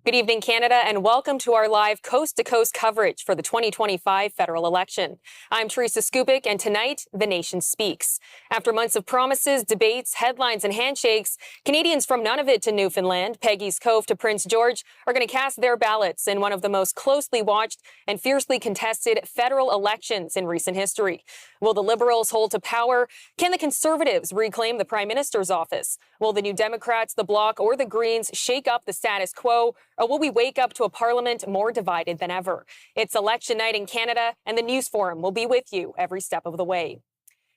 Good evening, Canada, and welcome to our live coast-to-coast coverage for the 2025 federal election. I'm Teresa Skupik, and tonight, the nation speaks. After months of promises, debates, headlines, and handshakes, Canadians from Nunavut to Newfoundland, Peggy's Cove to Prince George are going to cast their ballots in one of the most closely watched and fiercely contested federal elections in recent history. Will the Liberals hold to power? Can the Conservatives reclaim the Prime Minister's office? Will the New Democrats, the Bloc, or the Greens shake up the status quo? Or will we wake up to a parliament more divided than ever? It's election night in Canada, and the News Forum will be with you every step of the way.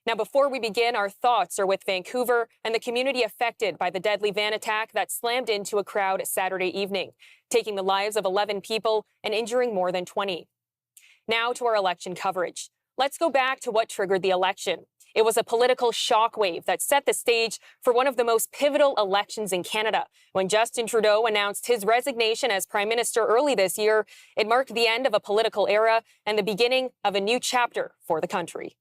Now, before we begin, our thoughts are with Vancouver and the community affected by the deadly van attack that slammed into a crowd Saturday evening, taking the lives of 11 people and injuring more than 20. Now to our election coverage. Let's go back to what triggered the election. It was a political shockwave that set the stage for one of the most pivotal elections in Canada. When Justin Trudeau announced his resignation as Prime Minister early this year, it marked the end of a political era and the beginning of a new chapter for the country.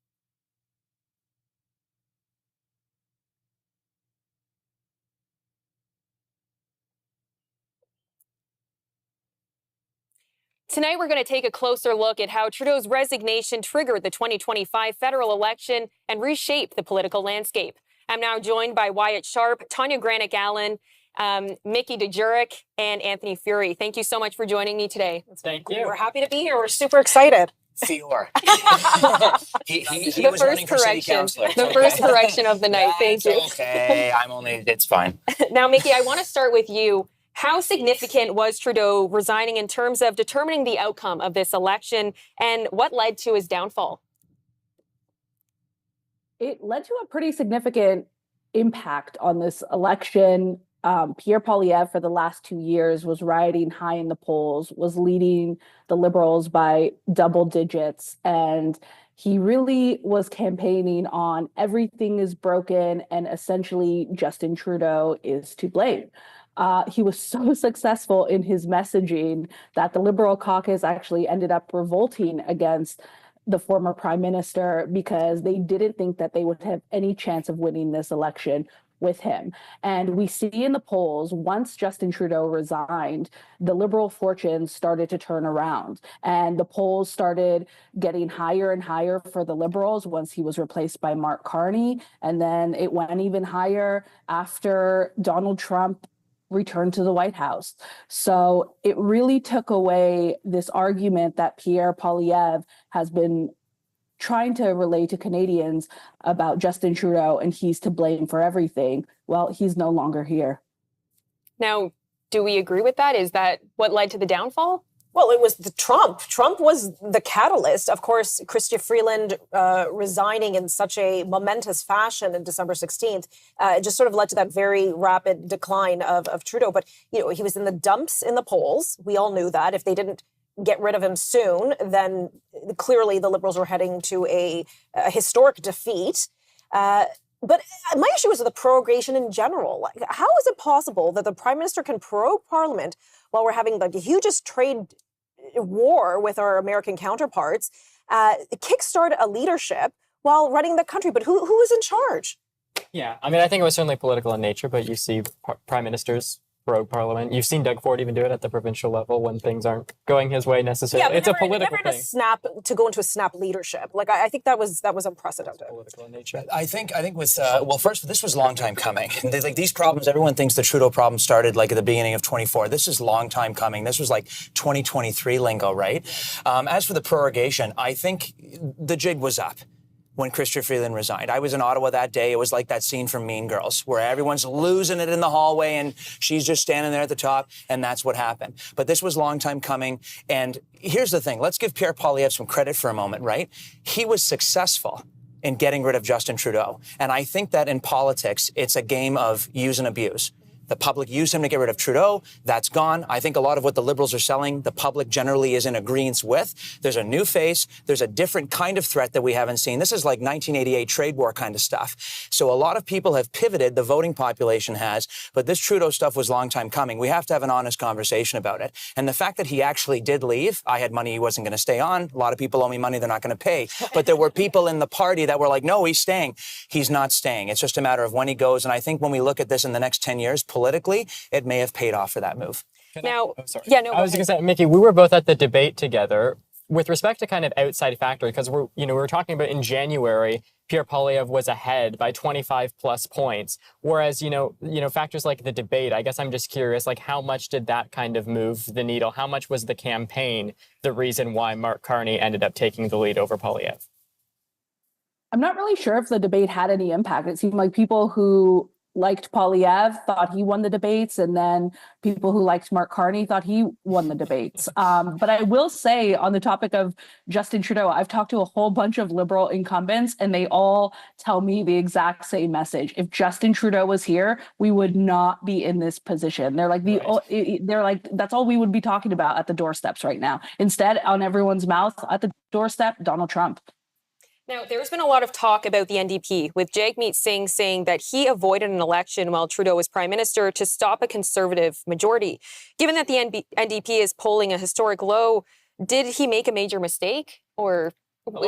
Tonight, we're going to take a closer look at how Trudeau's resignation triggered the 2025 federal election and reshaped the political landscape. I'm now joined by Wyatt Sharp, Tanya Granick-Allen, Mickey DeJurek, and Anthony Fury. Thank you so much for joining me today. Thank you. We're happy to be here. We're super excited. Fior. he the was first running for city correction, councillor. the first correction of the night. Thank you. Okay, it's fine. Now, Mickey, I want to start with you. How significant was Trudeau resigning in terms of determining the outcome of this election, and what led to his downfall? It led to a pretty significant impact on this election. Pierre Poilievre, for the last 2 years, was riding high in the polls, was leading the Liberals by double digits, and he really was campaigning on everything is broken and essentially Justin Trudeau is to blame. He was so successful in his messaging that the Liberal caucus actually ended up revolting against the former prime minister because they didn't think that they would have any chance of winning this election with him. And we see in the polls, once Justin Trudeau resigned, the Liberal fortunes started to turn around. And the polls started getting higher and higher for the Liberals once he was replaced by Mark Carney. And then it went even higher after Donald Trump returned to the White House. So it really took away this argument that Pierre Poilievre has been trying to relay to Canadians about Justin Trudeau and he's to blame for everything. Well, he's no longer here. Now, do we agree with that? Is that what led to the downfall? Well, it was Trump. Trump was the catalyst. Of course, Chrystia Freeland resigning in such a momentous fashion on December 16th, it just sort of led to that very rapid decline of Trudeau. But, you know, he was in the dumps in the polls. We all knew that. If they didn't get rid of him soon, then clearly the Liberals were heading to a historic defeat. But my issue is with the prorogation in general. Like, how is it possible that the Prime Minister can prorogue Parliament while we're having the hugest trade war with our American counterparts, kickstart a leadership while running the country? But who is in charge? Yeah, I mean, I think it was certainly political in nature, but you see prime ministers prorogue Parliament. You've seen Doug Ford even do it at the provincial level when things aren't going his way necessarily. Yeah, it's a political thing. To go into a snap leadership. Like, I think that was unprecedented. It's political in nature. I think with first, this was a long time coming. Like these problems, everyone thinks the Trudeau problem started like at the beginning of 24. This is a long time coming. This was like 2023 lingo, right? As for the prorogation, I think the jig was up when Chrystia Freeland resigned. I was in Ottawa that day. It was like that scene from Mean Girls where everyone's losing it in the hallway and she's just standing there at the top, and that's what happened. But this was a long time coming. And here's the thing. Let's give Pierre Poilievre some credit for a moment, right? He was successful in getting rid of Justin Trudeau. And I think that in politics, it's a game of use and abuse. The public used him to get rid of Trudeau. That's gone. I think a lot of what the Liberals are selling, the public generally is in agreement with. There's a new face. There's a different kind of threat that we haven't seen. This is like 1988 trade war kind of stuff. So a lot of people have pivoted, the voting population has, but this Trudeau stuff was a long time coming. We have to have an honest conversation about it. And the fact that he actually did leave, I had money he wasn't going to stay on. A lot of people owe me money they're not going to pay. But there were people in the party that were like, no, he's staying. He's not staying. It's just a matter of when he goes. And I think when we look at this in the next 10 years, politically, it may have paid off for that move. Now, Oh, sorry. yeah, no, I was going to say, Mickey, we were both at the debate together. With respect to kind of outside factor, because we were talking about in January, Pierre Poilievre was ahead by 25 plus points. Whereas, factors like the debate, I guess I'm just curious, like how much did that kind of move the needle? How much was the campaign the reason why Mark Carney ended up taking the lead over Poilievre? I'm not really sure if the debate had any impact. It seemed like people who liked Poilievre thought he won the debates, and then people who liked Mark Carney thought he won the debates. But I will say, on the topic of Justin Trudeau, I've talked to a whole bunch of Liberal incumbents, and they all tell me the exact same message. If Justin Trudeau was here, we would not be in this position. They're like they're like, that's all we would be talking about at the doorsteps right now. Instead, on everyone's mouth at the doorstep, Donald Trump. Now, there's been a lot of talk about the NDP, with Jagmeet Singh saying that he avoided an election while Trudeau was prime minister to stop a Conservative majority. Given that the NDP is polling a historic low, did he make a major mistake, or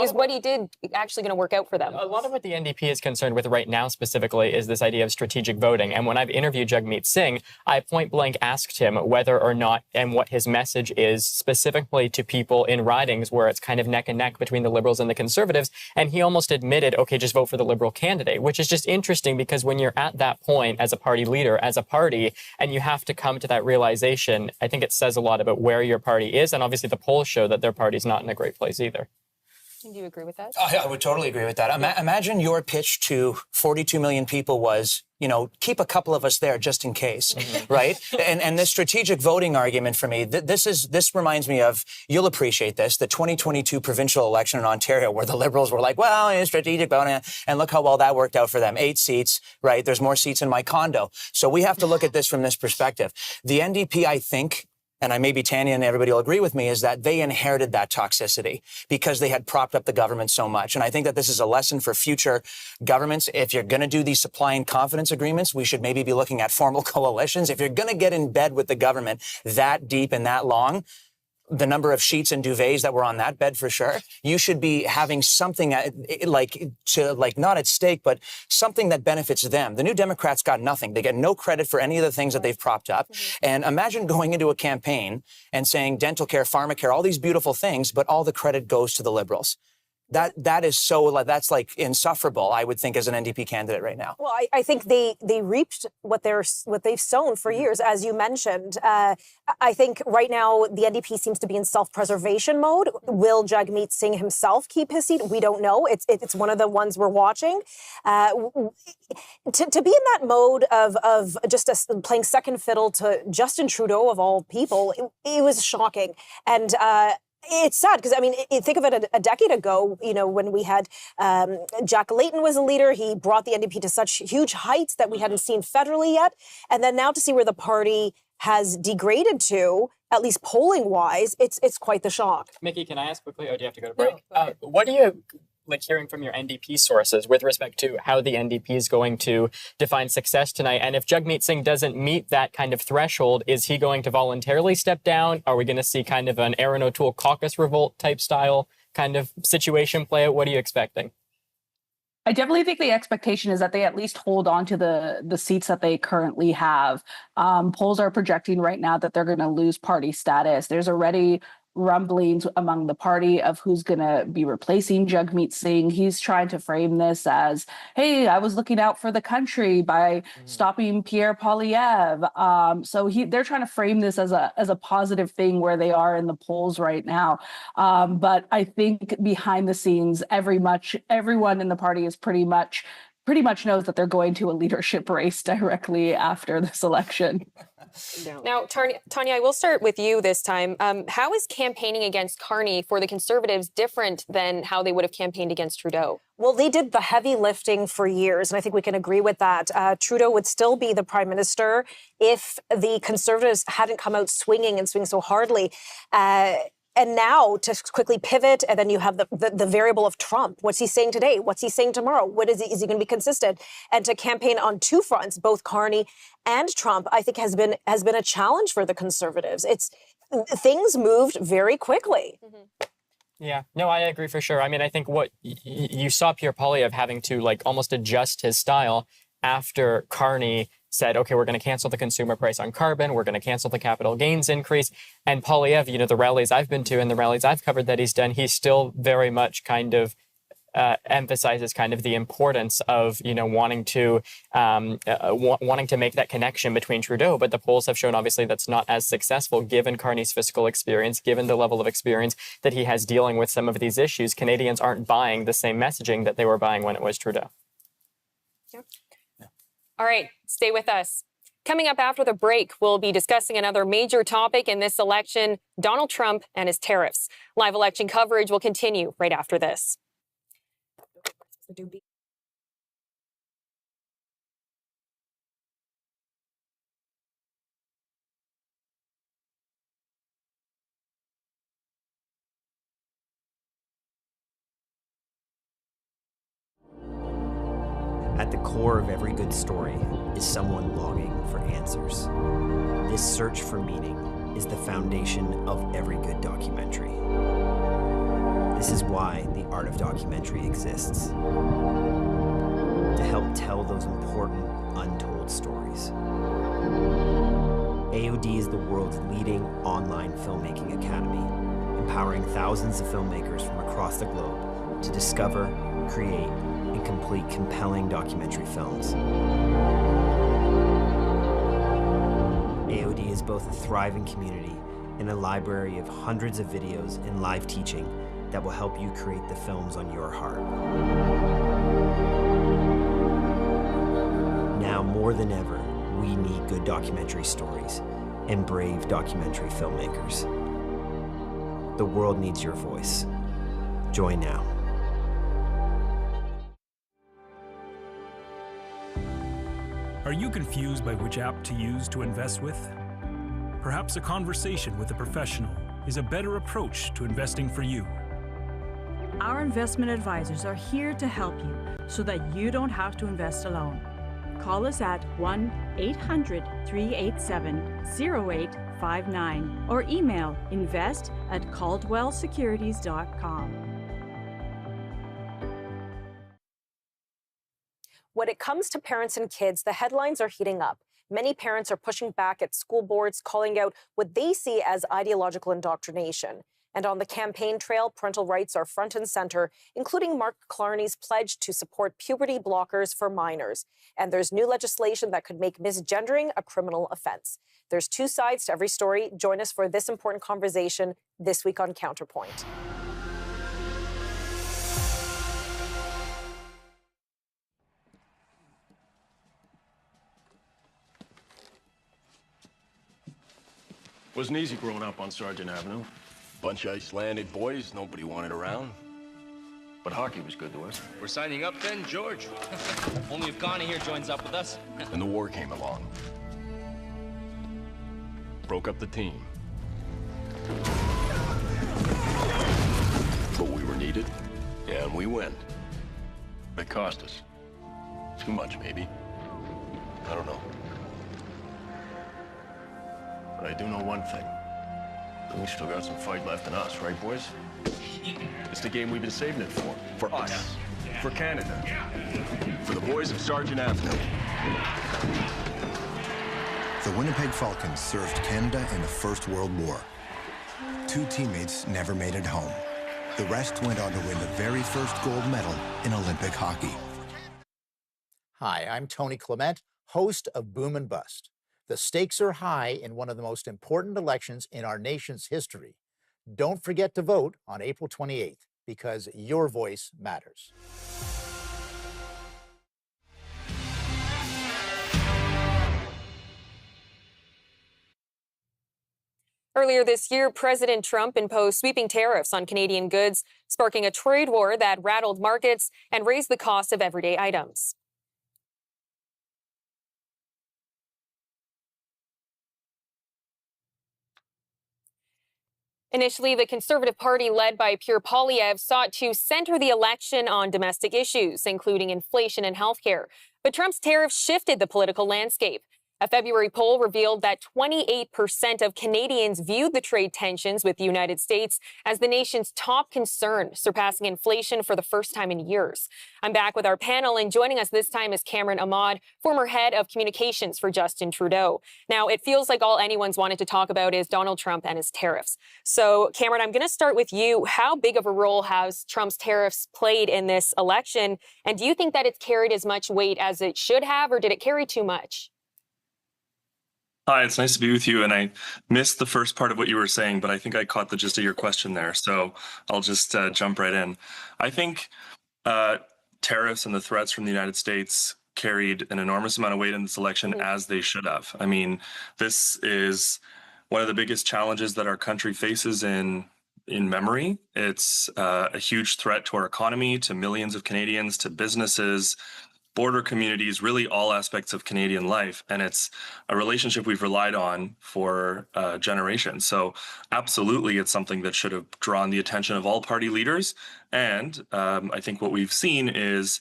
is what he did actually going to work out for them? A lot of what the NDP is concerned with right now specifically is this idea of strategic voting. And when I've interviewed Jagmeet Singh, I point blank asked him whether or not and what his message is specifically to people in ridings where it's kind of neck and neck between the Liberals and the Conservatives. And he almost admitted, okay, just vote for the Liberal candidate, which is just interesting because when you're at that point as a party leader, as a party, and you have to come to that realization, I think it says a lot about where your party is. And obviously the polls show that their party's not in a great place either. Do you agree with that? I would totally agree with that. Imagine your pitch to 42 million people was, keep a couple of us there just in case, right? And this strategic voting argument for me, this reminds me of, you'll appreciate this, the 2022 provincial election in Ontario where the Liberals were like, well, strategic voting, and look how well that worked out for them. 8 seats, right? There's more seats in my condo. So we have to look at this from this perspective. The NDP, I think, and maybe Tanya and everybody will agree with me, is that they inherited that toxicity because they had propped up the government so much. And I think that this is a lesson for future governments. If you're going to do these supply and confidence agreements, we should maybe be looking at formal coalitions. If you're going to get in bed with the government that deep and that long, the number of sheets and duvets that were on that bed for sure, you should be having something not at stake, but something that benefits them. The New Democrats got nothing. They get no credit for any of the things that they've propped up. And imagine going into a campaign and saying dental care, pharmacare, all these beautiful things, but all the credit goes to the Liberals. That is so, that's like insufferable, I would think, as an NDP candidate right now. Well, I think they reaped what they've sown for years, as you mentioned. I think right now the NDP seems to be in self-preservation mode. Will Jagmeet Singh himself keep his seat? We don't know. It's one of the ones we're watching. To be in that mode of just playing second fiddle to Justin Trudeau, of all people, it was shocking. And it's sad because, think of it a decade ago, when we had Jack Layton was a leader. He brought the NDP to such huge heights that we hadn't seen federally yet. And then now to see where the party has degraded to, at least polling wise, it's quite the shock. Mickey, can I ask quickly? Oh, do you have to go to break? What do you hearing from your NDP sources with respect to how the NDP is going to define success tonight? And if Jagmeet Singh doesn't meet that kind of threshold, is he going to voluntarily step down? Are we going to see kind of an Aaron O'Toole caucus revolt type style kind of situation play out? What are you expecting? I definitely think the expectation is that they at least hold on to the seats that they currently have. Polls are projecting right now that they're going to lose party status. There's already rumblings among the party of who's going to be replacing Jagmeet Singh. He's trying to frame this as, hey, I was looking out for the country by stopping Pierre Poilievre. So they're trying to frame this as a positive thing where they are in the polls right now. But I think behind the scenes, everyone in the party is pretty much knows that they're going to a leadership race directly after this election. Now, Tanya, I will start with you this time. How is campaigning against Carney for the Conservatives different than how they would have campaigned against Trudeau? Well, they did the heavy lifting for years, and I think we can agree with that. Trudeau would still be the prime minister if the Conservatives hadn't come out swinging so hardly. And now to quickly pivot, and then you have the variable of Trump. What's he saying today? What's he saying tomorrow? What is he going to be consistent? And to campaign on two fronts, both Carney and Trump, I think has been a challenge for the Conservatives. Things moved very quickly. Yeah, no, I agree for sure. I think what you saw Pierre Poilievre having to almost adjust his style. after Carney said, okay, we're going to cancel the consumer price on carbon, we're going to cancel the capital gains increase. And Poilievre, the rallies I've been to and the rallies I've covered that he's done, he's still very much kind of emphasizes kind of the importance of wanting to make that connection between Trudeau, but the polls have shown obviously that's not as successful given Carney's fiscal experience, given the level of experience that he has dealing with some of these issues. Canadians aren't buying the same messaging that they were buying when it was Trudeau. Yeah. All right, stay with us. Coming up after the break, we'll be discussing another major topic in this election, Donald Trump and his tariffs. Live election coverage will continue right after this. At the core of every good story is someone longing for answers. This search for meaning is the foundation of every good documentary. This is why the art of documentary exists. To help tell those important, untold stories. AOD is the world's leading online filmmaking academy, empowering thousands of filmmakers from across the globe to discover, create, and complete compelling documentary films. AOD is both a thriving community and a library of hundreds of videos and live teaching that will help you create the films on your heart. Now more than ever, we need good documentary stories and brave documentary filmmakers. The world needs your voice. Join now. Are you confused by which app to use to invest with? Perhaps a conversation with a professional is a better approach to investing for you. Our investment advisors are here to help you so that you don't have to invest alone. Call us at 1-800-387-0859 or email invest@caldwellsecurities.com. When it comes to parents and kids, the headlines are heating up. Many parents are pushing back at school boards, calling out what they see as ideological indoctrination. And on the campaign trail, parental rights are front and center, including Mark Carney's pledge to support puberty blockers for minors. And there's new legislation that could make misgendering a criminal offense. There's two sides to every story. Join us for this important conversation this week on Counterpoint. Wasn't easy growing up on Sargent Avenue. Bunch of Icelandic boys, nobody wanted around. But hockey was good to us. We're signing up then, George. Only if Carney here joins up with us. And the war came along. Broke up the team. But we were needed, and we went. It cost us. Too much, maybe. I don't know. But I do know one thing. We still got some fight left in us, right, boys? It's the game we've been saving it for. For us. For Canada. For the boys of Sargent Avenue. The Winnipeg Falcons served Canada in the First World War. Two teammates never made it home. The rest went on to win the very first gold medal in Olympic hockey. Hi, I'm Tony Clement, host of Boom and Bust. The stakes are high in one of the most important elections in our nation's history. Don't forget to vote on April 28th, because your voice matters. Earlier this year, President Trump imposed sweeping tariffs on Canadian goods, sparking a trade war that rattled markets and raised the cost of everyday items. Initially, the Conservative Party, led by Pierre Poilievre, sought to center the election on domestic issues, including inflation and healthcare. But Trump's tariffs shifted the political landscape. A February poll revealed that 28% of Canadians viewed the trade tensions with the United States as the nation's top concern, surpassing inflation for the first time in years. I'm back with our panel, and joining us this time is Cameron Ahmad, former head of communications for Justin Trudeau. Now, it feels like all anyone's wanted to talk about is Donald Trump and his tariffs. So, Cameron, I'm going to start with you. How big of a role has Trump's tariffs played in this election? And do you think that it's carried as much weight as it should have, or did it carry too much? Hi, it's nice to be with you. And I missed the first part of what you were saying, but I think I caught the gist of your question there. So I'll just jump right in. I think tariffs and the threats from the United States carried an enormous amount of weight in this election, as they should have. I mean, this is one of the biggest challenges that our country faces in memory. It's a huge threat to our economy, to millions of Canadians, to businesses, border communities, really all aspects of Canadian life. And it's a relationship we've relied on for generations. So absolutely, it's something that should have drawn the attention of all party leaders. And I think what we've seen is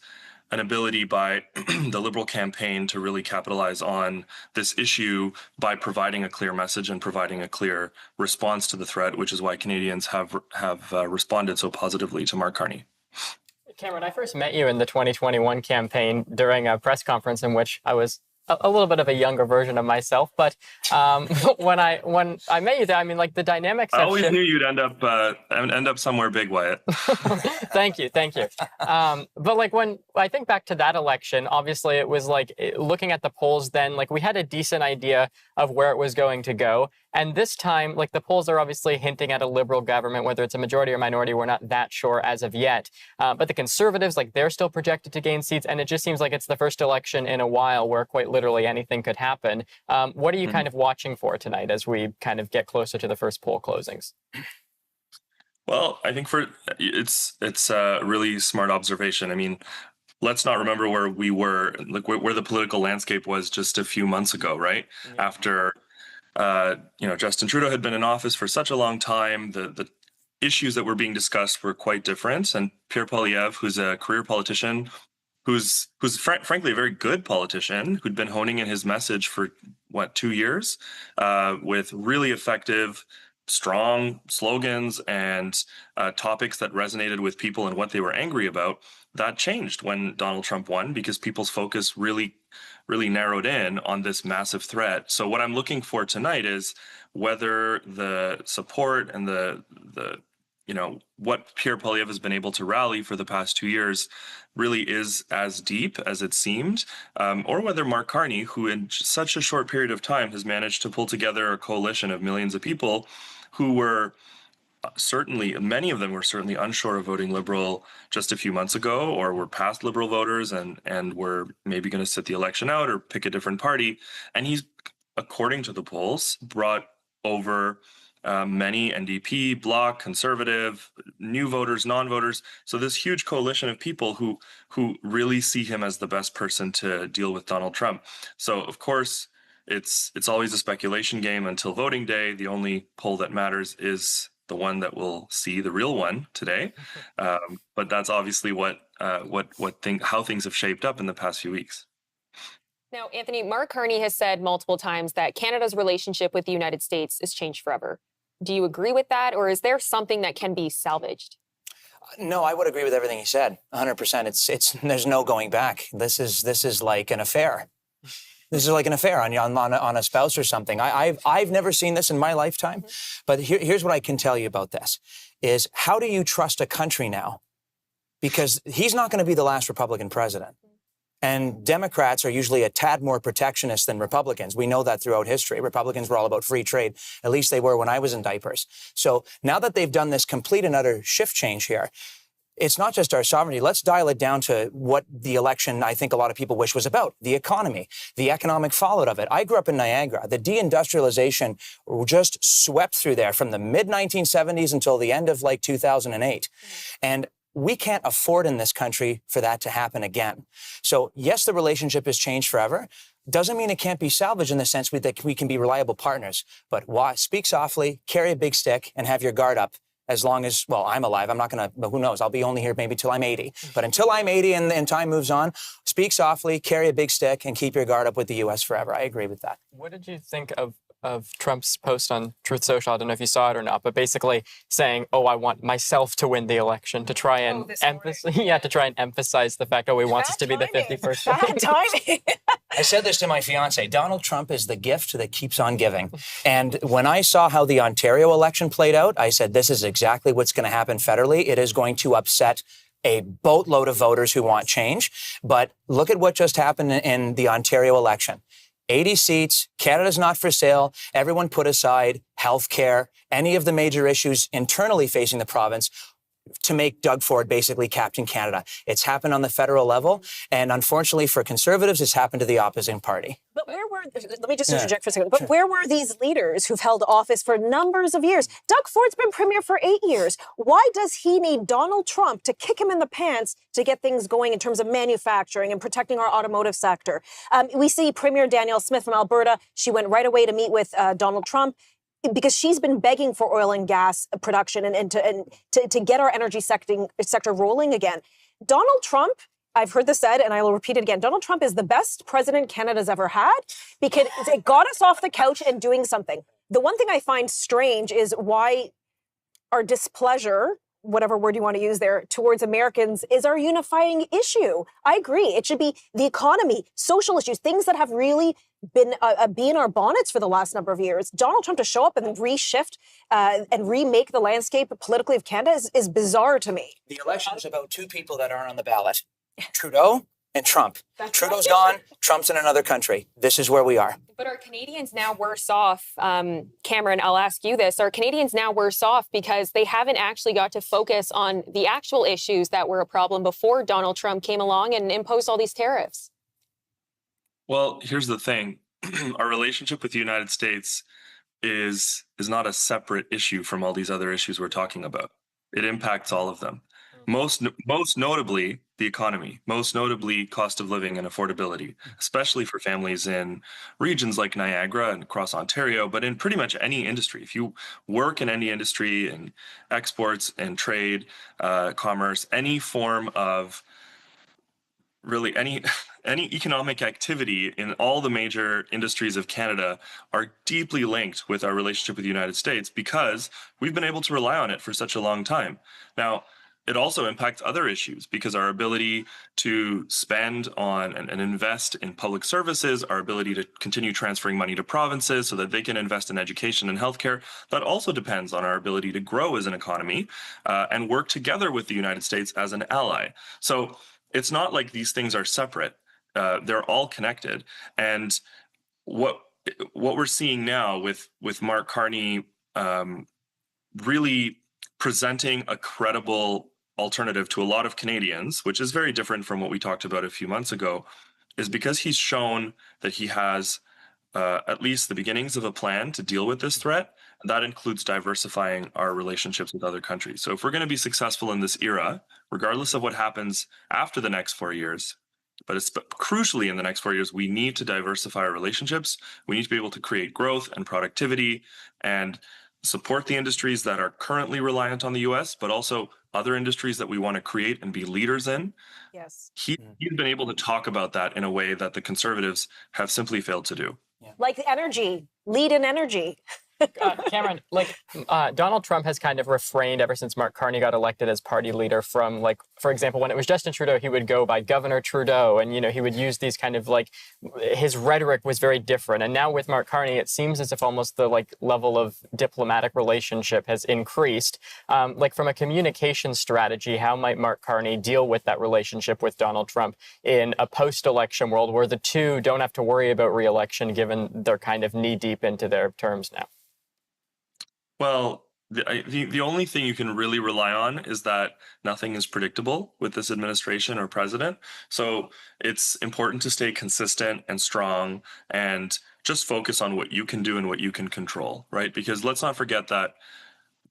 an ability by the Liberal campaign to really capitalize on this issue by providing a clear message and providing a clear response to the threat, which is why Canadians have responded so positively to Mark Carney. Cameron, I first met you in the 2021 campaign during a press conference in which I was a little bit of a younger version of myself. But when I met you there, I mean, like the dynamics. I always knew you'd end up somewhere big, Wyatt. Thank you. But like when I think back to that election, obviously it was like looking at the polls then, like we had a decent idea of where it was going to go. And this time, like the polls are obviously hinting at a Liberal government, whether it's a majority or minority, we're not that sure as of yet. But the Conservatives, like they're still projected to gain seats. And it just seems like it's the first election in a while where quite literally anything could happen. What are you kind of watching for tonight as we kind of get closer to the first poll closings? Well, I think it's a really smart observation. I mean, let's not remember where we were, like where the political landscape was just a few months ago, right? Yeah. After Justin Trudeau had been in office for such a long time, the issues that were being discussed were quite different. And Pierre Poilievre, who's a career politician, who's frankly a very good politician, who'd been honing in his message for 2 years, with really effective, strong slogans and topics that resonated with people and what they were angry about. That changed when Donald Trump won, because people's focus really narrowed in on this massive threat. So what I'm looking for tonight is whether the support and the what Pierre Poilievre has been able to rally for the past 2 years really is as deep as it seemed, or whether Mark Carney, who in such a short period of time has managed to pull together a coalition of millions of people who were many of them were certainly unsure of voting Liberal just a few months ago, or were past Liberal voters and were maybe going to sit the election out or pick a different party. And he's, according to the polls, brought over many NDP, Bloc, Conservative, new voters, non-voters. So this huge coalition of people who really see him as the best person to deal with Donald Trump. So of course, it's always a speculation game until voting day. The only poll that matters is the one that we'll see, the real one today. But that's obviously how things have shaped up in the past few weeks. Now, Anthony, Mark Carney has said multiple times that Canada's relationship with the United States is changed forever. Do you agree with that, or is there something that can be salvaged? No, I would agree with everything he said. 100%. It's there's no going back. This is like an affair. This is like an affair on a spouse or something. I've never seen this in my lifetime, but here's what I can tell you about this: is how do you trust a country now? Because he's not going to be the last Republican president. And Democrats are usually a tad more protectionist than Republicans. We know that throughout history. Republicans were all about free trade. At least they were when I was in diapers. So now that they've done this complete and utter shift change here, it's not just our sovereignty. Let's dial it down to what the election, I think a lot of people wish was about: the economy, the economic fallout of it. I grew up in Niagara. The deindustrialization just swept through there from the mid-1970s until the end of 2008. And we can't afford in this country for that to happen again. So yes, the relationship has changed forever. Doesn't mean it can't be salvaged in the sense that we can be reliable partners. But speak softly, carry a big stick, and have your guard up as long as, well, I'm alive. I'm not going to, but who knows? I'll be only here maybe till I'm 80. But until I'm 80 and time moves on, speak softly, carry a big stick, and keep your guard up with the U.S. forever. I agree with that. What did you think of Trump's post on Truth Social? I don't know if you saw it or not, but basically saying, "Oh, I want myself to win the election," to try and emphasize the fact, "Oh, he wants us to be the 51st." Bad timing. I said this to my fiance. Donald Trump is the gift that keeps on giving. And when I saw how the Ontario election played out, I said, this is exactly what's going to happen federally. It is going to upset a boatload of voters who want change. But look at what just happened in the Ontario election. 80 seats, Canada's not for sale, everyone put aside healthcare, any of the major issues internally facing the province to make Doug Ford basically Captain Canada. It's happened on the federal level, and unfortunately for Conservatives, it's happened to the opposing party. But let me just interject for a second, but where were these leaders who've held office for numbers of years? Doug Ford's been premier for 8 years. Why does he need Donald Trump to kick him in the pants to get things going in terms of manufacturing and protecting our automotive sector? We see Premier Danielle Smith from Alberta. She went right away to meet with Donald Trump, because she's been begging for oil and gas production and to get our energy sector rolling again. Donald Trump, I've heard this said, and I will repeat it again, Donald Trump is the best president Canada's ever had because it got us off the couch and doing something. The one thing I find strange is why our displeasure, whatever word you want to use there, towards Americans is our unifying issue. I agree. It should be the economy, social issues, things that have really been in our bonnets for the last number of years. Donald Trump to show up and reshift and remake the landscape politically of Canada is bizarre to me. The election is about two people that aren't on the ballot, Trudeau and Trump. Trudeau's gone, Trump's in another country. This is where we are. But are Canadians now worse off? Cameron, I'll ask you this. Are Canadians now worse off because they haven't actually got to focus on the actual issues that were a problem before Donald Trump came along and imposed all these tariffs? Well, here's the thing. Our relationship with the United States is not a separate issue from all these other issues we're talking about. It impacts all of them. Most notably, the economy, most notably cost of living and affordability, especially for families in regions like Niagara and across Ontario, but in pretty much any industry. If you work in any industry, in exports and trade, commerce, any form of really any economic activity in all the major industries of Canada are deeply linked with our relationship with the United States because we've been able to rely on it for such a long time. Now, it also impacts other issues because our ability to spend on and invest in public services, our ability to continue transferring money to provinces so that they can invest in education and healthcare, that also depends on our ability to grow as an economy and work together with the United States as an ally. So it's not like these things are separate. They're all connected. And what we're seeing now with Mark Carney really presenting a credible alternative to a lot of Canadians, which is very different from what we talked about a few months ago, is because he's shown that he has at least the beginnings of a plan to deal with this threat. And that includes diversifying our relationships with other countries. So if we're going to be successful in this era, regardless of what happens after the next 4 years, but it's crucially in the next 4 years, we need to diversify our relationships. We need to be able to create growth and productivity and support the industries that are currently reliant on the US, but also other industries that we want to create and be leaders in. Yes. He's been able to talk about that in a way that the Conservatives have simply failed to do. Yeah. Like energy, lead in energy. Cameron, Donald Trump has kind of refrained ever since Mark Carney got elected as party leader from, for example, when it was Justin Trudeau, he would go by Governor Trudeau, and, he would use these kind of his rhetoric was very different. And now with Mark Carney, it seems as if almost the level of diplomatic relationship has increased. From a communication strategy, how might Mark Carney deal with that relationship with Donald Trump in a post-election world where the two don't have to worry about re-election given they're kind of knee-deep into their terms now? Well, the only thing you can really rely on is that nothing is predictable with this administration or president. So it's important to stay consistent and strong and just focus on what you can do and what you can control, right? Because let's not forget that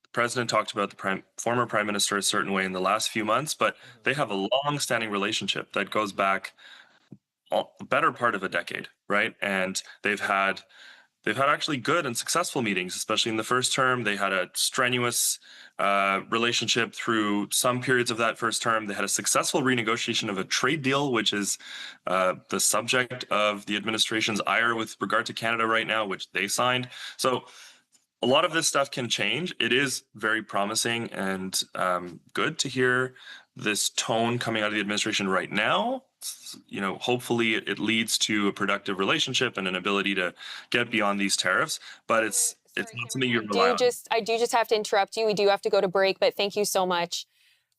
the president talked about the former prime minister a certain way in the last few months, but they have a long-standing relationship that goes back the better part of a decade, right? And they've they've had actually good and successful meetings, especially in the first term. They had a strenuous relationship through some periods of that first term. They had a successful renegotiation of a trade deal, which is the subject of the administration's ire with regard to Canada right now, which they signed. So a lot of this stuff can change. It is very promising and good to hear this tone coming out of the administration right now. You know, hopefully it leads to a productive relationship and an ability to get beyond these tariffs. But it's not something you rely on. I do just have to interrupt you. We do have to go to break, but thank you so much.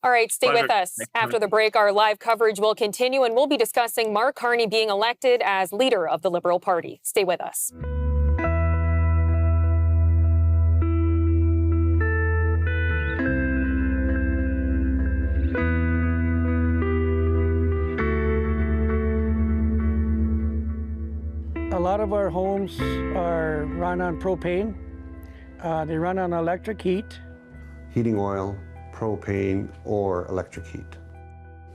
All right, stay Pleasure. with us. Thanks. After the break, our live coverage will continue, and we'll be discussing Mark Carney being elected as leader of the Liberal Party. Stay with us. A lot of our homes are run on propane. They run on electric heat. Heating oil, propane, or electric heat.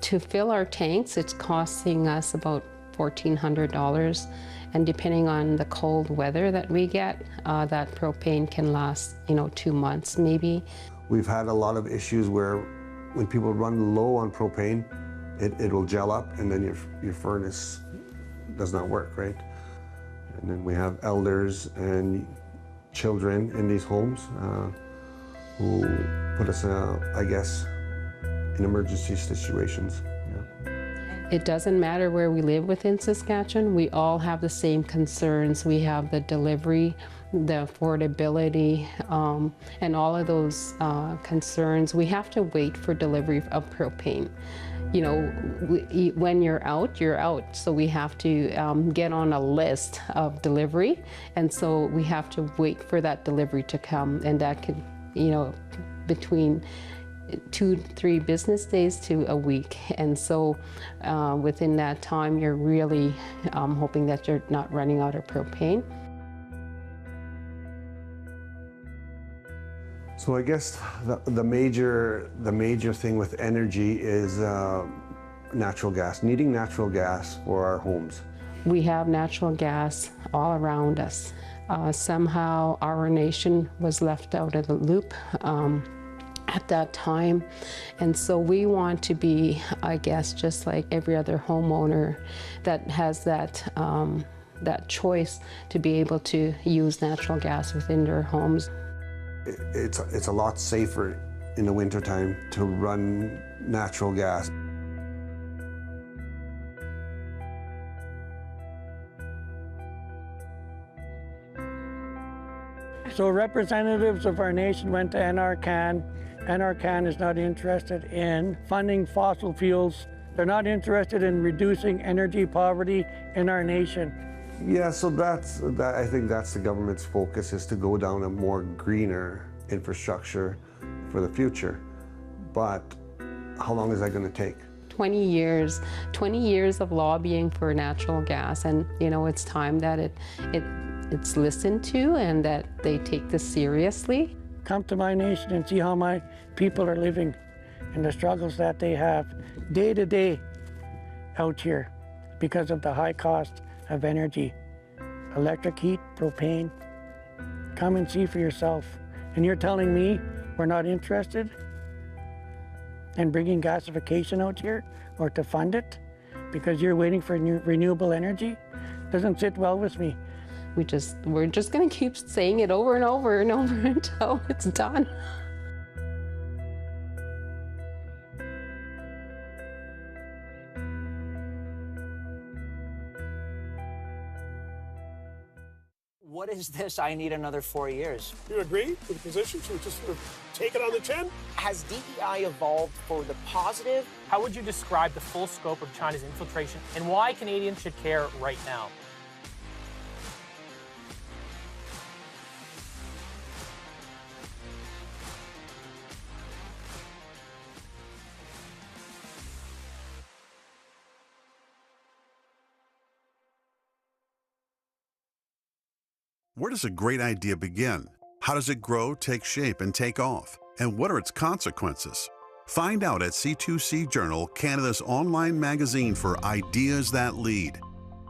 To fill our tanks, it's costing us about $1,400. And depending on the cold weather that we get, that propane can last, 2 months maybe. We've had a lot of issues where when people run low on propane, it will gel up and then your furnace does not work, right? And then we have elders and children in these homes who put us, I guess, in emergency situations. Yeah. It doesn't matter where we live within Saskatchewan. We all have the same concerns. We have the delivery, the affordability, and all of those concerns. We have to wait for delivery of propane. When you're out, you're out. So we have to get on a list of delivery. And so we have to wait for that delivery to come. And that could, between 2 to 3 business days to a week. And so within that time, you're really hoping that you're not running out of propane. So I guess the major thing with energy is natural gas, needing natural gas for our homes. We have natural gas all around us. Somehow our nation was left out of the loop at that time. And so we want to be, I guess, just like every other homeowner that has that choice to be able to use natural gas within their homes. It's a lot safer in the wintertime to run natural gas. So representatives of our nation went to NRCan. NRCan is not interested in funding fossil fuels. They're not interested in reducing energy poverty in our nation. Yeah, so I think that's the government's focus, is to go down a more greener infrastructure for the future. But how long is that going to take? 20 years of lobbying for natural gas, and it's time that it's listened to and that they take this seriously. Come to my nation and see how my people are living and the struggles that they have day to day out here because of the high cost of energy, electric heat, propane. Come and see for yourself. And you're telling me we're not interested in bringing gasification out here or to fund it because you're waiting for renewable energy? Doesn't sit well with me. We're just going to keep saying it over and over and over until it's done. What is this? I need another 4 years. You agree with the position? Should we just sort of take it on the chin? Has DEI evolved for the positive? How would you describe the full scope of China's infiltration and why Canadians should care right now? Where does a great idea begin? How does it grow, take shape, and take off? And what are its consequences? Find out at C2C Journal, Canada's online magazine for ideas that lead.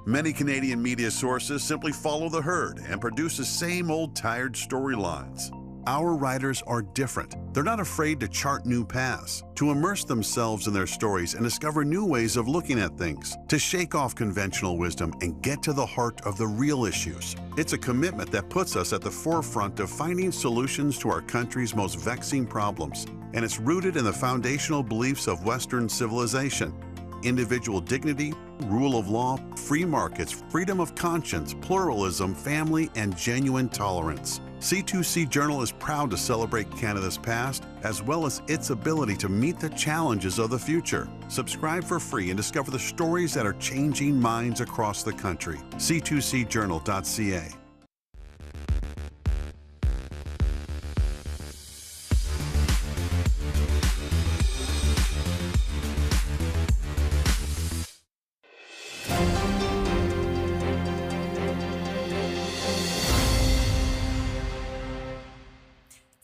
Many Canadian media sources simply follow the herd and produce the same old tired storylines. Our writers are different. They're not afraid to chart new paths, to immerse themselves in their stories and discover new ways of looking at things, to shake off conventional wisdom and get to the heart of the real issues. It's a commitment that puts us at the forefront of finding solutions to our country's most vexing problems, and it's rooted in the foundational beliefs of Western civilization: individual dignity, rule of law, free markets, freedom of conscience, pluralism, family, and genuine tolerance. C2C Journal is proud to celebrate Canada's past as well as its ability to meet the challenges of the future. Subscribe for free and discover the stories that are changing minds across the country. C2CJournal.ca.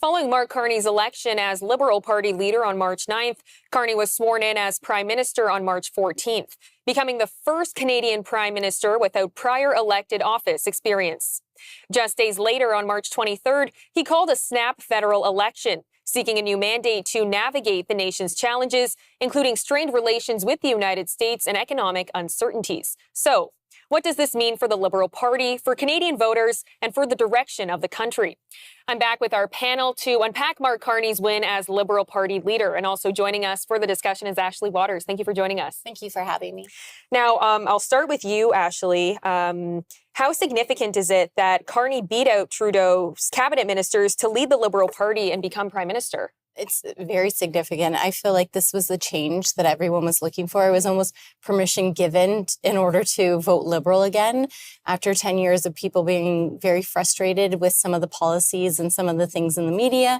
Following Mark Carney's election as Liberal Party leader on March 9th, Carney was sworn in as Prime Minister on March 14th, becoming the first Canadian Prime Minister without prior elected office experience. Just days later, on March 23rd, he called a snap federal election, seeking a new mandate to navigate the nation's challenges, including strained relations with the United States and economic uncertainties. So, what does this mean for the Liberal Party, for Canadian voters, and for the direction of the country? I'm back with our panel to unpack Mark Carney's win as Liberal Party leader. And also joining us for the discussion is Ashley Waters. Thank you for joining us. Thank you for having me. Now, I'll start with you, Ashley. How significant is it that Carney beat out Trudeau's cabinet ministers to lead the Liberal Party and become Prime Minister? It's very significant. I feel like this was the change that everyone was looking for. It was almost permission given in order to vote Liberal again after 10 years of people being very frustrated with some of the policies and some of the things in the media.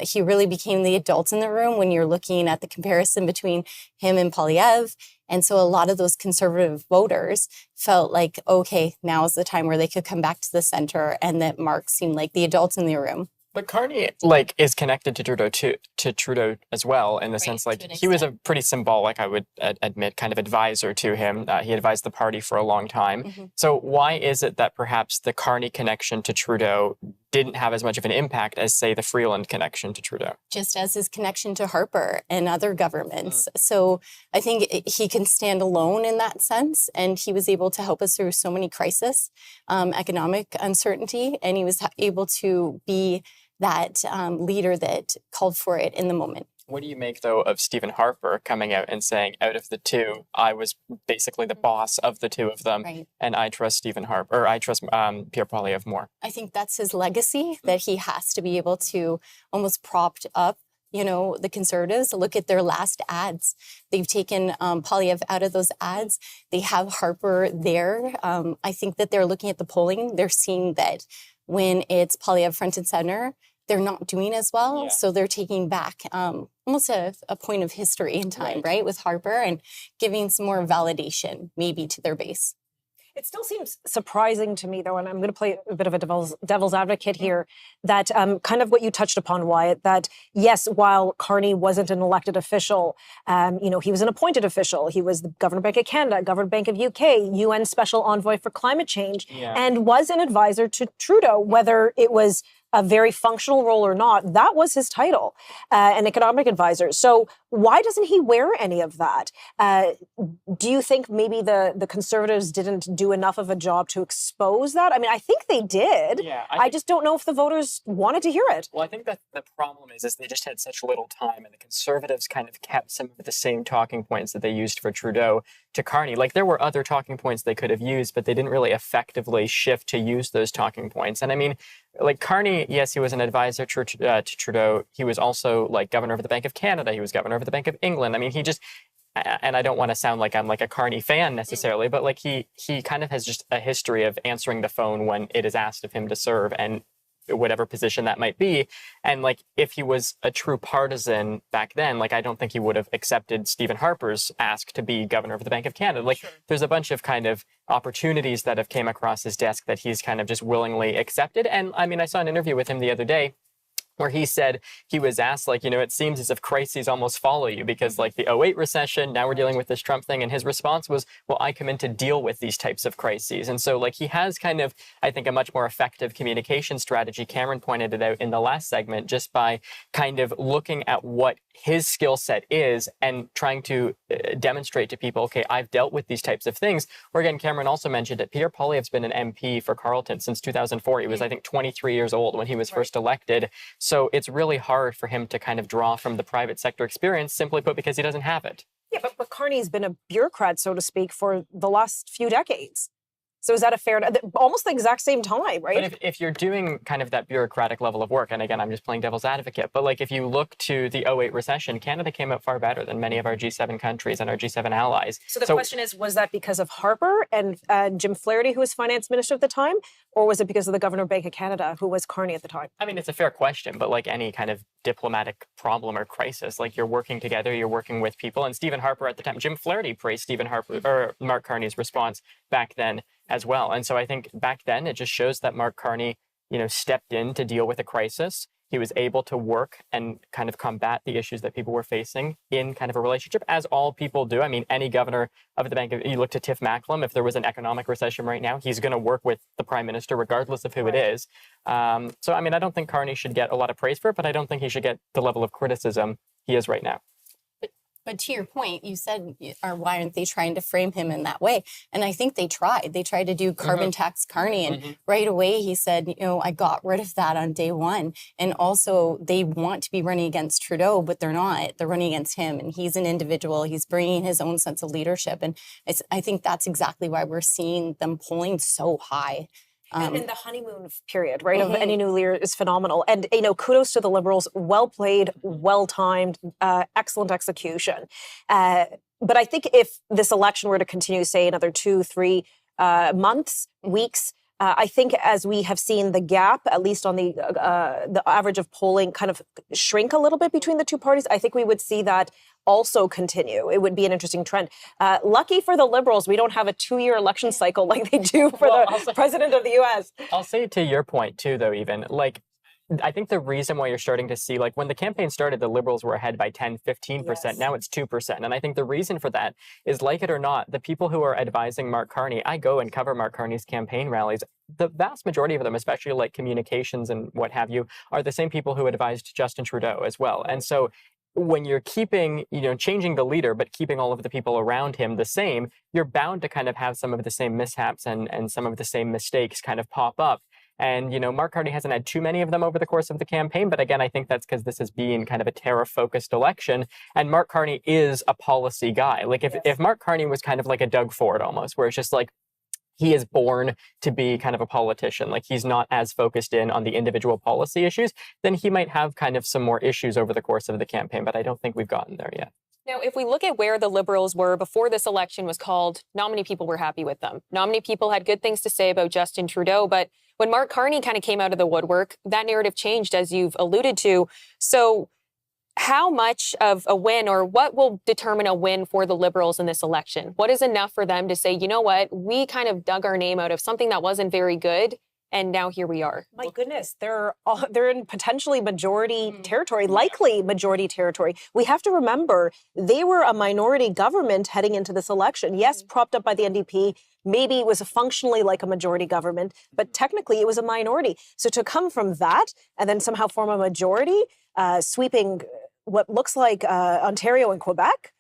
He really became the adult in the room when you're looking at the comparison between him and Poilievre. And so a lot of those conservative voters felt like, okay, now is the time where they could come back to the center, and that Mark seemed like the adult in the room. But Carney, is connected to Trudeau as well, in the sense, he was a pretty symbolic, I would admit, kind of advisor to him. He advised the party for a long time. Mm-hmm. So why is it that perhaps the Carney connection to Trudeau didn't have as much of an impact as, say, the Freeland connection to Trudeau? Just as his connection to Harper and other governments. So I think he can stand alone in that sense. And he was able to help us through so many crises, economic uncertainty, and he was able to be that leader that called for it in the moment. What do you make, though, of Stephen Harper coming out and saying, out of the two, I was basically the boss of the two of them, right, and I trust Stephen Harper, or I trust Pierre Poilievre more? I think that's his legacy, that he has to be able to almost propped up, the Conservatives. Look at their last ads. They've taken Poilievre out of those ads. They have Harper there. I think that they're looking at the polling. They're seeing that when it's Poilievre front and center, they're not doing as well. Yeah. So they're taking back almost a point of history in time, right, with Harper, and giving some more validation maybe to their base. It still seems surprising to me, though, and I'm going to play a bit of a devil's advocate here, that kind of what you touched upon, Wyatt, that yes, while Carney wasn't an elected official, he was an appointed official. He was the Governor Bank of Canada, Governor Bank of UK, UN Special Envoy for Climate Change, and was an advisor to Trudeau, whether it was a very functional role or not. That was his title, an economic advisor. So why doesn't he wear any of that? Do you think maybe the Conservatives didn't do enough of a job to expose that? I mean, I think they did. Yeah, I just don't know if the voters wanted to hear it. Well, I think that the problem is they just had such little time, and the Conservatives kind of kept some of the same talking points that they used for Trudeau to Carney. There were other talking points they could have used, but they didn't really effectively shift to use those talking points. And I mean, Carney, yes, he was an advisor to Trudeau. He was also governor of the Bank of Canada. He was governor of the Bank of England. I mean, he just, and I don't want to sound like I'm a Carney fan necessarily, but he kind of has just a history of answering the phone when it is asked of him to serve, and whatever position that might be. And if he was a true partisan back then, I don't think he would have accepted Stephen Harper's ask to be governor of the Bank of Canada. There's a bunch of kind of opportunities that have came across his desk that he's kind of just willingly accepted. And I mean, I saw an interview with him the other day where he said, he was asked, like, it seems as if crises almost follow you because like the '08 recession, now we're dealing with this Trump thing. And his response was, well, I come in to deal with these types of crises. And so like he has kind of, I think, a much more effective communication strategy. Cameron pointed it out in the last segment, just by kind of looking at what his skill set is and trying to demonstrate to people, okay, I've dealt with these types of things. Or again, Cameron also mentioned it, Pierre Poilievre's been an MP for Carleton since 2004. He was, I think, 23 years old when he was first elected. So it's really hard for him to kind of draw from the private sector experience, simply put, because he doesn't have it. Yeah, but Carney's been a bureaucrat, so to speak, for the last few decades. So is that a fair, almost the exact same time, right? But if you're doing kind of that bureaucratic level of work, and again, I'm just playing devil's advocate, but like if you look to the '08 recession, Canada came out far better than many of our G7 countries and our G7 allies. So the question is, was that because of Harper and Jim Flaherty, who was finance minister at the time, or was it because of the governor of Bank of Canada, who was Carney at the time? I mean, it's a fair question, but like any kind of diplomatic problem or crisis, like you're working together, you're working with people. And Stephen Harper at the time, Jim Flaherty praised Stephen Harper or Mark Carney's response back then as well. And so I think back then it just shows that Mark Carney, stepped in to deal with a crisis. He was able to work and kind of combat the issues that people were facing in kind of a relationship, as all people do. I mean, any governor of the Bank of, you look to Tiff Macklem, if there was an economic recession right now, he's going to work with the prime minister regardless of who it is. So, I mean, I don't think Carney should get a lot of praise for it, but I don't think he should get the level of criticism he is right now. But to your point, you said, or why aren't they trying to frame him in that way? And I think they tried. They tried to do carbon tax Carney. And right away he said, I got rid of that on day one. And also they want to be running against Trudeau, but they're not. They're running against him. And he's an individual. He's bringing his own sense of leadership. And I think that's exactly why we're seeing them polling so high. And the honeymoon period, right, of any new leader is phenomenal. And, kudos to the Liberals. Well played, well timed, excellent execution. But I think if this election were to continue, say, another 2-3 months, weeks, I think as we have seen the gap, at least on the average of polling, kind of shrink a little bit between the two parties, I think we would see that also continue. It would be an interesting trend. Lucky for the Liberals, we don't have a 2-year election cycle like they do for the president of the U.S. I'll say to your point, too, though, even, like, I think the reason why you're starting to see, like, when the campaign started, the Liberals were ahead by 10, 15%. Yes. Now it's 2%. And I think the reason for that is, like it or not, the people who are advising Mark Carney, I go and cover Mark Carney's campaign rallies. The vast majority of them, especially like communications and what have you, are the same people who advised Justin Trudeau as well. And so when you're keeping, changing the leader, but keeping all of the people around him the same, you're bound to kind of have some of the same mishaps and some of the same mistakes kind of pop up. And, Mark Carney hasn't had too many of them over the course of the campaign. But again, I think that's because this has been kind of a tariff-focused election. And Mark Carney is a policy guy. Like if Mark Carney was kind of like a Doug Ford almost, where it's just like, he is born to be kind of a politician. Like he's not as focused in on the individual policy issues, then he might have kind of some more issues over the course of the campaign. But I don't think we've gotten there yet. Now, if we look at where the Liberals were before this election was called, not many people were happy with them. Not many people had good things to say about Justin Trudeau. But when Mark Carney kind of came out of the woodwork, that narrative changed, as you've alluded to. So how much of a win, or what will determine a win for the Liberals in this election? What is enough for them to say, you know what, we kind of dug our name out of something that wasn't very good, and now here we are? My goodness, they're in potentially majority territory, likely majority territory. We have to remember they were a minority government heading into this election. Yes, propped up by the NDP. Maybe it was functionally like a majority government, but technically it was a minority. So to come from that and then somehow form a majority, sweeping what looks like Ontario and Quebec,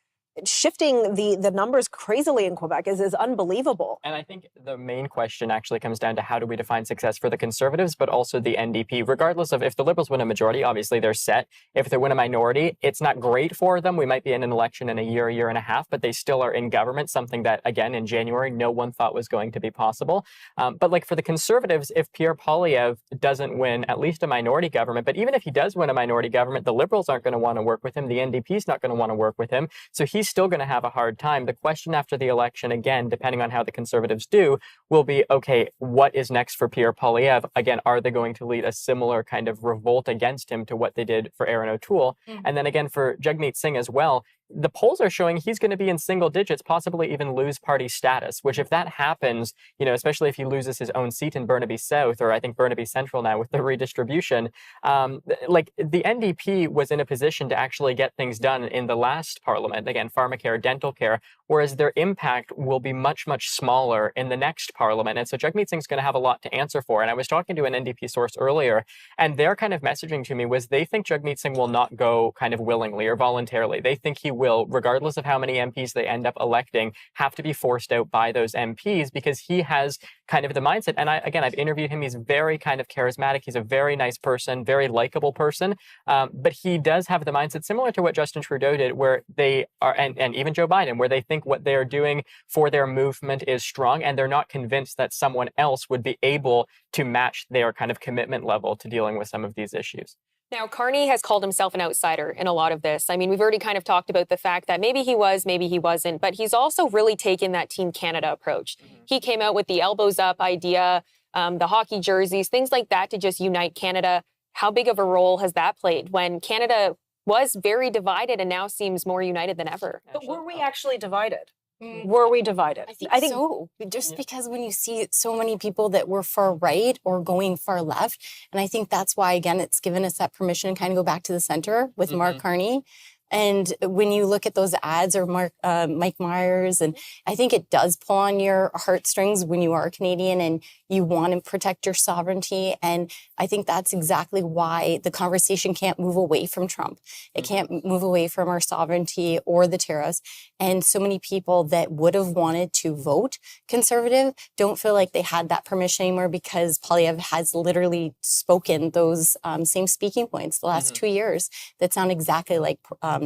shifting the numbers crazily in Quebec is unbelievable. And I think the main question actually comes down to how do we define success for the Conservatives, but also the NDP, regardless of if the Liberals win a majority, obviously they're set. If they win a minority, it's not great for them. We might be in an election in a year and a half, but they still are in government, something that, again, in January, no one thought was going to be possible. But like for the Conservatives, if Pierre Poilievre doesn't win at least a minority government, but even if he does win a minority government, the Liberals aren't going to want to work with him. The NDP's not going to want to work with him. So he's still going to have a hard time. The question after the election, again, depending on how the Conservatives do, will be, okay, what is next for Pierre Poilievre? Again, are they going to lead a similar kind of revolt against him to what they did for Erin O'Toole? And then again, for Jagmeet Singh as well, the polls are showing he's going to be in single digits, possibly even lose party status, which if that happens, especially if he loses his own seat in Burnaby South, or I think Burnaby Central now with the redistribution, like the NDP was in a position to actually get things done in the last parliament, again, pharmacare, dental care, whereas their impact will be much, much smaller in the next parliament. And so Jagmeet Singh's going to have a lot to answer for. And I was talking to an NDP source earlier, and their kind of messaging to me was they think Jagmeet Singh will not go kind of willingly or voluntarily. They think he will, regardless of how many MPs they end up electing, have to be forced out by those MPs because he has kind of the mindset. And I've interviewed him. He's very kind of charismatic. He's a very nice person, very likable person. But he does have the mindset similar to what Justin Trudeau did, where they are, and even Joe Biden, where they think what they're doing for their movement is strong, and they're not convinced that someone else would be able to match their kind of commitment level to dealing with some of these issues. Now, Carney has called himself an outsider in a lot of this. I mean, we've already kind of talked about the fact that maybe he was, maybe he wasn't, but he's also really taken that Team Canada approach. He came out with the elbows up idea, the hockey jerseys, things like that to just unite Canada. How big of a role has that played when Canada was very divided and now seems more united than ever? But were we actually divided? Were we divided? I think so. Just because when you see so many people that were far right or going far left, and I think that's why, again, it's given us that permission to kind of go back to the center with Mark Carney. And when you look at those ads or Mike Myers, and I think it does pull on your heartstrings when you are Canadian and you want to protect your sovereignty. And I think that's exactly why the conversation can't move away from Trump. It can't move away from our sovereignty or the tariffs. And so many people that would have wanted to vote Conservative don't feel like they had that permission anymore because Poilievre has literally spoken those same speaking points the last 2 years that sound exactly like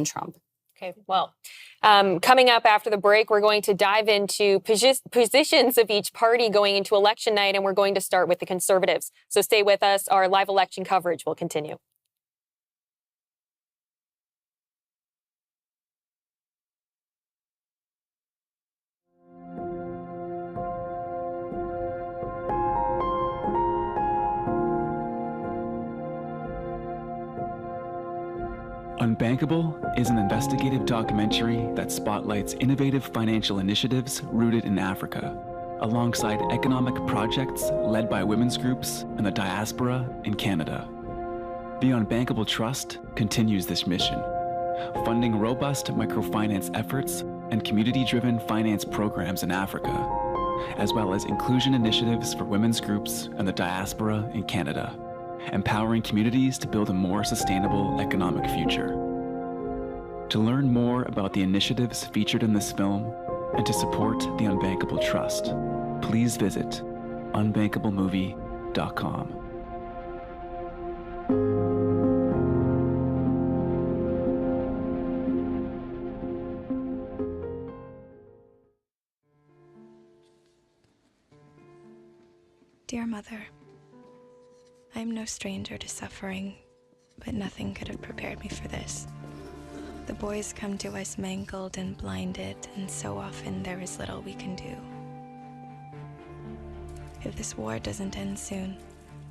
Trump. Okay, well, coming up after the break, we're going to dive into positions of each party going into election night, and we're going to start with the Conservatives. So stay with us. Our live election coverage will continue. Unbankable is an investigative documentary that spotlights innovative financial initiatives rooted in Africa, alongside economic projects led by women's groups and the diaspora in Canada. The Unbankable Trust continues this mission, funding robust microfinance efforts and community-driven finance programs in Africa, as well as inclusion initiatives for women's groups and the diaspora in Canada, empowering communities to build a more sustainable economic future. To learn more about the initiatives featured in this film and to support the Unbankable Trust, please visit unbankablemovie.com. Dear Mother, I am no stranger to suffering, but nothing could have prepared me for this. The boys come to us mangled and blinded, and so often there is little we can do. If this war doesn't end soon,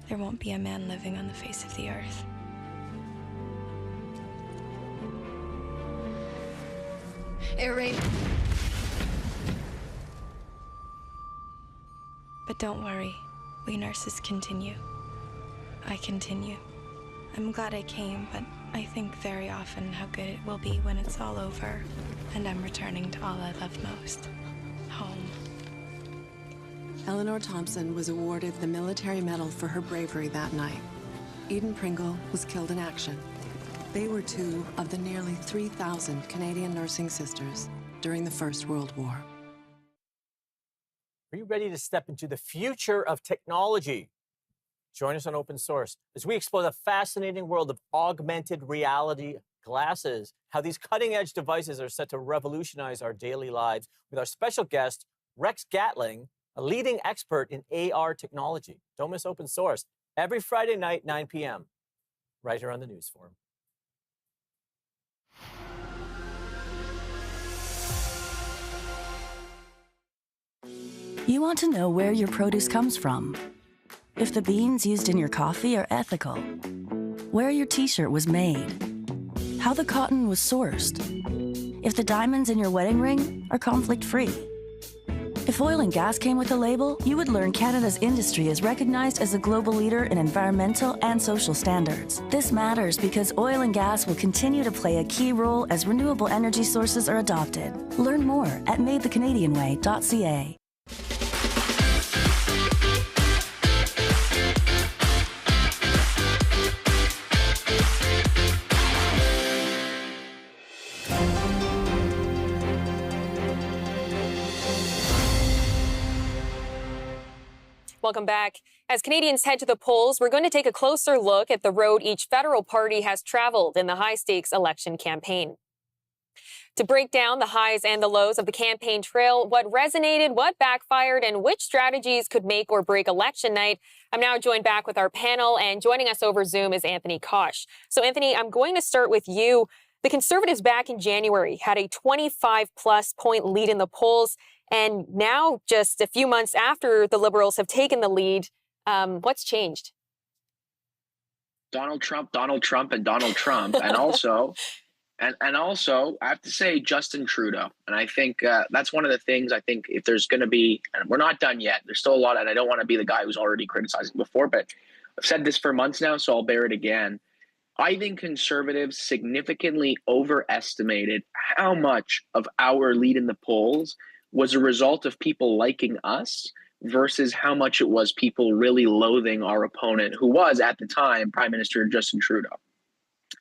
there won't be a man living on the face of the earth. Air raid. But don't worry, we nurses continue. I continue. I'm glad I came, but I think very often how good it will be when it's all over and I'm returning to all I love most, home. Eleanor Thompson was awarded the Military Medal for her bravery that night. Eden Pringle was killed in action. They were two of the nearly 3,000 Canadian nursing sisters during the First World War. Are you ready to step into the future of technology? Join us on Open Source as we explore the fascinating world of augmented reality glasses, how these cutting-edge devices are set to revolutionize our daily lives, with our special guest, Rex Gatling, a leading expert in AR technology. Don't miss Open Source every Friday night, 9 p.m., right here on the News Forum. You want to know where your produce comes from, if the beans used in your coffee are ethical, where your t-shirt was made, how the cotton was sourced. if the diamonds in your wedding ring are conflict-free. If oil and gas came with a label, you would learn Canada's industry is recognized as a global leader in environmental and social standards. This matters because oil and gas will continue to play a key role as renewable energy sources are adopted. Learn more at madethecanadianway.ca. Welcome back. As Canadians head to the polls, we're going to take a closer look at the road each federal party has traveled in the high-stakes election campaign. To break down the highs and the lows of the campaign trail, what resonated, what backfired, and which strategies could make or break election night, I'm now joined back with our panel, and joining us over Zoom is Anthony Kosh. So, Anthony, I'm going to start with you. The Conservatives back in January had a 25-plus point lead in the polls. And now, just a few months after the Liberals have taken the lead, what's changed? Donald Trump, and Donald Trump. And also, and also, I have to say Justin Trudeau. And I think that's one of the things I think if there's going to be, and we're not done yet, there's still a lot, and I don't want to be the guy who's already criticizing before, but I've said this for months now, so I'll bear it again. I think Conservatives significantly overestimated how much of our lead in the polls was a result of people liking us versus how much it was people really loathing our opponent, who was, at the time, Prime Minister Justin Trudeau.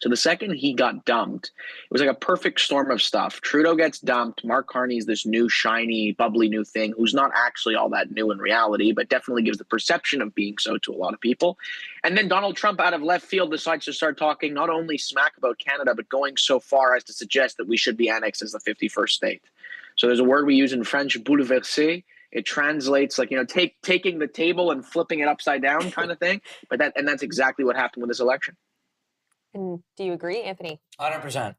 So the second he got dumped, it was like a perfect storm of stuff. Trudeau gets dumped. Mark Carney is this new, shiny, bubbly new thing who's not actually all that new in reality, but definitely gives the perception of being so to a lot of people. And then Donald Trump, out of left field, decides to start talking not only smack about Canada, but going so far as to suggest that we should be annexed as the 51st state. So there's a word we use in French, bouleverser. It translates like, taking the table and flipping it upside down kind of thing. But that's exactly what happened with this election. And do you agree, Anthony? 100%.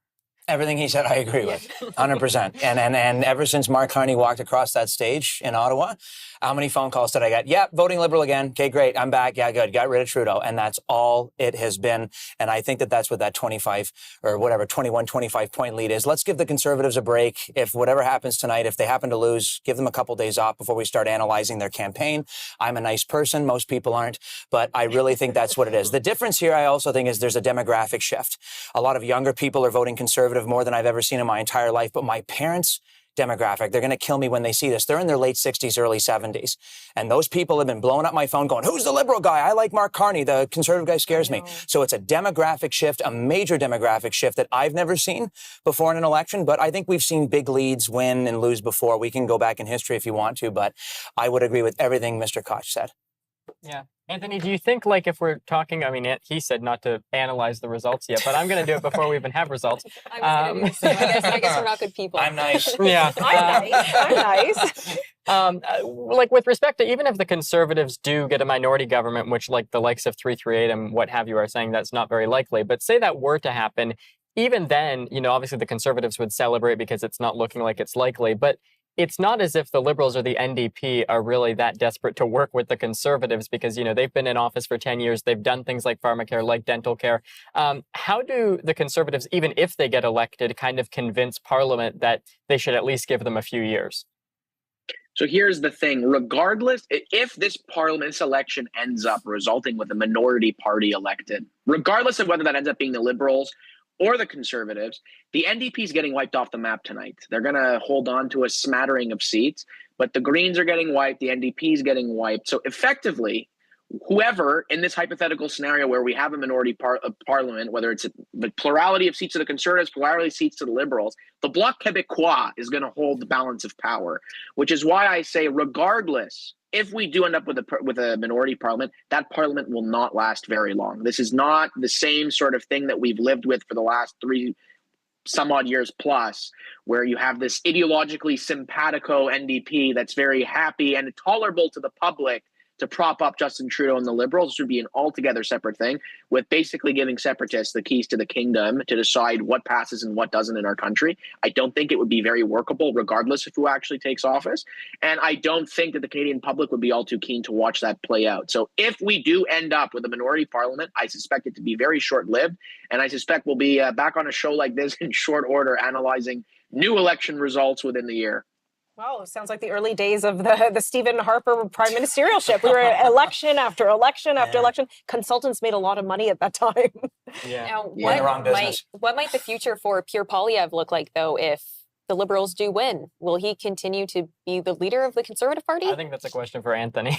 Everything he said, I agree with, 100%. And ever since Mark Carney walked across that stage in Ottawa, how many phone calls did I get? Yep, voting Liberal again. Okay, great. I'm back. Yeah, good. Got rid of Trudeau. And that's all it has been. And I think that that's what that 25 or whatever, 21, 25 point lead is. Let's give the Conservatives a break. If whatever happens tonight, if they happen to lose, give them a couple days off before we start analyzing their campaign. I'm a nice person. Most people aren't. But I really think that's what it is. The difference here, I also think, is there's a demographic shift. A lot of younger people are voting Conservative more than I've ever seen in my entire life. But my parents' demographic, they're going to kill me when they see this. They're in their late 60s, early 70s. And those people have been blowing up my phone going, who's the Liberal guy? I like Mark Carney. The Conservative guy scares me. So it's a demographic shift, a major demographic shift that I've never seen before in an election. But I think we've seen big leads win and lose before. We can go back in history if you want to. But I would agree with everything Mr. Koch said. Yeah. Anthony, do you think, like, if we're talking, I mean, he said not to analyze the results yet, but I'm going to do it before we even have results. I was going to do so. I guess we're not good people. I'm nice. Yeah. I'm nice. Like, with respect to, even if the Conservatives do get a minority government, which, like, the likes of 338 and what have you are saying that's not very likely, but say that were to happen, even then, obviously the Conservatives would celebrate because it's not looking like it's likely, but it's not as if the Liberals or the NDP are really that desperate to work with the Conservatives because, they've been in office for 10 years. They've done things like pharmacare, like dental care. How do the Conservatives, even if they get elected, kind of convince Parliament that they should at least give them a few years? So here's the thing. Regardless, if this election ends up resulting with a minority party elected, regardless of whether that ends up being the Liberals or the Conservatives, the NDP is getting wiped off the map tonight. They're going to hold on to a smattering of seats, but the Greens are getting wiped, the NDP is getting wiped. So effectively, whoever in this hypothetical scenario where we have a minority parliament, whether it's the plurality of seats to the Conservatives, plurality of seats to the Liberals, the Bloc Québécois is going to hold the balance of power, which is why I say regardless, if we do end up with a minority parliament, that parliament will not last very long. This is not the same sort of thing that we've lived with for the last 3 some odd years plus, where you have this ideologically simpatico NDP that's very happy and tolerable to the public to prop up Justin Trudeau and the Liberals. This would be an altogether separate thing, with basically giving separatists the keys to the kingdom to decide what passes and what doesn't in our country. I don't think it would be very workable, regardless of who actually takes office. And I don't think that the Canadian public would be all too keen to watch that play out. So if we do end up with a minority parliament, I suspect it to be very short-lived. And I suspect we'll be back on a show like this in short order, analyzing new election results within the year. Wow, sounds like the early days of the Stephen Harper prime ministerialship. We were election after election after election. Consultants made a lot of money at that time. Yeah. Now, We're in the wrong business. what might the future for Pierre Poilievre look like, though, if the Liberals do win? Will he continue to be the leader of the Conservative Party? I think that's a question for Anthony.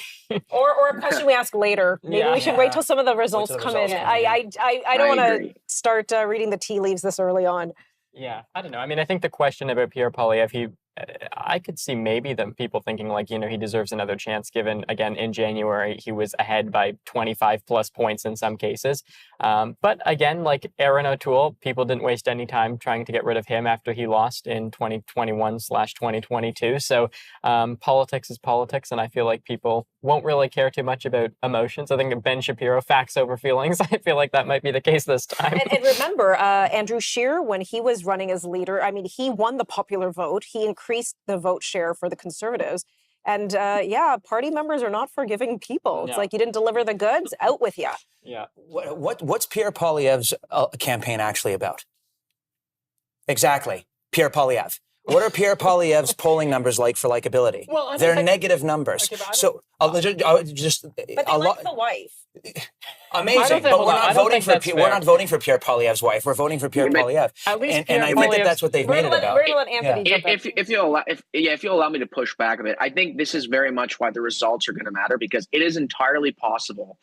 or a question we ask later. Maybe we should wait till some of the results come in. I don't want to start reading the tea leaves this early on. Yeah, I don't know. I mean, I think the question about Pierre Poilievre, I could see maybe the people thinking like, he deserves another chance given, again, in January, he was ahead by 25 plus points in some cases. But again, like Aaron O'Toole, people didn't waste any time trying to get rid of him after he lost in 2021/2022. So politics is politics. And I feel like people won't really care too much about emotions. I think Ben Shapiro, facts over feelings. I feel like that might be the case this time. And remember, Andrew Scheer, when he was running as leader, I mean, he won the popular vote. He increased the vote share for the Conservatives. And party members are not forgiving people. It's like you didn't deliver the goods, out with you. Yeah. What's Pierre Poilievre's campaign actually about? Exactly. Pierre Poilievre. What are Pierre Poilievre's polling numbers like for likability? Well, they're negative numbers. Okay, so but they like the wife. Amazing, but we're not voting for We're not voting for Pierre Poilievre's wife. We're voting for Pierre Poilievre, and I think that's what they've made it about. We're gonna let Anthony jump in. If you'll allow me to push back a bit, I think this is very much why the results are going to matter, because it is entirely possible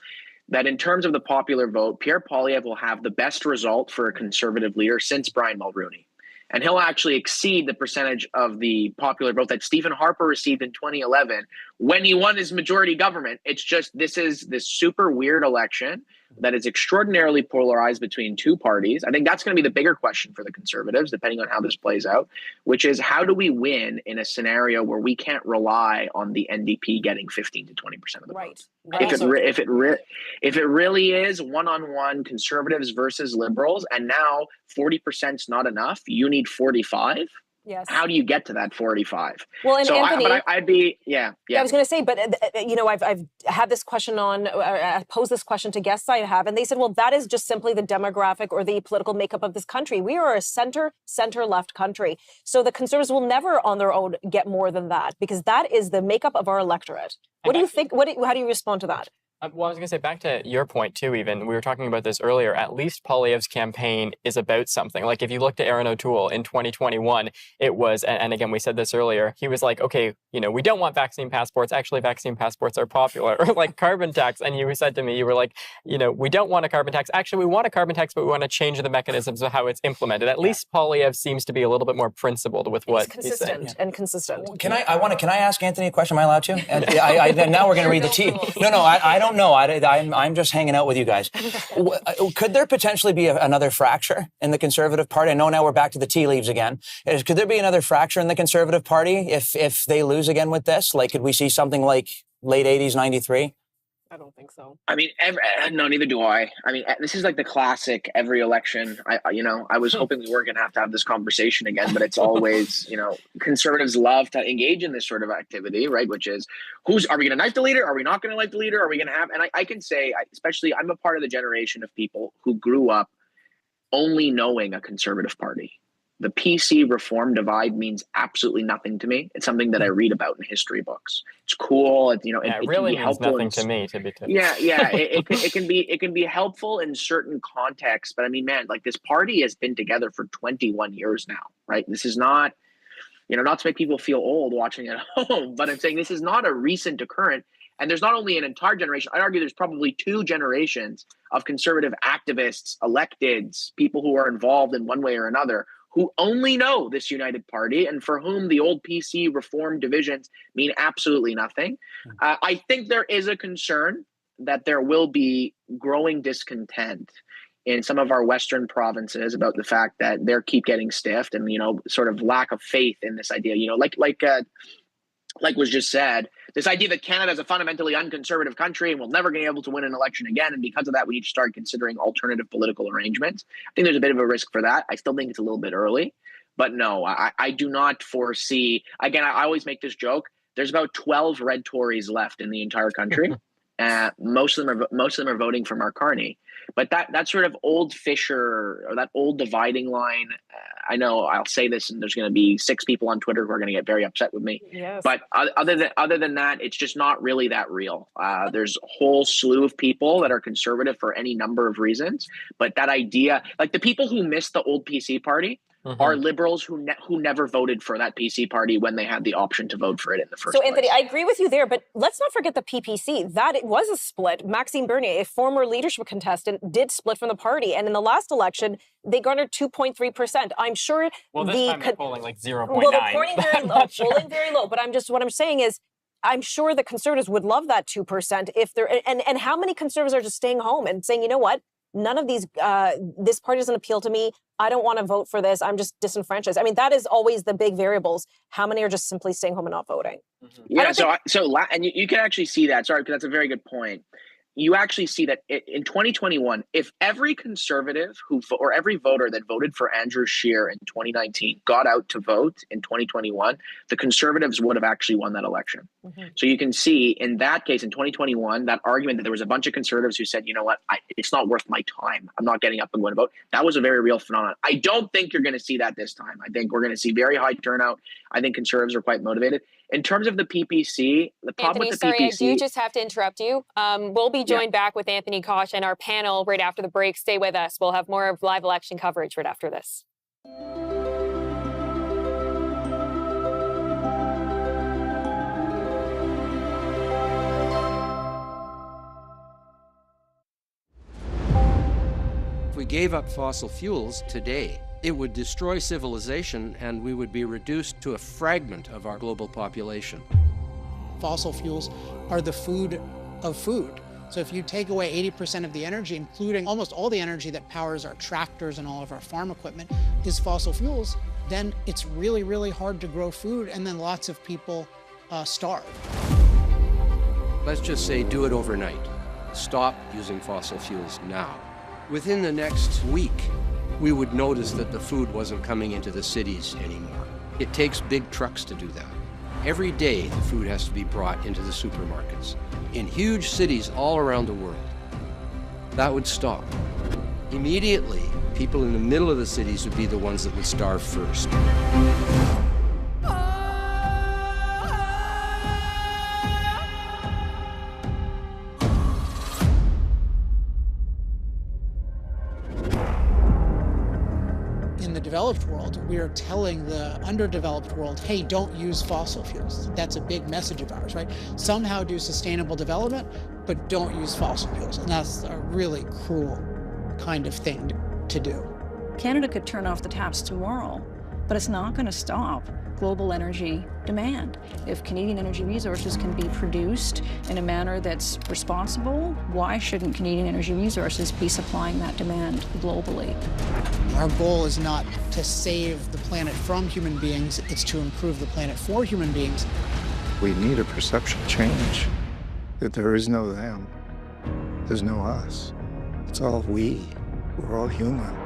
that in terms of the popular vote, Pierre Poilievre will have the best result for a Conservative leader since Brian Mulroney. And he'll actually exceed the percentage of the popular vote that Stephen Harper received in 2011 when he won his majority government. It's just, this is this super weird election that is extraordinarily polarized between two parties. I think that's going to be the bigger question for the Conservatives, depending on how this plays out, which is how do we win in a scenario where we can't rely on the NDP getting 15 to 20% of the votes? If it really is one-on-one Conservatives versus Liberals, and now 40% is not enough, you need 45. Yes. How do you get to that 45? Well, and so Anthony, I'd be, I was going to say, but I've had this question I posed this question to guests I have, and they said, well, that is just simply the demographic or the political makeup of this country. We are a center-left country. So the Conservatives will never on their own get more than that, because that is the makeup of our electorate. What do you think? How do you respond to that? Well, I was going to say, back to your point, too, even, we were talking about this earlier, at least Poilievre's campaign is about something. Like, if you looked at Aaron O'Toole in 2021, it was, and again, we said this earlier, he was like, okay, we don't want vaccine passports. Actually, vaccine passports are popular. Or like carbon tax. And you said to me, you were like, we don't want a carbon tax. Actually, we want a carbon tax, but we want to change the mechanisms of how it's implemented. At least Poilievre seems to be a little bit more principled with what he's saying. And consistent. Can I ask Anthony a question? Am I allowed to? And now we're going to read the tea. No, I don't know. I'm just hanging out with you guys. Could there potentially be another fracture in the Conservative Party? I know now we're back to the tea leaves again. Could there be another fracture in the Conservative Party if they lose again with this? Like, could we see something like late 80s, 93? I don't think so. I mean, no, neither do I. I mean, this is like the classic every election. I was hoping we weren't going to have this conversation again, but it's always, Conservatives love to engage in this sort of activity, right? Which is, are we going to knife the leader? Are we not going to knife the leader? Are we going to have, and I can say, especially, I'm a part of the generation of people who grew up only knowing a Conservative Party. The PC reform divide means absolutely nothing to me. It's something that I read about in history books. It's cool. It really means nothing to me, to be honest. Yeah. It can be helpful in certain contexts, but I mean, man, like this party has been together for 21 years now, right? This is not, not to make people feel old watching at home, but I'm saying this is not a recent occurrence. And there's not only an entire generation, I'd argue there's probably two generations of Conservative activists, electeds, people who are involved in one way or another, who only know this united party and for whom the old PC reform divisions mean absolutely nothing. I think there is a concern that there will be growing discontent in some of our Western provinces about the fact that they keep getting stiffed and, sort of lack of faith in this idea, like was just said, this idea that Canada is a fundamentally unconservative country and will never be able to win an election again. And because of that, we need to start considering alternative political arrangements. I think there's a bit of a risk for that. I still think it's a little bit early. But no, I do not foresee, again, I always make this joke. There's about 12 red Tories left in the entire country. Most of them are voting for Mark Carney. But that sort of old fissure or that old dividing line, I know I'll say this and there's going to be 6 people on Twitter who are going to get very upset with me. Yes. But other than that, it's just not really that real. There's a whole slew of people that are conservative for any number of reasons. But that idea, like the people who missed the old PC party, are liberals who never voted for that PC party when they had the option to vote for it in the first place. So, Anthony, I agree with you there, but let's not forget the PPC. That it was a split. Maxime Bernier, a former leadership contestant, did split from the party. And in the last election, they garnered 2.3%. I'm sure this time they're polling like 0.9. Well, they're polling very low, polling very low. But what I'm saying is, I'm sure the conservatives would love that 2% if they're, and how many conservatives are just staying home and saying, you know what? None of these, this party doesn't appeal to me. I don't want to vote for this. I'm just disenfranchised. I mean, that is always the big variables. How many are just simply staying home and not voting? Yeah, and you can actually see that. Sorry, because that's a very good point. You actually see that in 2021, if every conservative or every voter that voted for Andrew Scheer in 2019 got out to vote in 2021, the conservatives would have actually won that election. So you can see in that case, in 2021, that argument that there was a bunch of conservatives who said, you know what, it's not worth my time. I'm not getting up and going to vote. That was a very real phenomenon. I don't think you're going to see that this time. I think we're going to see very high turnout. I think conservatives are quite motivated. In terms of the PPC, the problem with the PPC... I do just have to interrupt you. We'll be joined back with Anthony Koch and our panel right after the break. Stay with us. We'll have more of live election coverage right after this. If we gave up fossil fuels today, it would destroy civilization and we would be reduced to a fragment of our global population. Fossil fuels are the food of food. So if you take away 80% of the energy, including almost all the energy that powers our tractors and all of our farm equipment, is fossil fuels, then it's really, really hard to grow food, and then lots of people starve. Let's just say do it overnight. Stop using fossil fuels now. Within the next week, we would notice that the food wasn't coming into the cities anymore. It takes big trucks to do that. Every day, the food has to be brought into the supermarkets in huge cities all around the world. That would stop. Immediately, people in the middle of the cities would be the ones that would starve first. Developed world, we are telling the underdeveloped world, hey, don't use fossil fuels. That's a big message of ours, right? Somehow do sustainable development, but don't use fossil fuels. And that's a really cruel kind of thing to do. Canada could turn off the taps tomorrow, but it's not going to stop global energy demand. If Canadian energy resources can be produced in a manner that's responsible, why shouldn't Canadian energy resources be supplying that demand globally? Our goal is not to save the planet from human beings, it's to improve the planet for human beings. We need a perception change, that there is no them, there's no us. It's all we. We're all human.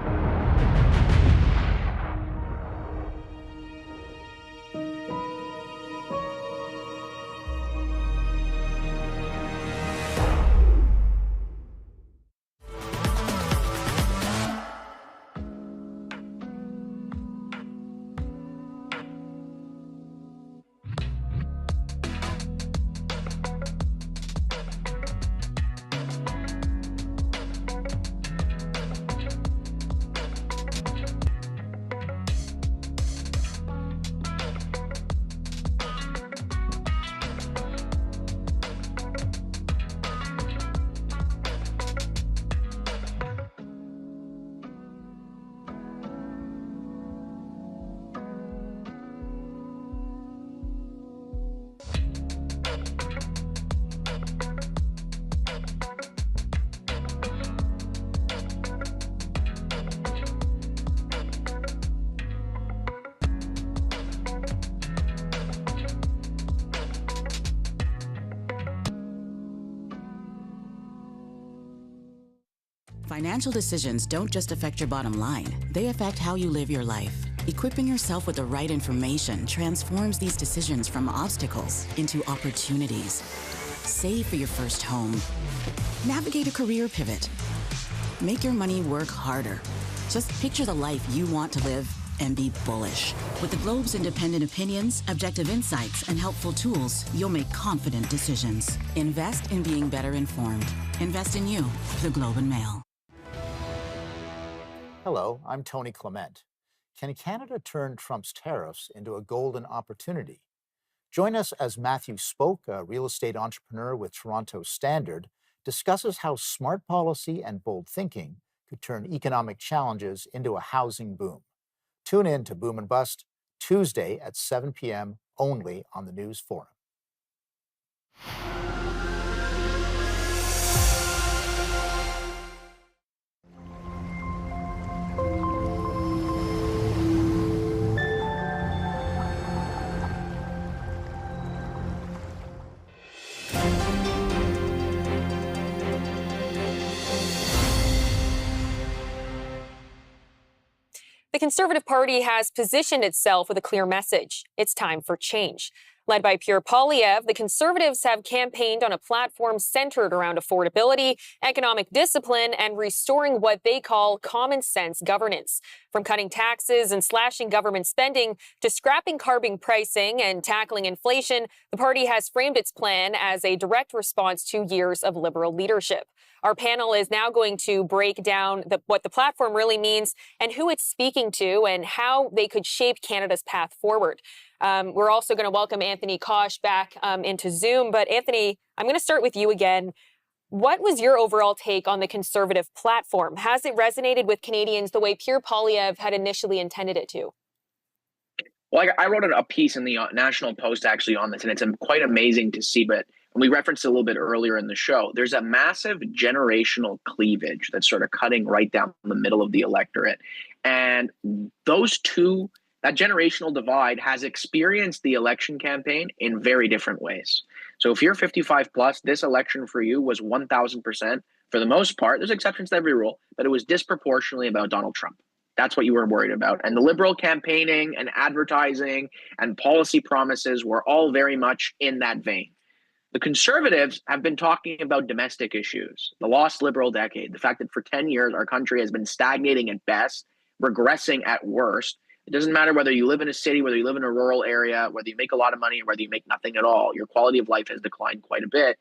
Financial decisions don't just affect your bottom line, they affect how you live your life. Equipping yourself with the right information transforms these decisions from obstacles into opportunities. Save for your first home. Navigate a career pivot. Make your money work harder. Just picture the life you want to live and be bullish. With the Globe's independent opinions, objective insights, and helpful tools, you'll make confident decisions. Invest in being better informed. Invest in you. The Globe and Mail. Hello, I'm Tony Clement. Can Canada turn Trump's tariffs into a golden opportunity? Join us as Matthew Spoke, a real estate entrepreneur with Toronto Standard, discusses how smart policy and bold thinking could turn economic challenges into a housing boom. Tune in to Boom and Bust, Tuesday at 7 p.m. only on the News Forum. The Conservative Party has positioned itself with a clear message. It's time for change. Led by Pierre Poilievre, the Conservatives have campaigned on a platform centered around affordability, economic discipline, and restoring what they call common sense governance. From cutting taxes and slashing government spending to scrapping carbon pricing and tackling inflation, the party has framed its plan as a direct response to years of Liberal leadership. Our panel is now going to break down what the platform really means and who it's speaking to and how they could shape Canada's path forward. We're also going to welcome Anthony Kosh back into Zoom. But Anthony, I'm going to start with you again. What was your overall take on the Conservative platform? Has it resonated with Canadians the way Pierre Poilievre had initially intended it to? Well, I wrote a piece in the National Post actually on this, and it's quite amazing to see. But we referenced it a little bit earlier in the show. There's a massive generational cleavage that's sort of cutting right down the middle of the electorate. And that generational divide has experienced the election campaign in very different ways. So if you're 55 plus, this election for you was 1,000%. For the most part, there's exceptions to every rule, but it was disproportionately about Donald Trump. That's what you were worried about. And the Liberal campaigning and advertising and policy promises were all very much in that vein. The Conservatives have been talking about domestic issues, the lost Liberal decade, the fact that for 10 years our country has been stagnating at best, regressing at worst. It doesn't matter whether you live in a city, whether you live in a rural area, whether you make a lot of money or whether you make nothing at all. Your quality of life has declined quite a bit.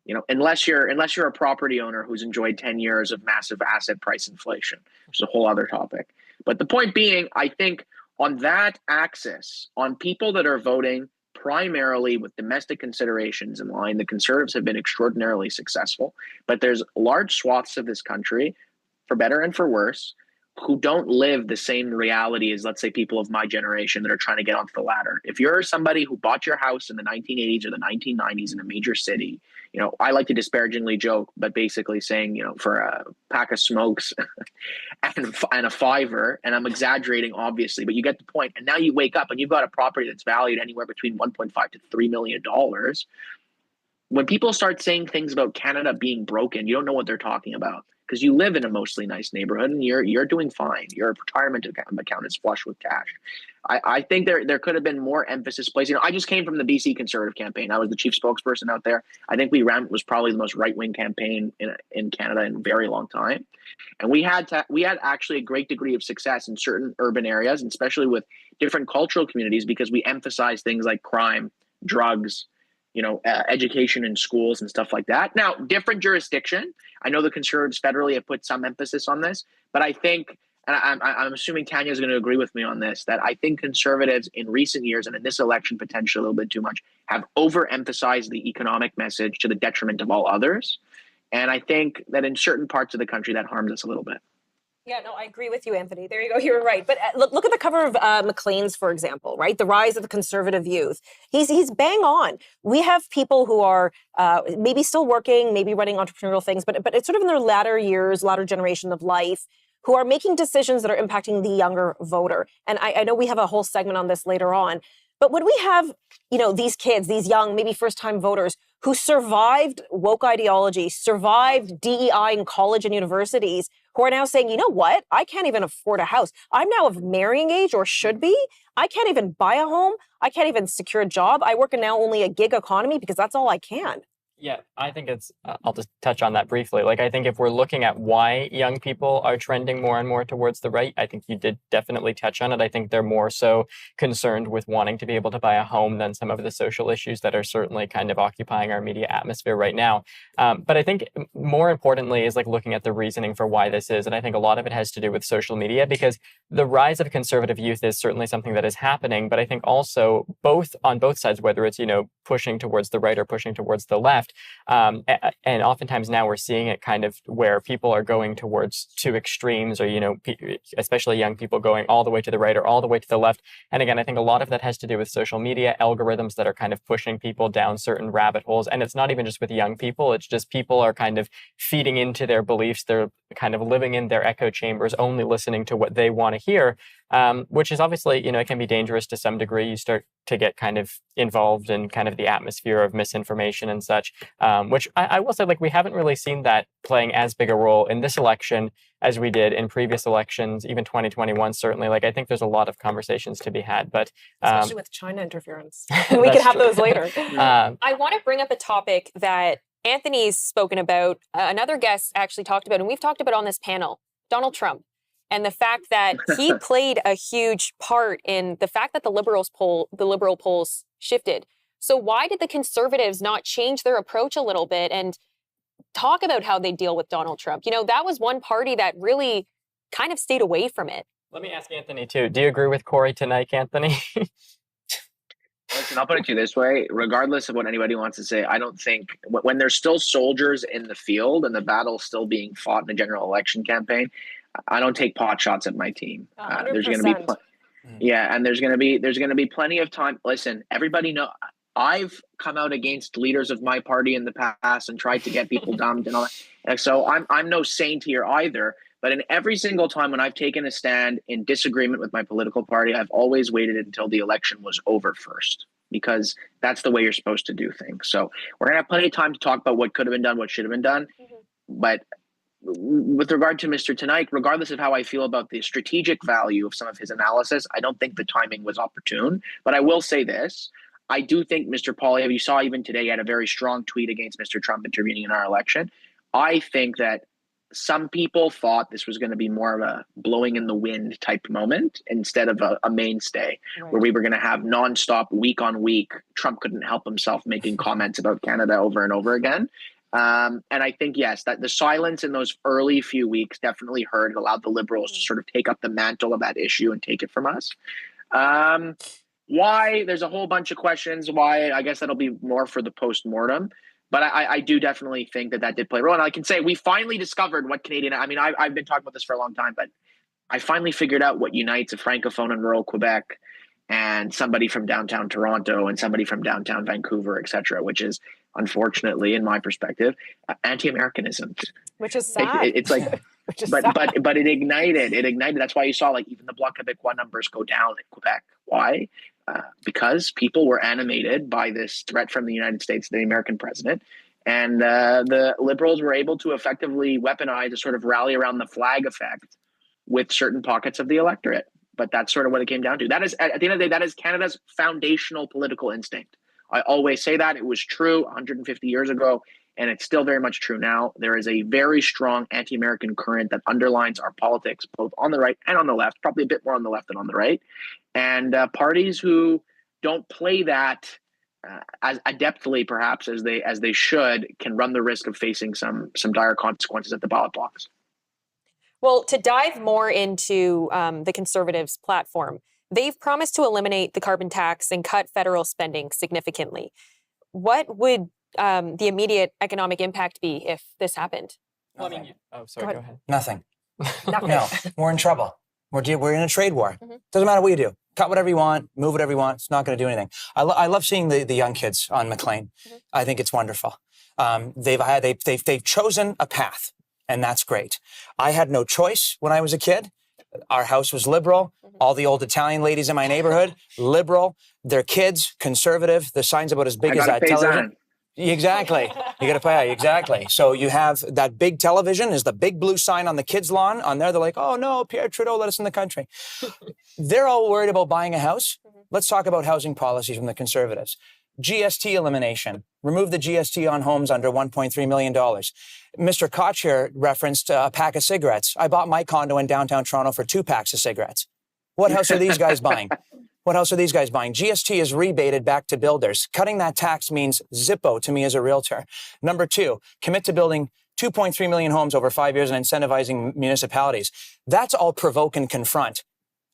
You know, unless you're a property owner who's enjoyed 10 years of massive asset price inflation, which is a whole other topic. But the point being, I think on that axis, on people that are voting primarily with domestic considerations in line, the Conservatives have been extraordinarily successful. But there's large swaths of this country, for better and for worse, who don't live the same reality as, let's say, people of my generation that are trying to get onto the ladder. If you're somebody who bought your house in the 1980s or the 1990s in a major city, you know, I like to disparagingly joke, but basically saying, you know, for a pack of smokes and a $5, and I'm exaggerating, obviously, but you get the point. And now you wake up and you've got a property that's valued anywhere between $1.5 to $3 million. When people start saying things about Canada being broken, you don't know what they're talking about because you live in a mostly nice neighborhood and you're doing fine. Your retirement account is flush with cash. I think there could have been more emphasis placed. You know, I just came from the BC Conservative campaign. I was the chief spokesperson out there. I think was probably the most right-wing campaign in Canada in a very long time. And we had actually a great degree of success in certain urban areas, and especially with different cultural communities, because we emphasized things like crime, drugs, you know, education in schools and stuff like that. Now, different jurisdiction. I know the Conservatives federally have put some emphasis on this, but I think, and I'm assuming Tanya is going to agree with me on this, that I think Conservatives in recent years, and in this election potentially a little bit too much, have overemphasized the economic message to the detriment of all others. And I think that in certain parts of the country that harms us a little bit. Yeah, no, I agree with you, Anthony. There you go. You were right. But look at the cover of Maclean's, for example, right? The rise of the conservative youth. He's bang on. We have people who are maybe still working, maybe running entrepreneurial things, but it's sort of in their latter years, latter generation of life, who are making decisions that are impacting the younger voter. And I know we have a whole segment on this later on. But when we have, you know, these kids, these young, maybe first-time voters who survived woke ideology, survived DEI in college and universities, who are now saying, you know what? I can't even afford a house. I'm now of marrying age, or should be. I can't even buy a home. I can't even secure a job. I work in now only a gig economy because that's all I can. Yeah, I think I'll just touch on that briefly. Like, I think if we're looking at why young people are trending more and more towards the right, I think you did definitely touch on it. I think they're more so concerned with wanting to be able to buy a home than some of the social issues that are certainly kind of occupying our media atmosphere right now. But I think more importantly is like looking at the reasoning for why this is. And I think a lot of it has to do with social media, because the rise of conservative youth is certainly something that is happening. But I think also on both sides, whether it's, pushing towards the right or pushing towards the left, and oftentimes now we're seeing it kind of where people are going towards two extremes, or, especially young people going all the way to the right or all the way to the left. And again, I think a lot of that has to do with social media algorithms that are kind of pushing people down certain rabbit holes. And it's not even just with young people. It's just people are kind of feeding into their beliefs. They're kind of living in their echo chambers, only listening to what they want to hear, which is obviously, it can be dangerous to some degree. You start to get kind of involved in kind of the atmosphere of misinformation and such, which I will say, like, we haven't really seen that playing as big a role in this election as we did in previous elections, even 2021, certainly. Like, I think there's a lot of conversations to be had, but especially with China interference. We can have those later. I want to bring up a topic that Anthony's spoken about, another guest actually talked about, and we've talked about on this panel, Donald Trump, and the fact that he played a huge part in the fact that the liberal polls shifted. So why did the conservatives not change their approach a little bit and talk about how they deal with Donald Trump? That was one party that really kind of stayed away from it. Let me ask Anthony too. Do you agree with Corey tonight, Anthony? Listen, I'll put it to you this way. Regardless of what anybody wants to say, I don't think when there's still soldiers in the field and the battle's still being fought in a general election campaign, I don't take pot shots at my team. There's going to be, and there's going to be plenty of time. Listen, everybody know I've come out against leaders of my party in the past and tried to get people dumped and all that. And so I'm no saint here either. But in every single time when I've taken a stand in disagreement with my political party, I've always waited until the election was over first, because that's the way you're supposed to do things. So we're going to have plenty of time to talk about what could have been done, what should have been done. But with regard to Mr. Tonight, regardless of how I feel about the strategic value of some of his analysis, I don't think the timing was opportune. But I will say this. I do think Mr. Poilievre, you saw even today, he had a very strong tweet against Mr. Trump intervening in our election. I think that some people thought this was going to be more of a blowing in the wind type moment instead of a mainstay, where we were going to have nonstop, week on week, Trump couldn't help himself making comments about Canada over and over again. And I think, yes, that the silence in those early few weeks definitely hurt. It allowed the Liberals to sort of take up the mantle of that issue and take it from us. Why? There's a whole bunch of questions. Why? I guess that'll be more for the post-mortem. But I do definitely think that did play a role. And I can say we finally discovered what Canadian – I mean, I've been talking about this for a long time, but I finally figured out what unites a Francophone in rural Quebec and somebody from downtown Toronto and somebody from downtown Vancouver, et cetera, which is, unfortunately, in my perspective, anti-Americanism. Which is sad. It's like – but it ignited. It ignited. That's why you saw, like, even the Bloc Québécois numbers go down in Quebec. Why? Because people were animated by this threat from the United States, the American president, and the Liberals were able to effectively weaponize a sort of rally around the flag effect with certain pockets of the electorate. But that's sort of what it came down to. That is, at the end of the day, that is Canada's foundational political instinct. I always say that. It was true 150 years ago, and it's still very much true now. There is a very strong anti-American current that underlines our politics, both on the right and on the left, probably a bit more on the left than on the right. And parties who don't play that as adeptly, perhaps as they should, can run the risk of facing some dire consequences at the ballot box. Well, to dive more into the Conservatives' platform, they've promised to eliminate the carbon tax and cut federal spending significantly. What would the immediate economic impact be if this happened? Well, I mean, go ahead. Nothing. No, we're in trouble. We're in a trade war. Doesn't matter what you do. Cut whatever you want, move whatever you want. It's not going to do anything. I love seeing the young kids on McLean. I think it's wonderful. They've chosen a path, and that's great. I had no choice when I was a kid. Our house was liberal. All the old Italian ladies in my neighborhood, liberal. Their kids, conservative. The sign's about as big as that television. Exactly. You got to pay. Exactly. So you have that big television is the big blue sign on the kids' lawn. On there, they're like, oh, no, Pierre Trudeau let us in the country. They're all worried about buying a house. Let's talk about housing policies from the Conservatives. GST elimination. Remove the GST on homes under $1.3 million. Mr. Koch here referenced a pack of cigarettes. I bought my condo in downtown Toronto for 2 packs of cigarettes. What house are these guys buying? What else are these guys buying? GST is rebated back to builders. Cutting that tax means Zippo to me as a realtor. Number 2, commit to building 2.3 million homes over 5 years and incentivizing municipalities. That's all provoke and confront.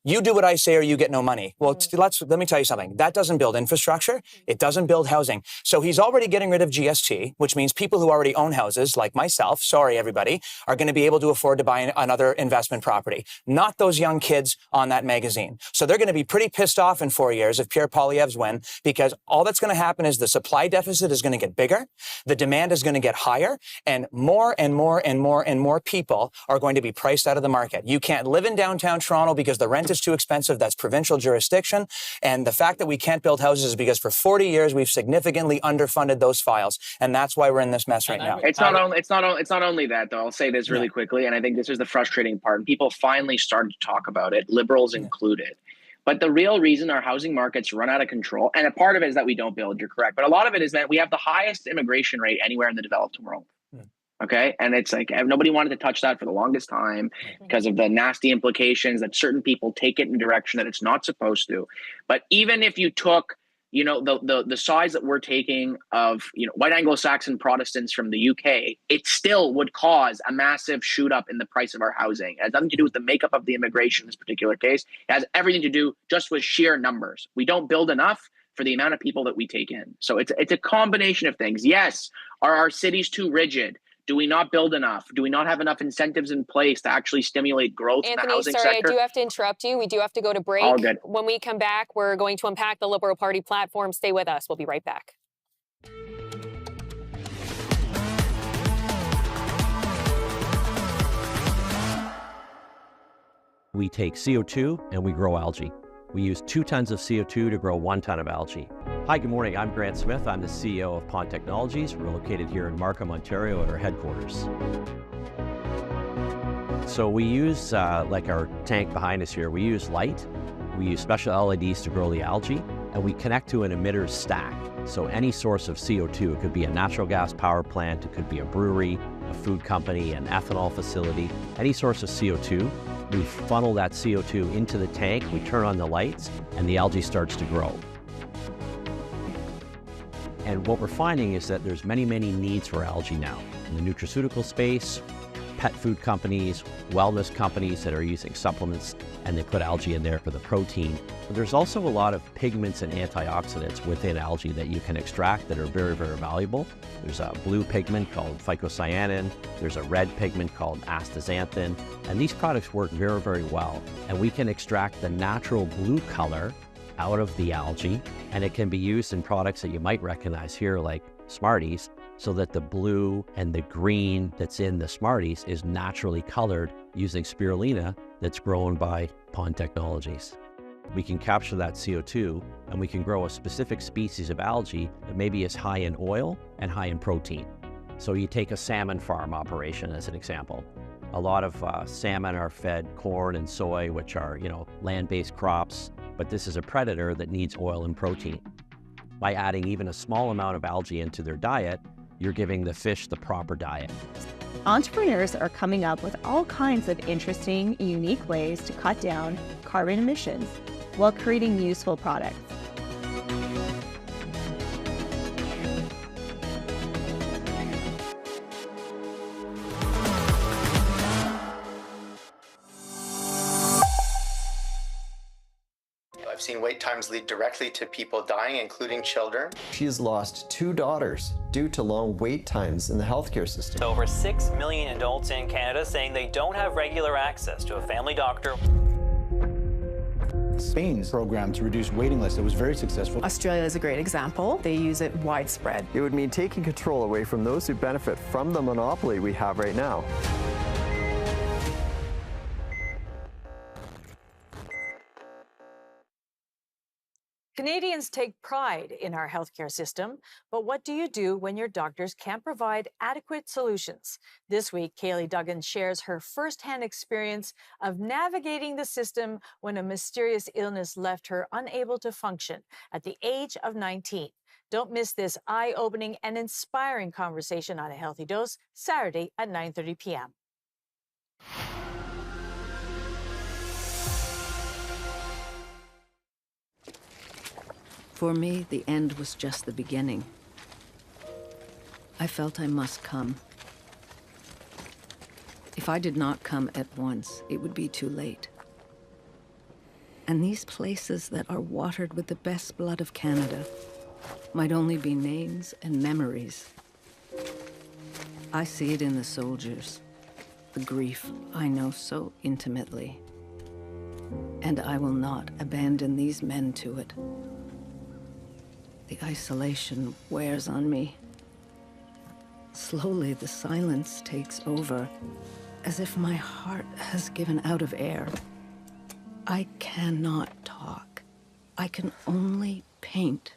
You do what I say or you get no money. Well, let me tell you something. That doesn't build infrastructure. It doesn't build housing. So he's already getting rid of GST, which means people who already own houses, like myself, sorry everybody, are going to be able to afford to buy another investment property. Not those young kids on that magazine. So they're going to be pretty pissed off in 4 years if Pierre Poilievre's win, because all that's going to happen is the supply deficit is going to get bigger, the demand is going to get higher, and more and more and more and more people are going to be priced out of the market. You can't live in downtown Toronto because the rent is too expensive. That's provincial jurisdiction. And the fact that we can't build houses is because for 40 years, we've significantly underfunded those files. And that's why we're in this mess right now. It's not only that, though. I'll say this really quickly. And I think this is the frustrating part. And people finally started to talk about it, liberals included. But the real reason our housing markets run out of control, and a part of it is that we don't build, you're correct. But a lot of it is that we have the highest immigration rate anywhere in the developed world. Okay. And it's like nobody wanted to touch that for the longest time because of the nasty implications that certain people take it in a direction that it's not supposed to. But even if you took, the size that we're taking of, white Anglo-Saxon Protestants from the UK, it still would cause a massive shoot up in the price of our housing. It has nothing to do with the makeup of the immigration in this particular case. It has everything to do just with sheer numbers. We don't build enough for the amount of people that we take in. So it's a combination of things. Yes. Are our cities too rigid? Do we not build enough? Do we not have enough incentives in place to actually stimulate growth in the housing sector? Anthony, sorry, I do have to interrupt you. We do have to go to break. All good. When we come back, we're going to unpack the Liberal Party platform. Stay with us. We'll be right back. We take CO2 and we grow algae. We use 2 tons of CO2 to grow 1 ton of algae. Hi, good morning. I'm Grant Smith. I'm the CEO of Pond Technologies. We're located here in Markham, Ontario at our headquarters. So we use, like our tank behind us here, we use light. We use special LEDs to grow the algae, and we connect to an emitter stack. So any source of CO2, it could be a natural gas power plant, it could be a brewery, a food company, an ethanol facility, any source of CO2. We funnel that CO2 into the tank, we turn on the lights, and the algae starts to grow. And what we're finding is that there's many, many needs for algae now. In the nutraceutical space, pet food companies, wellness companies that are using supplements, and they put algae in there for the protein. But there's also a lot of pigments and antioxidants within algae that you can extract that are very, very valuable. There's a blue pigment called phycocyanin. There's a red pigment called astaxanthin. And these products work very, very well. And we can extract the natural blue color out of the algae, and it can be used in products that you might recognize here, like Smarties, so that the blue and the green that's in the Smarties is naturally colored using spirulina that's grown by Pond Technologies. We can capture that CO2 and we can grow a specific species of algae that maybe is high in oil and high in protein. So you take a salmon farm operation as an example. A lot of salmon are fed corn and soy, which are, land-based crops, but this is a predator that needs oil and protein. By adding even a small amount of algae into their diet, you're giving the fish the proper diet. Entrepreneurs are coming up with all kinds of interesting, unique ways to cut down carbon emissions while creating useful products. I've seen wait times lead directly to people dying, including children. She has lost 2 daughters due to long wait times in the healthcare system. Over 6 million adults in Canada saying they don't have regular access to a family doctor. Spain's program to reduce waiting lists, it was very successful. Australia is a great example. They use it widespread. It would mean taking control away from those who benefit from the monopoly we have right now. Canadians take pride in our healthcare system, but what do you do when your doctors can't provide adequate solutions? This week, Kaylee Duggan shares her firsthand experience of navigating the system when a mysterious illness left her unable to function at the age of 19. Don't miss this eye-opening and inspiring conversation on A Healthy Dose, Saturday at 9:30 p.m. For me, the end was just the beginning. I felt I must come. If I did not come at once, it would be too late. And these places that are watered with the best blood of Canada might only be names and memories. I see it in the soldiers, the grief I know so intimately. And I will not abandon these men to it. The isolation wears on me. Slowly, the silence takes over, as if my heart has given out of air. I cannot talk. I can only paint.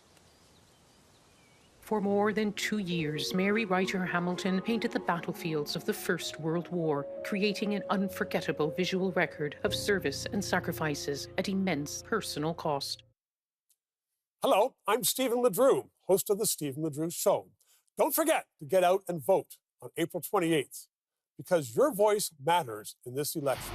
For more than 2 years, Mary Ryder Hamilton painted the battlefields of the First World War, creating an unforgettable visual record of service and sacrifices at immense personal cost. Hello, I'm Stephen LeDrew, host of The Stephen LeDrew Show. Don't forget to get out and vote on April 28th, because your voice matters in this election.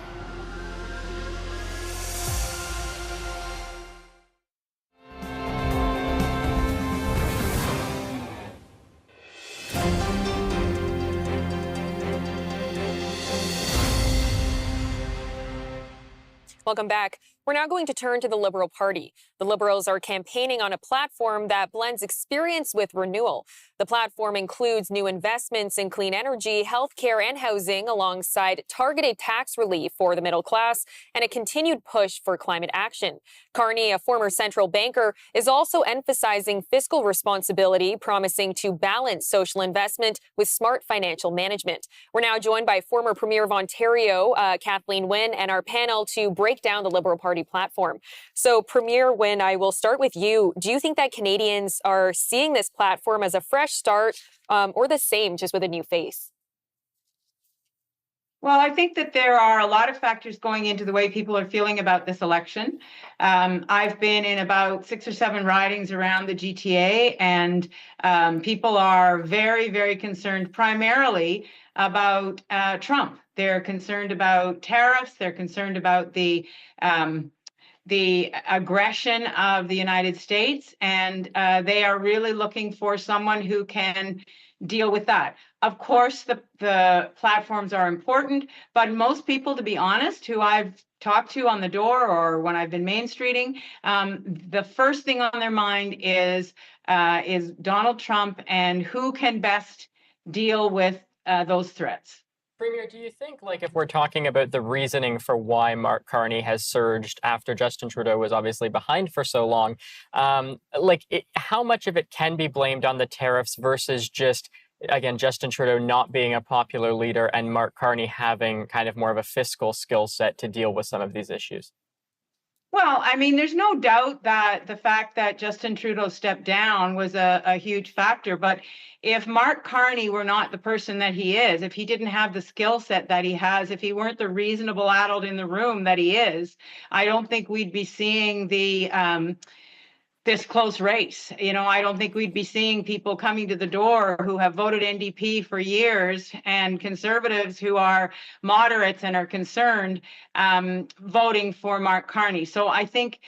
Welcome back. We're now going to turn to the Liberal Party. The Liberals are campaigning on a platform that blends experience with renewal. The platform includes new investments in clean energy, healthcare, and housing, alongside targeted tax relief for the middle class and a continued push for climate action. Carney, a former central banker, is also emphasizing fiscal responsibility, promising to balance social investment with smart financial management. We're now joined by former Premier of Ontario, Kathleen Wynne, and our panel to break down the Liberal Party platform. So, Premier Wynne, I will start with you. Do you think that Canadians are seeing this platform as a fresh start or the same, just with a new face? Well, I think that there are a lot of factors going into the way people are feeling about this election. I've been in about 6 or 7 ridings around the GTA, and people are very, very concerned primarily about Trump. They're concerned about tariffs. They're concerned about the aggression of the United States, and they are really looking for someone who can deal with that. Of course, the platforms are important, but most people, to be honest, who I've talked to on the door or when I've been Main Streeting, the first thing on their mind is Donald Trump and who can best deal with those threats. Premier, do you think, like, if we're talking about the reasoning for why Mark Carney has surged after Justin Trudeau was obviously behind for so long, how much of it can be blamed on the tariffs versus just, again, Justin Trudeau not being a popular leader and Mark Carney having kind of more of a fiscal skill set to deal with some of these issues? Well, I mean, there's no doubt that the fact that Justin Trudeau stepped down was a huge factor. But if Mark Carney were not the person that he is, if he didn't have the skill set that he has, if he weren't the reasonable adult in the room that he is, I don't think we'd be seeing this close race. You know, I don't think we'd be seeing people coming to the door who have voted NDP for years and Conservatives who are moderates and are concerned voting for Mark Carney. So I think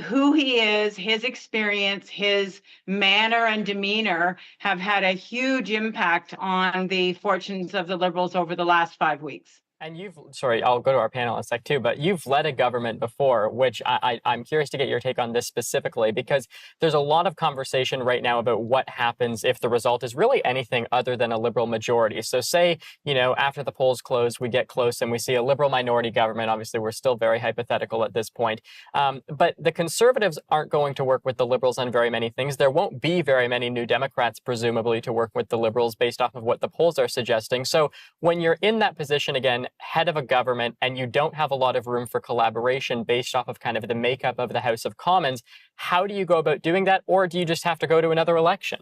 who he is, his experience, his manner and demeanor have had a huge impact on the fortunes of the Liberals over the last 5 weeks. And sorry, I'll go to our panel in a sec too, but you've led a government before, which I'm curious to get your take on this specifically, because there's a lot of conversation right now about what happens if the result is really anything other than a Liberal majority. So say, after the polls close, we get close and we see a Liberal minority government. Obviously, we're still very hypothetical at this point. But the Conservatives aren't going to work with the Liberals on very many things. There won't be very many New Democrats, presumably, to work with the Liberals based off of what the polls are suggesting. So when you're in that position again, head of a government, and you don't have a lot of room for collaboration based off of kind of the makeup of the House of Commons, how do you go about doing that? Or do you just have to go to another election?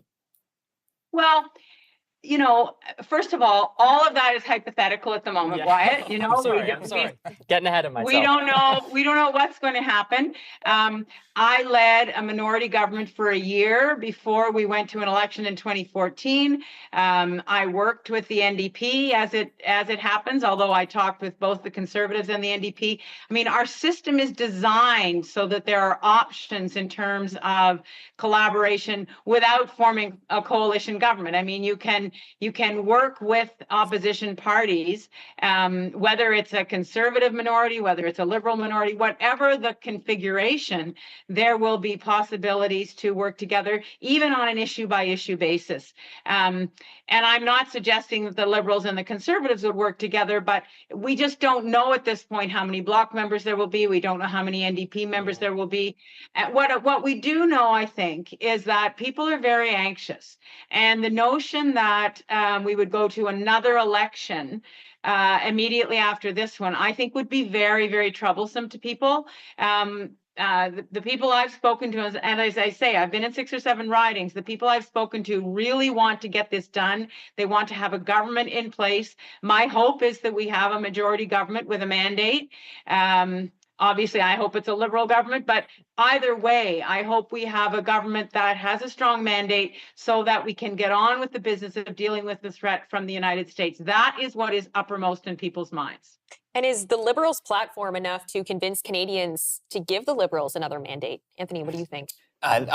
Well, you know, first of all of that is hypothetical at the moment, Wyatt. You know, I'm sorry. Getting ahead of myself. We don't know what's going to happen. I led a minority government for a year before we went to an election in 2014. I worked with the NDP as it happens, although I talked with both the Conservatives and the NDP. I mean, our system is designed so that there are options in terms of collaboration without forming a coalition government. I mean, you can work with opposition parties, whether it's a Conservative minority, whether it's a Liberal minority, whatever the configuration, there will be possibilities to work together, even on an issue-by-issue basis. And I'm not suggesting that the Liberals and the Conservatives would work together, but we just don't know at this point how many bloc members there will be. We don't know how many NDP members there will be. What we do know, I think, is that people are very anxious. And the notion that we would go to another election immediately after this one, I think would be very, very troublesome to people. The people I've spoken to, and as I say, I've been in 6 or 7 ridings, the people I've spoken to really want to get this done. They want to have a government in place. My hope is that we have a majority government with a mandate. Obviously, I hope it's a Liberal government, but either way, I hope we have a government that has a strong mandate so that we can get on with the business of dealing with the threat from the United States. That is what is uppermost in people's minds. And is the Liberals' platform enough to convince Canadians to give the Liberals another mandate? Anthony, what do you think? Sorry.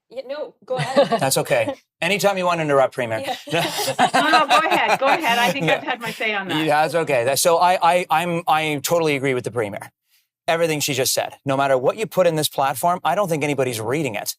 Yeah, no, go ahead. That's okay. Anytime you want to interrupt, Premier. No, go ahead. Go ahead. I think I've had my say on that. Yeah, that's okay. So I totally agree with the Premier. Everything she just said. No matter what you put in this platform, I don't think anybody's reading it.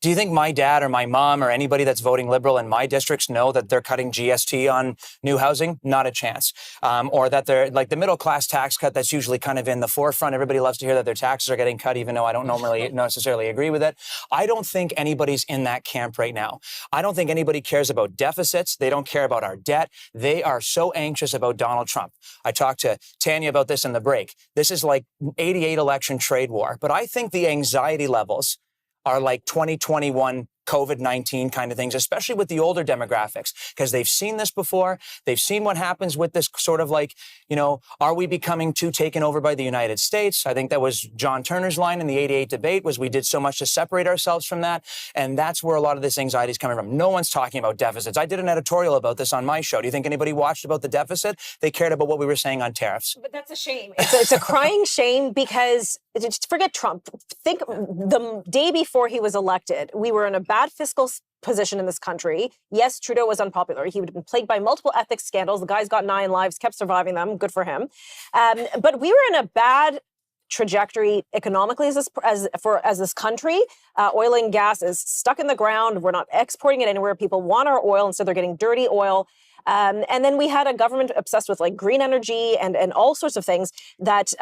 Do you think my dad or my mom or anybody that's voting Liberal in my districts know that they're cutting GST on new housing? Not a chance. Or that they're like the middle class tax cut that's usually kind of in the forefront. Everybody loves to hear that their taxes are getting cut, even though I don't normally necessarily agree with it. I don't think anybody's in that camp right now. I don't think anybody cares about deficits. They don't care about our debt. They are so anxious about Donald Trump. I talked to Tanya about this in the break. This is like 88 election trade war. But I think the anxiety levels are like 2021 COVID-19 kind of things, especially with the older demographics, because they've seen this before. They've seen what happens with this sort of like, you know, are we becoming too taken over by the United States? I think that was John Turner's line in the 88 debate was we did so much to separate ourselves from that. And that's where a lot of this anxiety is coming from. No one's talking about deficits. I did an editorial about this on my show. Do you think anybody watched about the deficit? They cared about what we were saying on tariffs. But that's a shame. It's a crying shame because just forget Trump. Think the day before he was elected, we were in a bad fiscal position in this country. Yes, Trudeau was unpopular. He would have been plagued by multiple ethics scandals. The guy's got 9 lives, kept surviving them. Good for him. But we were in a bad trajectory economically as this country. Oil and gas is stuck in the ground. We're not exporting it anywhere. People want our oil, instead they're getting dirty oil. And then we had a government obsessed with like green energy and all sorts of things that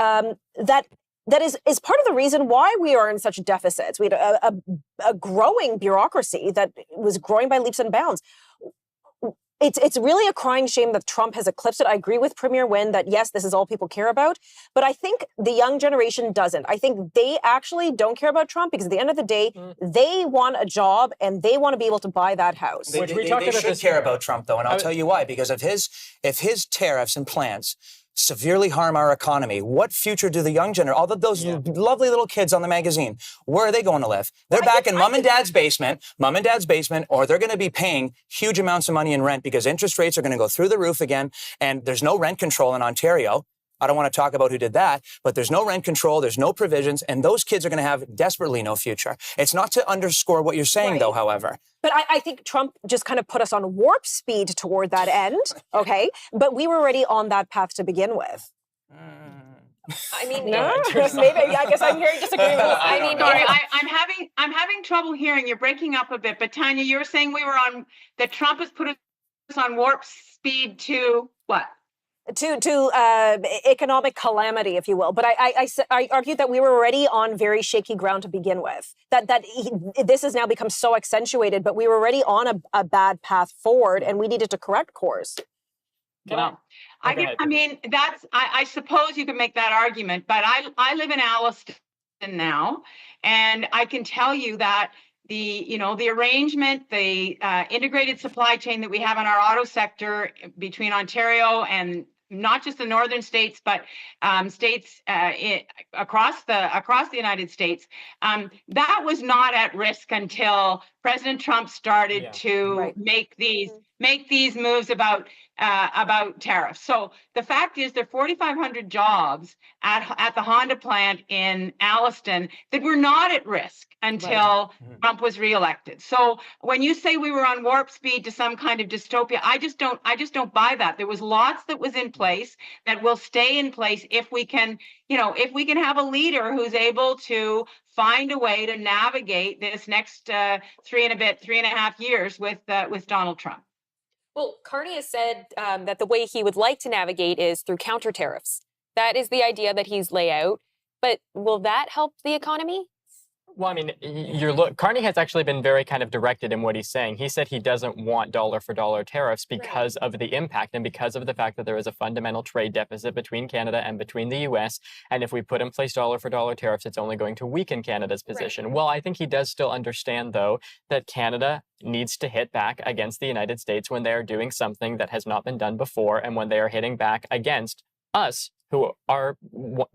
is part of the reason why we are in such deficits. We had a growing bureaucracy that was growing by leaps and bounds. It's really a crying shame that Trump has eclipsed it. I agree with Premier Wynne that, yes, this is all people care about. But I think the young generation doesn't. I think they actually don't care about Trump because at the end of the day, they want a job and they want to be able to buy that house. They should care about Trump, though, and I'll tell you why. Because if his tariffs and plans severely harm our economy, what future do the young generation, all of those lovely little kids on the magazine, where are they going to live? They're back in mom and dad's basement, or they're going to be paying huge amounts of money in rent because interest rates are going to go through the roof again, and there's no rent control in Ontario. I don't want to talk about who did that, but there's no rent control, there's no provisions, and those kids are going to have desperately no future. It's not to underscore what you're saying, though, however. But I think Trump just kind of put us on warp speed toward that end, okay? But we were already on that path to begin with. I mean, no, maybe. I guess I'm hearing disagreement. I mean, sorry, I'm having trouble hearing. You're breaking up a bit. But Tanya, you were saying that Trump has put us on warp speed to what? To economic calamity, if you will. But I argued that we were already on very shaky ground to begin with. This has now become so accentuated, but we were already on a bad path forward, and we needed to correct course. Well, I suppose you can make that argument, but I live in Alliston now, and I can tell you that the arrangement, the integrated supply chain that we have in our auto sector between Ontario and not just the northern states, but states across the United States, that was not at risk until President Trump started to make these moves about tariffs. So the fact is, there are 4,500 jobs at the Honda plant in Alliston that were not at risk until Trump was reelected. So when you say we were on warp speed to some kind of dystopia, I just don't buy that. There was lots that was in place that will stay in place if we can have a leader who's able to find a way to navigate this next 3.5 years with Donald Trump. Well, Carney has said that the way he would like to navigate is through counter tariffs. That is the idea that he's laid out. But will that help the economy? Well, I mean, Carney has actually been very kind of directed in what he's saying. He said he doesn't want dollar-for-dollar tariffs because of the impact and because of the fact that there is a fundamental trade deficit between Canada and between the U.S. And if we put in place dollar-for-dollar tariffs, it's only going to weaken Canada's position. Well, I think he does still understand, though, that Canada needs to hit back against the United States when they are doing something that has not been done before and when they are hitting back against us, who are,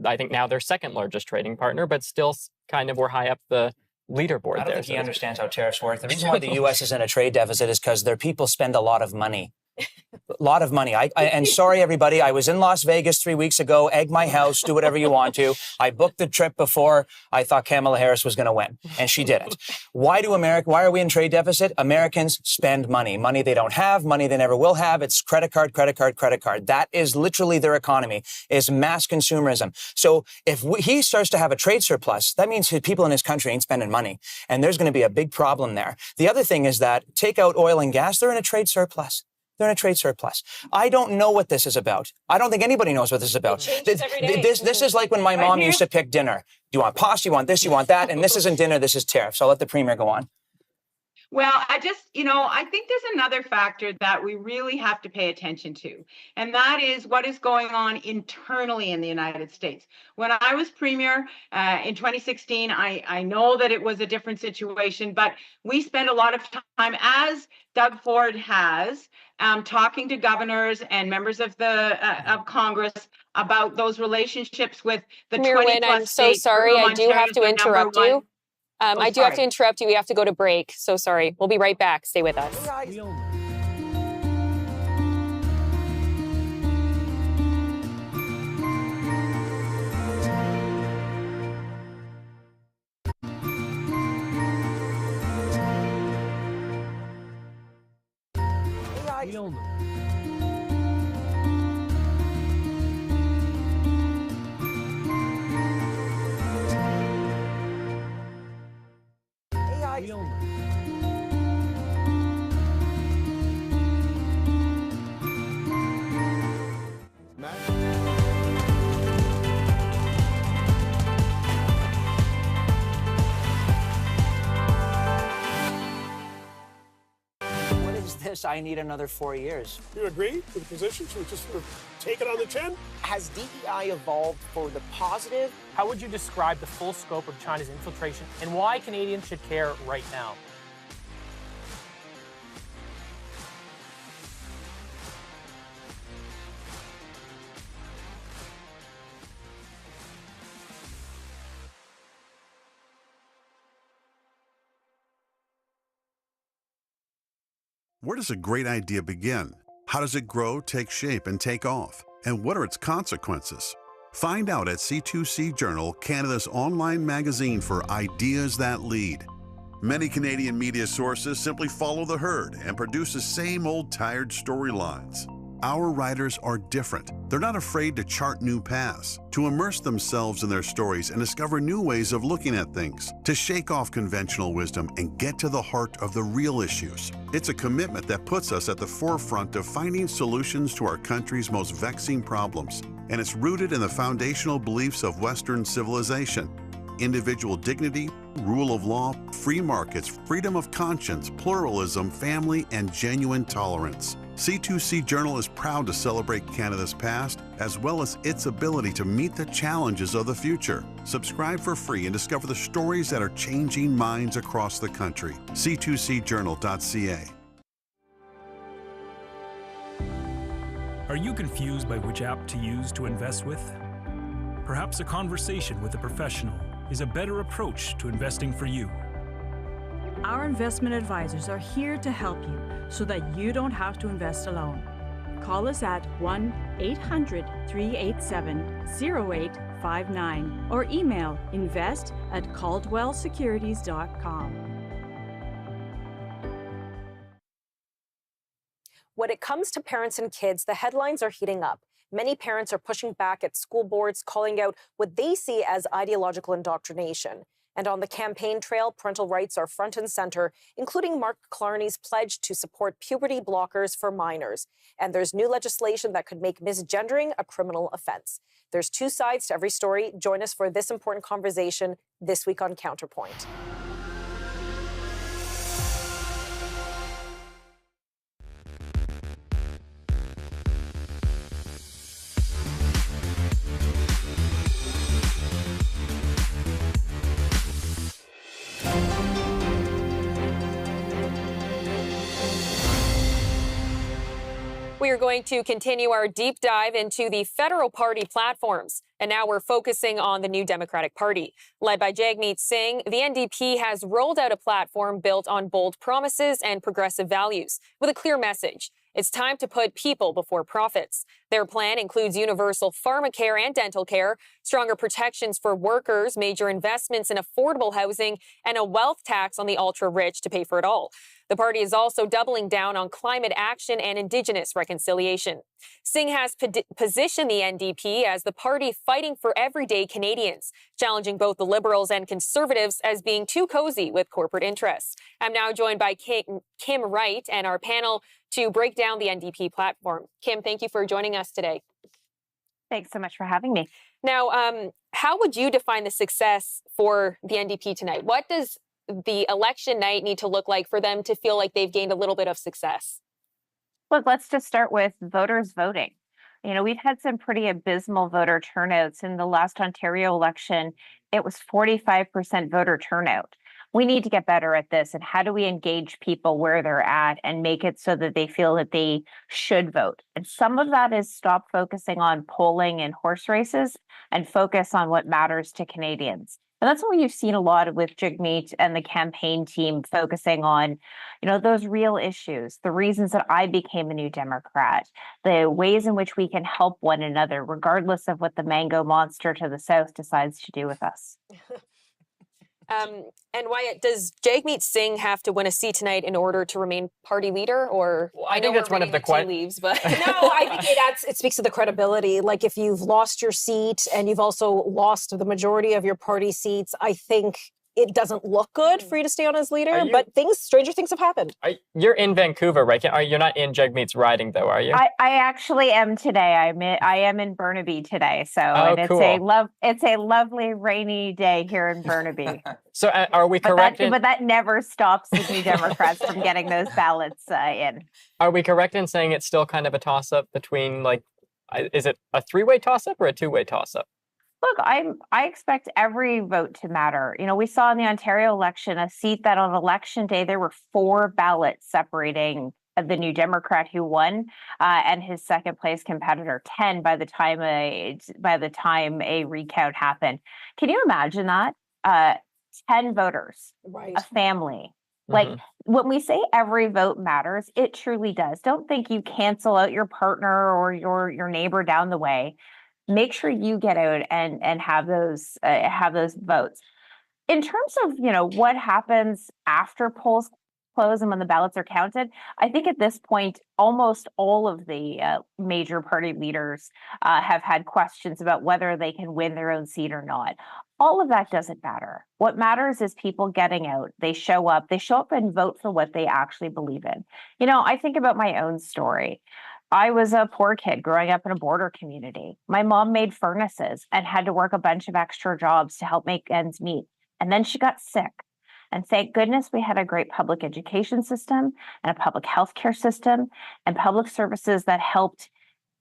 I think now their second largest trading partner, but still kind of we're high up the leaderboard there. I don't think he understands how tariffs work. The reason why the U.S. is in a trade deficit is because their people spend a lot of money. A lot of money. And sorry, everybody, I was in Las Vegas 3 weeks ago, egg my house, do whatever you want to. I booked the trip before I thought Kamala Harris was going to win, and she didn't. Why are we in trade deficit? Americans spend money. Money they don't have, money they never will have. It's credit card, credit card, credit card. That is literally their economy, is mass consumerism. So if he starts to have a trade surplus, that means people in his country ain't spending money. And there's going to be a big problem there. The other thing is that take out oil and gas, they're in a trade surplus. They're in a trade surplus. I don't know what this is about. I don't think anybody knows what this is about. This is like when my mom used to pick dinner. Do you want pasta? You want this? You want that? And this isn't dinner. This is tariffs. I'll let the Premier go on. Well, I think there's another factor that we really have to pay attention to, and that is what is going on internally in the United States. When I was Premier in 2016, I know that it was a different situation, but we spent a lot of time, as Doug Ford has, talking to governors and members of of Congress about those relationships with the 20 plus I'm so sorry. I do have to interrupt you. I do have to interrupt you. We have to go to break. So sorry. We'll be right back. Stay with us. I need another 4 years. You agree with the position? Should we just sort of take it on the chin? Has DEI evolved for the positive? How would you describe the full scope of China's infiltration and why Canadians should care right now? Where does a great idea begin? How does it grow, take shape, and take off? And what are its consequences? Find out at C2C Journal, Canada's online magazine for ideas that lead. Many Canadian media sources simply follow the herd and produce the same old tired storylines. Our writers are different. They're not afraid to chart new paths, to immerse themselves in their stories and discover new ways of looking at things, to shake off conventional wisdom and get to the heart of the real issues. It's a commitment that puts us at the forefront of finding solutions to our country's most vexing problems, and it's rooted in the foundational beliefs of Western civilization: individual dignity, rule of law, free markets, freedom of conscience, pluralism, family, and genuine tolerance. C2C Journal is proud to celebrate Canada's past as well as its ability to meet the challenges of the future. Subscribe for free and discover the stories that are changing minds across the country. C2CJournal.ca. Are you confused by which app to use to invest with? Perhaps a conversation with a professional is a better approach to investing for you. Our investment advisors are here to help you so that you don't have to invest alone. Call us at 1-800-387-0859 or email invest@caldwellsecurities.com. When it comes to parents and kids, the headlines are heating up. Many parents are pushing back at school boards, calling out what they see as ideological indoctrination. And on the campaign trail, parental rights are front and center, including Mark Carney's pledge to support puberty blockers for minors. And there's new legislation that could make misgendering a criminal offense. There's two sides to every story. Join us for this important conversation this week on Counterpoint. We are going to continue our deep dive into the federal party platforms. And now we're focusing on the New Democratic Party. Led by Jagmeet Singh, the NDP has rolled out a platform built on bold promises and progressive values with a clear message. It's time to put people before profits. Their plan includes universal pharmacare and dental care, stronger protections for workers, major investments in affordable housing, and a wealth tax on the ultra-rich to pay for it all. The party is also doubling down on climate action and Indigenous reconciliation. Singh has positioned the NDP as the party fighting for everyday Canadians, challenging both the Liberals and Conservatives as being too cozy with corporate interests. I'm now joined by Kim Wright and our panel to break down the NDP platform. Kim, thank you for joining us today. Thanks so much for having me. Now, how would you define the success for the NDP tonight? What does the election night need to look like for them to feel like they've gained a little bit of success? Look, let's just start with voters voting. You know, we've had some pretty abysmal voter turnouts. In the last Ontario election, it was 45% voter turnout. We need to get better at this. And how do we engage people where they're at and make it so that they feel that they should vote? And some of that is stop focusing on polling and horse races and focus on what matters to Canadians. And that's what you've seen a lot with Jagmeet and the campaign team focusing on, you know, those real issues, the reasons that I became a New Democrat, the ways in which we can help one another, regardless of what the mango monster to the south decides to do with us. And Wyatt, does Jagmeet Singh have to win a seat tonight in order to remain party leader? Or well, I think that's one of the leaves, but no, I think it speaks to the credibility. Like if you've lost your seat and you've also lost the majority of your party seats, I think it doesn't look good for you to stay on as leader. But stranger things have happened. You're in Vancouver, right? You're not in Jagmeet's riding, though, are you? I actually am today. I am in Burnaby today. So and cool. It's a lovely rainy day here in Burnaby. So are we correct? But that never stops the New Democrats from getting those ballots in. Are we correct in saying it's still kind of a toss-up between, like, is it a three-way toss-up or a two-way toss-up? Look, I expect every vote to matter. You know, we saw in the Ontario election a seat that on election day there were 4 ballots separating the New Democrat who won and his second place competitor. 10 by the time a recount happened. Can you imagine that? 10 voters, right. A family. Like when we say every vote matters, it truly does. Don't think you cancel out your partner or your neighbor down the way. Make sure you get out and have those votes. In terms of, you know, what happens after polls close and when the ballots are counted, I think at this point, almost all of the major party leaders have had questions about whether they can win their own seat or not. All of that doesn't matter. What matters is people getting out. They show up and vote for what they actually believe in. You know, I think about my own story. I was a poor kid growing up in a border community. My mom made furnaces and had to work a bunch of extra jobs to help make ends meet. And then she got sick. And thank goodness we had a great public education system and a public health care system and public services that helped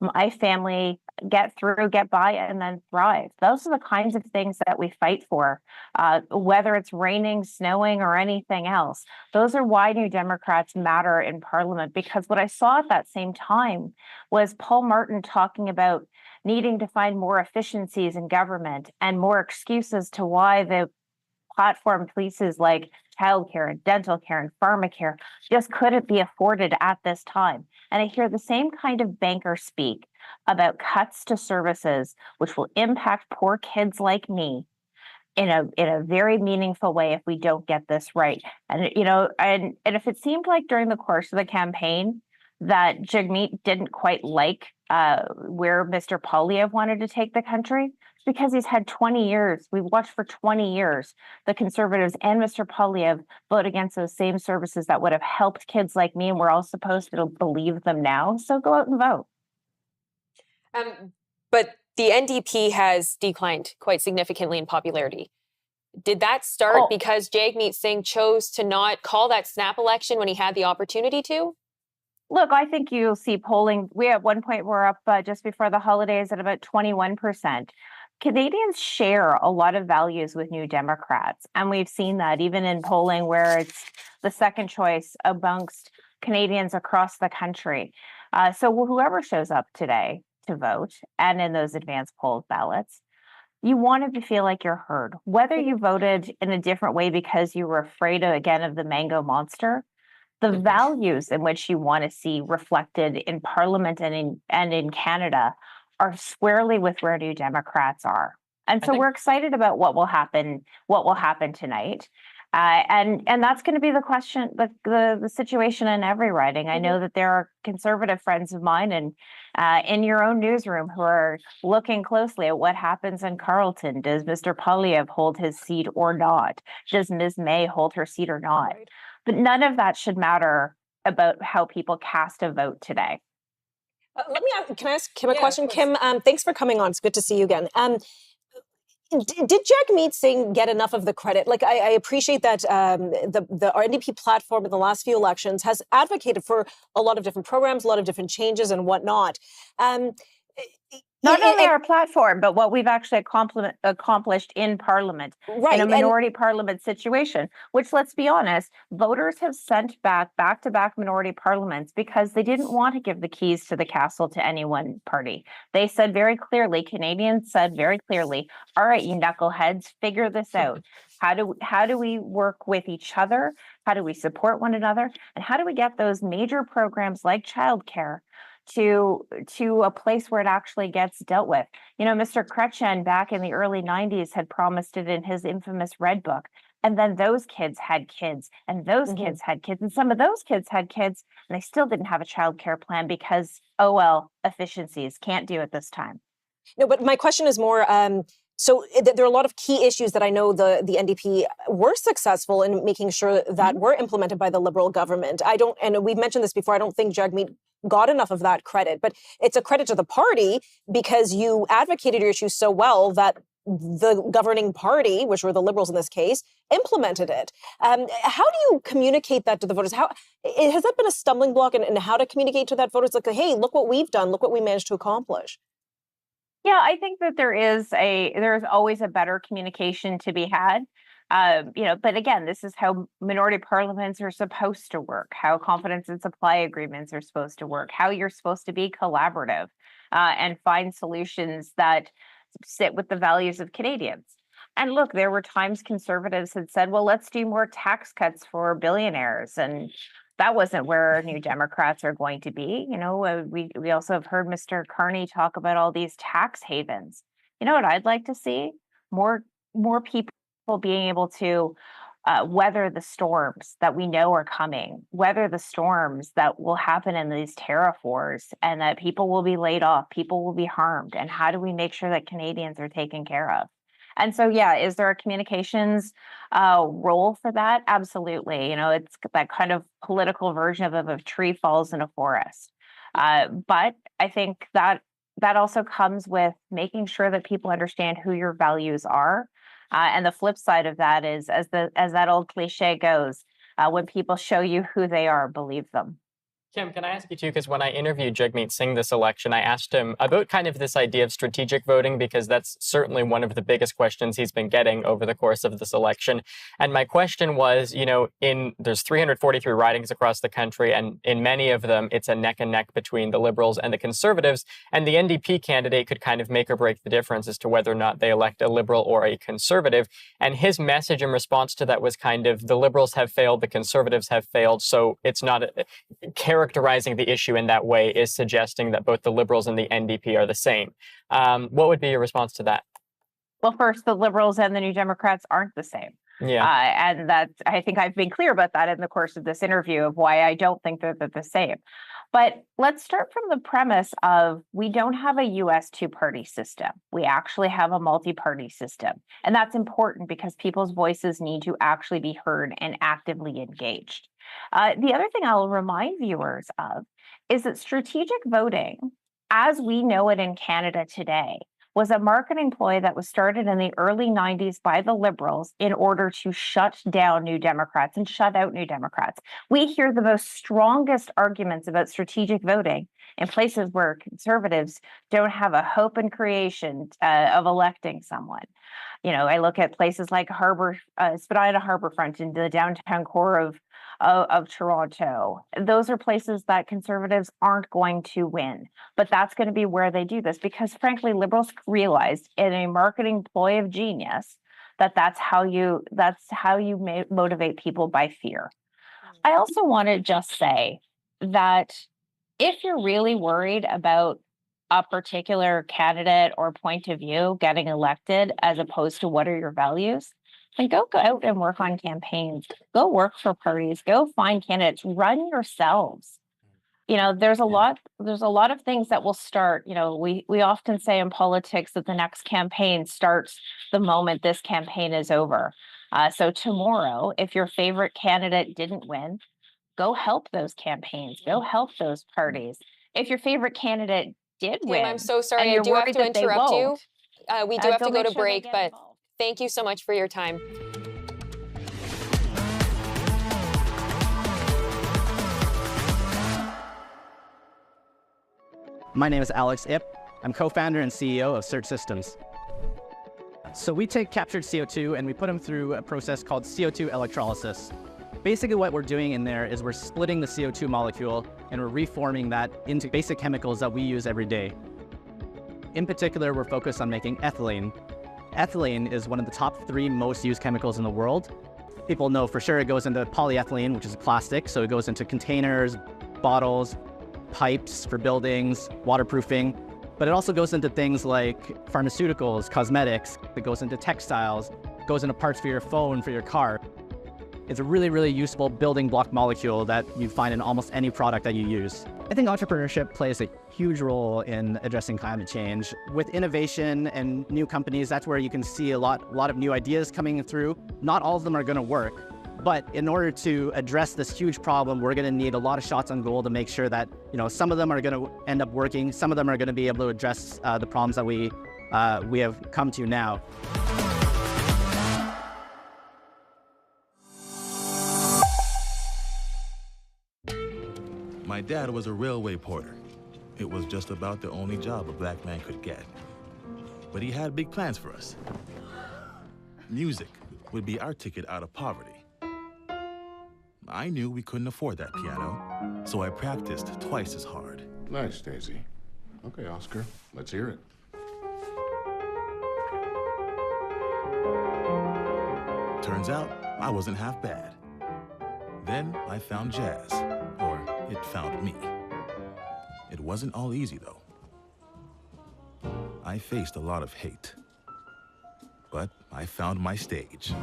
my family get through, get by, and then thrive. Those are the kinds of things that we fight for, whether it's raining, snowing, or anything else. Those are why New Democrats matter in Parliament, because what I saw at that same time was Paul Martin talking about needing to find more efficiencies in government and more excuses to why the platform places like childcare and dental care and pharmacare just couldn't be afforded at this time. And I hear the same kind of banker speak about cuts to services, which will impact poor kids like me in a very meaningful way if we don't get this right. And and if it seemed like during the course of the campaign that Jagmeet didn't quite like where Mr. Polyev wanted to take the country, because he's had 20 years. We've watched for 20 years the Conservatives and Mr. Polyev vote against those same services that would have helped kids like me, and we're all supposed to believe them now. So go out and vote. But the NDP has declined quite significantly in popularity. Did that start because Jagmeet Singh chose to not call that snap election when he had the opportunity to? Look, I think you'll see polling. We at one point were up just before the holidays at about 21%. Canadians share a lot of values with New Democrats, and we've seen that even in polling where it's the second choice amongst Canadians across the country. So whoever shows up today to vote and in those advanced poll ballots, you want to feel like you're heard. Whether you voted in a different way because you were afraid, again, of the mango monster, the values in which you want to see reflected in Parliament and in Canada are squarely with where New Democrats are. And so we're excited about what will happen tonight. And that's going to be the question, the situation in every riding. I know that there are Conservative friends of mine and in your own newsroom who are looking closely at what happens in Carleton. Does Mr. Polyev hold his seat or not? Does Ms. May hold her seat or not? Right. But none of that should matter about how people cast a vote today. Can I ask Kim a question? Kim, thanks for coming on. It's good to see you again. Did Jagmeet Singh get enough of the credit? Like, I appreciate that the NDP platform in the last few elections has advocated for a lot of different programs, a lot of different changes and whatnot. Not only our platform, but what we've actually accomplished in Parliament, in a minority Parliament situation, which, let's be honest, voters have sent back-to-back minority parliaments because they didn't want to give the keys to the castle to any one party. They said very clearly, Canadians said very clearly, all right, you knuckleheads, figure this out. How do we work with each other? How do we support one another? And how do we get those major programs like childcare to a place where it actually gets dealt with? You know, Mr. Chrétien back in the early 90s had promised it in his infamous Red Book. And then those kids had kids, and those kids had kids, and some of those kids had kids, and they still didn't have a child care plan because, oh well, efficiencies, can't do it this time. No, but my question is more, so there are a lot of key issues that I know the NDP were successful in making sure that were implemented by the Liberal government. And we've mentioned this before, I don't think Jagmeet got enough of that credit, but it's a credit to the party because you advocated your issues so well that the governing party, which were the Liberals in this case, implemented it. How do you communicate that to the voters? Has that been a stumbling block in how to communicate to that voters? Like, hey, look what we've done. Look what we managed to accomplish. Yeah, I think that there's always a better communication to be had. But again, this is how minority parliaments are supposed to work, how confidence and supply agreements are supposed to work, how you're supposed to be collaborative and find solutions that sit with the values of Canadians. And look, there were times Conservatives had said, well, let's do more tax cuts for billionaires. And that wasn't where New Democrats are going to be. You know, we also have heard Mr. Carney talk about all these tax havens. You know what I'd like to see? More people being able to weather the storms that we know are coming, weather the storms that will happen in these tariff wars, and that people will be laid off, people will be harmed. And how do we make sure that Canadians are taken care of? And so, yeah, is there a communications role for that? Absolutely. You know, it's that kind of political version of if a tree falls in a forest. But I think that also comes with making sure that people understand who your values are, And the flip side of that is, as that old cliche goes, when people show you who they are, believe them. Kim, can I ask you too, because when I interviewed Jagmeet Singh this election, I asked him about kind of this idea of strategic voting, because that's certainly one of the biggest questions he's been getting over the course of this election. And my question was, there's 343 ridings across the country, and in many of them, it's a neck and neck between the Liberals and the Conservatives. And the NDP candidate could kind of make or break the difference as to whether or not they elect a Liberal or a Conservative. And his message in response to that was kind of, the Liberals have failed, the Conservatives have failed, so it's not characterizing the issue in that way is suggesting that both the Liberals and the NDP are the same. What would be your response to that? Well, first, the Liberals and the New Democrats aren't the same. Yeah. And I think I've been clear about that in the course of this interview of why I don't think that they're the same. But let's start from the premise of we don't have a US two-party system. We actually have a multi-party system. And that's important because people's voices need to actually be heard and actively engaged. The other thing I'll remind viewers of is that strategic voting, as we know it in Canada today, was a marketing ploy that was started in the early 90s by the Liberals in order to shut down New Democrats and shut out New Democrats. We hear the most strongest arguments about strategic voting in places where Conservatives don't have a hope and creation of electing someone. I look at places like Spadina Harbourfront in the downtown core of Toronto. Those are places that Conservatives aren't going to win, but that's going to be where they do this because, frankly, Liberals realized in a marketing ploy of genius that's how you motivate people by fear. I also want to just say that if you're really worried about a particular candidate or point of view getting elected, as opposed to what are your values, then go out and work on campaigns. Go work for parties. Go find candidates. Run yourselves. There's a lot of things that will start. We often say in politics that the next campaign starts the moment this campaign is over. So tomorrow, if your favorite candidate didn't win, go help those campaigns. Go help those parties. If your favorite candidate did win, I'm so sorry. and I you're do have worried to that they interrupt you. won't, We do have to go go make to sure they break, get but involved. thank you so much for your time. My name is Alex Ip. I'm co-founder and CEO of Search Systems. So we take captured CO2 and we put them through a process called CO2 electrolysis. Basically what we're doing in there is we're splitting the CO2 molecule and we're reforming that into basic chemicals that we use every day. In particular, we're focused on making ethylene. Ethylene is one of the top 3 most used chemicals in the world. People know for sure it goes into polyethylene, which is plastic, so it goes into containers, bottles, pipes for buildings, waterproofing, but it also goes into things like pharmaceuticals, cosmetics, it goes into textiles, goes into parts for your phone, for your car. It's a really, really useful building block molecule that you find in almost any product that you use. I think entrepreneurship plays a huge role in addressing climate change. With innovation and new companies, that's where you can see a lot of new ideas coming through. Not all of them are going to work, but in order to address this huge problem, we're going to need a lot of shots on goal to make sure that some of them are going to end up working, some of them are going to be able to address the problems that we have come to now. My dad was a railway porter. It was just about the only job a black man could get. But he had big plans for us. Music would be our ticket out of poverty. I knew we couldn't afford that piano, so I practiced twice as hard. Nice, Daisy. Okay, Oscar, let's hear it. Turns out, I wasn't half bad. Then I found jazz, or it found me. It wasn't all easy, though. I faced a lot of hate, but I found my stage.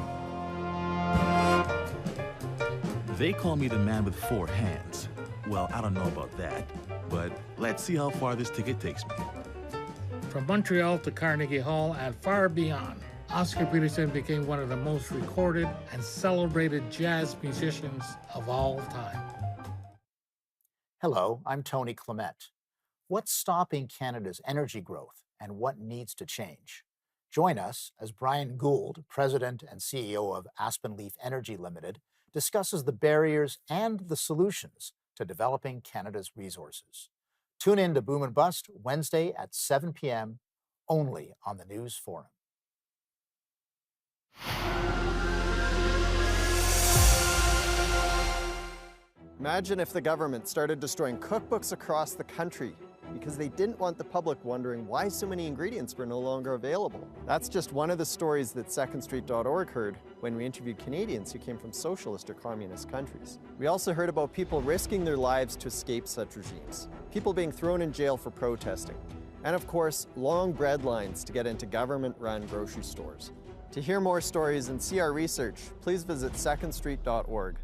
They call me the man with 4 hands. Well, I don't know about that, but let's see how far this ticket takes me. From Montreal to Carnegie Hall and far beyond, Oscar Peterson became one of the most recorded and celebrated jazz musicians of all time. Hello, I'm Tony Clement. What's stopping Canada's energy growth and what needs to change? Join us as Brian Gould, President and CEO of Aspen Leaf Energy Limited, discusses the barriers and the solutions to developing Canada's resources. Tune in to Boom and Bust Wednesday at 7 p.m. only on the News Forum. Imagine if the government started destroying cookbooks across the country because they didn't want the public wondering why so many ingredients were no longer available. That's just one of the stories that secondstreet.org heard when we interviewed Canadians who came from socialist or communist countries. We also heard about people risking their lives to escape such regimes, people being thrown in jail for protesting, and of course, long bread lines to get into government-run grocery stores. To hear more stories and see our research, please visit secondstreet.org.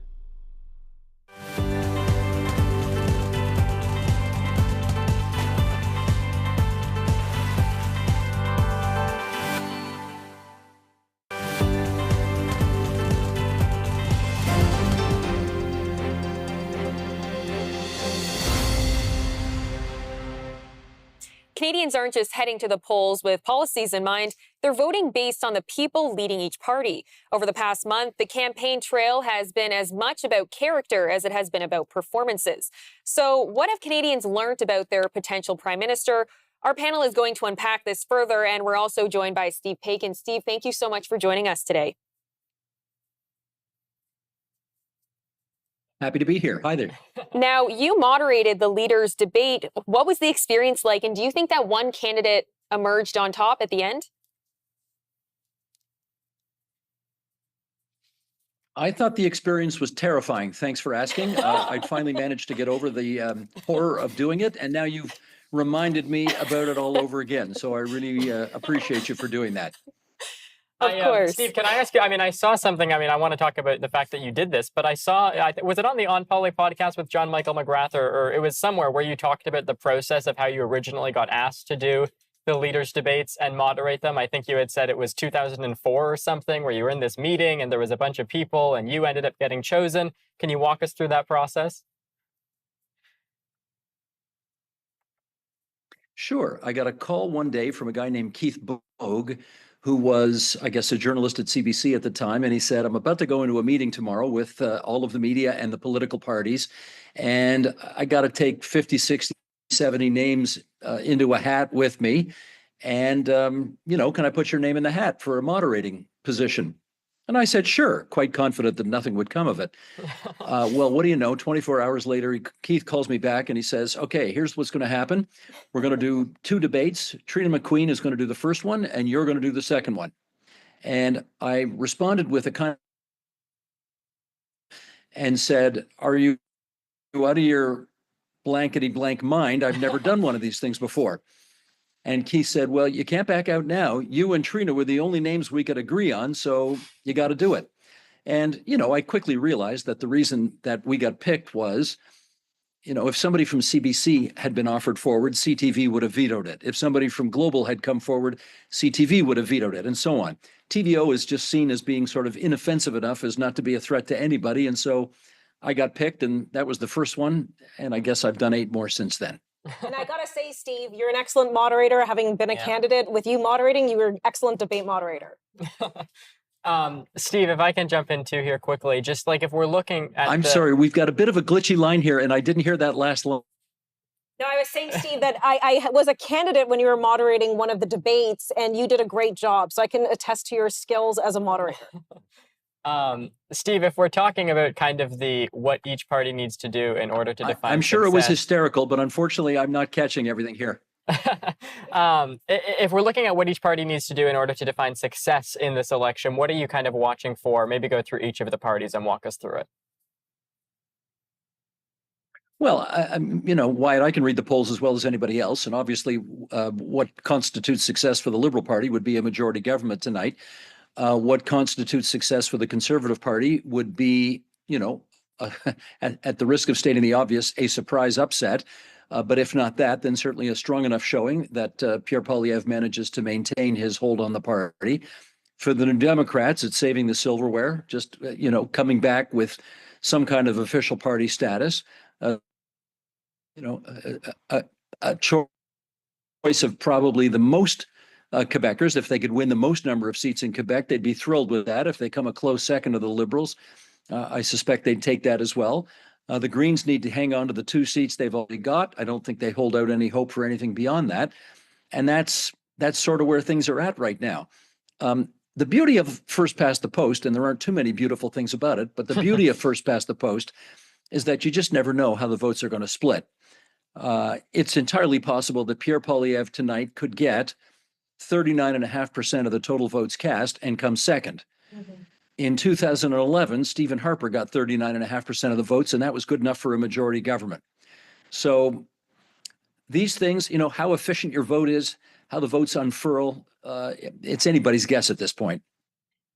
Canadians aren't just heading to the polls with policies in mind, they're voting based on the people leading each party. Over the past month, the campaign trail has been as much about character as it has been about performances. So what have Canadians learned about their potential prime minister? Our panel is going to unpack this further, and we're also joined by Steve Paikin. Steve, thank you so much for joining us today. Happy to be here. Hi there. Now, you moderated the leaders' debate. What was the experience like, and do you think that one candidate emerged on top at the end? I thought the experience was terrifying. Thanks for asking. I finally managed to get over the horror of doing it, and now you've reminded me about it all over again. So I really appreciate you for doing that. Of course. Steve, can I ask you, I saw something, I want to talk about the fact that you did this, but I saw, was it on the On Poly podcast with John Michael McGrath, or it was somewhere where you talked about the process of how you originally got asked to do the leaders' debates and moderate them? I think you had said it was 2004 or something, where you were in this meeting and there was a bunch of people and you ended up getting chosen. Can you walk us through that process? Sure. I got a call one day from a guy named Keith Bogue, who was, I guess, a journalist at CBC at the time. And he said, I'm about to go into a meeting tomorrow with all of the media and the political parties. And I got to take 50, 60, 70 names into a hat with me. And, can I put your name in the hat for a moderating position? And I said, sure, quite confident that nothing would come of it. Well, what do you know? 24 hours later, Keith calls me back and he says, okay, here's what's going to happen. We're going to do 2 debates. Trina McQueen is going to do the first one and you're going to do the second one. And I responded with a kind and said, are you out of your blankety blank mind? I've never done one of these things before. And Keith said, well, you can't back out now. You and Trina were the only names we could agree on, so you got to do it. And, I quickly realized that the reason that we got picked was, if somebody from CBC had been offered forward, CTV would have vetoed it. If somebody from Global had come forward, CTV would have vetoed it, and so on. TVO is just seen as being sort of inoffensive enough as not to be a threat to anybody. And so I got picked, and that was the first one. And I guess I've done 8 more since then. And I gotta say, Steve, you're an excellent moderator. Having been a candidate with you moderating, you were an excellent debate moderator. Steve, if I can jump in too here quickly, just like if we're looking at I'm sorry, we've got a bit of a glitchy line here, and I didn't hear that last line. No, I was saying, Steve, that I was a candidate when you were moderating one of the debates, and you did a great job. So I can attest to your skills as a moderator. Steve, if we're talking about kind of what each party needs to do in order to define I'm sure it was success, hysterical, but unfortunately, I'm not catching everything here. if we're looking at what each party needs to do in order to define success in this election, what are you kind of watching for? Maybe go through each of the parties and walk us through it. Well, Wyatt, I can read the polls as well as anybody else. And obviously, what constitutes success for the Liberal Party would be a majority government tonight. What constitutes success for the Conservative Party would be, at the risk of stating the obvious, a surprise upset. But if not that, then certainly a strong enough showing that Pierre Poilievre manages to maintain his hold on the party. For the New Democrats, it's saving the silverware, just, coming back with some kind of official party status. A choice of probably the most Quebecers. If they could win the most number of seats in Quebec, they'd be thrilled with that. If they come a close second to the Liberals, I suspect they'd take that as well. The Greens need to hang on to the 2 seats they've already got. I don't think they hold out any hope for anything beyond that. And that's sort of where things are at right now. The beauty of first past the post, and there aren't too many beautiful things about it, but the beauty of first past the post is that you just never know how the votes are going to split. It's entirely possible that Pierre Poilievre tonight could get 39.5% of the total votes cast and come second. In 2011, Stephen Harper got 39.5% of the votes, and that was good enough for a majority government. So these things, how efficient your vote is, how the votes unfurl, it's anybody's guess at this point.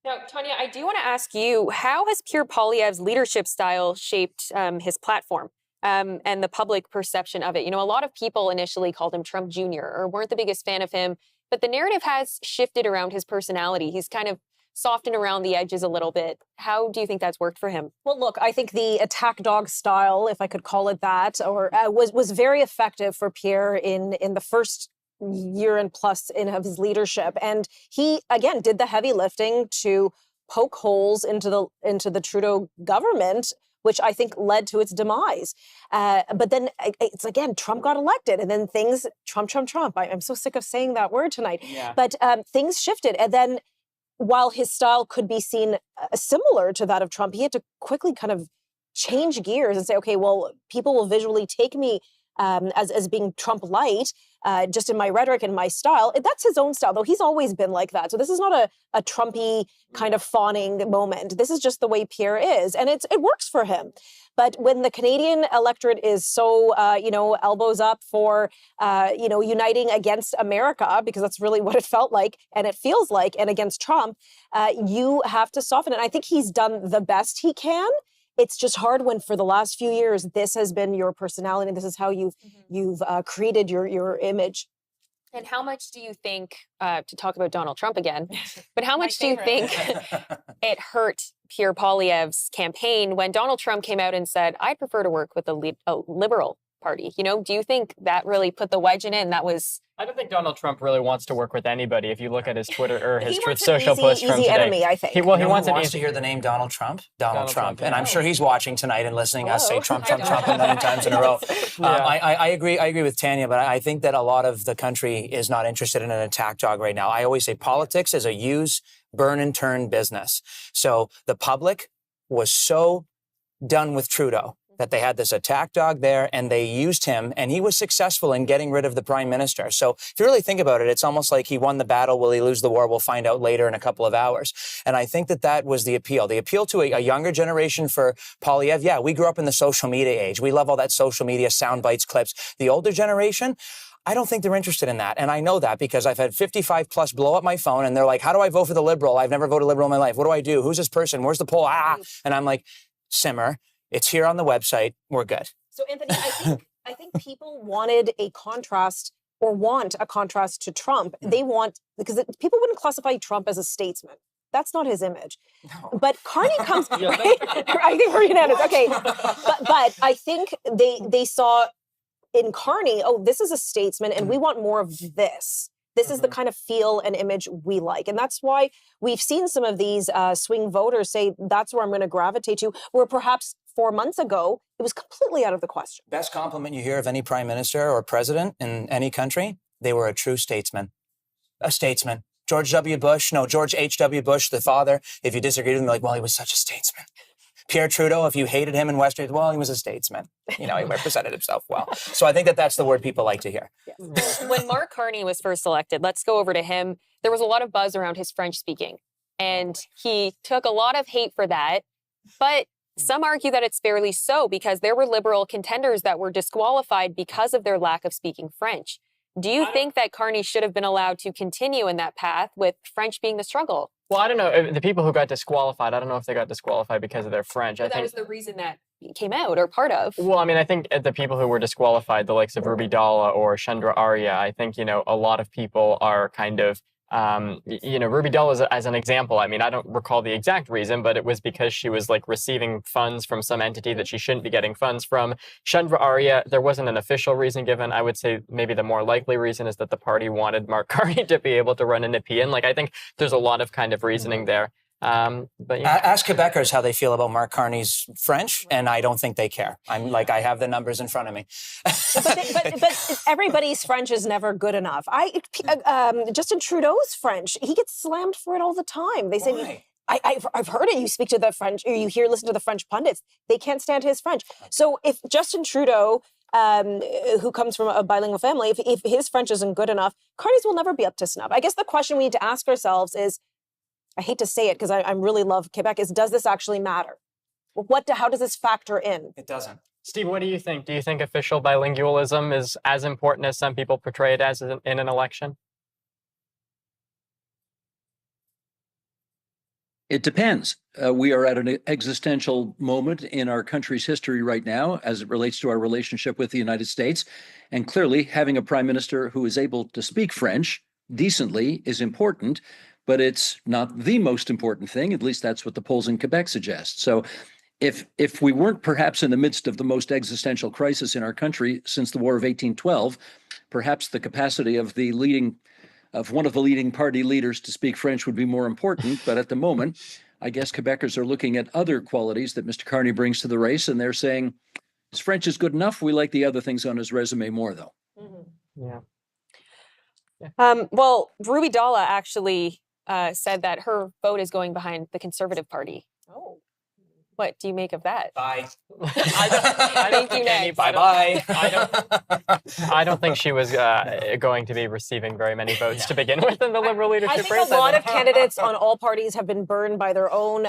Now, Tanya, I do want to ask you, how has Pierre Poilievre's leadership style shaped his platform and the public perception of it? A lot of people initially called him Trump Jr. or weren't the biggest fan of him, but the narrative has shifted around his personality. He's kind of softened around the edges a little bit. How do you think that's worked for him? Well, look, I think the attack dog style, if I could call it that, or was very effective for Pierre in the first year and plus of his leadership. And he, again, did the heavy lifting to poke holes into the Trudeau government, which I think led to its demise. But then it's, again, Trump got elected, and then things, Trump. I'm so sick of saying that word tonight. Yeah. But things shifted. And then while his style could be seen similar to that of Trump, he had to quickly kind of change gears and say, okay, well, people will visually take me as being Trump light, just in my rhetoric and my style. That's his own style, though. He's always been like that. So this is not a Trumpy kind of fawning moment. This is just the way Pierre is, and it works for him. But when the Canadian electorate is so, elbows up for, uniting against America, because that's really what it felt like and it feels like, and against Trump, you have to soften it. I think he's done the best he can. It's just hard when, for the last few years, this has been your personality, and this is how you've created your image. And how much do you think, to talk about Donald Trump again, but how much do you think it hurt Pierre Poilievre's campaign when Donald Trump came out and said, I'd prefer to work with a Liberal Party? Do you think that really put the wedge in it? And that was... I don't think Donald Trump really wants to work with anybody. If you look at his Twitter or his Truth wants Social an post from easy today, enemy, I think. He wants to hear the name Donald Trump. Donald Trump. And yeah. I'm sure he's watching tonight and listening us say Trump a million times in a row. I agree with Tanya, but I think that a lot of the country is not interested in an attack dog right now. I always say politics is a use, burn, and turn business. So the public was so done with Trudeau that they had this attack dog there, and they used him, and he was successful in getting rid of the prime minister. So if you really think about it, it's almost like he won the battle. Will he lose the war? We'll find out later in a couple of hours. And I think that was the appeal. The appeal to a younger generation for Poilievre. Yeah, we grew up in the social media age. We love all that social media, sound bites, clips. The older generation, I don't think they're interested in that. And I know that because I've had 55 plus blow up my phone, and they're like, how do I vote for the Liberal? I've never voted Liberal in my life. What do I do? Who's this person? Where's the poll? And I'm like, simmer. It's here on the website. We're good. So, Anthony, I think people wanted a contrast, or want a contrast to Trump. They want, because people wouldn't classify Trump as a statesman. That's not his image. No. But Carney comes. I think we're unanimous. Okay, but I think they saw in Carney, oh, this is a statesman, and we want more of this. This is the kind of feel and image we like. And that's why we've seen some of these swing voters say, that's where I'm going to gravitate to, where perhaps 4 months ago, it was completely out of the question. Best compliment you hear of any prime minister or president in any country, they were a true statesman. A statesman. George H.W. Bush, the father, if you disagreed with him, you're like, well, he was such a statesman. Pierre Trudeau, if you hated him in Western, well, he was a statesman. He represented himself well. So I think that's the word people like to hear. When Mark Carney was first elected, let's go over to him. There was a lot of buzz around his French speaking, and he took a lot of hate for that. But some argue that it's fairly so, because there were Liberal contenders that were disqualified because of their lack of speaking French. Do you think that Carney should have been allowed to continue in that path, with French being the struggle? Well, I don't know. The people who got disqualified, I don't know if they got disqualified because of their French. But that was the reason that he came out, or part of. Well, I mean, I think the people who were disqualified, the likes of Ruby Dalla or Chandra Arya, I think, a lot of people are kind of Ruby Della as an example, I mean, I don't recall the exact reason, but it was because she was like receiving funds from some entity that she shouldn't be getting funds from. Chandra Arya, there wasn't an official reason given. I would say maybe the more likely reason is that the party wanted Mark Carney to be able to run in Nepean. Like, I think there's a lot of kind of reasoning there. But yeah. Ask Quebecers how they feel about Mark Carney's French, and I don't think they care. I have the numbers in front of me. but everybody's French is never good enough. Justin Trudeau's French, he gets slammed for it all the time. They say, I've heard it. You speak to the French, or you listen to the French pundits. They can't stand his French. So if Justin Trudeau, who comes from a bilingual family, if his French isn't good enough, Carney's will never be up to snuff. I guess the question we need to ask ourselves is, I hate to say it because I really love Quebec, is does this actually matter? How does this factor in? It doesn't. Steve, what do you think? Do you think official bilingualism is as important as some people portray it as in an election? It depends. We are at an existential moment in our country's history right now as it relates to our relationship with the United States. And clearly, having a prime minister who is able to speak French decently is important, but it's not the most important thing. At least that's what the polls in Quebec suggest. So if we weren't perhaps in the midst of the most existential crisis in our country since the War of 1812, perhaps the capacity of one of the leading party leaders to speak French would be more important. But at the moment, I guess Quebecers are looking at other qualities that Mr. Carney brings to the race, and they're saying, his French is good enough. We like the other things on his resume more, though. Yeah. Well, Ruby Della actually said that her vote is going behind the Conservative Party. Oh. What do you make of that? Bye. I don't think any. Bye-bye. I don't think she was going to be receiving very many votes to begin with in the Liberal leadership I race. think a lot of candidates on all parties have been burned by their own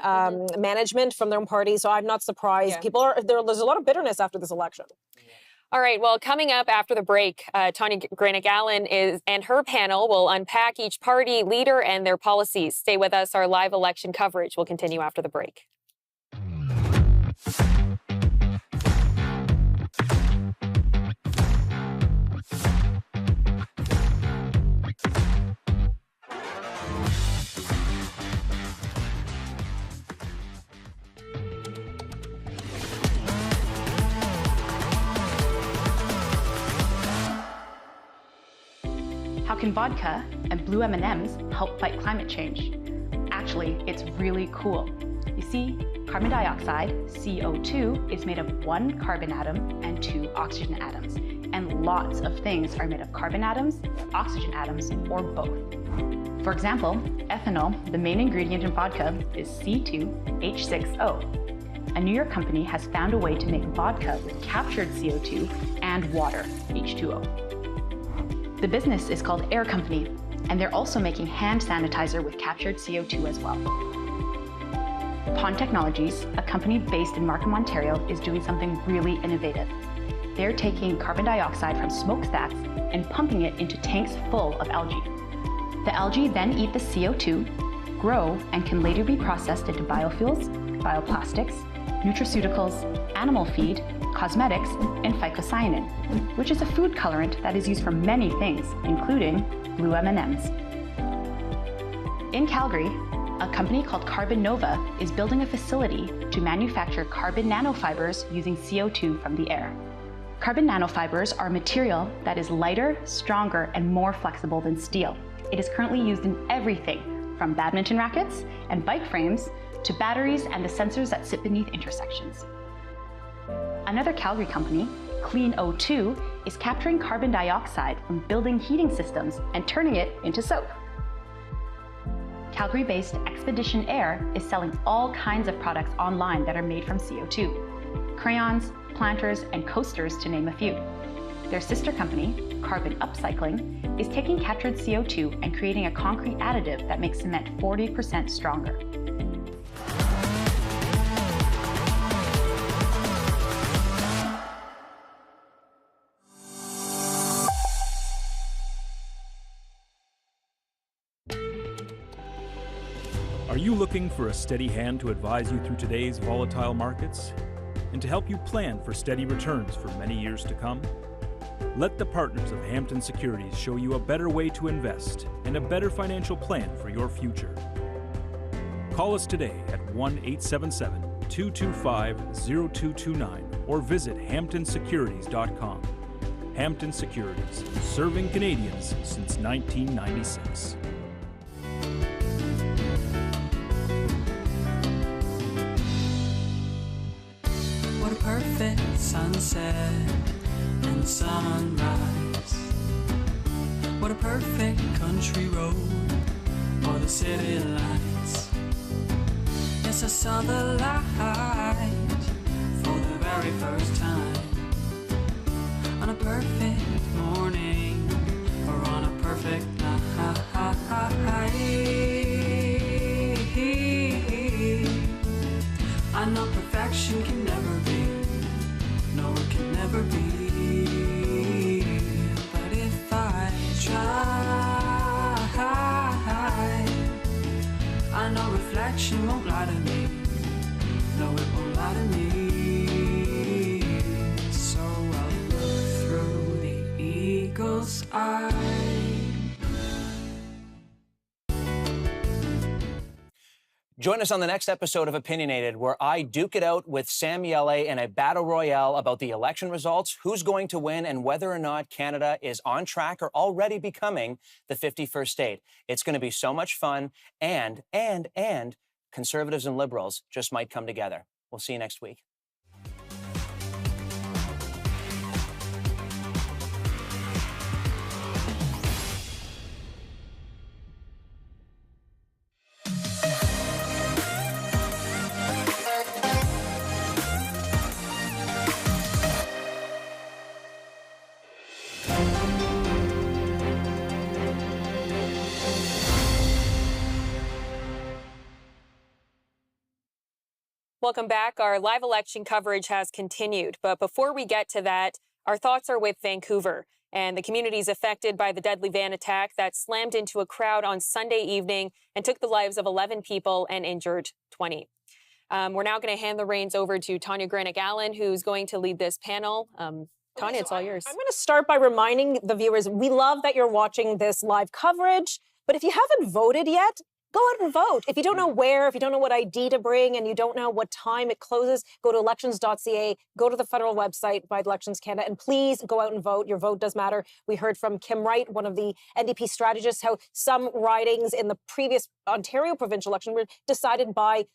management from their own party, so I'm not surprised. Yeah. There's a lot of bitterness after this election. All right, well, coming up after the break, Tanya Granick-Allen and her panel will unpack each party leader and their policies. Stay with us. Our live election coverage will continue after the break. How can vodka and blue M&Ms help fight climate change? Actually, it's really cool. You see, carbon dioxide, CO2, is made of one carbon atom and two oxygen atoms. And lots of things are made of carbon atoms, oxygen atoms, or both. For example, ethanol, the main ingredient in vodka, is C2H6O. A New York company has found a way to make vodka with captured CO2 and water, H2O. The business is called Air Company, and they're also making hand sanitizer with captured CO2 as well. Pond Technologies, a company based in Markham, Ontario, is doing something really innovative. They're taking carbon dioxide from smokestacks and pumping it into tanks full of algae. The algae then eat the CO2, grow, and can later be processed into biofuels, bioplastics, nutraceuticals, animal feed, cosmetics, and phycocyanin, which is a food colorant that is used for many things, including blue M&Ms. In Calgary, a company called Carbon Nova is building a facility to manufacture carbon nanofibers using CO2 from the air. Carbon nanofibers are a material that is lighter, stronger, and more flexible than steel. It is currently used in everything from badminton rackets and bike frames to batteries and the sensors that sit beneath intersections. Another Calgary company, Clean O2, is capturing carbon dioxide from building heating systems and turning it into soap. Calgary-based Expedition Air is selling all kinds of products online that are made from CO2. Crayons, planters, and coasters, to name a few. Their sister company, Carbon Upcycling, is taking captured CO2 and creating a concrete additive that makes cement 40% stronger. Are you looking for a steady hand to advise you through today's volatile markets and to help you plan for steady returns for many years to come? Let the partners of Hampton Securities show you a better way to invest and a better financial plan for your future. Call us today at 1-877-225-0229 or visit hamptonsecurities.com. Hampton Securities, serving Canadians since 1996. What a perfect sunset and sunrise. What a perfect country road for the city lights. Yes, I saw the light for the very first time. On a perfect morning or on a perfect night. I know perfection can never be, no, it can never be. But if I try, I know reflection won't lie to me, no, it won't lie to me. So I'll look through the eagle's eye. Join us on the next episode of Opinionated, where I duke it out with Sam Yele in a battle royale about the election results, who's going to win, and whether or not Canada is on track or already becoming the 51st state. It's going to be so much fun, and Conservatives and Liberals just might come together. We'll see you next week. Welcome back. Our live election coverage has continued. But before we get to that, our thoughts are with Vancouver and the communities affected by the deadly van attack that slammed into a crowd on Sunday evening and took the lives of 11 people and injured 20. We're now going to hand the reins over to Tanya Granick-Allen, who's going to lead this panel. Tanya, it's all yours. I'm going to start by reminding the viewers, we love that you're watching this live coverage, but if you haven't voted yet, go out and vote. If you don't know where, if you don't know what ID to bring, and you don't know what time it closes, go to elections.ca, go to the federal website by Elections Canada, and please go out and vote. Your vote does matter. We heard from Kim Wright, one of the NDP strategists, how some ridings in the previous Ontario provincial election were decided by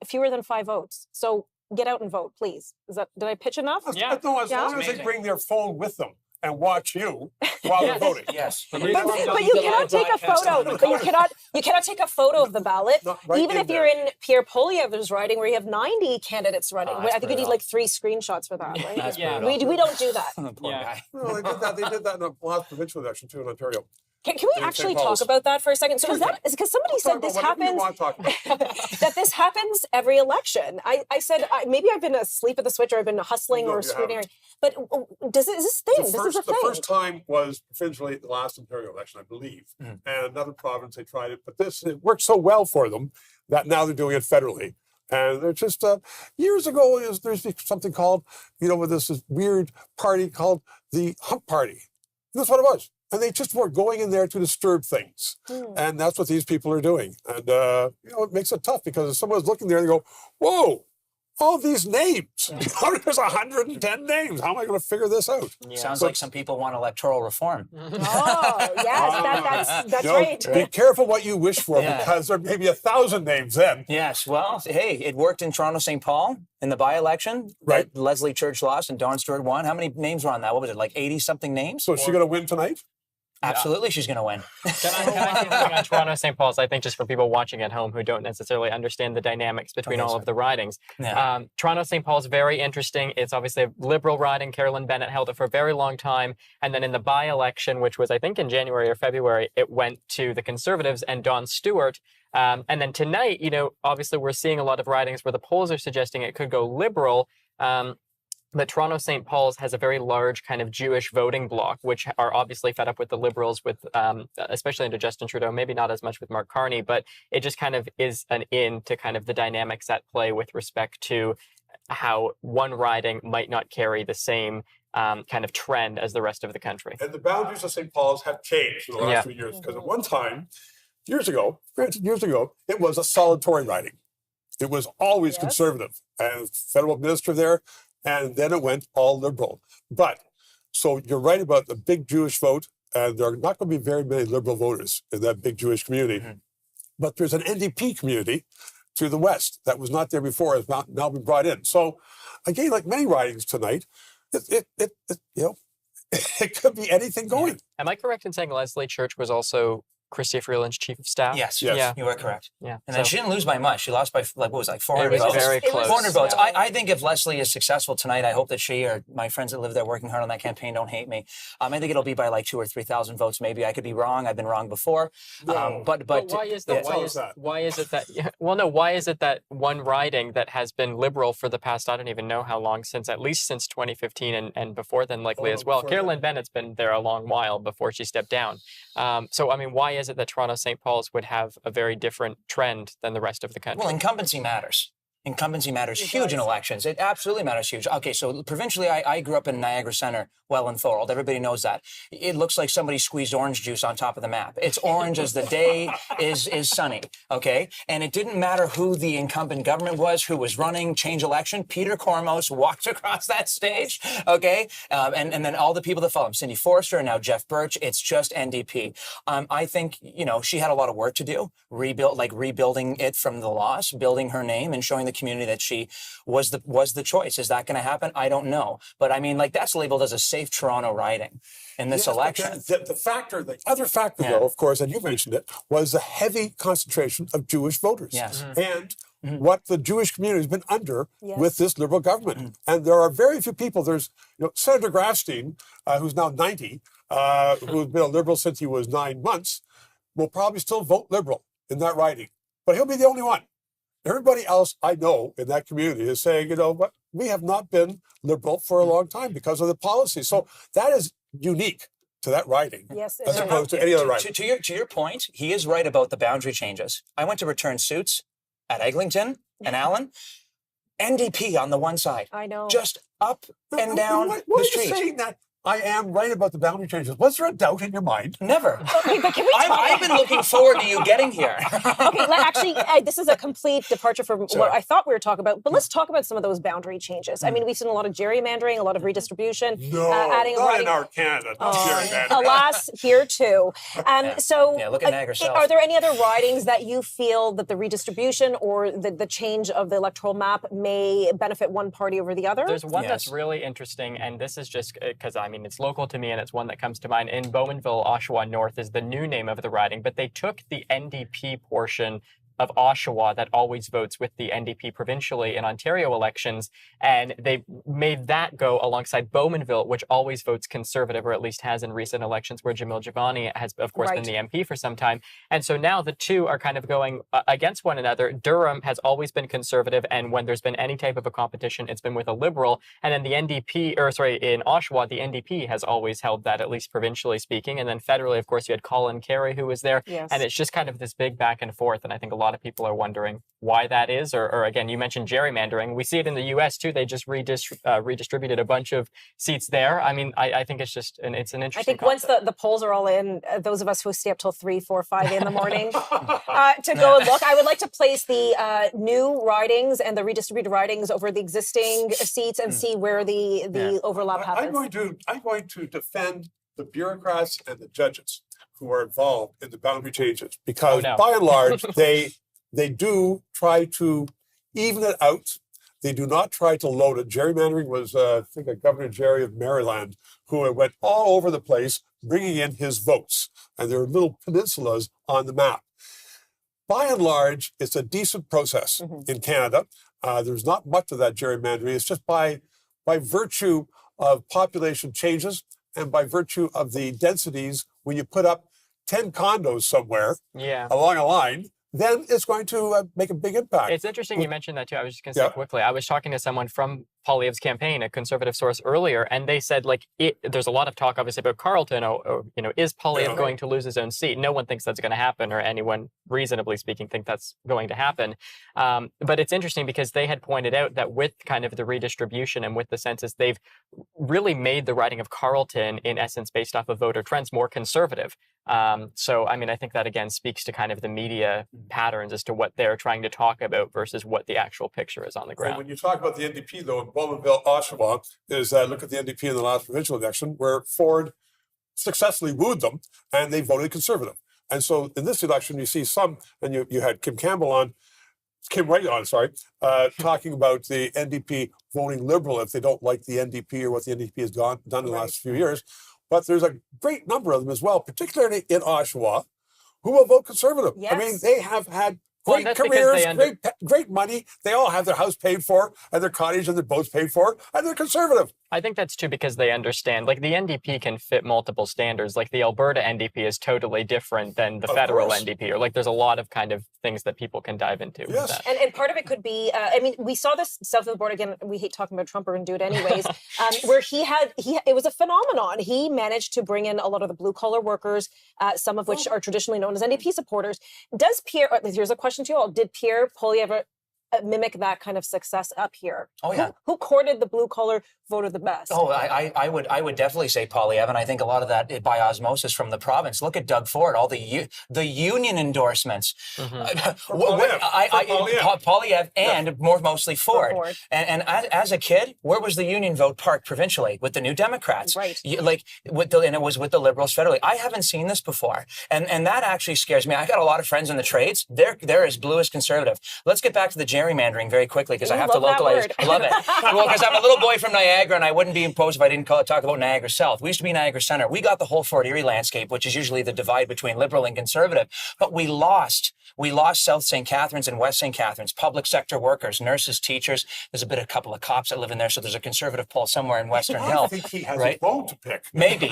fewer than 5 votes. So get out and vote, please. Did I pitch enough? Yeah. No, as long as they bring their phone with them and watch you while they're voting. Yes. But you cannot take a photo. But you cannot take a photo of the ballot, even if you're in Pierre Poilievre's riding where you have 90 candidates running. I think you need like 3 screenshots for that, right? We don't do that. Poor guy. No, they did that in the last provincial election too in Ontario. Can we actually talk about that for a second? So is because somebody said this happens that this happens every election. I said maybe I've been asleep at the switch or I've been hustling or scrutineering. But is this thing? This is a thing. The first time was provincially at the last Ontario election, I believe, and another province they tried it. But it worked so well for them that now they're doing it federally. And they're just years ago there's something called with this weird party called the Hump Party. That's what it was. And they just were going in there to disturb things. And that's what these people are doing. And, it makes it tough because if someone's looking there, they go, whoa, all these names. There's 110 names. How am I going to figure this out? Sounds like some people want electoral reform. Oh, yes, that's right. Be careful what you wish for because there may be 1,000 names then. Yes, well, hey, it worked in Toronto St. Paul in the by-election. Right. Leslie Church lost and Dawn Stewart won. How many names were on that? What was it, like 80-something names? So is she going to win tonight? Absolutely, she's going to win. Can I say something on Toronto St. Paul's? I think just for people watching at home who don't necessarily understand the dynamics between all of the ridings. Yeah. Toronto St. Paul's very interesting. It's obviously a Liberal riding. Carolyn Bennett held it for a very long time. And then in the by-election, which was I think in January or February, it went to the Conservatives and Dawn Stewart. And then tonight, obviously we're seeing a lot of ridings where the polls are suggesting it could go Liberal. But Toronto St. Paul's has a very large kind of Jewish voting bloc, which are obviously fed up with the Liberals, especially under Justin Trudeau, maybe not as much with Mark Carney, but it just kind of is an in to kind of the dynamics at play with respect to how one riding might not carry the same kind of trend as the rest of the country. And the boundaries of St. Paul's have changed in the last few years, because at one time, years ago, it was a solid Tory riding. It was always conservative, and federal minister there, and then it went all Liberal. But, so you're right about the big Jewish vote, and there are not going to be very many Liberal voters in that big Jewish community. But there's an NDP community to the west that was not there before, has now been brought in. So, again, like many ridings tonight, it could be anything going. Am I correct in saying Leslie Church was also Chrystia Freeland's chief of staff? Yes, Yeah. you are correct. Yeah. And then she didn't lose by much. She lost by, like, what was it, like 400 It was votes? very close. 400 votes. I think if Leslie is successful tonight, I hope that she or my friends that live there working hard on that campaign don't hate me. I think it'll be by like 2,000 or 3,000 votes. Maybe I could be wrong. I've been wrong before. But why is that? Why is it that? Well, no. Why is it that one riding that has been Liberal for the past, I don't even know how long, at least since 2015 and before then likely as well. Carolyn Bennett's been there a long while before she stepped down. So I mean, why is it that Toronto St. Paul's would have a very different trend than the rest of the country? Well, incumbency matters. Incumbency matters huge in elections. It absolutely matters huge. Okay, so provincially, I grew up in Niagara Centre, Welland Thorold. Everybody knows that. It looks like somebody squeezed orange juice on top of the map. It's orange as the day is sunny, okay? And it didn't matter who the incumbent government was, who was running, change election. Peter Cormos walked across that stage, okay? And then all the people that follow him, Cindy Forrester and now Jeff Birch, it's just NDP. I think, she had a lot of work to do, rebuilding it from the loss, building her name and showing the community that she was the choice. Is that going to happen? I don't know. But I mean, like, that's labeled as a safe Toronto riding in this election. The other factor, though, of course, and you mentioned it, was the heavy concentration of Jewish voters. Yes. And what the Jewish community has been under with this Liberal government. And there are very few people. There's Senator Grafstein, who's now 90, who's been a Liberal since he was 9 months, will probably still vote Liberal in that riding. But he'll be the only one. Everybody else I know in that community is saying, what, we have not been Liberal for a long time because of the policy. So that is unique to that riding, as opposed to any other riding. To your point, he is right about the boundary changes. I went to return suits at Eglinton and Allen. NDP on the one side. I know. Just up and down What the are street. you saying that I am right about the boundary changes? Was there a doubt in your mind? Never. Okay, but can we talk? I've been looking forward to you getting here. Okay, actually, this is a complete departure from what I thought we were talking about. But let's talk about some of those boundary changes. I mean, we've seen a lot of gerrymandering, a lot of redistribution. No, adding not in our Canada. No gerrymandering. Alas, here too. So, look at Niagara South. Are there any other ridings that you feel that the redistribution or the change of the electoral map may benefit one party over the other? There's one that's really interesting, and this is just because, it's local to me, and it's one that comes to mind. In Bowmanville, Oshawa North is the new name of the riding, but they took the NDP portion of Oshawa that always votes with the NDP provincially in Ontario elections, and they made that go alongside Bowmanville, which always votes Conservative, or at least has in recent elections, where Jamil Javani has, of course, been the MP for some time. And so now the two are kind of going against one another. Durham has always been Conservative, and when there's been any type of a competition, it's been with a Liberal. And then the NDP, in Oshawa, the NDP has always held that, at least provincially speaking. And then federally, of course, you had Colin Carey, who was there. Yes. And it's just kind of this big back and forth. And I think a lot of people are wondering why that is, or again, you mentioned gerrymandering. We see it in the U.S. too. They just redistributed a bunch of seats there. I mean, I think it's just it's an interesting. I think once the polls are all in, those of us who stay up till 3, 4, 5 in the morning to go and look, I would like to place the new ridings and the redistributed ridings over the existing seats and see where the overlap happens. I'm going to defend the bureaucrats and the judges who are involved in the boundary changes, because by and large, they do try to even it out. They do not try to load it. Gerrymandering was, I think, Governor Jerry of Maryland, who went all over the place bringing in his votes. And there are little peninsulas on the map. By and large, it's a decent process in Canada. There's not much of that gerrymandering. It's just by virtue of population changes and by virtue of the densities, when you put up 10 condos somewhere along a line, then it's going to make a big impact. It's interesting you mentioned that too. I was just going to say quickly, I was talking to someone from Poilievre's campaign, a conservative source earlier, and they said, like, there's a lot of talk, obviously, about Carleton. Is Poilievre going to lose his own seat? No one thinks that's going to happen, or anyone, reasonably speaking, think that's going to happen. But it's interesting because they had pointed out that with kind of the redistribution and with the census, they've really made the riding of Carleton, in essence, based off of voter trends, more conservative. So, I mean, I think that, again, speaks to kind of the media patterns as to what they're trying to talk about versus what the actual picture is on the ground. And when you talk about the NDP, though, in Bowmanville, Oshawa, is look at the NDP in the last provincial election, where Ford successfully wooed them, and they voted Conservative. And so in this election, you see some, and you had Kim Wright on, talking about the NDP voting Liberal if they don't like the NDP or what the NDP has done in the last few years. But there's a great number of them as well, particularly in Oshawa, who will vote Conservative. Yes. I mean, they have had great careers, great money. They all have their house paid for, and their cottage and their boats paid for, and they're Conservative. I think that's too because they understand, like, the NDP can fit multiple standards. Like, the Alberta NDP is totally different than the federal NDP, or like there's a lot of kind of things that people can dive into. Yes. With that. And part of it could be, I mean, we saw this south of the border, again, we hate talking about Trump, we're going to do it anyways, where it was a phenomenon. He managed to bring in a lot of the blue collar workers, some of which are traditionally known as NDP supporters. Here's a question to you all. Did Pierre Poilievre mimic that kind of success up here? Oh, yeah. Who courted the blue collar voter the best? Oh, I would definitely say Poilievre, and I think a lot of that by osmosis from the province. Look at Doug Ford, all the union endorsements. Poilievre and mostly Ford. And as a kid, where was the union vote parked provincially? With the New Democrats, right? And it was with the Liberals federally. I haven't seen this before, and that actually scares me. I got a lot of friends in the trades. They're as blue as Conservative. Let's get back to the gerrymandering very quickly because I have to localize. I love it. Well, because I'm a little boy from Niagara, and I wouldn't be imposed if I didn't talk about Niagara South. We used to be Niagara Center. We got the whole Fort Erie landscape, which is usually the divide between Liberal and Conservative. But we lost South St. Catharines and West St. Catharines, public sector workers, nurses, teachers. There's a couple of cops that live in there, so there's a Conservative poll somewhere in Western Hill. I think he has a bone to pick. Maybe.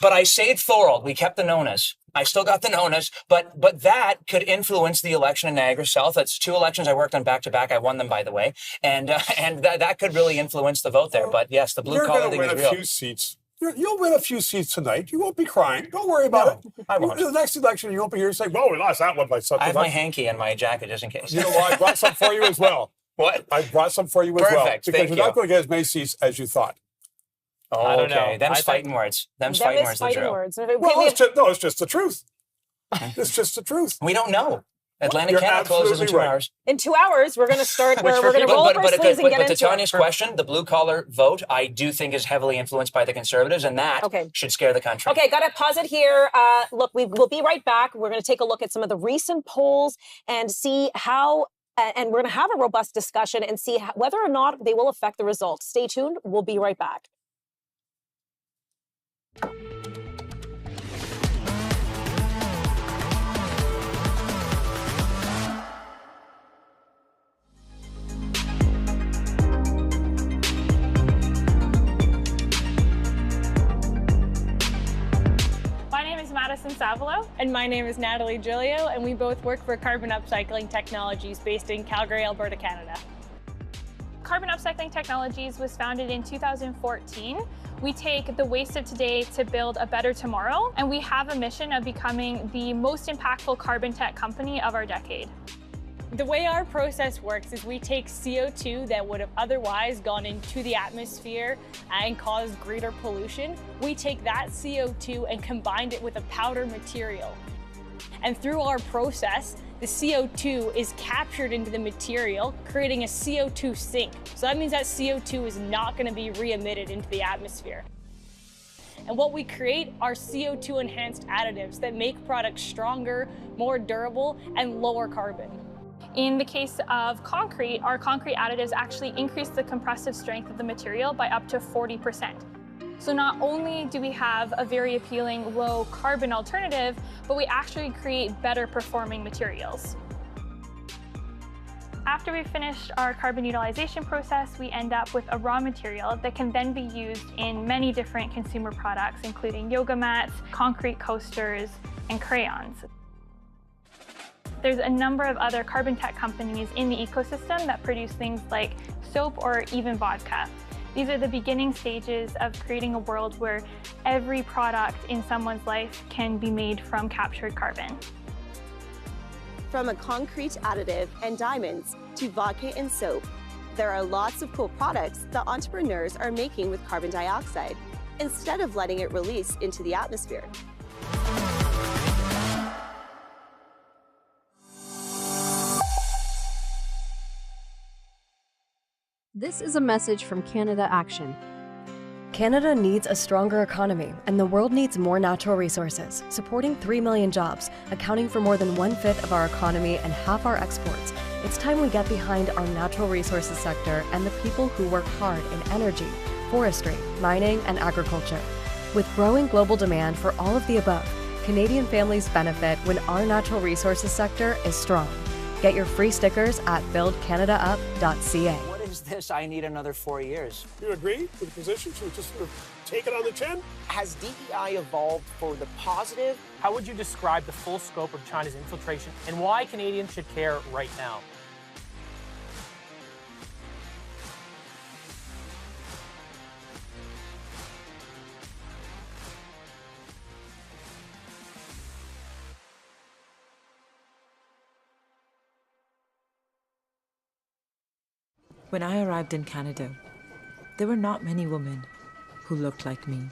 But I saved Thorold. We kept the Nonas. I still got the Nonas, but that could influence the election in Niagara South. That's 2 elections I worked on back to back. I won them, by the way, and that could really influence the vote there. But yes, the blue collar thing is real. You're going to win a few seats. You'll win a few seats tonight. You won't be crying. Don't worry about it. I won't. The next election, you won't be here saying, "Well, we lost that one by something." I have my hanky in my jacket just in case. You know what? I brought some for you as well. What? I brought some for you as well. Perfect. Because you're not going to get as many seats as you thought. Oh, I don't know. Them's fighting words. Them's fighting words. Well, it's just the truth. It's just the truth. We don't know. Atlantic Canada closes in 2 hours. In 2 hours, we're going to start where we're going to roll up our sleeves and get But to into Tanya's question, the blue collar vote, I do think is heavily influenced by the Conservatives, and that should scare the country. Okay, got to pause it here. Look, we'll be right back. We're going to take a look at some of the recent polls and see how, and we're going to have a robust discussion and see whether or not they will affect the results. Stay tuned. We'll be right back. Madison Savalo. And my name is Natalie Giglio, and we both work for Carbon Upcycling Technologies based in Calgary, Alberta, Canada. Carbon Upcycling Technologies was founded in 2014. We take the waste of today to build a better tomorrow, and we have a mission of becoming the most impactful carbon tech company of our decade. The way our process works is we take CO2 that would have otherwise gone into the atmosphere and caused greater pollution. We take that CO2 and combine it with a powder material. And through our process, the CO2 is captured into the material, creating a CO2 sink. So that means that CO2 is not going to be re-emitted into the atmosphere. And what we create are CO2 enhanced additives that make products stronger, more durable, and lower carbon. In the case of concrete, our concrete additives actually increase the compressive strength of the material by up to 40%. So not only do we have a very appealing low carbon alternative, but we actually create better performing materials. After we finish our carbon utilization process, we end up with a raw material that can then be used in many different consumer products, including yoga mats, concrete coasters, and crayons. There's a number of other carbon tech companies in the ecosystem that produce things like soap or even vodka. These are the beginning stages of creating a world where every product in someone's life can be made from captured carbon. From a concrete additive and diamonds to vodka and soap, there are lots of cool products that entrepreneurs are making with carbon dioxide instead of letting it release into the atmosphere. This is a message from Canada Action. Canada needs a stronger economy, and the world needs more natural resources, supporting 3 million jobs, accounting for more than 1/5 of our economy and half our exports. It's time we get behind our natural resources sector and the people who work hard in energy, forestry, mining, and agriculture. With growing global demand for all of the above, Canadian families benefit when our natural resources sector is strong. Get your free stickers at buildcanadaup.ca. What is this? I need another 4 years. You agree with the position? Should we just sort of take it on the chin? Has DEI evolved for the positive? How would you describe the full scope of China's infiltration and why Canadians should care right now? When I arrived in Canada, there were not many women who looked like me.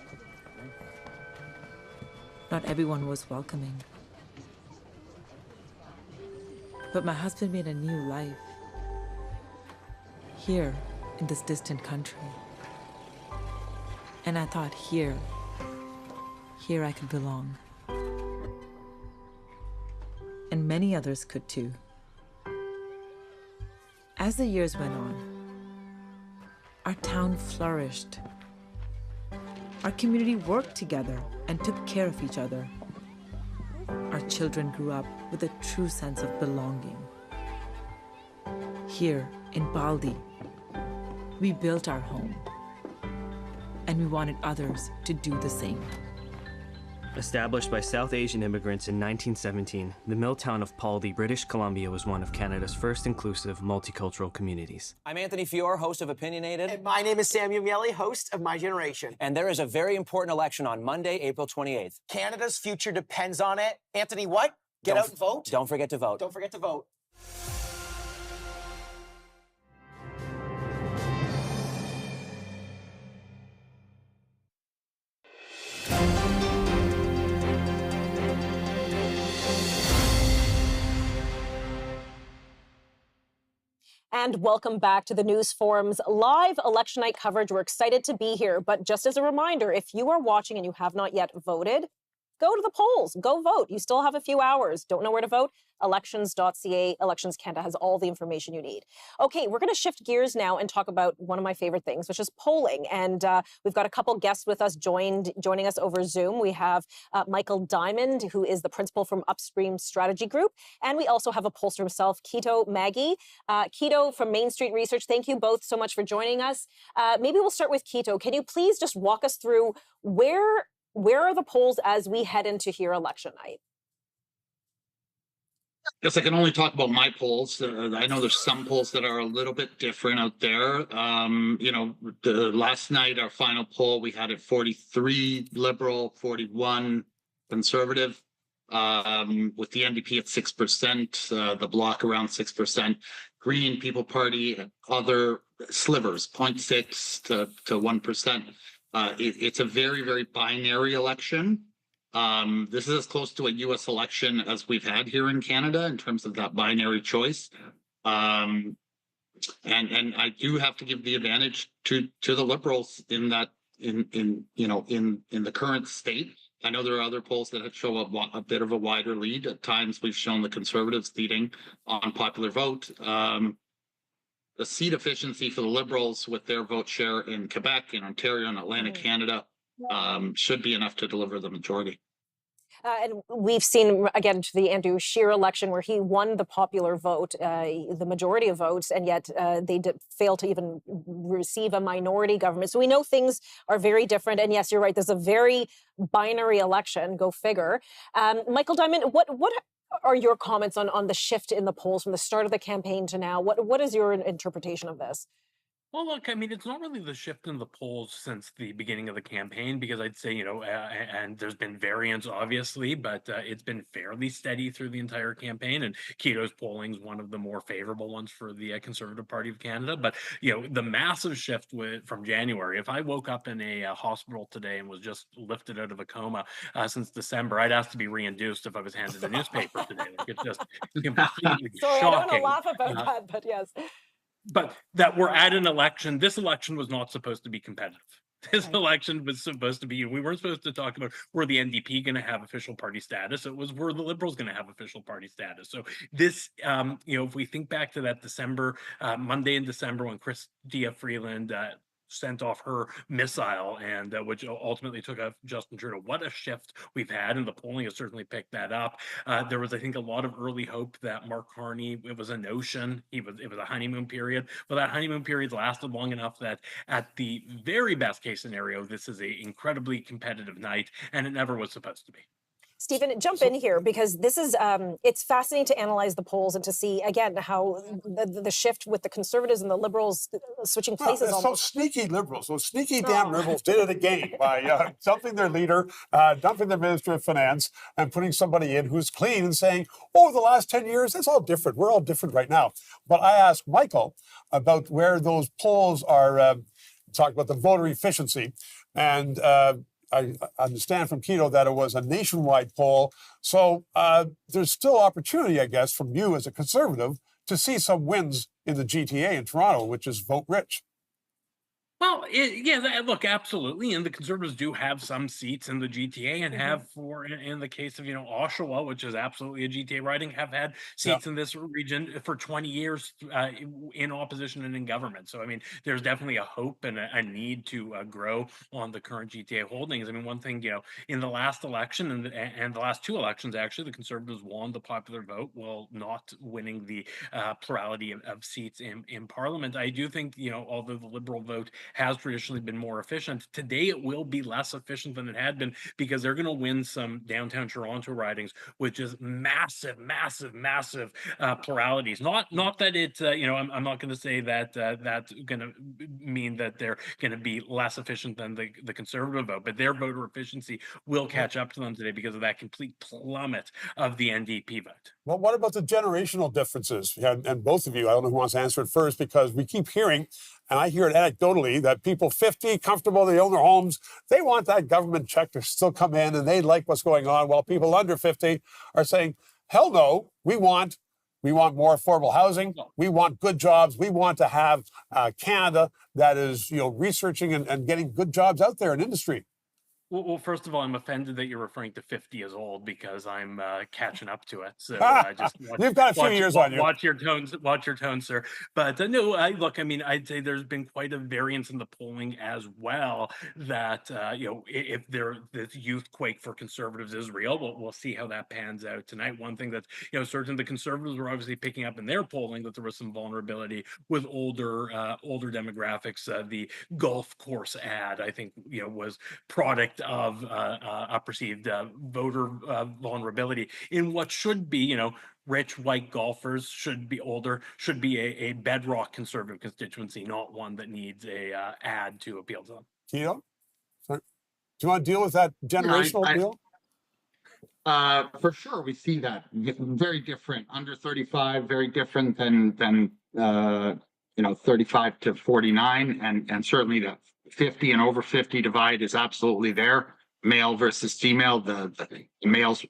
Not everyone was welcoming. But my husband made a new life here in this distant country. And I thought here I could belong. And many others could too. As the years went on, our town flourished. Our community worked together and took care of each other. Our children grew up with a true sense of belonging. Here in Baldi, we built our home, and we wanted others to do the same. Established by South Asian immigrants in 1917, the mill town of Paldi, British Columbia was one of Canada's first inclusive multicultural communities. I'm Anthony Fior, host of Opinionated. And my name is Samuel Miele, host of My Generation. And there is a very important election on Monday, April 28th. Canada's future depends on it. Anthony, what? Get out and vote? Don't forget to vote. Don't forget to vote. And welcome back to the News Forum's live election night coverage. We're excited to be here. But just as a reminder, if you are watching and you have not yet voted, go to the polls, go vote. You still have a few hours. Don't know where to vote? Elections.ca. Elections Canada has all the information you need. Okay, we're going to shift gears now and talk about one of my favorite things, which is polling. And we've got a couple guests with us joining us over Zoom. We have Michael Diamond, who is the principal from Upstream Strategy Group. And we also have a pollster himself, Kito Maggie. Kito from Main Street Research, thank you both so much for joining us. Maybe we'll start with Kito. Can you please just walk us through where are the polls as we head into here election night? Yes, I can only talk about my polls. I know there's some polls that are a little bit different out there. Last night, our final poll, we had it 43 Liberal, 41 Conservative, with the NDP at 6%, the Bloc around 6%, Green, People Party, other slivers, 0.6 to 1%. It's a very, very binary election. This is as close to a U.S. election as we've had here in Canada in terms of that binary choice. And I do have to give the advantage to the Liberals in that in the current state. I know there are other polls that show a bit of a wider lead. At times we've shown the Conservatives leading on popular vote. The seat efficiency for the Liberals with their vote share in Quebec, in Ontario, and Atlantic Canada should be enough to deliver the majority. And we've seen, again, the Andrew Scheer election where he won the popular vote, the majority of votes, and yet they failed to even receive a minority government. So we know things are very different. And yes, you're right, there's a very binary election, go figure. Michael Diamond, what are your comments on the shift in the polls from the start of the campaign to now? What is your interpretation of this? Well, look, I mean, it's not really the shift in the polls since the beginning of the campaign because I'd say, and there's been variance, obviously, but it's been fairly steady through the entire campaign. And Keto's polling is one of the more favorable ones for the Conservative Party of Canada. But, the massive shift from January, if I woke up in a hospital today and was just lifted out of a coma since December, I'd ask to be reinduced if I was handed a newspaper today. Like, it's just completely Sorry, shocking. I don't want to laugh about that, but yes. But that we're at an election. This election was not supposed to be competitive. This election was supposed to be, we weren't supposed to talk about were the NDP going to have official party status. It was were the Liberals going to have official party status. So this, if we think back to that December, Monday in December when Chrystia Freeland sent off her missile and which ultimately took out Justin Trudeau. What a shift we've had, and the polling has certainly picked that up. There was, I think, a lot of early hope that Mark Carney, it was a notion, it was a honeymoon period. Well, that honeymoon period lasted long enough that at the very best case scenario, this is a incredibly competitive night, and it never was supposed to be. Stephen, jump in here because this is, it's fascinating to analyze the polls and to see, again, how the shift with the Conservatives and the Liberals switching places. So sneaky Liberals, those sneaky damn Liberals did it again by dumping their leader, dumping their Minister of Finance, and putting somebody in who's clean and saying, oh, the last 10 years, it's all different. We're all different right now. But I asked Michael about where those polls are, talk about the voter efficiency, and I understand from Keto that it was a nationwide poll. So there's still opportunity, I guess, from you as a Conservative to see some wins in the GTA in Toronto, which is vote rich. Well, look, absolutely. And the Conservatives do have some seats in the GTA and have in the case of, Oshawa, which is absolutely a GTA riding, have had seats in this region for 20 years in opposition and in government. So, I mean, there's definitely a hope and a need to grow on the current GTA holdings. I mean, one thing, in the last election and the last two elections, actually, the Conservatives won the popular vote while not winning the plurality of seats in Parliament. I do think, although the Liberal vote has traditionally been more efficient, today it will be less efficient than it had been because they're going to win some downtown Toronto ridings with just massive pluralities. Not that it's I'm not going to say that that's going to mean that they're going to be less efficient than the Conservative vote, but their voter efficiency will catch up to them today because of that complete plummet of the NDP vote. Well, what about the generational differences? And both of you, I don't know who wants to answer it first, because we keep hearing, and I hear it anecdotally, that people 50, comfortable, they own their homes, they want that government check to still come in and they like what's going on, while people under 50 are saying, hell no, we want more affordable housing, we want good jobs, we want to have Canada that is researching and getting good jobs out there in industry. Well, first of all, I'm offended that you're referring to 50 as old because I'm catching up to it. So just you've got a few years on you. Watch your tone, sir. But no, look, I mean, I'd say there's been quite a variance in the polling as well. That if this youth quake for Conservatives is real, we'll see how that pans out tonight. One thing that's certain, the Conservatives were obviously picking up in their polling that there was some vulnerability with older demographics. The golf course ad, I think, was product of a perceived voter vulnerability in what should be, rich white golfers, should be older, should be a bedrock Conservative constituency, not one that needs a ad to appeal to them. Keto, do you want to deal with that generational deal? For sure, we see that very different. Under 35, very different than 35 to 49, and certainly the 50 and over 50 divide is absolutely there. Male versus female, the males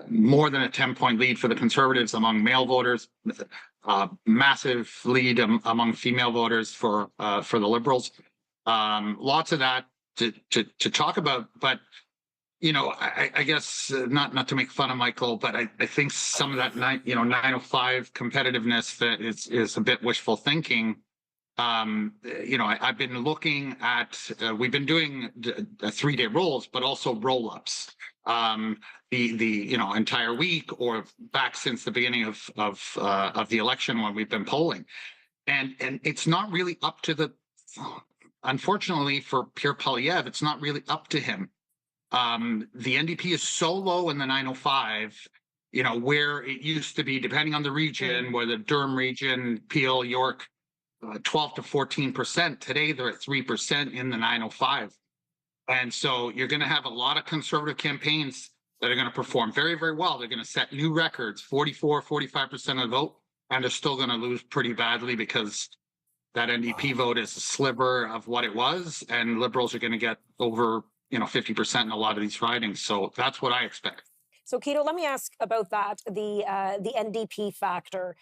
more than a 10-point lead for the Conservatives among male voters, massive lead among female voters for the Liberals. Lots of that to talk about, but I guess not to make fun of Michael, but I think some of that 905 competitiveness that is a bit wishful thinking. I've been looking at, we've been doing 3-day rolls, but also roll-ups, the entire week or back since the beginning of the election when we've been polling. And it's not really up to unfortunately for Pierre Poilievre, it's not really up to him. The NDP is so low in the 905 where it used to be, depending on the region, where the Durham region, Peel, York, 12 to 14%. Today, they're at 3% in the 905. And so you're going to have a lot of conservative campaigns that are going to perform very, very well. They're going to set new records, 44, 45% of the vote, and they're still going to lose pretty badly because that NDP vote is a sliver of what it was, and Liberals are going to get over 50% in a lot of these ridings. So that's what I expect. So, Kito, let me ask about that, the NDP factor.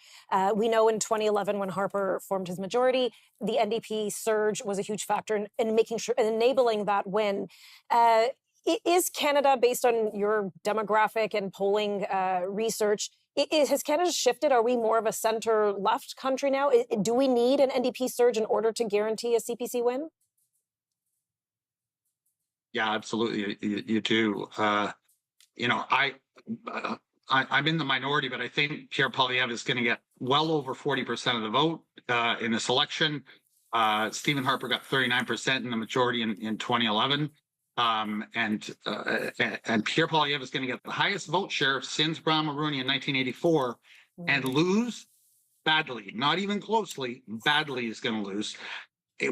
We know in 2011, when Harper formed his majority, the NDP surge was a huge factor in making sure, enabling that win. Is Canada, based on your demographic and polling research, has Canada shifted? Are we more of a center-left country now? Do we need an NDP surge in order to guarantee a CPC win? Yeah, absolutely. You do. I'm in the minority, but I think Pierre Poilievre is going to get well over 40% of the vote in this election. Stephen Harper got 39% in the majority in 2011. And Pierre Poilievre is going to get the highest vote share since Brown Mulroney in 1984 and lose badly, not even closely, badly is going to lose.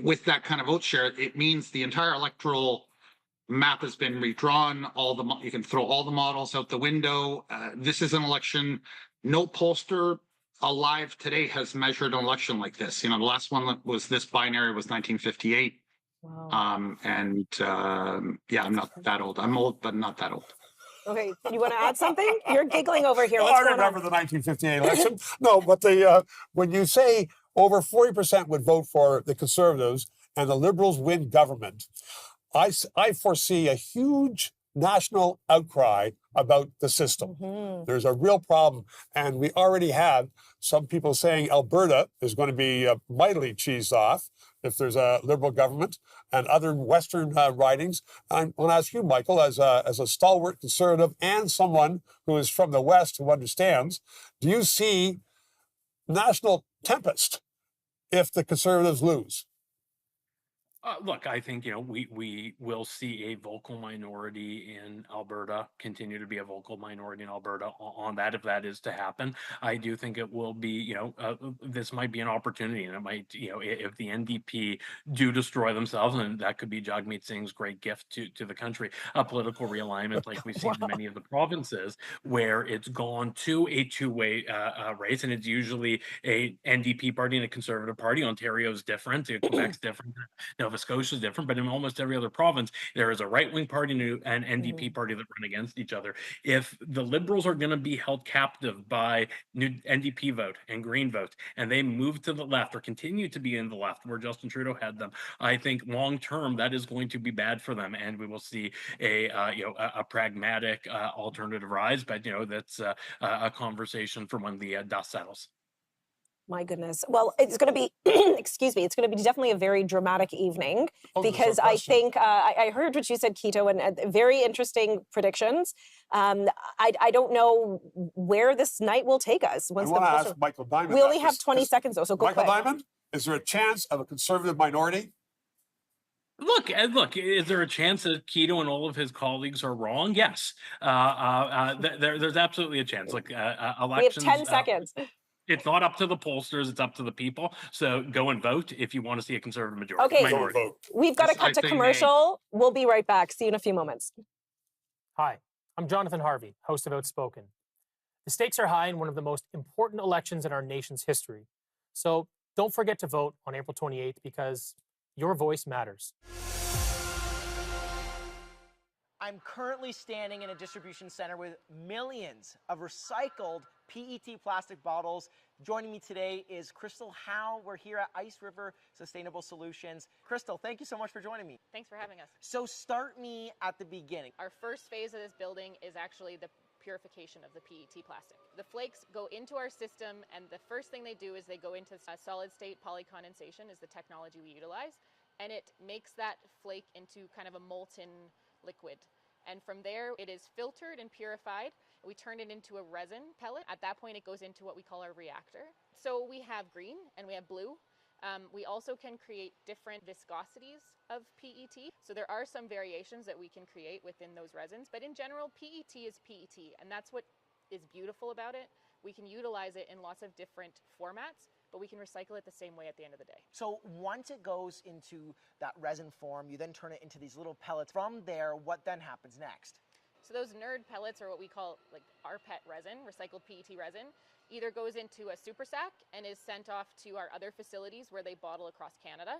With that kind of vote share, it means the entire electoral map has been redrawn. You can throw all the models out the window. This is an election. No pollster alive today has measured an election like this. The last one that was this binary was 1958. Wow. Yeah, I'm not that old. I'm old, but not that old. Okay, you want to add something? You're giggling over here. I remember the 1958 election. No, but when you say over 40% would vote for the Conservatives and the Liberals win government, I foresee a huge national outcry about the system. There's a real problem. And we already have some people saying Alberta is going to be mightily cheesed off if there's a Liberal government and other Western ridings. I want to ask you, Michael, as a stalwart Conservative and someone who is from the West who understands, do you see national tempest if the Conservatives lose? Look, I think we will see a vocal minority in Alberta, continue to be a vocal minority in Alberta on that, if that is to happen. I do think it will be, this might be an opportunity, and it might, if the NDP do destroy themselves, and that could be Jagmeet Singh's great gift to the country, a political realignment like we've seen in many of the provinces, where it's gone to a two-way race, and it's usually a NDP party and a Conservative party. Ontario's different, Quebec's different. Nova Scotia is different, but in almost every other province, there is a right-wing party and an NDP party that run against each other. If the Liberals are going to be held captive by new NDP vote and Green vote, and they move to the left or continue to be in the left where Justin Trudeau had them, I think long-term that is going to be bad for them, and we will see a pragmatic alternative rise. But that's a conversation for when the dust settles. My goodness. Well, it's going to be, excuse me, it's going to be definitely a very dramatic evening because I think I heard what you said, Kito, and very interesting predictions. I don't know where this night will take us. I want to ask Michael Diamond. We only have 20 seconds, though, so go Michael quick. Diamond, is there a chance of a Conservative minority? Look, is there a chance that Kito and all of his colleagues are wrong? Yes. There's absolutely a chance. Like elections. We have 10 seconds. It's not up to the pollsters, it's up to the people. So go and vote if you want to see a Conservative majority. Okay, minority. We've got to cut to commercial. We'll be right back. See you in a few moments. Hi, I'm Jonathan Harvey, host of Outspoken. The stakes are high in one of the most important elections in our nation's history. So don't forget to vote on April 28th because your voice matters. I'm currently standing in a distribution center with millions of recycled PET plastic bottles. Joining me today is Crystal Howe. We're here at Ice River Sustainable Solutions. Crystal, thank you so much for joining me. Thanks for having us. So start me at the beginning. Our first phase of this building is actually the purification of the PET plastic. The flakes go into our system, and the first thing they do is they go into solid state polycondensation is the technology we utilize, and it makes that flake into kind of a molten liquid. And from there, it is filtered and purified. We turn it into a resin pellet. At that point, it goes into what we call our reactor. So we have green and we have blue. We also can create different viscosities of PET. So there are some variations that we can create within those resins, but in general, PET is PET, and that's what is beautiful about it. We can utilize it in lots of different formats, but we can recycle it the same way at the end of the day. So once it goes into that resin form, you then turn it into these little pellets. From there, what then happens next? So those nerd pellets are what we call like rPET resin, recycled PET resin, either goes into a super sack and is sent off to our other facilities where they bottle across Canada,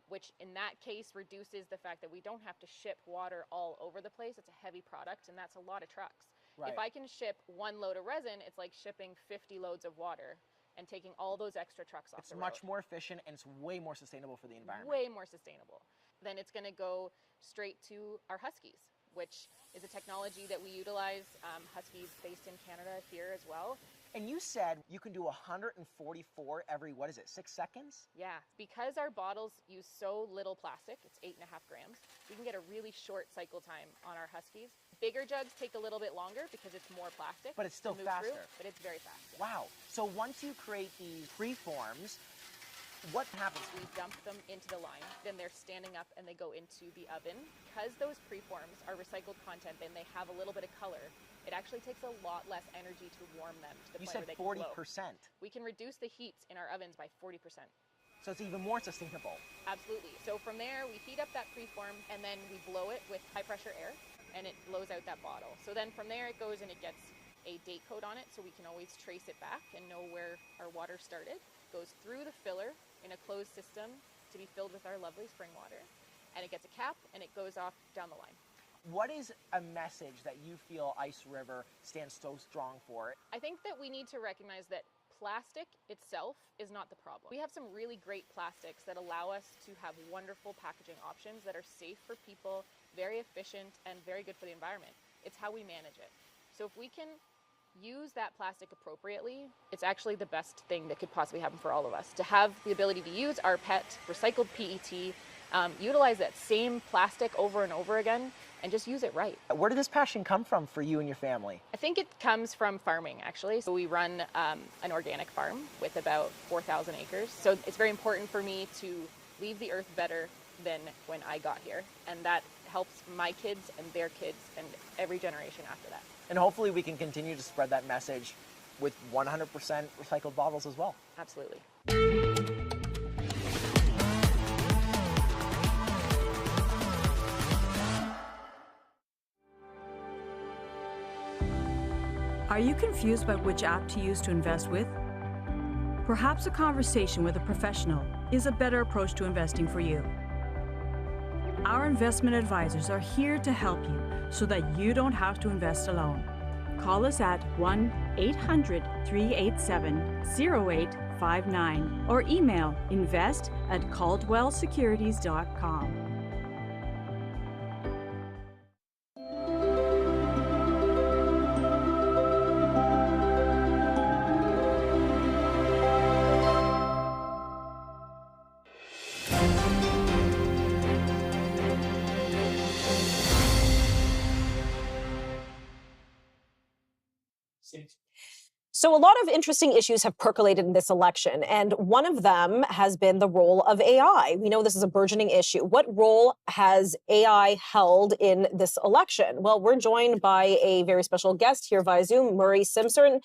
which in that case reduces the fact that we don't have to ship water all over the place. It's a heavy product and that's a lot of trucks. Right. If I can ship 1 load of resin, it's like shipping 50 loads of water and taking all those extra trucks off the road. It's much more efficient and it's way more sustainable for the environment. Way more sustainable. Then it's going to go straight to our Huskies, which is a technology that we utilize. Huskies based in Canada here as well. And you said you can do 144 every, 6 seconds? Yeah, because our bottles use so little plastic, it's 8.5 grams, we can get a really short cycle time on our Huskies. Bigger jugs take a little bit longer because it's more plastic. But it's still to move faster. through, but it's very fast. Yeah. Wow. So once you create these preforms, what happens? We dump them into the line, then they're standing up and they go into the oven. Because those preforms are recycled content and they have a little bit of color, it actually takes a lot less energy to warm them to the You point said where they 40%. can glow. We can reduce the heat in our ovens by 40%. So it's even more sustainable. Absolutely. So from there, we heat up that preform and then we blow it with high pressure air and it blows out that bottle. So then from there it goes and it gets a date code on it so we can always trace it back and know where our water started. Goes through the filler in a closed system to be filled with our lovely spring water. And it gets a cap and it goes off down the line. What is a message that you feel Ice River stands so strong for? I think that we need to recognize that plastic itself is not the problem. We have some really great plastics that allow us to have wonderful packaging options that are safe for people, very efficient, and very good for the environment. It's how we manage it. So if we can use that plastic appropriately, it's actually the best thing that could possibly happen for all of us. To have the ability to use our PET, recycled PET, utilize that same plastic over and over again, and just use it right. Where did this passion come from for you and your family? I think it comes from farming, actually. So we run an organic farm with about 4,000 acres. So it's very important for me to leave the earth better than when I got here. And that helps my kids and their kids and every generation after that. And hopefully we can continue to spread that message with 100% recycled bottles as well. Absolutely. Are you confused by which app to use to invest with? Perhaps a conversation with a professional is a better approach to investing for you. Our investment advisors are here to help you so that you don't have to invest alone. Call us at 1-800-387-0859 or email invest@caldwellsecurities.com. So a lot of interesting issues have percolated in this election, and one of them has been the role of AI. We know this is a burgeoning issue. What role has AI held in this election? Well, we're joined by a very special guest here via Zoom, Murray Simpson,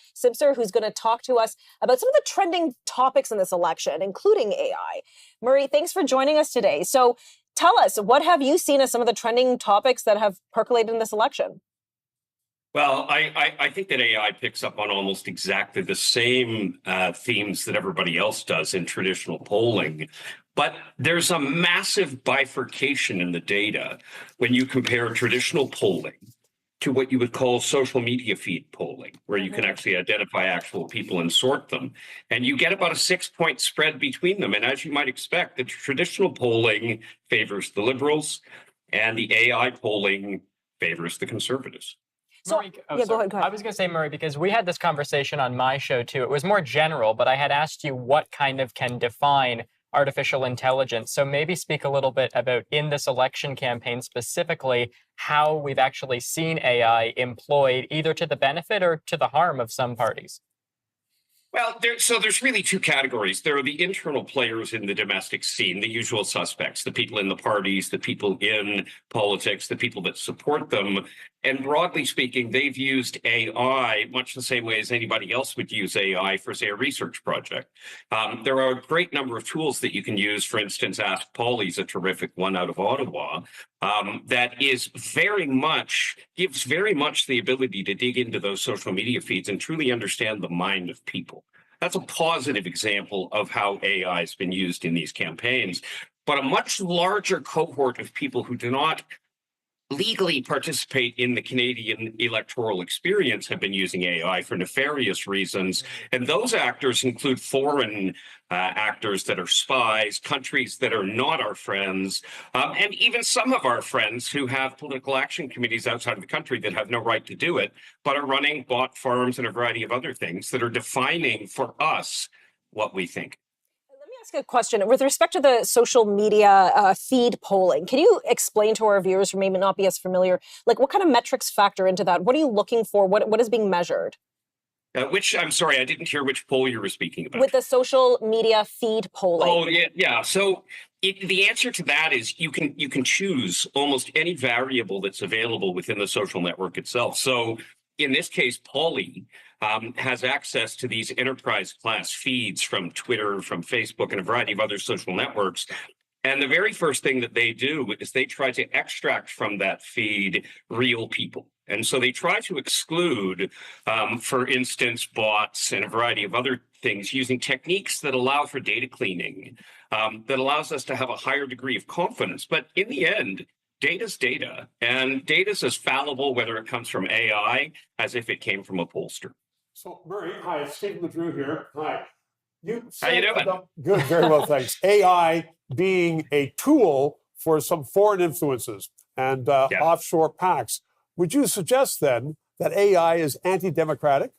who's going to talk to us about some of the trending topics in this election, including AI. Murray, thanks for joining us today. So tell us, what have you seen as some of the trending topics that have percolated in this election? Well, I think that AI picks up on almost exactly the same themes that everybody else does in traditional polling. But there's a massive bifurcation in the data when you compare traditional polling to what you would call social media feed polling, where you can actually identify actual people and sort them. And you get about a 6-point spread between them. And as you might expect, the traditional polling favors the Liberals and the AI polling favors the Conservatives. Murray, go ahead. I was going to say, Murray, because we had this conversation on my show too. It was more general, but I had asked you what kind of can define artificial intelligence. So maybe speak a little bit about in this election campaign specifically how we've actually seen AI employed either to the benefit or to the harm of some parties. Well, there's really two categories. There are the internal players in the domestic scene, the usual suspects, the people in the parties, the people in politics, the people that support them. And broadly speaking, they've used AI much the same way as anybody else would use AI for, say, a research project. There are a great number of tools that you can use. For instance, Ask Polly's a terrific one out of Ottawa that is gives very much the ability to dig into those social media feeds and truly understand the mind of people. That's a positive example of how AI has been used in these campaigns. But a much larger cohort of people who do not legally participate in the Canadian electoral experience have been using AI for nefarious reasons. And those actors include foreign actors that are spies, countries that are not our friends, and even some of our friends who have political action committees outside of the country that have no right to do it, but are running bot farms and a variety of other things that are defining for us what we think. Ask a question with respect to the social media feed polling. Can you explain to our viewers who may not be as familiar, like what kind of metrics factor into that? What are you looking for? What is being measured? I'm sorry, I didn't hear which poll you were speaking about. With the social media feed polling. Oh, yeah. So the answer to that is you can choose almost any variable that's available within the social network itself. So in this case, Polly has access to these enterprise class feeds from Twitter, from Facebook, and a variety of other social networks. And the very first thing that they do is they try to extract from that feed real people. And so they try to exclude, for instance, bots and a variety of other things using techniques that allow for data cleaning, that allows us to have a higher degree of confidence. But in the end, data's data, and data's as fallible whether it comes from AI as if it came from a pollster. So, Murray, hi, it's Stephen LeDrew here. Hi. How you doing? Good, very well, thanks. AI being a tool for some foreign influences and offshore PACs. Would you suggest then that AI is anti-democratic?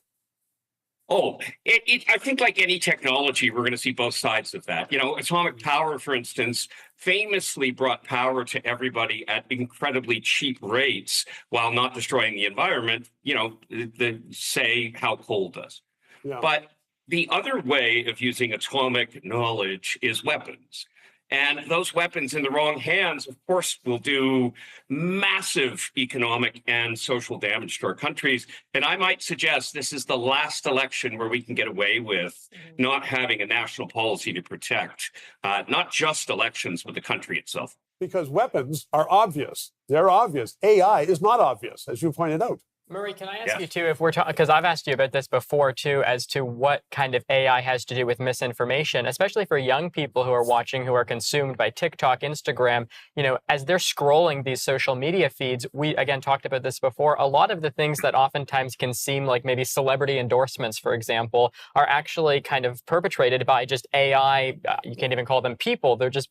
Oh, I think like any technology, we're going to see both sides of that. You know, atomic power, for instance, famously brought power to everybody at incredibly cheap rates while not destroying the environment, you know, say how coal does. Yeah. But the other way of using atomic knowledge is weapons. And those weapons in the wrong hands, of course, will do massive economic and social damage to our countries. And I might suggest this is the last election where we can get away with not having a national policy to protect not just elections, but the country itself. Because weapons are obvious. They're obvious. AI is not obvious, as you pointed out. Murray, can I ask you too, if we're talking, because I've asked you about this before too, as to what kind of AI has to do with misinformation, especially for young people who are watching, who are consumed by TikTok, Instagram, you know, as they're scrolling these social media feeds, we again talked about this before, a lot of the things that oftentimes can seem like maybe celebrity endorsements, for example, are actually kind of perpetrated by just AI. You can't even call them people. They're just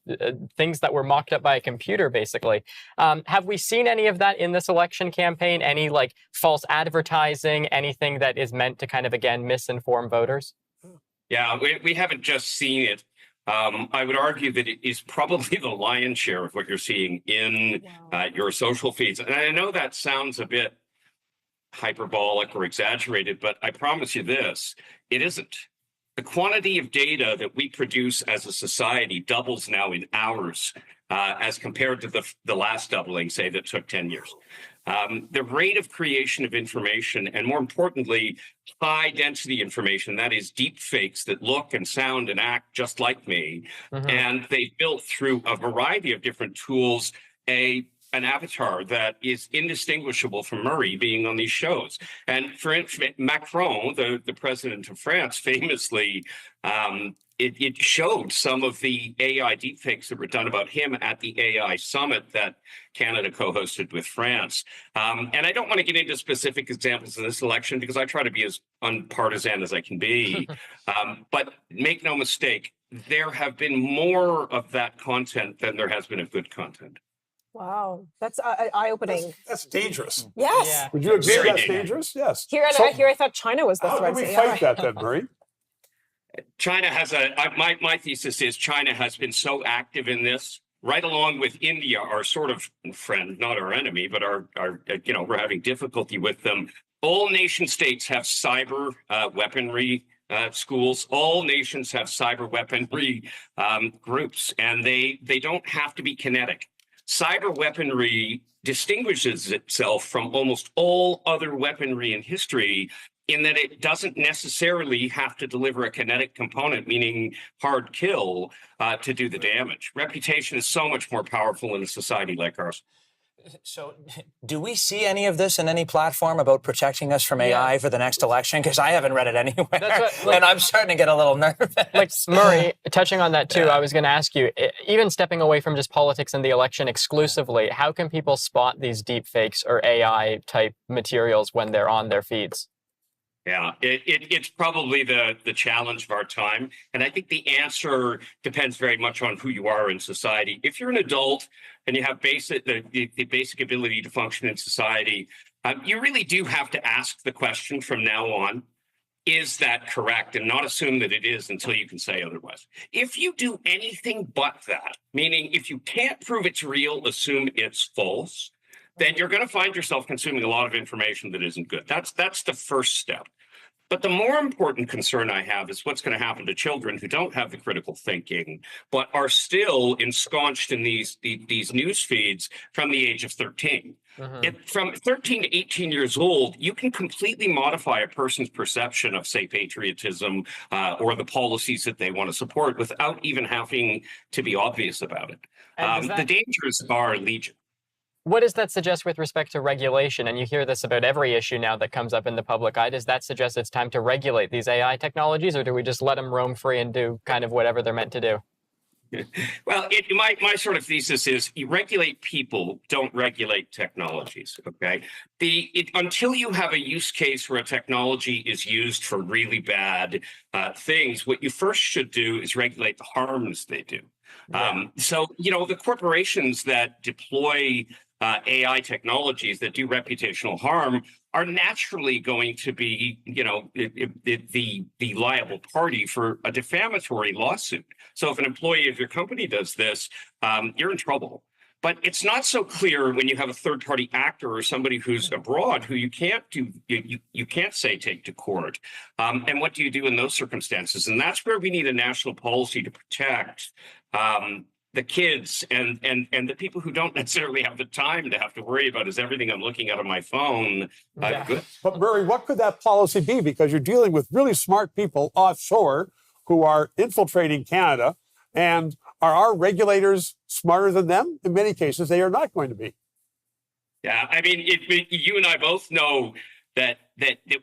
things that were mocked up by a computer, basically. Have we seen any of that in this election campaign? Any like false advertising, anything that is meant to kind of, again, misinform voters? Yeah, we haven't just seen it. I would argue that it is probably the lion's share of what you're seeing in your social feeds. And I know that sounds a bit hyperbolic or exaggerated, but I promise you this, it isn't. The quantity of data that we produce as a society doubles now in hours as compared to the last doubling, say, that took 10 years. The rate of creation of information, and more importantly, high density information, that is deep fakes that look and sound and act just like me. And they built through a variety of different tools an avatar that is indistinguishable from Murray being on these shows. And for instance, Macron, the president of France, famously, it showed some of the AI deepfakes that were done about him at the AI summit that Canada co-hosted with France. And I don't want to get into specific examples in this election because I try to be as unpartisan as I can be. But make no mistake, there have been more of that content than there has been of good content. Wow, that's eye-opening. That's dangerous. Yes. Yeah. Would you agree that's dangerous? Yes. Here I thought China was the threat. How do we fight that then, Murray? China has my thesis is China has been so active in this, right along with India, our sort of friend, not our enemy, but our you know, we're having difficulty with them. All nation states have cyber weaponry schools. All nations have cyber weaponry groups, and they don't have to be kinetic. cyber weaponry distinguishes itself from almost all other weaponry in history in that it doesn't necessarily have to deliver a kinetic component, meaning hard kill, to do the damage. Reputation is so much more powerful in a society like ours. So do we see any of this in any platform about protecting us from AI for the next election? Because I haven't read it anywhere, and I'm starting to get a little nervous. Like, Murray, touching on that too, I was going to ask you, even stepping away from just politics and the election exclusively, how can people spot these deep fakes or AI type materials when they're on their feeds? Yeah, it's probably the challenge of our time. And I think the answer depends very much on who you are in society. If you're an adult and you have the basic ability to function in society, you really do have to ask the question from now on, is that correct? And not assume that it is until you can say otherwise. If you do anything but that, meaning if you can't prove it's real, assume it's false, then you're going to find yourself consuming a lot of information that isn't good. That's the first step. But the more important concern I have is what's going to happen to children who don't have the critical thinking, but are still ensconced in these news feeds from the age of 13. From 13 to 18 years old, you can completely modify a person's perception of, say, patriotism or the policies that they want to support without even having to be obvious about it. The dangers are legion. What does that suggest with respect to regulation? And you hear this about every issue now that comes up in the public eye. Does that suggest it's time to regulate these AI technologies, or do we just let them roam free and do kind of whatever they're meant to do? Well, my sort of thesis is you regulate people, don't regulate technologies, okay? Until you have a use case where a technology is used for really bad things, what you first should do is regulate the harms they do. So, the corporations that deploy AI technologies that do reputational harm are naturally going to be, the liable party for a defamatory lawsuit. So if an employee of your company does this, you're in trouble. But it's not so clear when you have a third-party actor or somebody who's abroad who you can't say take to court. And what do you do in those circumstances? And that's where we need a national policy to protect the kids and the people who don't necessarily have the time to have to worry about, is everything I'm looking at on my phone good? But Murray, what could that policy be? Because you're dealing with really smart people offshore who are infiltrating Canada, and are our regulators smarter than them? In many cases, they are not going to be. Yeah, I mean, you and I both know that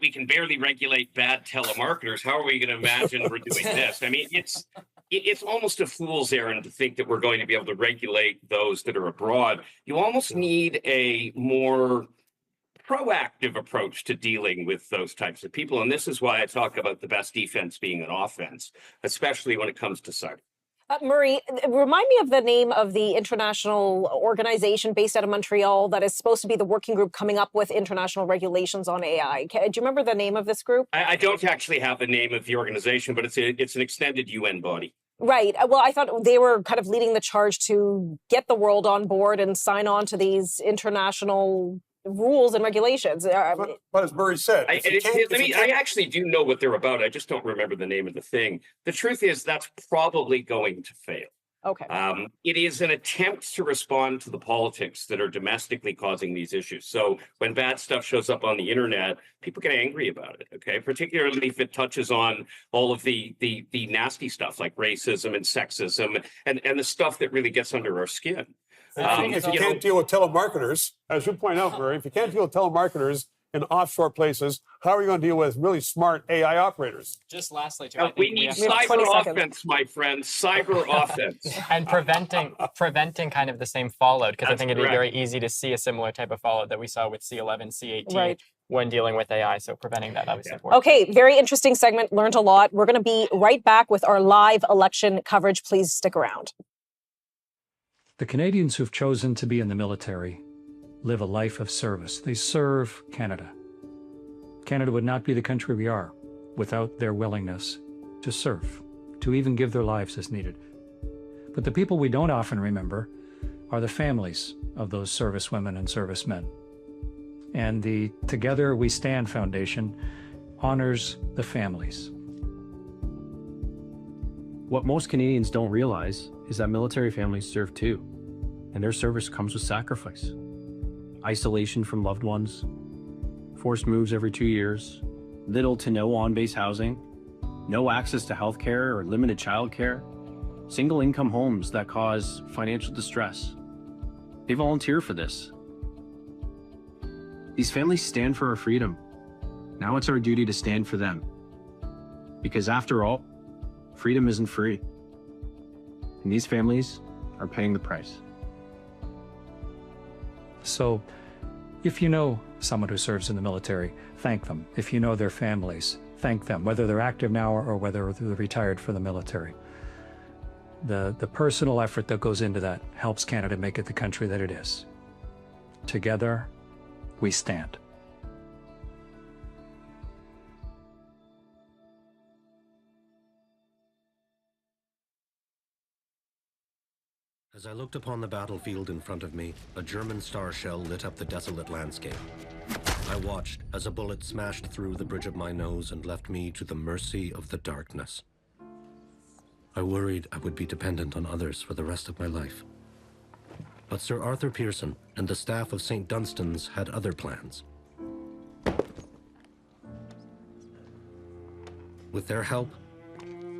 we can barely regulate bad telemarketers. How are we going to imagine we're doing this? I mean, it's almost a fool's errand to think that we're going to be able to regulate those that are abroad. You almost need a more proactive approach to dealing with those types of people. And this is why I talk about the best defense being an offense, especially when it comes to cyber. Murray, remind me of the name of the international organization based out of Montreal that is supposed to be the working group coming up with international regulations on AI. Do you remember the name of this group? I don't actually have the name of the organization, but it's an extended UN body. Right. Well, I thought they were kind of leading the charge to get the world on board and sign on to these international rules and regulations. But as Murray said, I actually do know what they're about. I just don't remember the name of the thing. The truth is that's probably going to fail. Okay. It is an attempt to respond to the politics that are domestically causing these issues. So when bad stuff shows up on the internet, people get angry about it, okay? Particularly if it touches on all of the nasty stuff like racism and sexism and the stuff that really gets under our skin. If you can't deal with telemarketers, as you point out, Murray, if you can't deal with telemarketers in offshore places, how are you going to deal with really smart AI operators? Just lastly, we need cyber offense, my friend, cyber offense. And preventing kind of the same fallout, because I think it'd be very easy to see a similar type of fallout that we saw with C11, C18 when dealing with AI. So preventing that obviously important. Okay, very interesting segment. Learned a lot. We're going to be right back with our live election coverage. Please stick around. The Canadians who've chosen to be in the military live a life of service. They serve Canada. Canada would not be the country we are without their willingness to serve, to even give their lives as needed. But the people we don't often remember are the families of those servicewomen and servicemen. And the Together We Stand Foundation honors the families. What most Canadians don't realize is that military families serve too. and their service comes with sacrifice. Isolation from loved ones, forced moves every 2 years, little to no on-base housing, no access to healthcare or limited childcare, single income homes that cause financial distress. They volunteer for this. These families stand for our freedom. Now it's our duty to stand for them. Because after all, freedom isn't free. And these families are paying the price. So, if you know someone who serves in the military, thank them. If you know their families, thank them, whether they're active now or whether they're retired for the military. The personal effort that goes into that helps Canada make it the country that it is. Together, we stand. As I looked upon the battlefield in front of me, a German star shell lit up the desolate landscape. I watched as a bullet smashed through the bridge of my nose and left me to the mercy of the darkness. I worried I would be dependent on others for the rest of my life. But Sir Arthur Pearson and the staff of St. Dunstan's had other plans. With their help,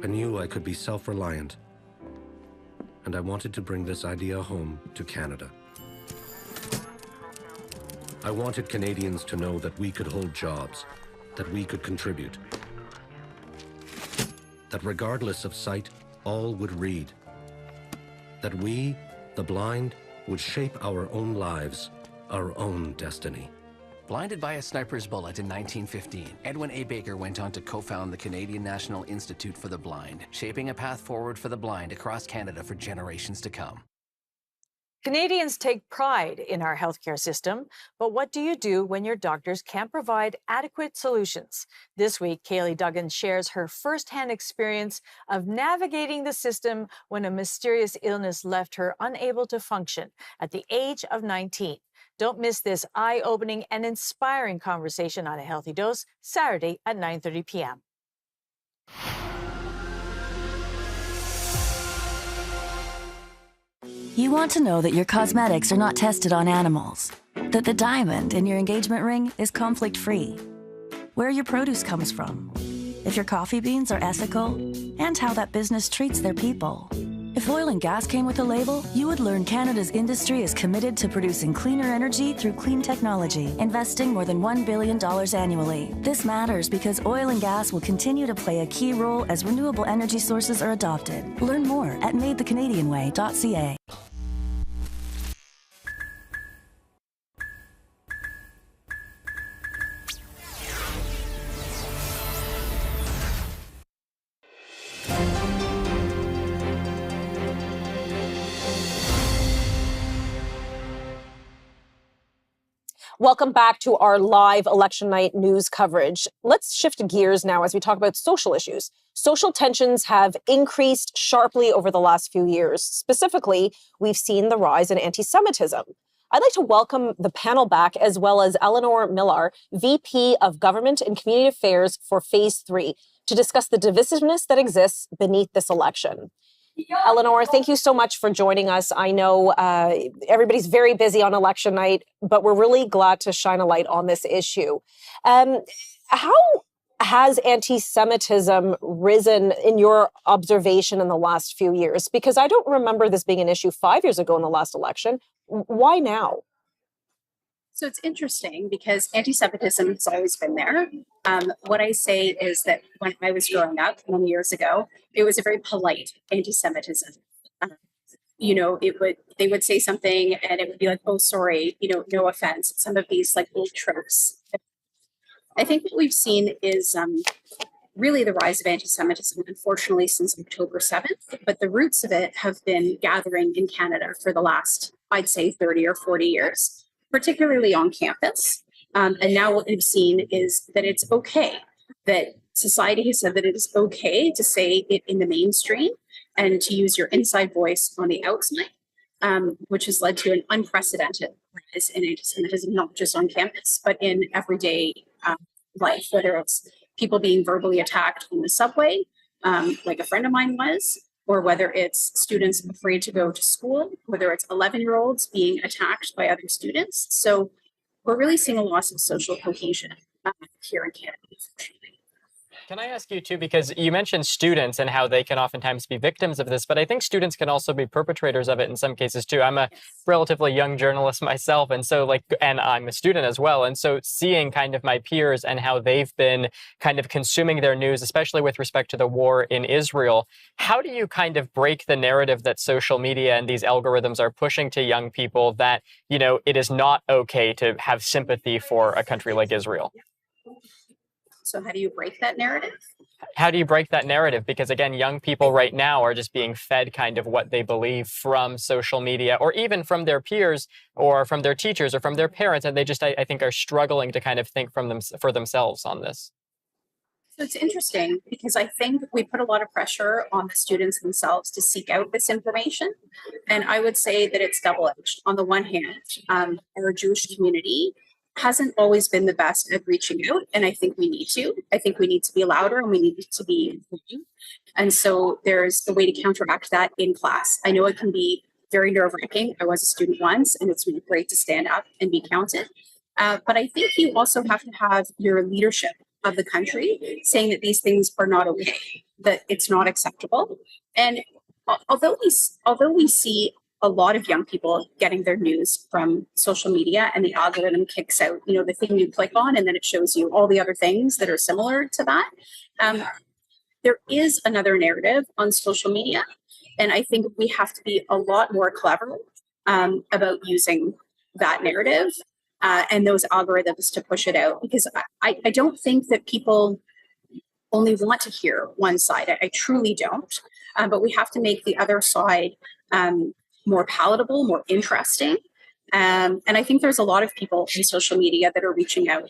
I knew I could be self-reliant, and I wanted to bring this idea home to Canada. I wanted Canadians to know that we could hold jobs, that we could contribute, that regardless of sight, all would read, that we, the blind, would shape our own lives, our own destiny. Blinded by a sniper's bullet in 1915, Edwin A. Baker went on to co-found the Canadian National Institute for the Blind, shaping a path forward for the blind across Canada for generations to come. Canadians take pride in our healthcare system, but what do you do when your doctors can't provide adequate solutions? This week, Kaylee Duggan shares her firsthand experience of navigating the system when a mysterious illness left her unable to function at the age of 19. Don't miss this eye-opening and inspiring conversation on A Healthy Dose, Saturday at 9:30 p.m. You want to know that your cosmetics are not tested on animals, that the diamond in your engagement ring is conflict-free, where your produce comes from, if your coffee beans are ethical, and how that business treats their people. If oil and gas came with a label, you would learn Canada's industry is committed to producing cleaner energy through clean technology, investing more than $1 billion annually. This matters because oil and gas will continue to play a key role as renewable energy sources are adopted. Learn more at madethecanadianway.ca. Welcome back to our live election night news coverage. Let's shift gears now as we talk about social issues. Social tensions have increased sharply over the last few years. Specifically, we've seen the rise in anti-Semitism. I'd like to welcome the panel back, as well as Eleanor Millar, VP of Government and Community Affairs for Phase 3, to discuss the divisiveness that exists beneath this election. Eleanor, thank you so much for joining us. I know everybody's very busy on election night, but we're really glad to shine a light on this issue. How has anti-Semitism risen in your observation in the last few years? Because I don't remember this being an issue 5 years ago in the last election. Why now? So it's interesting because anti-Semitism has always been there. What I say is that when I was growing up many years ago, it was a very polite anti-Semitism. They would say something and it would be like, oh, sorry, no offense. Some of these like old tropes. I think what we've seen is really the rise of anti-Semitism, unfortunately, since October 7th. But the roots of it have been gathering in Canada for the last, I'd say, 30 or 40 years. Particularly on campus. And now what we've seen is that it's okay, that society has said that it is okay to say it in the mainstream and to use your inside voice on the outside, which has led to an unprecedented rise in anti-Semitism, not just on campus, but in everyday life, whether it's people being verbally attacked on the subway, like a friend of mine was, or whether it's students afraid to go to school, whether it's 11-year-olds being attacked by other students. So we're really seeing a loss of social cohesion here in Canada. Can I ask you too, because you mentioned students and how they can oftentimes be victims of this, but I think students can also be perpetrators of it in some cases too. I'm a relatively young journalist myself, and so and I'm a student as well. And so seeing kind of my peers and how they've been kind of consuming their news, especially with respect to the war in Israel, how do you kind of break the narrative that social media and these algorithms are pushing to young people that, you know, it is not okay to have sympathy for a country like Israel? So how do you break that narrative? How do you break that narrative? Because again, young people right now are just being fed kind of what they believe from social media, or even from their peers or from their teachers or from their parents. And they just, I think, are struggling to kind of think for themselves on this. So it's interesting because I think we put a lot of pressure on the students themselves to seek out this information. And I would say that it's double-edged. On the one hand, our Jewish community hasn't always been the best at reaching out, and I think we need to. I think we need to be louder and we need to be inclusive. And so there's a way to counteract that in class. I know it can be very nerve-wracking. I was a student once, and it's really great to stand up and be counted. But I think you also have to have your leadership of the country saying that these things are not okay, that it's not acceptable. And although we see a lot of young people getting their news from social media, and the algorithm kicks out, you know, the thing you click on, and then it shows you all the other things that are similar to that. There is another narrative on social media, and I think we have to be a lot more clever about using that narrative and those algorithms to push it out, because I don't think that people only want to hear one side. I truly don't. But we have to make the other side more palatable, more interesting. And I think there's a lot of people in social media that are reaching out.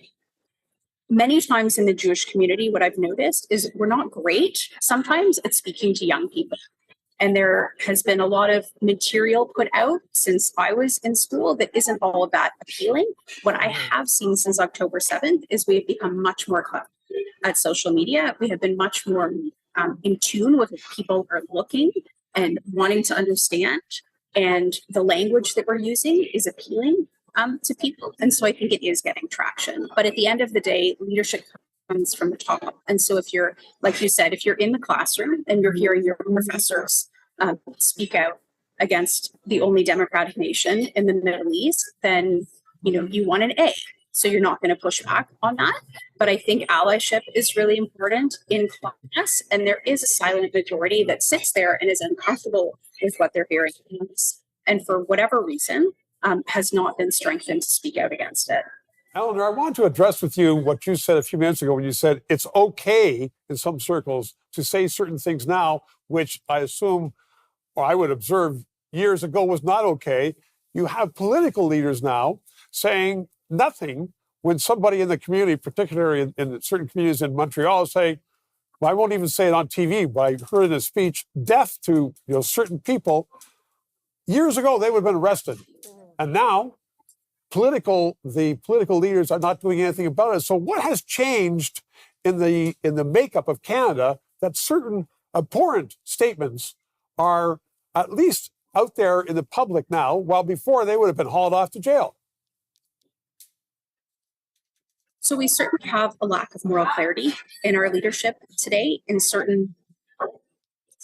Many times in the Jewish community, what I've noticed is we're not great sometimes at speaking to young people. And there has been a lot of material put out since I was in school that isn't all of that appealing. What I have seen since October 7th is we have become much more clever at social media. We have been much more in tune with what people are looking and wanting to understand. And the language that we're using is appealing to people. And so I think it is getting traction. But at the end of the day, leadership comes from the top. And so if you're, like you said, if you're in the classroom and you're hearing your professors speak out against the only democratic nation in the Middle East, then, you know, you want an A. So you're not going to push back on that. But I think allyship is really important in class. And there is a silent majority that sits there and is uncomfortable with what they're hearing. And for whatever reason, has not been strengthened to speak out against it. Eleanor, I want to address with you what you said a few minutes ago when you said it's okay in some circles to say certain things now, which I assume, or I would observe years ago was not okay. You have political leaders now saying nothing when somebody in the community, particularly in certain communities in Montreal, say, well, I won't even say it on TV, but I heard in a speech, death to certain people. Years ago, they would have been arrested. And now the political leaders are not doing anything about it. So what has changed in the makeup of Canada that certain abhorrent statements are at least out there in the public now, while before they would have been hauled off to jail? So we certainly have a lack of moral clarity in our leadership today in certain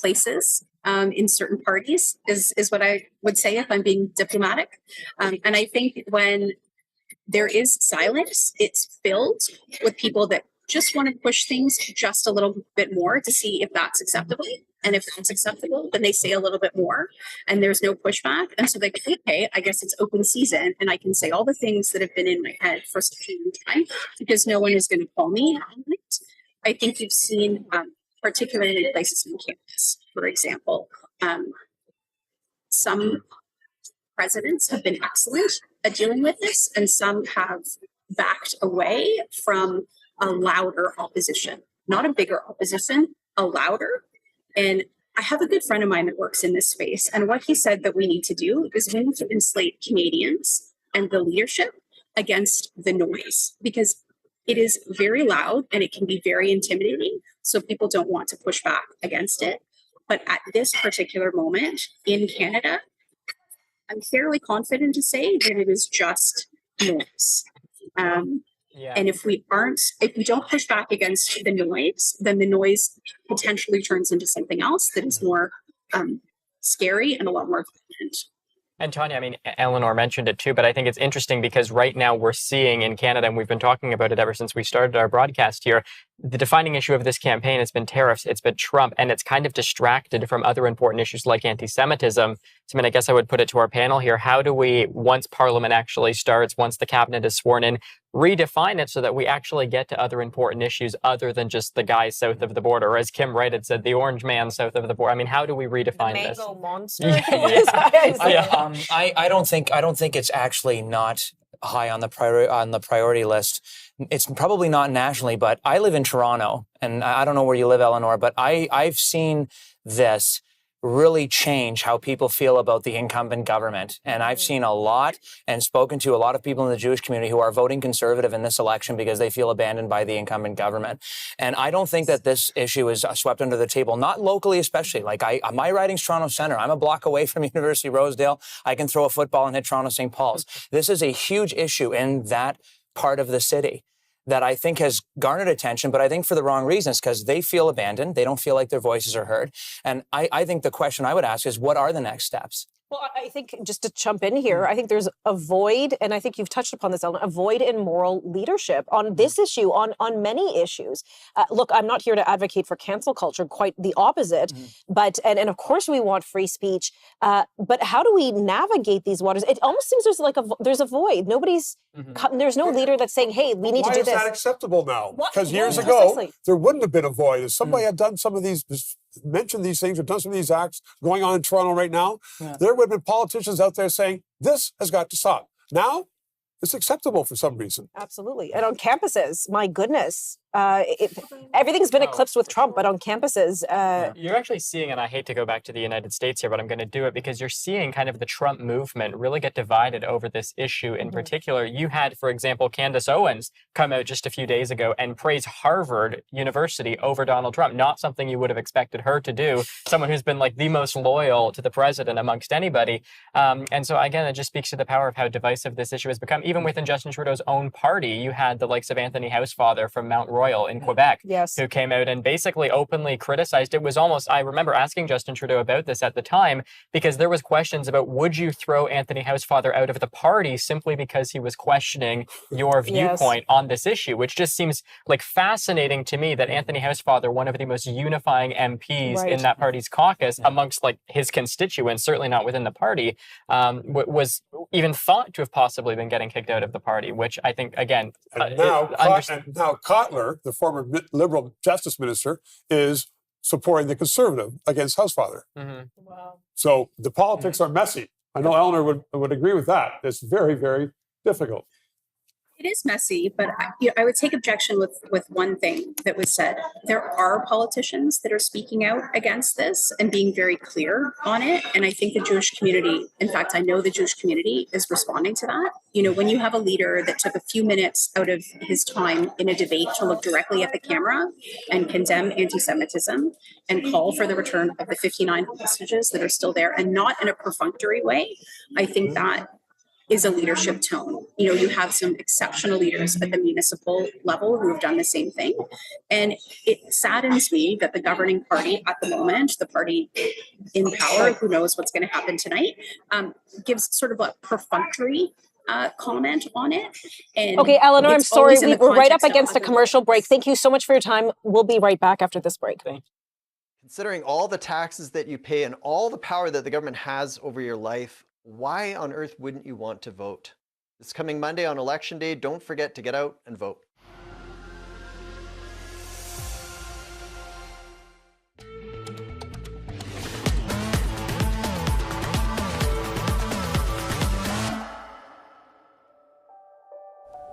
places, in certain parties, is what I would say if I'm being diplomatic. And I think when there is silence, it's filled with people that just want to push things just a little bit more to see if that's acceptable. And if that's acceptable, then they say a little bit more and there's no pushback. And so they go, okay, I guess it's open season and I can say all the things that have been in my head for such a long time because no one is going to call me on it. I think you've seen, particularly in places on campus, for example, some presidents have been excellent at dealing with this and some have backed away from a louder opposition, not a bigger opposition, a louder. And I have a good friend of mine that works in this space. And what he said that we need to do is we need to insulate Canadians and the leadership against the noise because it is very loud and it can be very intimidating. So people don't want to push back against it. But at this particular moment in Canada, I'm fairly confident to say that it is just noise. And if we don't push back against the noise, then the noise potentially turns into something else that is more scary and a lot more violent. And Tanya, I mean, Eleanor mentioned it too, but I think it's interesting because right now we're seeing in Canada, and we've been talking about it ever since we started our broadcast here, the defining issue of this campaign has been tariffs, it's been Trump, and it's kind of distracted from other important issues like anti-Semitism. So, I mean, I guess I would put it to our panel here. How do we, once Parliament actually starts, once the cabinet is sworn in, redefine it so that we actually get to other important issues other than just the guy south of the border, or as Kim Wright had said, the orange man south of the border? I mean, how do we redefine this? Mango monster. I I don't think it's actually not high on the priority list. It's probably not nationally, but I live in Toronto, and I don't know where you live, Eleanor, but I've seen this really change how people feel about the incumbent government. And I've seen a lot and spoken to a lot of people in the Jewish community who are voting conservative in this election because they feel abandoned by the incumbent government. And I don't think that this issue is swept under the table, not locally especially. Like my riding's Toronto Centre. I'm a block away from University Rosedale. I can throw a football and hit Toronto St. Paul's. This is a huge issue in that part of the city that I think has garnered attention, but I think for the wrong reasons, because they feel abandoned. They don't feel like their voices are heard. And I think the question I would ask is, what are the next steps? Well, I think just to jump in here, I think there's a void, and I think you've touched upon this, Ellen, a void in moral leadership on this issue, on many issues. Look, I'm not here to advocate for cancel culture, quite the opposite. But and of course we want free speech. But how do we navigate these waters? It almost seems there's a void. There's no leader that's saying, hey, we need to do this. Why is that acceptable now? Because years Precisely. ago, there wouldn't have been a void. If somebody had done some of these, mentioned these things or done some of these acts going on in Toronto right now, there would have been politicians out there saying, this has got to stop. Now, it's acceptable for some reason. Absolutely. And on campuses, my goodness, everything's been eclipsed with Trump, but on campuses... You're actually seeing, and I hate to go back to the United States here, but I'm going to do it because you're seeing kind of the Trump movement really get divided over this issue in particular. You had, for example, Candace Owens come out just a few days ago and praise Harvard University over Donald Trump, not something you would have expected her to do, someone who's been like the most loyal to the president amongst anybody. And so again, it just speaks to the power of how divisive this issue has become. Even within Justin Trudeau's own party, you had the likes of Anthony Housefather from Mount Royal in Quebec, who came out and basically openly criticized. It was almost, I remember asking Justin Trudeau about this at the time, because there was questions about, would you throw Anthony Housefather out of the party simply because he was questioning your viewpoint on this issue, which just seems like fascinating to me that Anthony Housefather, one of the most unifying MPs in that party's caucus amongst like his constituents, certainly not within the party, was even thought to have possibly been getting kicked out of the party, which I think, again... now Cotler, the former Liberal Justice Minister, is supporting the Conservative against Housefather. Wow. So the politics are messy. I know Eleanor would agree with that. It's very, very difficult. It is messy, but I would take objection with one thing that was said. There are politicians that are speaking out against this and being very clear on it. And I think the Jewish community, in fact, I know the Jewish community is responding to that. You know, when you have a leader that took a few minutes out of his time in a debate to look directly at the camera and condemn anti-Semitism and call for the return of the 59 hostages that are still there, and not in a perfunctory way, I think that is a leadership tone. You know, you have some exceptional leaders at the municipal level who have done the same thing. And it saddens me that the governing party at the moment, the party in power, who knows what's going to happen tonight, gives sort of a perfunctory comment on it. And okay, Eleanor, I'm sorry. We're right up context of against a other commercial break. Thank you so much for your time. We'll be right back after this break. Considering all the taxes that you pay and all the power that the government has over your life, why on earth wouldn't you want to vote? This coming Monday on Election Day, don't forget to get out and vote.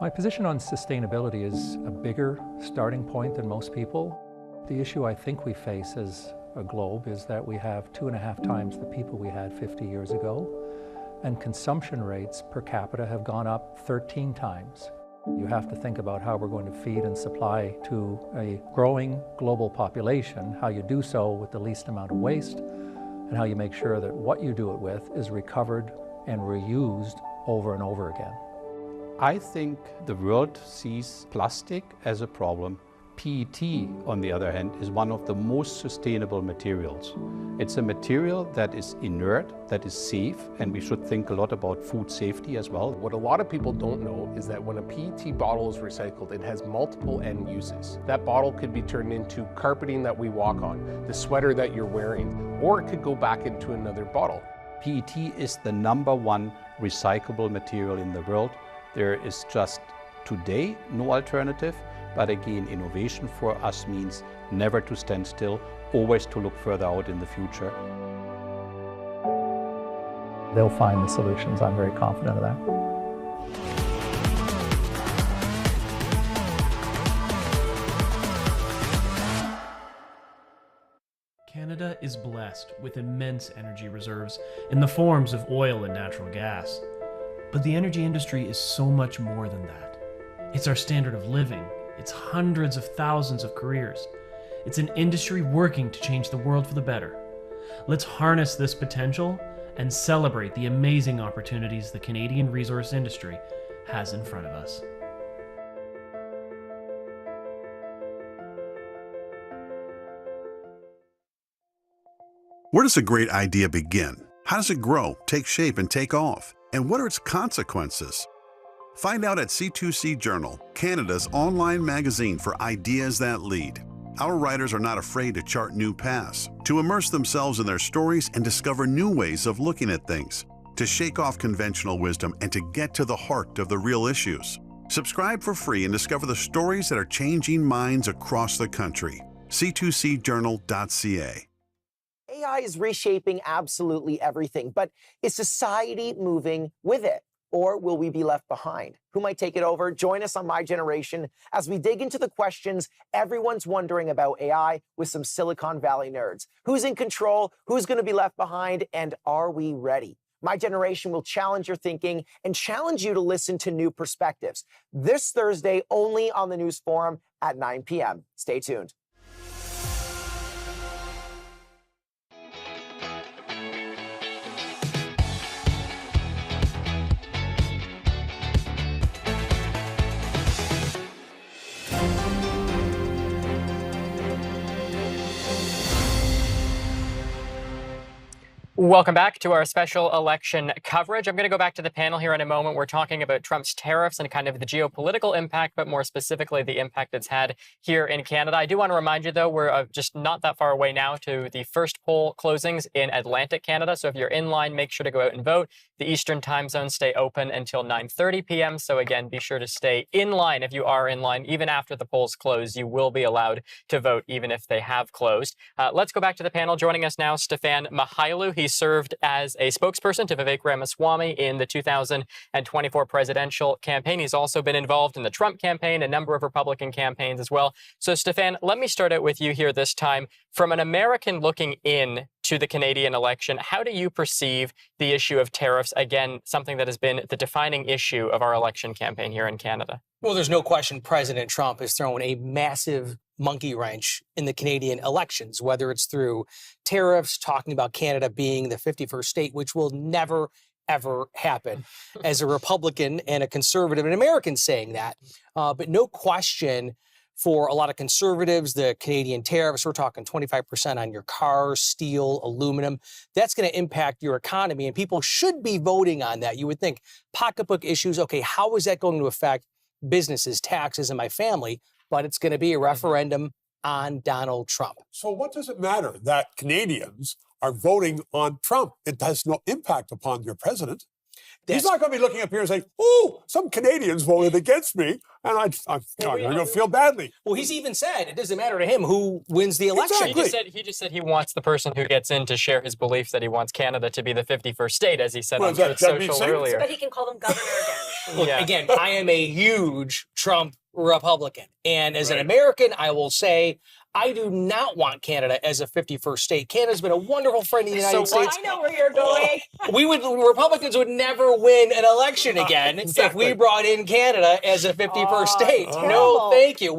My position on sustainability is a bigger starting point than most people. The issue I think we face as a globe is that we have 2.5 times the people we had 50 years ago, and consumption rates per capita have gone up 13 times. You have to think about how we're going to feed and supply to a growing global population, how you do so with the least amount of waste, and how you make sure that what you do it with is recovered and reused over and over again. I think the world sees plastic as a problem. PET, on the other hand, is one of the most sustainable materials. It's a material that is inert, that is safe, and we should think a lot about food safety as well. What a lot of people don't know is that when a PET bottle is recycled, it has multiple end uses. That bottle could be turned into carpeting that we walk on, the sweater that you're wearing, or it could go back into another bottle. PET is the #1 recyclable material in the world. There is just today no alternative, but again, innovation for us means never to stand still, always to look further out in the future. They'll find the solutions. I'm very confident of that. Canada is blessed with immense energy reserves in the forms of oil and natural gas. But the energy industry is so much more than that. It's our standard of living. It's hundreds of thousands of careers. It's an industry working to change the world for the better. Let's harness this potential and celebrate the amazing opportunities the Canadian resource industry has in front of us. Where does a great idea begin? How does it grow, take shape, and take off? And what are its consequences? Find out at C2C Journal, Canada's online magazine for ideas that lead. Our writers are not afraid to chart new paths, to immerse themselves in their stories and discover new ways of looking at things, to shake off conventional wisdom and to get to the heart of the real issues. Subscribe for free and discover the stories that are changing minds across the country. C2CJournal.ca. AI is reshaping absolutely everything, but is society moving with it? Or will we be left behind? Who might take it over? Join us on My Generation as we dig into the questions everyone's wondering about AI with some Silicon Valley nerds. Who's in control? Who's going to be left behind? And are we ready? My Generation will challenge your thinking and challenge you to listen to new perspectives. This Thursday, only on the News Forum at 9 p.m. Stay tuned. Welcome back to our special election coverage. I'm going to go back to the panel here in a moment. We're talking about Trump's tariffs and kind of the geopolitical impact, but more specifically, the impact it's had here in Canada. I do want to remind you, though, we're just not that far away now to the first poll closings in Atlantic Canada. So if you're in line, make sure to go out and vote. The Eastern time zones stay open until 9:30 p.m. So again, be sure to stay in line if you are in line. Even after the polls close, you will be allowed to vote, even if they have closed. Let's go back to the panel. Joining us now, Stefan Mihailu. He served as a spokesperson to Vivek Ramaswamy in the 2024 presidential campaign. He's also been involved in the Trump campaign, a number of Republican campaigns as well. So, Stefan, let me start out with you here this time. From an American looking in to the Canadian election, how do you perceive the issue of tariffs? Again, something that has been the defining issue of our election campaign here in Canada. Well, there's no question President Trump has thrown a massive monkey wrench in the Canadian elections, whether it's through tariffs, talking about Canada being the 51st state, which will never, ever happen. As a Republican and a conservative, an American saying that, but no question for a lot of conservatives, the Canadian tariffs, we're talking 25% on your cars, steel, aluminum. That's going to impact your economy, and people should be voting on that. You would think pocketbook issues, okay, how is that going to affect businesses, taxes, and my family? But it's going to be a referendum on Donald Trump. So what does it matter that Canadians are voting on Trump? It has no impact upon your president. He's not going to be looking up here and saying, oh, some Canadians voted against me, and I'm going to feel badly. Well, he's even said it doesn't matter to him who wins the election. Exactly. He just said he wants the person who gets in to share his belief that he wants Canada to be the 51st state, as he said on Truth Social earlier. But he can call them governor again. Look, again, I am a huge Trump Republican. And as an American, I will say I do not want Canada as a 51st state. Canada's been a wonderful friend of the United States. I know where you're going. Republicans would never win an election again if we brought in Canada as a 51st state. No, thank you.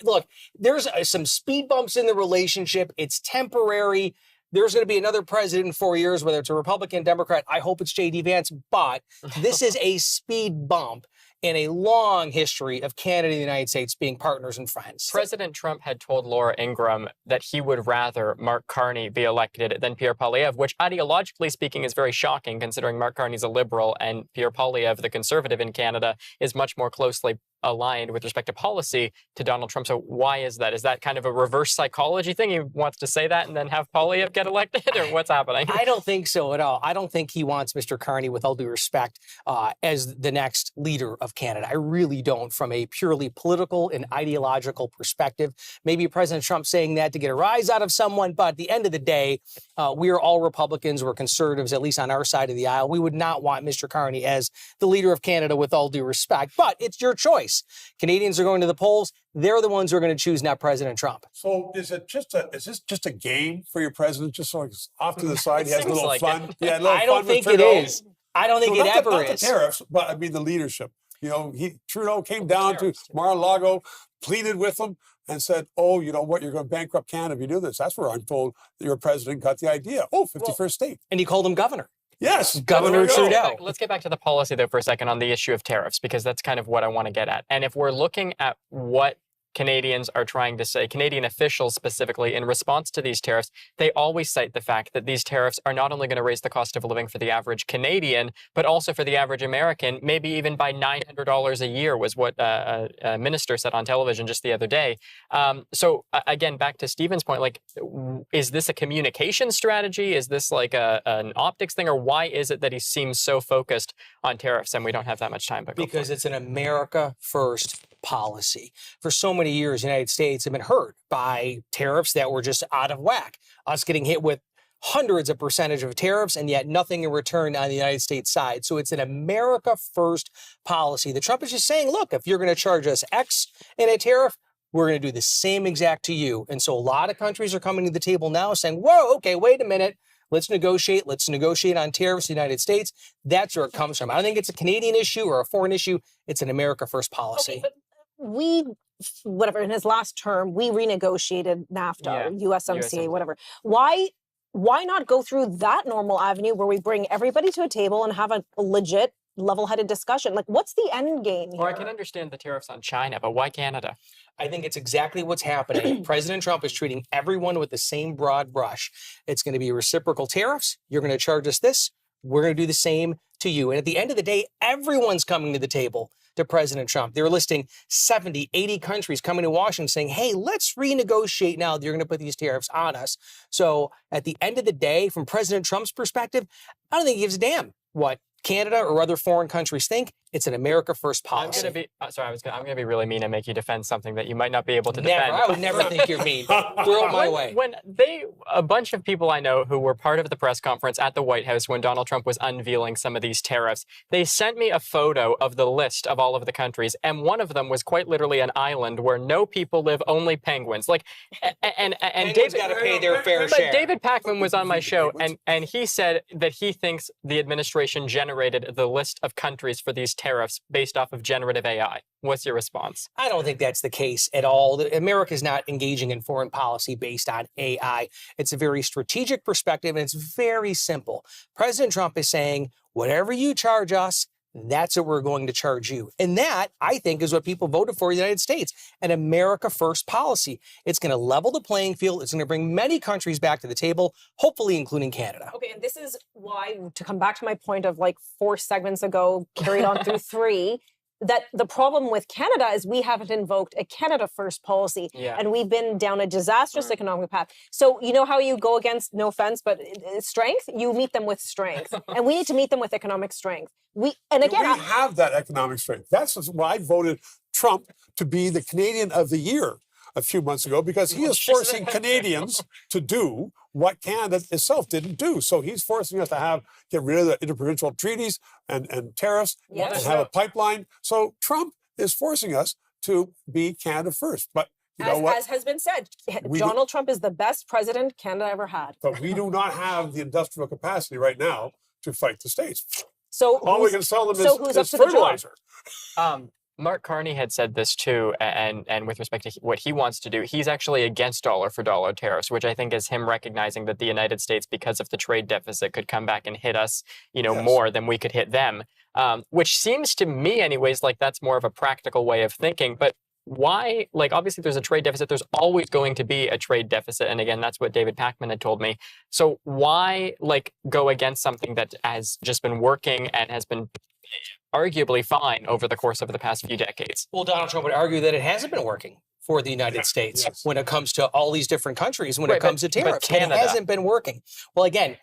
Look, there's some speed bumps in the relationship. It's temporary. There's going to be another president in 4 years, whether it's a Republican, Democrat. I hope it's J.D. Vance, but this is a speed bump in a long history of Canada and the United States being partners and friends. President Trump had told Laura Ingraham that he would rather Mark Carney be elected than Pierre Poilievre, which ideologically speaking is very shocking considering Mark Carney's a liberal and Pierre Poilievre, the conservative in Canada, is much more closely aligned with respect to policy to Donald Trump. So why is that? Is that kind of a reverse psychology thing? He wants to say that and then have Poilievre get elected, or what's happening? I don't think so at all. I don't think he wants Mr. Carney, with all due respect, as the next leader of Canada. I really don't, from a purely political and ideological perspective. Maybe President Trump saying that to get a rise out of someone, but at the end of the day, we are all Republicans. We're conservatives, at least on our side of the aisle. We would not want Mr. Carney as the leader of Canada, with all due respect, but it's your choice. Canadians are going to the polls. They're the ones who are going to choose, not President Trump. So is this just a game for your president? Just so it's off to the side, he has a little fun. Yeah, I don't think it is. I don't think it ever not is. The tariffs, but I mean the leadership. You know, Trudeau came down to Mar-a-Lago, pleaded with them, and said, "Oh, you know what? You're going to bankrupt Canada if you do this." That's where I'm told that your president got the idea. Oh, 51st state. And he called him governor. Yes, Governor Trudeau. Let's get back to the policy, though, for a second on the issue of tariffs, because that's kind of what I want to get at. And if we're looking at what Canadians are trying to say, Canadian officials specifically, in response to these tariffs, they always cite the fact that these tariffs are not only going to raise the cost of living for the average Canadian, but also for the average American, maybe even by $900 a year was what a minister said on television just the other day. So again, back to Stephen's point, like, is this a communication strategy? Is this like an optics thing? Or why is it that he seems so focused on tariffs and we don't have that much time? Because it's an America first policy. For so many years, the United States have been hurt by tariffs that were just out of whack. Us getting hit with hundreds of percentage of tariffs and yet nothing in return on the United States side. So it's an America first policy. The Trump is just saying, look, if you're going to charge us X in a tariff, we're going to do the same exact to you. And so a lot of countries are coming to the table now saying, whoa, okay, wait a minute. Let's negotiate. Let's negotiate on tariffs in the United States. That's where it comes from. I don't think it's a Canadian issue or a foreign issue. It's an America first policy. Okay, but in his last term, we renegotiated NAFTA, USMCA, whatever. Why not go through that normal avenue where we bring everybody to a table and have a legit, level-headed discussion? Like, what's the end game here? Well, I can understand the tariffs on China, but why Canada? I think it's exactly what's happening. President Trump is treating everyone with the same broad brush. It's going to be reciprocal tariffs. You're going to charge us this. We're going to do the same to you. And at the end of the day, everyone's coming to the table to President Trump. They're listing 70, 80 countries coming to Washington saying, hey, let's renegotiate now that you're going to put these tariffs on us. So at the end of the day, from President Trump's perspective, I don't think he gives a damn what Canada or other foreign countries think. It's an America first policy. I'm going to be really mean and make you defend something that you might not be able to defend. I would never think you're mean. Throw it my way. When a bunch of people I know who were part of the press conference at the White House when Donald Trump was unveiling some of these tariffs, they sent me a photo of the list of all of the countries, and one of them was quite literally an island where no people live, only penguins. Like, and David's got to pay their fair share. But David Pakman was on my show, and he said that he thinks the administration generated the list of countries for these tariffs based off of generative AI. What's your response? I don't think that's the case at all. America is not engaging in foreign policy based on AI. It's a very strategic perspective, and it's very simple. President Trump is saying, whatever you charge us, that's what we're going to charge you. And that, I think, is what people voted for in the United States, an America first policy. It's going to level the playing field. It's going to bring many countries back to the table, hopefully including Canada. Okay, and this is why, to come back to my point of like 4 segments ago, carried on through 3, that the problem with Canada is we haven't invoked a Canada first policy, and we've been down a disastrous economic path. So you know how you go against, no offense, but strength? You meet them with strength, and we need to meet them with economic strength. We have that economic strength. That's why I voted Trump to be the Canadian of the Year a few months ago, because he is forcing Canadians to do what Canada itself didn't do. So he's forcing us to get rid of the interprovincial treaties and tariffs and have a pipeline. So Trump is forcing us to be Canada first. But As has been said, Donald Trump is the best president Canada ever had. But we do not have the industrial capacity right now to fight the states. So all we can sell them who's is up to the job? fertilizer. Mark Carney had said this too, and with respect to what he wants to do, he's actually against dollar-for-dollar tariffs, which I think is him recognizing that the United States, because of the trade deficit, could come back and hit us, more than we could hit them. Which seems to me, anyways, like that's more of a practical way of thinking. But why? Like, obviously, there's a trade deficit. There's always going to be a trade deficit, and again, that's what David Pakman had told me. So why, go against something that has just been working and has been arguably fine over the course of the past few decades? Well, Donald Trump would argue that it hasn't been working for the United States when it comes to all these different countries, when it comes to tariffs. And it hasn't been working. Well, again,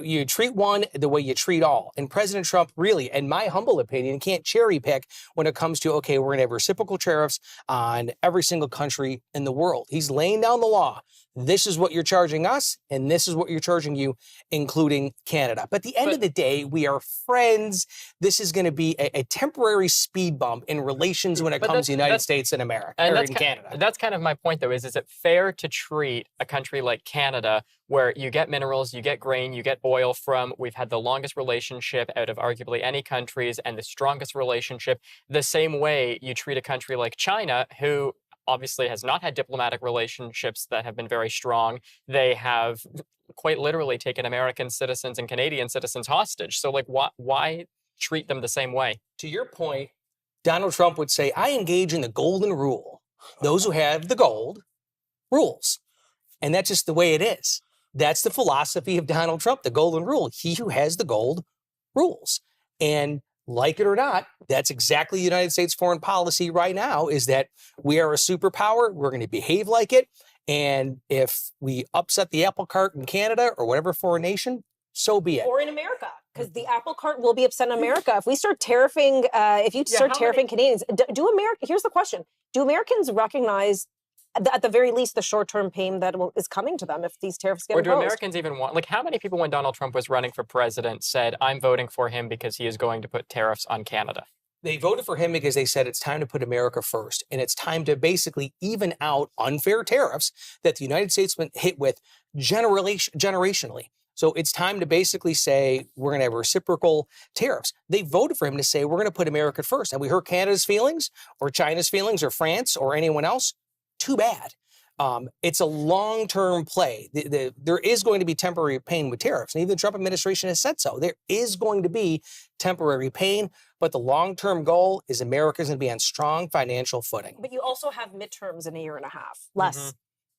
you treat one the way you treat all. And President Trump really, in my humble opinion, can't cherry pick when it comes to, okay, we're going to have reciprocal tariffs on every single country in the world. He's laying down the law. This is what you're charging us, and this is what you're charging you, including Canada. But at the end of the day, we are friends. This is going to be a temporary speed bump in relations when it comes to the United States and America, or in Canada. That's kind of my point, though, is it fair to treat a country like Canada, where you get minerals, you get grain, you get oil from, we've had the longest relationship out of arguably any countries and the strongest relationship, the same way you treat a country like China, who obviously has not had diplomatic relationships that have been very strong. They have quite literally taken American citizens and Canadian citizens hostage. So, why treat them the same way? To your point, Donald Trump would say, I engage in the golden rule. Those who have the gold rules. And that's just the way it is. That's the philosophy of Donald Trump, the golden rule. He who has the gold rules. And like it or not, that's exactly the United States foreign policy right now, is that we are a superpower. We're going to behave like it. And if we upset the apple cart in Canada or whatever foreign nation, so be it. Or in America, because the apple cart will be upset in America. If we start tariffing, Canadians, here's the question. Do Americans recognize at the very least the short-term pain that is coming to them if these tariffs get imposed? Or do Americans even want, how many people when Donald Trump was running for president said, I'm voting for him because he is going to put tariffs on Canada? They voted for him because they said it's time to put America first. And it's time to basically even out unfair tariffs that the United States has been hit with generationally. So it's time to basically say we're going to have reciprocal tariffs. They voted for him to say we're going to put America first. And we hurt Canada's feelings or China's feelings or France or anyone else. Too bad. It's a long-term play. There is going to be temporary pain with tariffs. And even the Trump administration has said so. There is going to be temporary pain, but the long-term goal is America's going to be on strong financial footing. But you also have midterms in a year and a half, less.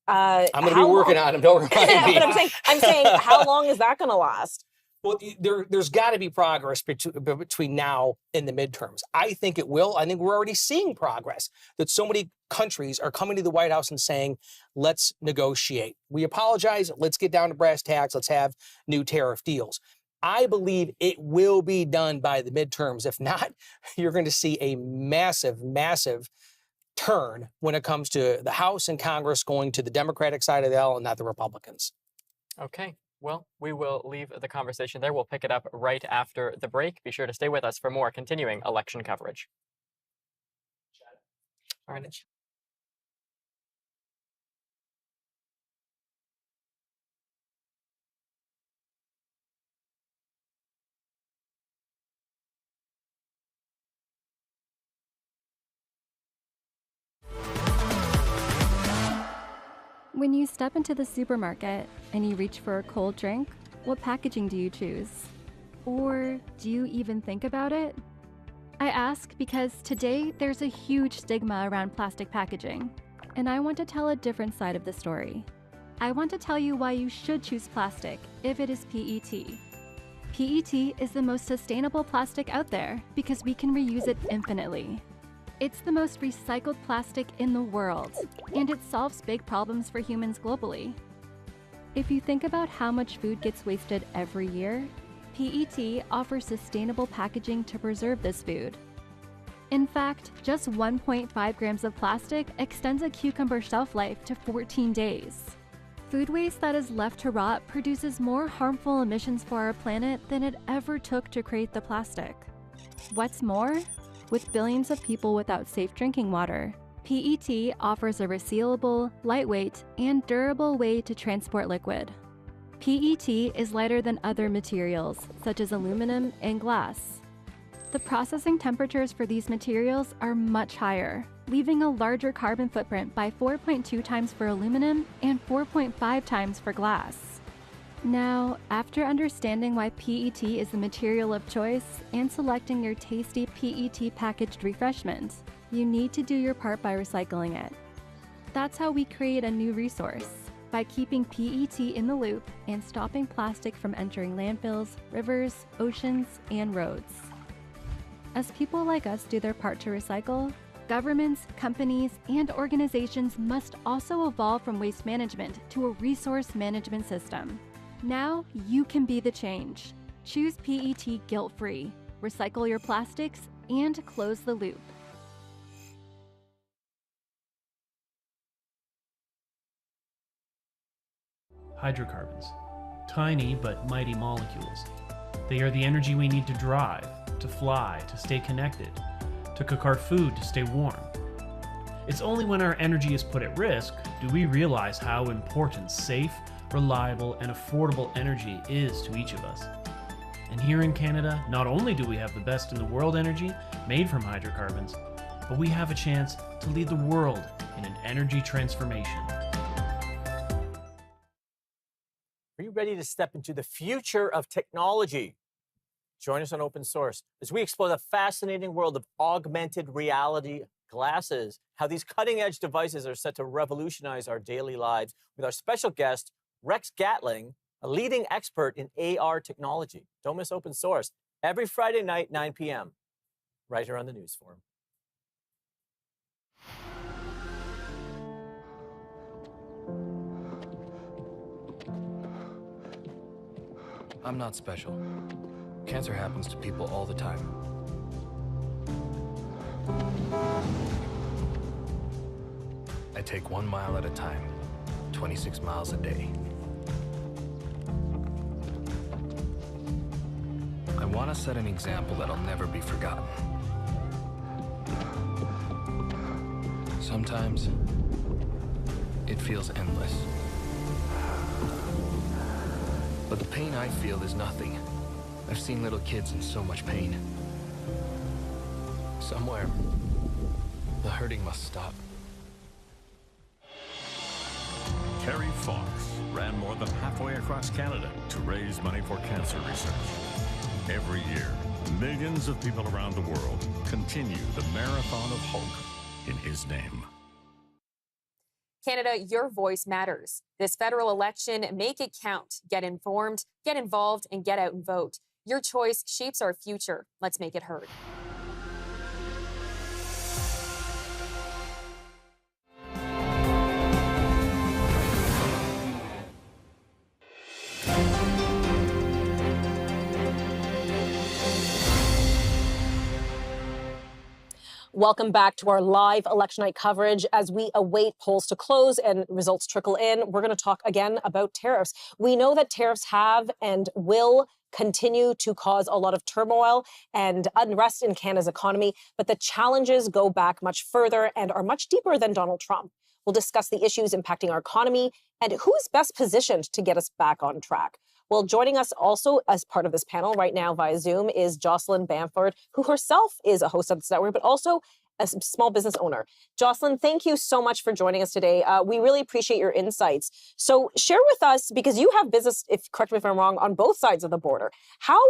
I'm going to be working on them. Don't remind me. But I'm saying, how long is that going to last? Well, there's got to be progress between now and the midterms. I think it will. I think we're already seeing progress, that so many countries are coming to the White House and saying, let's negotiate. We apologize. Let's get down to brass tacks. Let's have new tariff deals. I believe it will be done by the midterms. If not, you're going to see a massive, massive turn when it comes to the House and Congress going to the Democratic side of the aisle and not the Republicans. Okay. Well, we will leave the conversation there. We'll pick it up right after the break. Be sure to stay with us for more continuing election coverage. All right. When you step into the supermarket and you reach for a cold drink, what packaging do you choose? Or do you even think about it? I ask because today there's a huge stigma around plastic packaging, and I want to tell a different side of the story. I want to tell you why you should choose plastic if it is PET. PET is the most sustainable plastic out there because we can reuse it infinitely. It's the most recycled plastic in the world, and it solves big problems for humans globally. If you think about how much food gets wasted every year, PET offers sustainable packaging to preserve this food. In fact, just 1.5 grams of plastic extends a cucumber shelf life to 14 days. Food waste that is left to rot produces more harmful emissions for our planet than it ever took to create the plastic. What's more, with billions of people without safe drinking water, PET offers a resealable, lightweight, and durable way to transport liquid. PET is lighter than other materials, such as aluminum and glass. The processing temperatures for these materials are much higher, leaving a larger carbon footprint by 4.2 times for aluminum and 4.5 times for glass. Now, after understanding why PET is the material of choice and selecting your tasty PET packaged refreshment, you need to do your part by recycling it. That's how we create a new resource, by keeping PET in the loop and stopping plastic from entering landfills, rivers, oceans, and roads. As people like us do their part to recycle, governments, companies, and organizations must also evolve from waste management to a resource management system. Now you can be the change. Choose PET guilt-free, recycle your plastics, and close the loop. Hydrocarbons. Tiny but mighty molecules. They are the energy we need to drive, to fly, to stay connected, to cook our food, to stay warm. It's only when our energy is put at risk do we realize how important safe, reliable, and affordable energy is to each of us. And here in Canada, not only do we have the best in the world energy made from hydrocarbons, but we have a chance to lead the world in an energy transformation. Are you ready to step into the future of technology? Join us on Open Source as we explore the fascinating world of augmented reality glasses, how these cutting-edge devices are set to revolutionize our daily lives, with our special guest, Rex Gatling, a leading expert in AR technology. Don't miss Open Source every Friday night, 9 p.m., right here on the News Forum. I'm not special. Cancer happens to people all the time. I take 1 mile at a time, 26 miles a day. I want to set an example that'll never be forgotten. Sometimes it feels endless. But the pain I feel is nothing. I've seen little kids in so much pain. Somewhere, the hurting must stop. Terry Fox ran more than halfway across Canada to raise money for cancer research. Every year, millions of people around the world continue the marathon of hope in his name. Canada, your voice matters. This federal election, make it count. Get informed, get involved, and get out and vote. Your choice shapes our future. Let's make it heard. Welcome back to our live election night coverage. As we await polls to close and results trickle in, we're going to talk again about tariffs. We know that tariffs have and will continue to cause a lot of turmoil and unrest in Canada's economy, but the challenges go back much further and are much deeper than Donald Trump. We'll discuss the issues impacting our economy and who is best positioned to get us back on track. Well, joining us also as part of this panel right now via Zoom is Jocelyn Bamford, who herself is a host of this network, but also a small business owner. Jocelyn, thank you so much for joining us today. We really appreciate your insights. So share with us, because you have business, correct me if I'm wrong, on both sides of the border. How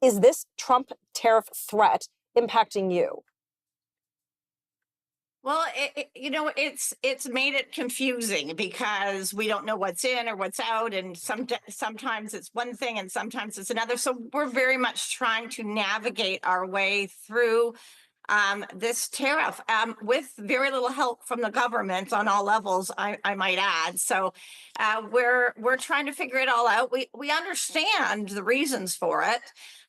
is this Trump tariff threat impacting you? Well, it's made it confusing because we don't know what's in or what's out, and sometimes it's one thing and sometimes it's another. So we're very much trying to navigate our way through this tariff with very little help from the government on all levels, I might add. So we're trying to figure it all out. We understand the reasons for it.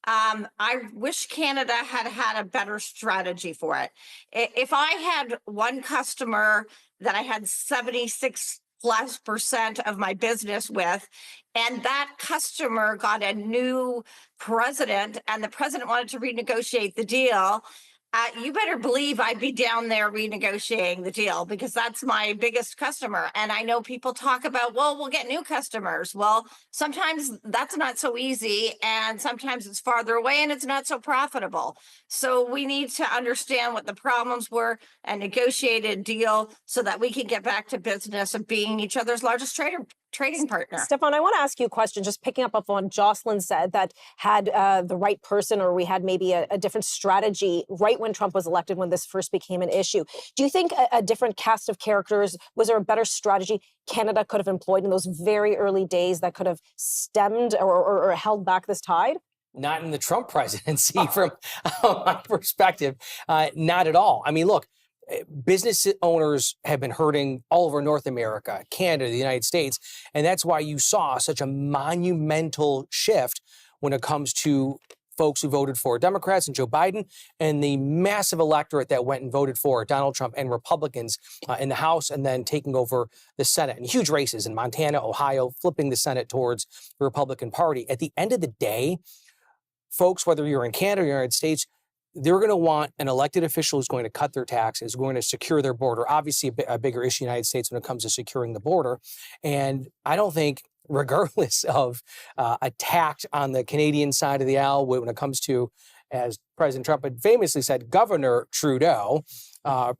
I wish Canada had a better strategy for it. If I had one customer that I had 76+% of my business with, and that customer got a new president and the president wanted to renegotiate the deal, You better believe I'd be down there renegotiating the deal because that's my biggest customer. And I know people talk about, well, we'll get new customers. Well, sometimes that's not so easy. And sometimes it's farther away and it's not so profitable. So we need to understand what the problems were and negotiate a deal so that we can get back to business of being each other's largest trading partner. Stefan, I want to ask you a question, just picking up on Jocelyn said that had the right person, or we had maybe a different strategy right when Trump was elected, when this first became an issue. Do you think a different cast of characters, was there a better strategy Canada could have employed in those very early days that could have stemmed or held back this tide? Not in the Trump presidency, from my perspective, not at all. I mean, look, business owners have been hurting all over North America, Canada, the United States, and that's why you saw such a monumental shift when it comes to folks who voted for Democrats and Joe Biden, and the massive electorate that went and voted for Donald Trump and Republicans in the House, and then taking over the Senate. And huge races in Montana, Ohio, flipping the Senate towards the Republican Party. At the end of the day, folks, whether you're in Canada or the United States, they're going to want an elected official who's going to cut their taxes, going to secure their border. Obviously, a bigger issue in the United States when it comes to securing the border. And I don't think, regardless of attack on the Canadian side of the aisle, when it comes to, as President Trump had famously said, Governor Trudeau,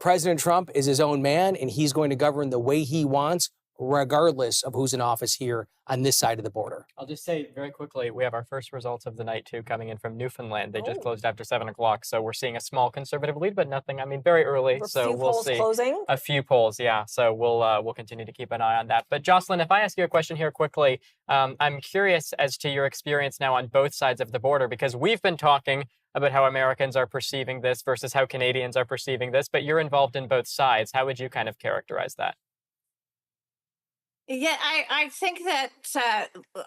President Trump is his own man, and he's going to govern the way he wants, regardless of who's in office here on this side of the border. I'll just say very quickly, we have our first results of the night too coming in from Newfoundland. They just closed after 7 o'clock, so we're seeing a small conservative lead, but nothing. I mean, very early, so we'll see. Closing? A few polls, yeah. So we'll continue to keep an eye on that. But Jocelyn, if I ask you a question here quickly, I'm curious as to your experience now on both sides of the border, because we've been talking about how Americans are perceiving this versus how Canadians are perceiving this, but you're involved in both sides. How would you kind of characterize that? Yeah, I think that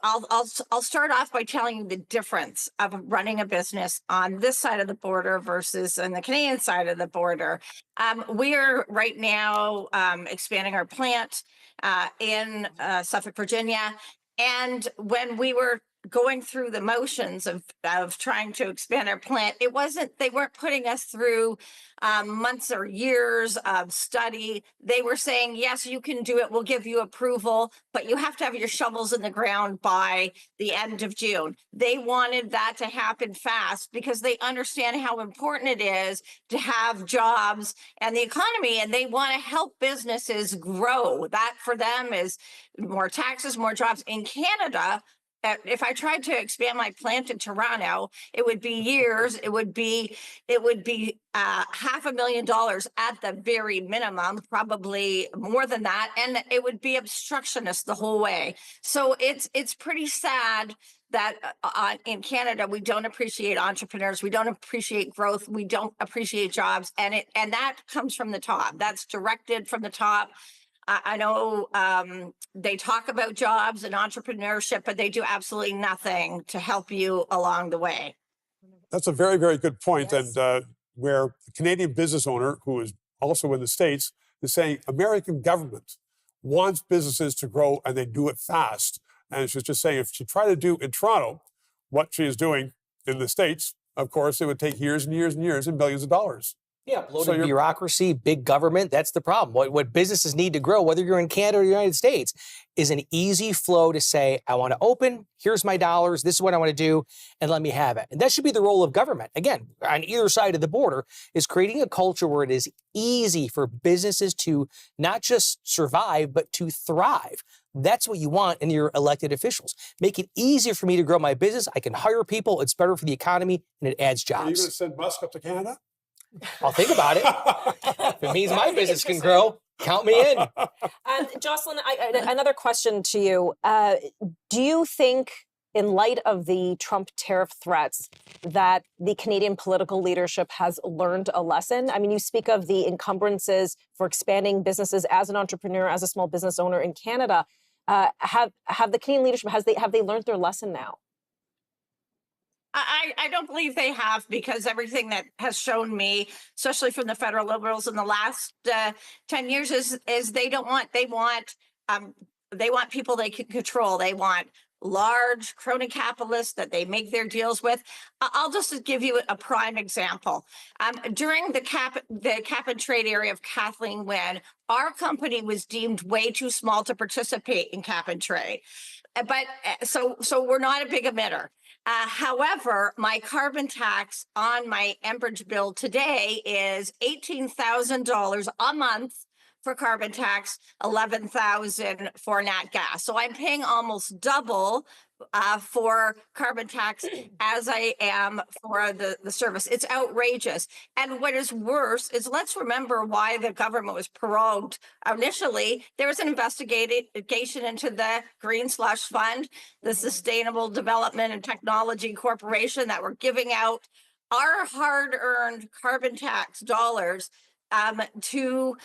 I'll start off by telling you the difference of running a business on this side of the border versus on the Canadian side of the border. We are right now expanding our plant in Suffolk, Virginia, and when we were going through the motions of trying to expand our plant, they weren't putting us through months or years of study. They were saying, yes, you can do it. We'll give you approval, but you have to have your shovels in the ground by the end of June. They wanted that to happen fast because they understand how important it is to have jobs and the economy, and they want to help businesses grow. That for them is more taxes, more jobs. In Canada, if I tried to expand my plant in Toronto, it would be years. It would be $500,000 at the very minimum, probably more than that, and it would be obstructionist the whole way. So it's pretty sad that in Canada we don't appreciate entrepreneurs, we don't appreciate growth, we don't appreciate jobs, and that comes from the top. That's directed from the top. I know they talk about jobs and entrepreneurship, but they do absolutely nothing to help you along the way. That's a very, very good point. Yes. And where the Canadian business owner, who is also in the States, is saying American government wants businesses to grow and they do it fast. And she's just saying if she tried to do in Toronto what she is doing in the States, of course, it would take years and years and years and billions of dollars. Yeah, bloated bureaucracy, big government, that's the problem. What businesses need to grow, whether you're in Canada or the United States, is an easy flow to say, I want to open, here's my dollars, this is what I want to do, and let me have it. And that should be the role of government. Again, on either side of the border, is creating a culture where it is easy for businesses to not just survive, but to thrive. That's what you want in your elected officials. Make it easier for me to grow my business. I can hire people. It's better for the economy, and it adds jobs. Are you going to send Musk up to Canada? I'll think about it. If it means my business can grow, count me in. Jocelyn, another question to you. Do you think, in light of the Trump tariff threats, that the Canadian political leadership has learned a lesson? I mean, you speak of the encumbrances for expanding businesses as an entrepreneur, as a small business owner in Canada. Have the Canadian leadership, have they learned their lesson now? I don't believe they have, because everything that has shown me, especially from the federal Liberals in the last 10 years, is they want people they can control. They want large crony capitalists that they make their deals with. I'll just give you a prime example. During the cap and trade area of Kathleen Wynne, our company was deemed way too small to participate in cap and trade. But so we're not a big emitter. However, my carbon tax on my Enbridge bill today is $18,000 a month for carbon tax, $11,000 for nat gas. So I'm paying almost double for carbon tax as I am for the service. It's outrageous. And what is worse is, let's remember why the government was prorogued. Initially, there was an investigation into the Green Slush Fund, the Sustainable Development and Technology Corporation, that were giving out our hard-earned carbon tax dollars to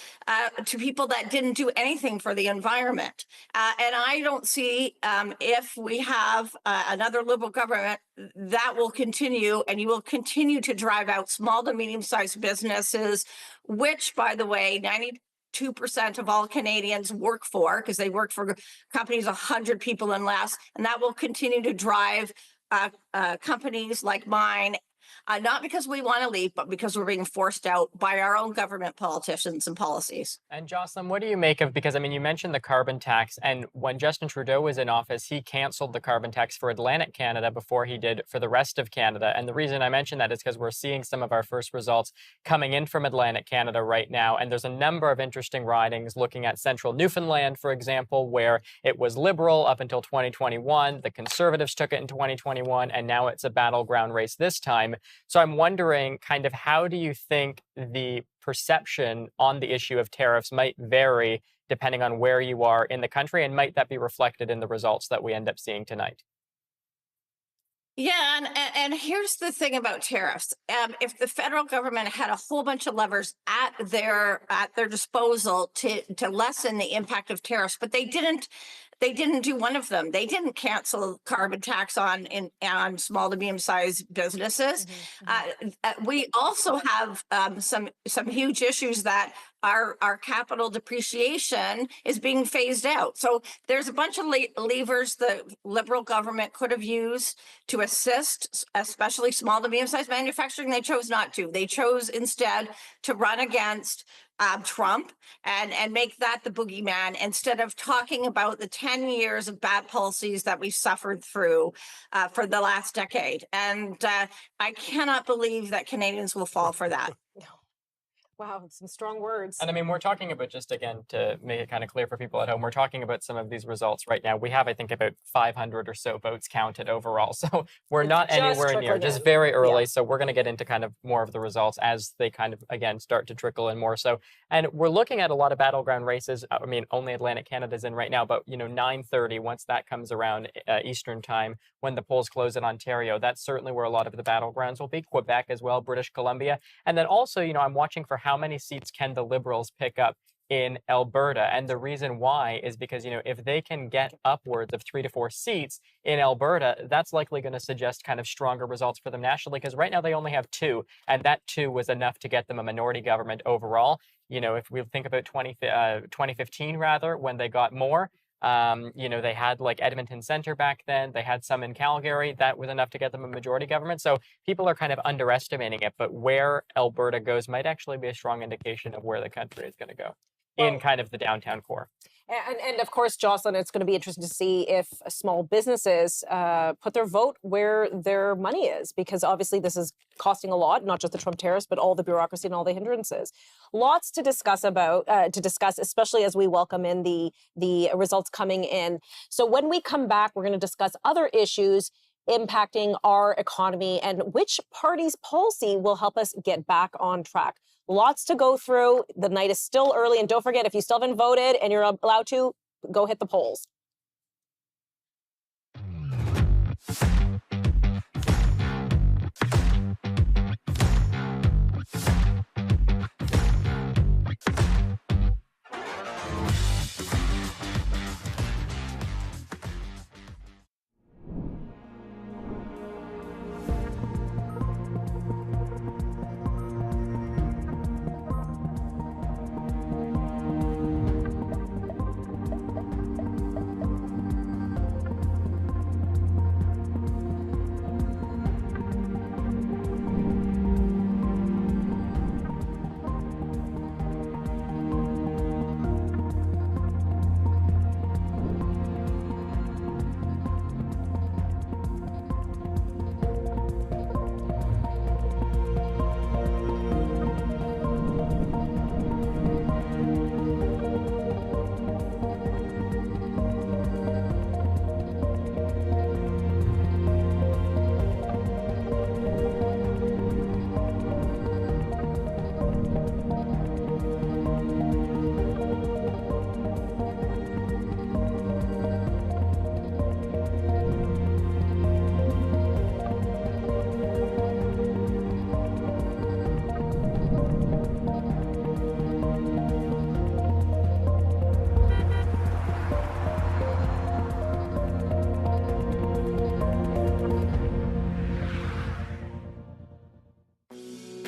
people that didn't do anything for the environment. And I don't see if we have another Liberal government, that will continue, and you will continue to drive out small to medium-sized businesses, which, by the way, 92% of all Canadians work for, because they work for companies 100 people and less, and that will continue to drive companies like mine. Not because we want to leave, but because we're being forced out by our own government politicians and policies. And Jocelyn, what do you make of, because I mean, you mentioned the carbon tax, and when Justin Trudeau was in office, he canceled the carbon tax for Atlantic Canada before he did for the rest of Canada. And the reason I mention that is because we're seeing some of our first results coming in from Atlantic Canada right now. And there's a number of interesting ridings looking at central Newfoundland, for example, where it was Liberal up until 2021. The Conservatives took it in 2021, and now it's a battleground race this time. So I'm wondering, kind of, how do you think the perception on the issue of tariffs might vary depending on where you are in the country, and might that be reflected in the results that we end up seeing tonight? Yeah, and here's the thing about tariffs. If the federal government had a whole bunch of levers at their disposal to lessen the impact of tariffs, but they didn't do one of them. They didn't cancel carbon tax on small to medium-sized businesses. We also have some huge issues that our capital depreciation is being phased out. So there's a bunch of levers the Liberal government could have used to assist, especially small to medium-sized manufacturing. They chose not to. They chose instead to run against Trump and make that the boogeyman, instead of talking about the 10 years of bad policies that we've suffered through for the last decade. And I cannot believe that Canadians will fall for that. Wow, some strong words. And I mean, we're talking about, just again, to make it kind of clear for people at home, we're talking about some of these results right now. We have, I think, about 500 or so votes counted overall. So we're not anywhere near, just very early. Yeah. So we're going to get into kind of more of the results as they kind of, again, start to trickle in more. So, and we're looking at a lot of battleground races. I mean, only Atlantic Canada's in right now, but, you know, 9:30, once that comes around Eastern time, when the polls close in Ontario, that's certainly where a lot of the battlegrounds will be. Quebec as well, British Columbia. And then also, you know, I'm watching for how many seats can the Liberals pick up in Alberta. And the reason why is because, you know, if they can get upwards of 3 to 4 seats in Alberta, that's likely going to suggest kind of stronger results for them nationally, because right now they only have 2, and that 2 was enough to get them a minority government overall. You know, if we think about 2015 rather, when they got more, you know, they had like Edmonton Centre back then, they had some in Calgary, that was enough to get them a majority government. So people are kind of underestimating it, but where Alberta goes might actually be a strong indication of where the country is going to go in kind of the downtown core. And of course, Jocelyn, it's going to be interesting to see if small businesses put their vote where their money is, because obviously this is costing a lot, not just the Trump tariffs, but all the bureaucracy and all the hindrances. Lots to discuss especially as we welcome in the results coming in. So when we come back, we're going to discuss other issues impacting our economy and which party's policy will help us get back on track. Lots to go through. The night is still early. And don't forget, if you still haven't voted and you're allowed to, go hit the polls.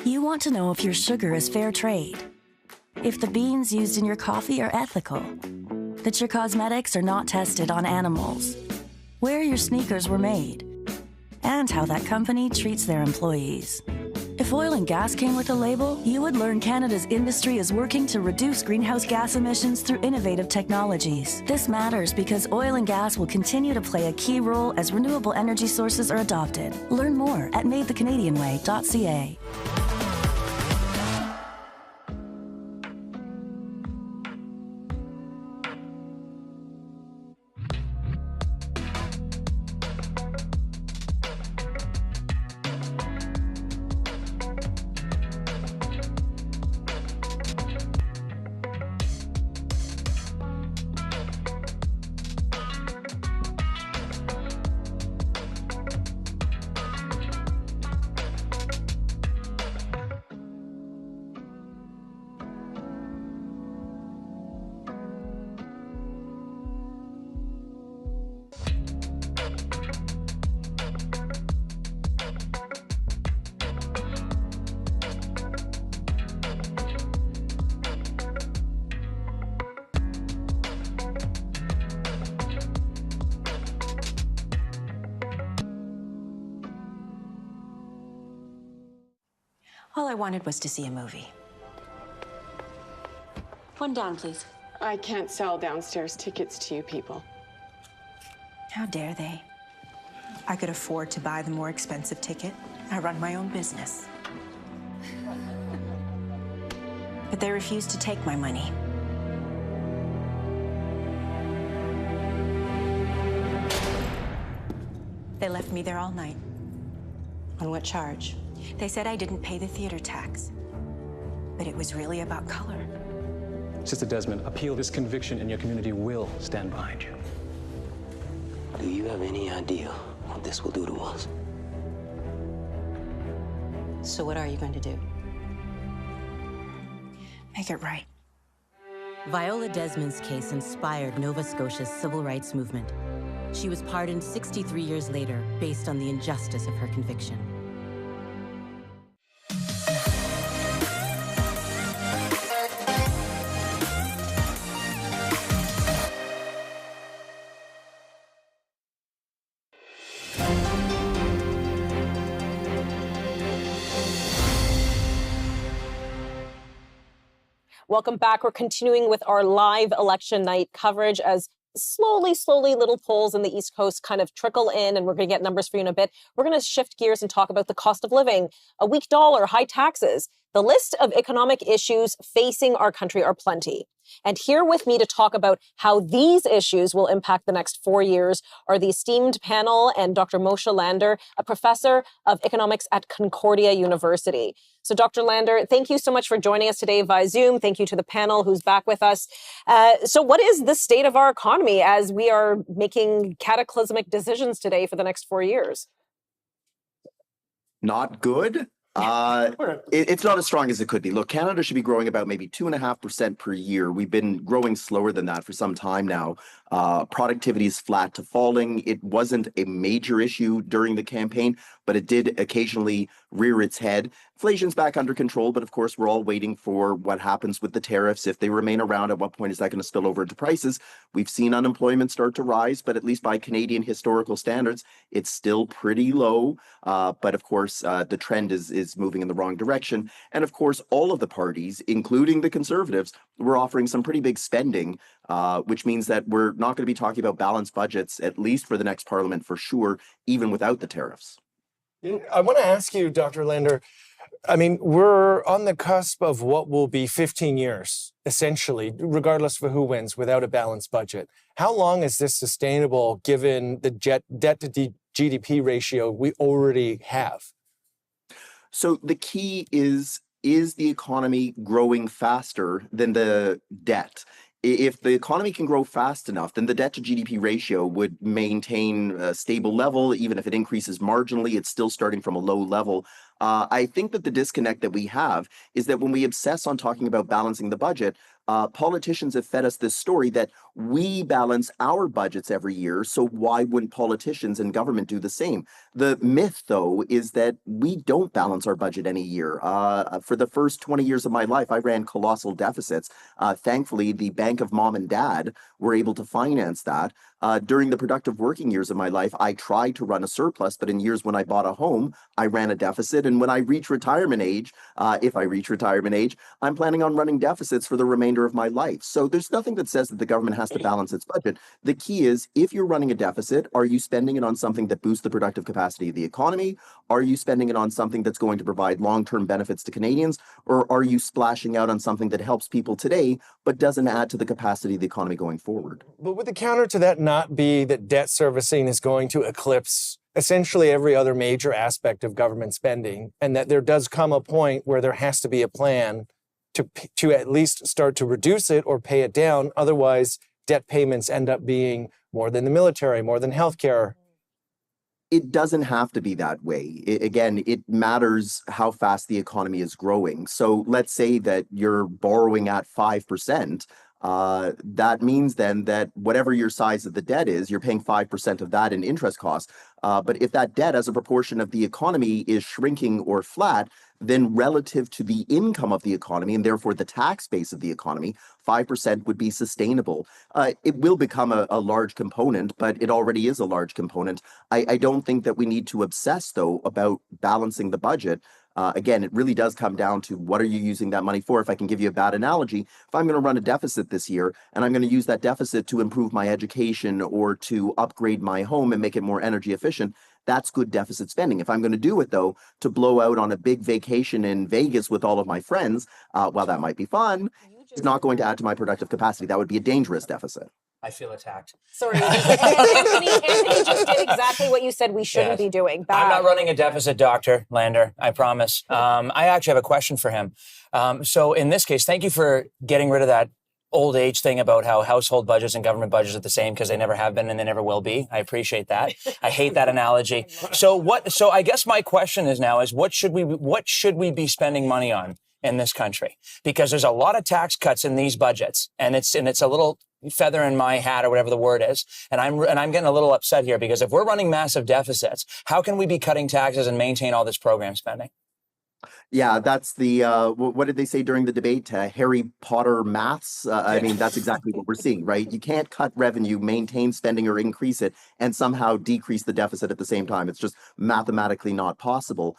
You want to know if your sugar is fair trade, if the beans used in your coffee are ethical, that your cosmetics are not tested on animals, where your sneakers were made, and how that company treats their employees. If oil and gas came with a label, you would learn Canada's industry is working to reduce greenhouse gas emissions through innovative technologies. This matters because oil and gas will continue to play a key role as renewable energy sources are adopted. Learn more at madethecanadianway.ca. All I wanted was to see a movie. One down, please. I can't sell downstairs tickets to you people. How dare they? I could afford to buy the more expensive ticket. I run my own business. But they refused to take my money. They left me there all night. On what charge? They said I didn't pay the theater tax. But it was really about color. Sister Desmond, appeal this conviction and your community will stand behind you. Do you have any idea what this will do to us? So what are you going to do? Make it right. Viola Desmond's case inspired Nova Scotia's civil rights movement. She was pardoned 63 years later based on the injustice of her conviction. Welcome back. We're continuing with our live election night coverage as slowly little polls in the East Coast kind of trickle in, and we're going to get numbers for you in a bit. We're going to shift gears and talk about the cost of living, a weak dollar, high taxes. The list of economic issues facing our country are plenty. And here with me to talk about how these issues will impact the next 4 years are the esteemed panel and Dr. Moshe Lander, a professor of economics at Concordia University. So Dr. Lander, thank you so much for joining us today via Zoom. Thank you to the panel who's back with us. So what is the state of our economy as we are making cataclysmic decisions today for the next 4 years? Not good. It's not as strong as it could be. Look, Canada should be growing about maybe 2.5% per year. We've been growing slower than that for some time now. Productivity is flat to falling. It wasn't a major issue during the campaign, but it did occasionally rear its head. Inflation's back under control, but of course, we're all waiting for what happens with the tariffs. If they remain around, at what point is that going to spill over into prices? We've seen unemployment start to rise, but at least by Canadian historical standards, it's still pretty low. But of course, the trend is moving in the wrong direction. And of course, all of the parties, including the Conservatives, were offering some pretty big spending, which means that we're not going to be talking about balanced budgets, at least for the next parliament for sure, even without the tariffs. I want to ask you, Dr. Lander, I mean, we're on the cusp of what will be 15 years, essentially, regardless of who wins, without a balanced budget. How long is this sustainable given the debt to GDP ratio we already have? So the key is the economy growing faster than the debt? If the economy can grow fast enough, then the debt to GDP ratio would maintain a stable level. Even if it increases marginally, it's still starting from a low level. I think that the disconnect that we have is that when we obsess on talking about balancing the budget, Politicians have fed us this story that we balance our budgets every year, so why wouldn't politicians and government do the same? The myth, though, is that we don't balance our budget any year. For the first 20 years of my life, I ran colossal deficits. Thankfully, the bank of mom and dad were able to finance that. During the productive working years of my life, I tried to run a surplus, but in years when I bought a home, I ran a deficit. And when I reach retirement age, if I reach retirement age, I'm planning on running deficits for the remainder of my life. So there's nothing that says that the government has to balance its budget. The key is, if you're running a deficit, are you spending it on something that boosts the productive capacity of the economy? Are you spending it on something that's going to provide long-term benefits to Canadians? Or are you splashing out on something that helps people today, but doesn't add to the capacity of the economy going forward? But would the counter to that not be that debt servicing is going to eclipse essentially every other major aspect of government spending, and that there does come a point where there has to be a plan to at least start to reduce it or pay it down? Otherwise, debt payments end up being more than the military, more than healthcare. It doesn't have to be that way. Again, it matters how fast the economy is growing. So let's say that you're borrowing at 5%. That means then that whatever your size of the debt is, you're paying 5% of that in interest costs. But if that debt as a proportion of the economy is shrinking or flat, then relative to the income of the economy, and therefore the tax base of the economy, 5% would be sustainable. It will become a large component, but it already is a large component. I don't think that we need to obsess, though, about balancing the budget. Again, it really does come down to what are you using that money for? If I can give you a bad analogy, if I'm going to run a deficit this year and I'm going to use that deficit to improve my education or to upgrade my home and make it more energy efficient, that's good deficit spending. If I'm going to do it, though, to blow out on a big vacation in Vegas with all of my friends, while that might be fun, it's not going to add to my productive capacity. That would be a dangerous deficit. I feel attacked. Sorry, Anthony just did exactly what you said we shouldn't be doing. Bad. I'm not running a deficit, Dr. Lander, I promise. I actually have a question for him. So in this case, thank you for getting rid of that old age thing about how household budgets and government budgets are the same, because they never have been and they never will be. I appreciate that. I hate that analogy. So I guess my question is now is what should we be spending money on in this country? Because there's a lot of tax cuts in these budgets, and it's a little feather in my hat, or whatever the word is. And I'm getting a little upset here, because if we're running massive deficits, how can we be cutting taxes and maintain all this program spending? Yeah, that's the, what did they say during the debate? Harry Potter maths? I mean, that's exactly what we're seeing, right? You can't cut revenue, maintain spending, or increase it, and somehow decrease the deficit at the same time. It's just mathematically not possible.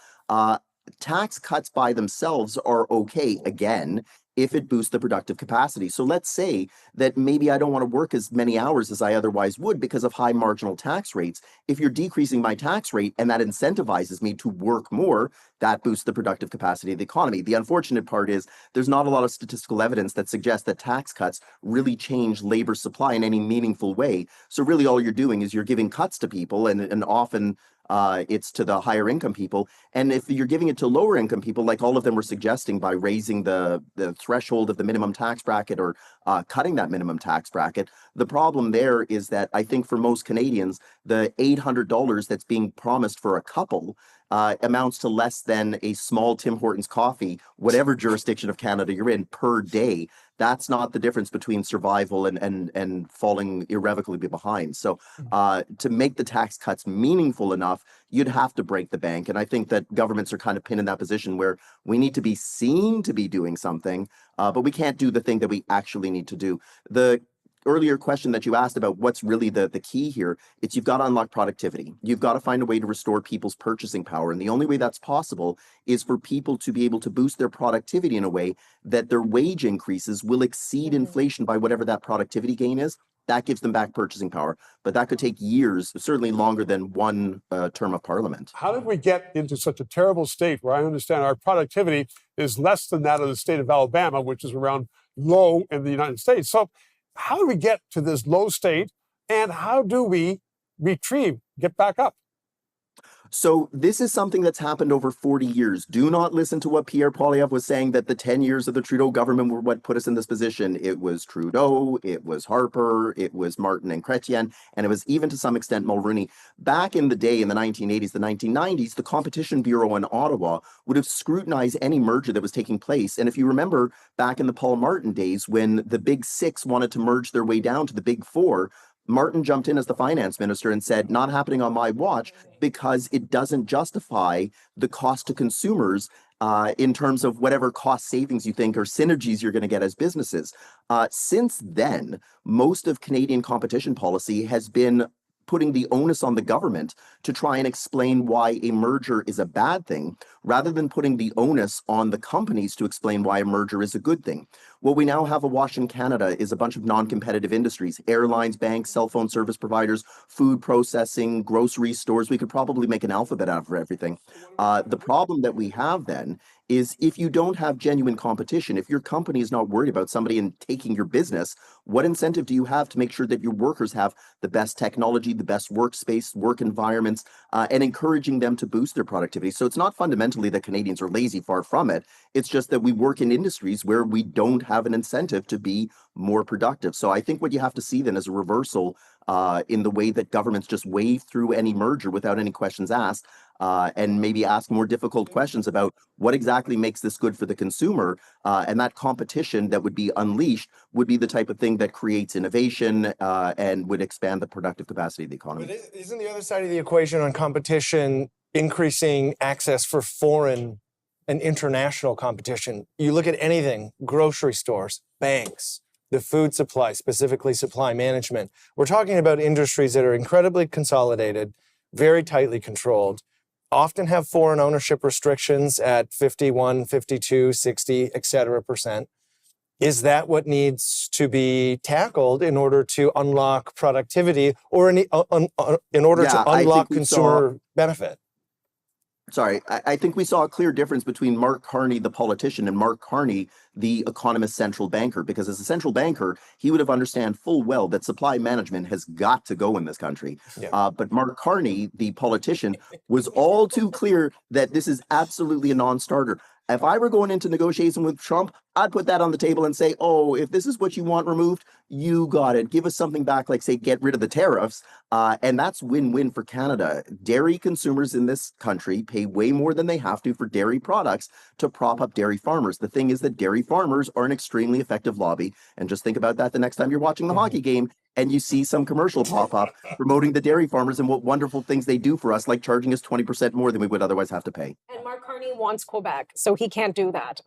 Tax cuts by themselves are okay, again, if it boosts the productive capacity. So let's say that maybe I don't want to work as many hours as I otherwise would because of high marginal tax rates. If you're decreasing my tax rate and that incentivizes me to work more, that boosts the productive capacity of the economy. The unfortunate part is there's not a lot of statistical evidence that suggests that tax cuts really change labor supply in any meaningful way. So really all you're doing is you're giving cuts to people, and often it's to the higher income people. And if you're giving it to lower income people, like all of them were suggesting, by raising the threshold of the minimum tax bracket or cutting that minimum tax bracket, the problem there is that I think for most Canadians, the $800 that's being promised for a couple amounts to less than a small Tim Hortons coffee, whatever jurisdiction of Canada you're in, per day. That's not the difference between survival and falling irrevocably behind. So to make the tax cuts meaningful enough, you'd have to break the bank. And I think that governments are kind of pinned in that position where we need to be seen to be doing something, but we can't do the thing that we actually need to do. The earlier question that you asked about what's really the key here, it's you've got to unlock productivity. You've got to find a way to restore people's purchasing power. And the only way that's possible is for people to be able to boost their productivity in a way that their wage increases will exceed inflation by whatever that productivity gain is. That gives them back purchasing power. But that could take years, certainly longer than one term of parliament. How did we get into such a terrible state where I understand our productivity is less than that of the state of Alabama, which is around low in the United States? So how do we get to this low state, and how do we get back up? So this is something that's happened over 40 years. Do not listen to what Pierre Poilievre was saying, that the 10 years of the Trudeau government were what put us in this position. It was Trudeau, it was Harper, it was Martin and Chrétien, and it was even to some extent Mulroney. Back in the day, in the 1980s, the 1990s, the Competition Bureau in Ottawa would have scrutinized any merger that was taking place. And if you remember back in the Paul Martin days, when the Big Six wanted to merge their way down to the Big Four, Martin jumped in as the finance minister and said, not happening on my watch, because it doesn't justify the cost to consumers in terms of whatever cost savings you think or synergies you're going to get as businesses. Since then, most of Canadian competition policy has been putting the onus on the government to try and explain why a merger is a bad thing, rather than putting the onus on the companies to explain why a merger is a good thing. What we now have awash in Canada is a bunch of non-competitive industries: airlines, banks, cell phone service providers, food processing, grocery stores. We could probably make an alphabet out of everything. The problem that we have then is, if you don't have genuine competition, if your company is not worried about somebody and taking your business, what incentive do you have to make sure that your workers have the best technology, the best workspace, work environments, and encouraging them to boost their productivity? So it's not fundamentally that Canadians are lazy, far from it. It's just that we work in industries where we don't have an incentive to be more productive. So I think what you have to see then is a reversal in the way that governments just wave through any merger without any questions asked, and maybe ask more difficult questions about what exactly makes this good for the consumer. And that competition that would be unleashed would be the type of thing that creates innovation and would expand the productive capacity of the economy. But isn't the other side of the equation on competition increasing access for foreign and international competition? You look at anything, grocery stores, banks, the food supply, specifically supply management. We're talking about industries that are incredibly consolidated, very tightly controlled, often have foreign ownership restrictions at 51, 52, 60, et cetera %. Is that what needs to be tackled in order to unlock productivity, or in order to unlock consumer benefit? Sorry, I think we saw a clear difference between Mark Carney, the politician, and Mark Carney, the economist central banker, because as a central banker, he would have understand full well that supply management has got to go in this country. Yeah. But Mark Carney, the politician, was all too clear that this is absolutely a non-starter. If I were going into negotiation with Trump, I'd put that on the table and say, oh, if this is what you want removed, you got it. Give us something back, like, say, get rid of the tariffs. And that's win-win for Canada. Dairy consumers in this country pay way more than they have to for dairy products to prop up dairy farmers. The thing is that dairy farmers are an extremely effective lobby. And just think about that the next time you're watching the hockey game and you see some commercial pop up promoting the dairy farmers and what wonderful things they do for us, like charging us 20% more than we would otherwise have to pay. And Mark Carney wants Quebec, so he can't do that.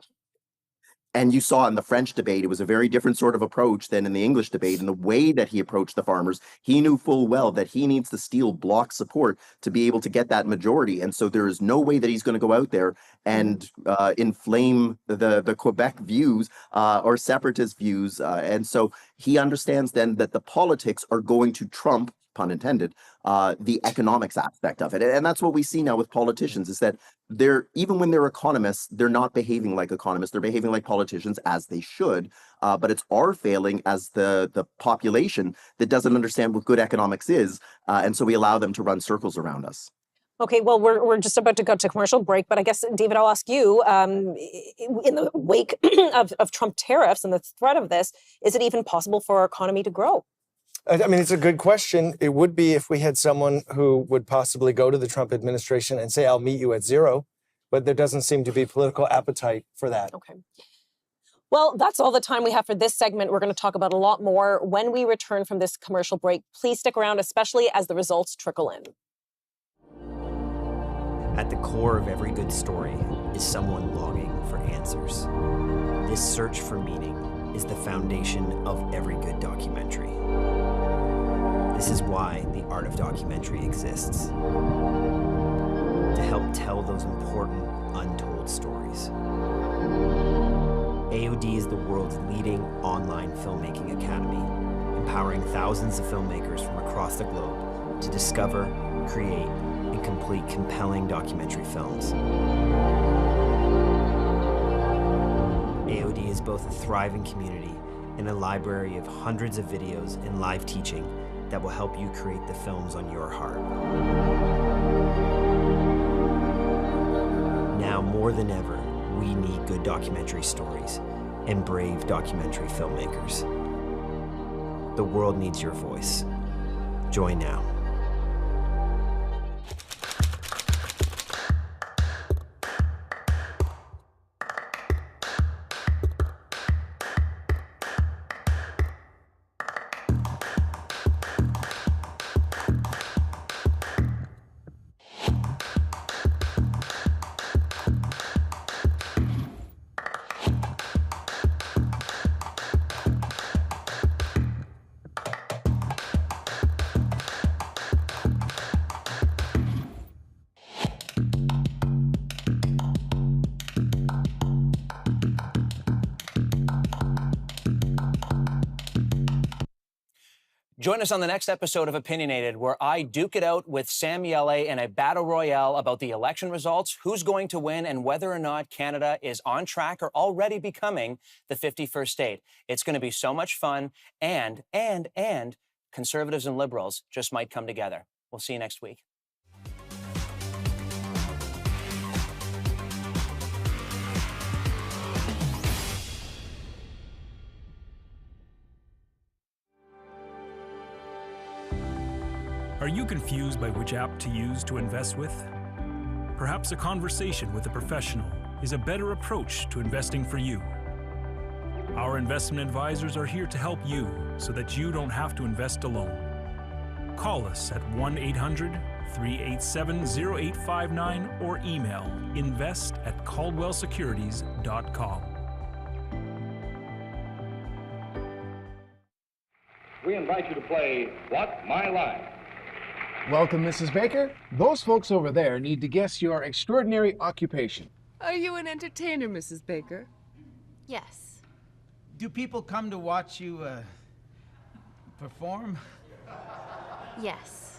And you saw in the French debate, it was a very different sort of approach than in the English debate. And the way that he approached the farmers, he knew full well that he needs to steal bloc support to be able to get that majority. And so there is no way that he's going to go out there and inflame the Quebec views or separatist views. And so he understands then that the politics are going to trump, pun intended, the economics aspect of it. And that's what we see now with politicians, is that even when they're economists, they're not behaving like economists. They're behaving like politicians, as they should. But it's our failing as the population that doesn't understand what good economics is. And so we allow them to run circles around us. Okay, well, we're just about to go to commercial break, but I guess, David, I'll ask you, in the wake of Trump tariffs and the threat of this, is it even possible for our economy to grow? I mean, it's a good question. It would be if we had someone who would possibly go to the Trump administration and say, I'll meet you at zero. But there doesn't seem to be political appetite for that. Okay. Well, that's all the time we have for this segment. We're going to talk about a lot more when we return from this commercial break. Please stick around, especially as the results trickle in. At the core of every good story is someone longing for answers. This search for meaning is the foundation of every good documentary. This is why the art of documentary exists. To help tell those important, untold stories. AOD is the world's leading online filmmaking academy, empowering thousands of filmmakers from across the globe to discover, create, and complete compelling documentary films. AOD is both a thriving community and a library of hundreds of videos and live teaching that will help you create the films on your heart. Now more than ever, we need good documentary stories and brave documentary filmmakers. The world needs your voice. Join now. Join us on the next episode of Opinionated, where I duke it out with Sam Yele in a battle royale about the election results, who's going to win, and whether or not Canada is on track or already becoming the 51st state. It's going to be so much fun, and conservatives and liberals just might come together. We'll see you next week. Are you confused by which app to use to invest with? Perhaps a conversation with a professional is a better approach to investing for you. Our investment advisors are here to help you so that you don't have to invest alone. Call us at 1-800-387-0859 or email invest@caldwellsecurities.com. We invite you to play What's My Line? Welcome, Mrs. Baker. Those folks over there need to guess your extraordinary occupation. Are you an entertainer, Mrs. Baker? Yes. Do people come to watch you perform? Yes.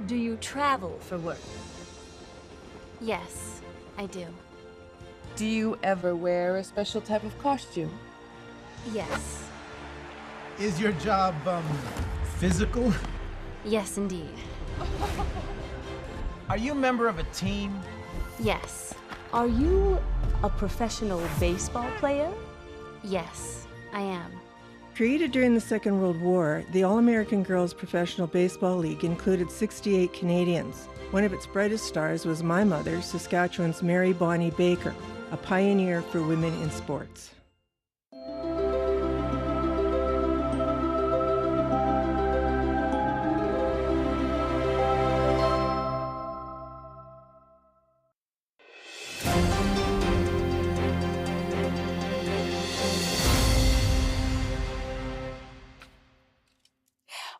Do you travel for work? Yes, I do. Do you ever wear a special type of costume? Yes. Is your job, physical? Yes, indeed. Are you a member of a team? Yes. Are you a professional baseball player? Yes, I am. Created during the Second World War, the All-American Girls Professional Baseball League included 68 Canadians. One of its brightest stars was my mother, Saskatchewan's Mary Bonnie Baker, a pioneer for women in sports.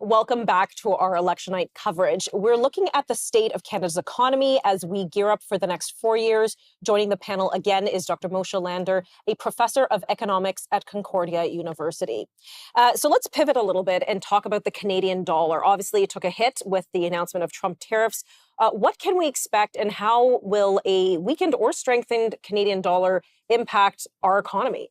Welcome back to our election night coverage. We're looking at the state of Canada's economy as we gear up for the next 4 years. Joining the panel again is Dr. Moshe Lander, a professor of economics at Concordia University. So let's pivot a little bit and talk about the Canadian dollar. Obviously, it took a hit with the announcement of Trump tariffs. What can we expect, and how will a weakened or strengthened Canadian dollar impact our economy?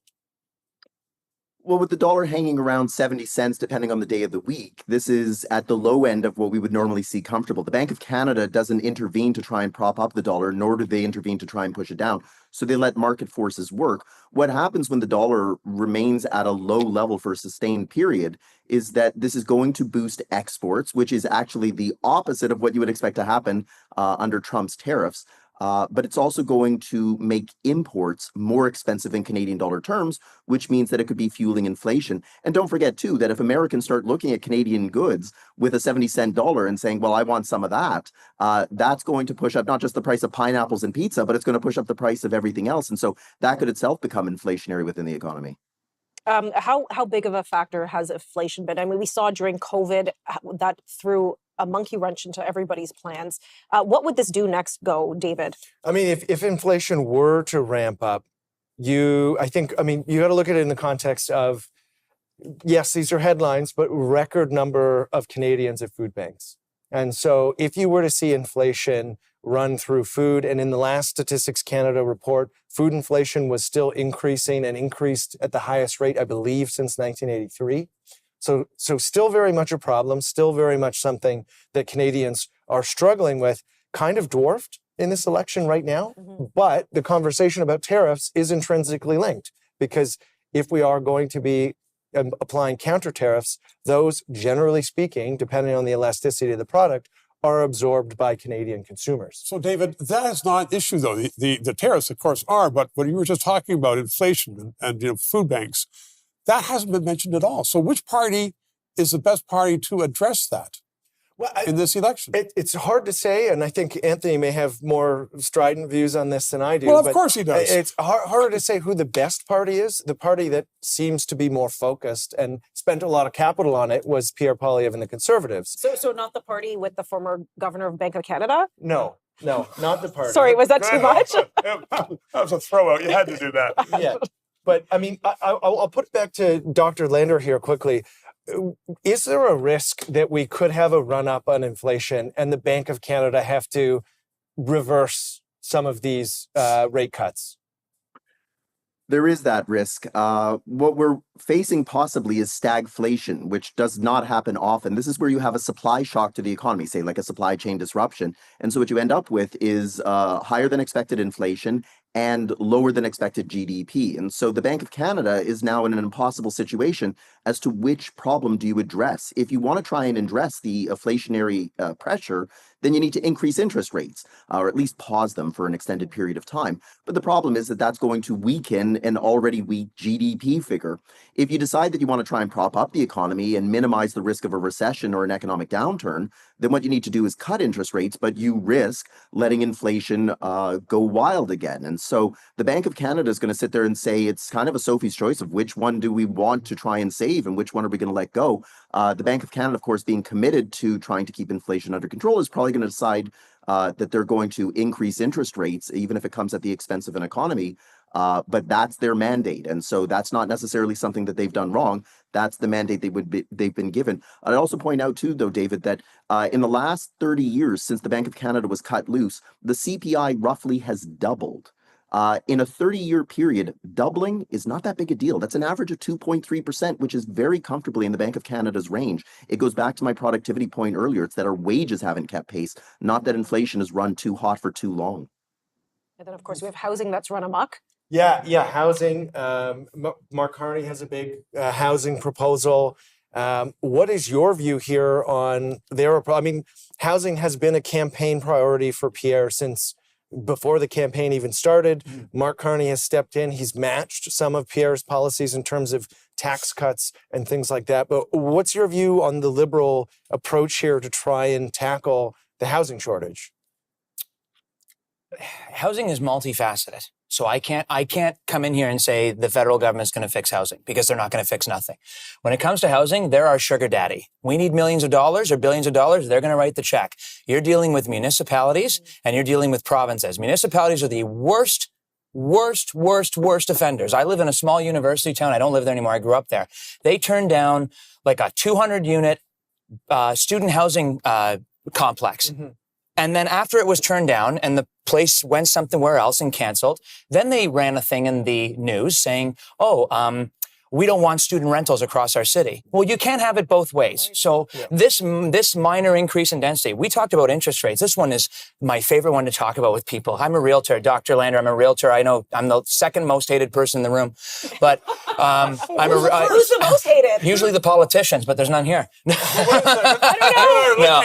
Well, with the dollar hanging around 70 cents, depending on the day of the week, this is at the low end of what we would normally see comfortable. The Bank of Canada doesn't intervene to try and prop up the dollar, nor do they intervene to try and push it down. So they let market forces work. What happens when the dollar remains at a low level for a sustained period is that this is going to boost exports, which is actually the opposite of what you would expect to happen under Trump's tariffs. But it's also going to make imports more expensive in Canadian dollar terms, which means that it could be fueling inflation. And don't forget, too, that if Americans start looking at Canadian goods with a 70-cent dollar and saying, well, I want some of that, that's going to push up not just the price of pineapples and pizza, but it's going to push up the price of everything else. And so that could itself become inflationary within the economy. How big of a factor has inflation been? I mean, we saw during COVID that threw a monkey wrench into everybody's plans. What would this do next, David? I mean, if inflation were to ramp up, you got to look at it in the context of, yes, these are headlines, but record number of Canadians at food banks. And so if you were to see inflation run through food, and in the last Statistics Canada report, food inflation was still increasing and increased at the highest rate, I believe, since 1983. So still very much a problem, still very much something that Canadians are struggling with, kind of dwarfed in this election right now. But the conversation about tariffs is intrinsically linked, because if we are going to be applying counter tariffs, those, generally speaking, depending on the elasticity of the product, are absorbed by Canadian consumers. So, David, that is not an issue, though. The tariffs, of course, are. But when you were just talking about inflation and food banks, that hasn't been mentioned at all. So, which party is the best party to address that? Well, in this election? It's hard to say, and I think Anthony may have more strident views on this than I do. Well, of course he does. It's hard to say who the best party is. The party that seems to be more focused and spent a lot of capital on it was Pierre Poilievre and the Conservatives. So not the party with the former governor of Bank of Canada? No, not the party. Sorry, was that too much? That was a throwout. You had to do that. Yeah. But, I mean, I'll put it back to Dr. Lander here quickly. Is there a risk that we could have a run-up on inflation and the Bank of Canada have to reverse some of these rate cuts? There is that risk. What we're facing possibly is stagflation, which does not happen often. This is where you have a supply shock to the economy, say like a supply chain disruption. And so what you end up with is higher than expected inflation and lower than expected GDP. And so the Bank of Canada is now in an impossible situation as to which problem do you address. If you want to try and address the inflationary pressure, then you need to increase interest rates, or at least pause them for an extended period of time. But the problem is that that's going to weaken an already weak GDP figure. If you decide that you want to try and prop up the economy and minimize the risk of a recession or an economic downturn, then what you need to do is cut interest rates, but you risk letting inflation go wild again. And so the Bank of Canada is going to sit there and say it's kind of a Sophie's choice of which one do we want to try and save and which one are we going to let go. The Bank of Canada, of course, being committed to trying to keep inflation under control, is probably going to decide that they're going to increase interest rates, even if it comes at the expense of an economy. But that's their mandate. And so that's not necessarily something that they've done wrong. That's the mandate they've been given. I'd also point out too, though, David, that in the last 30 years since the Bank of Canada was cut loose, the CPI roughly has doubled. In a 30-year period, doubling is not that big a deal. That's an average of 2.3%, which is very comfortably in the Bank of Canada's range. It goes back to my productivity point earlier. It's that our wages haven't kept pace, not that inflation has run too hot for too long. And then, of course, we have housing that's run amok. Yeah, housing. Mark Carney has a big housing proposal. What is your view here on housing has been a campaign priority for Pierre since before the campaign even started. Mark Carney has stepped in. He's matched some of Pierre's policies in terms of tax cuts and things like that. But what's your view on the Liberal approach here to try and tackle the housing shortage? Housing is multifaceted. So I can't come in here and say the federal government's going to fix housing, because they're not going to fix nothing. When it comes to housing, they're our sugar daddy. We need millions of dollars or billions of dollars. They're going to write the check. You're dealing with municipalities and you're dealing with provinces. Municipalities are the worst offenders. I live in a small university town. I don't live there anymore. I grew up there. They turned down like a 200-unit student housing complex. And then after it was turned down and the place went somewhere else and canceled, then they ran a thing in the news saying, we don't want student rentals across our city. Well, you can't have it both ways. So this minor increase in density, we talked about interest rates. This one is my favorite one to talk about with people. I'm a realtor, Dr. Lander. I'm a realtor. I know I'm the second most hated person in the room, but who's the most hated? Usually the politicians, but there's none here. I don't know.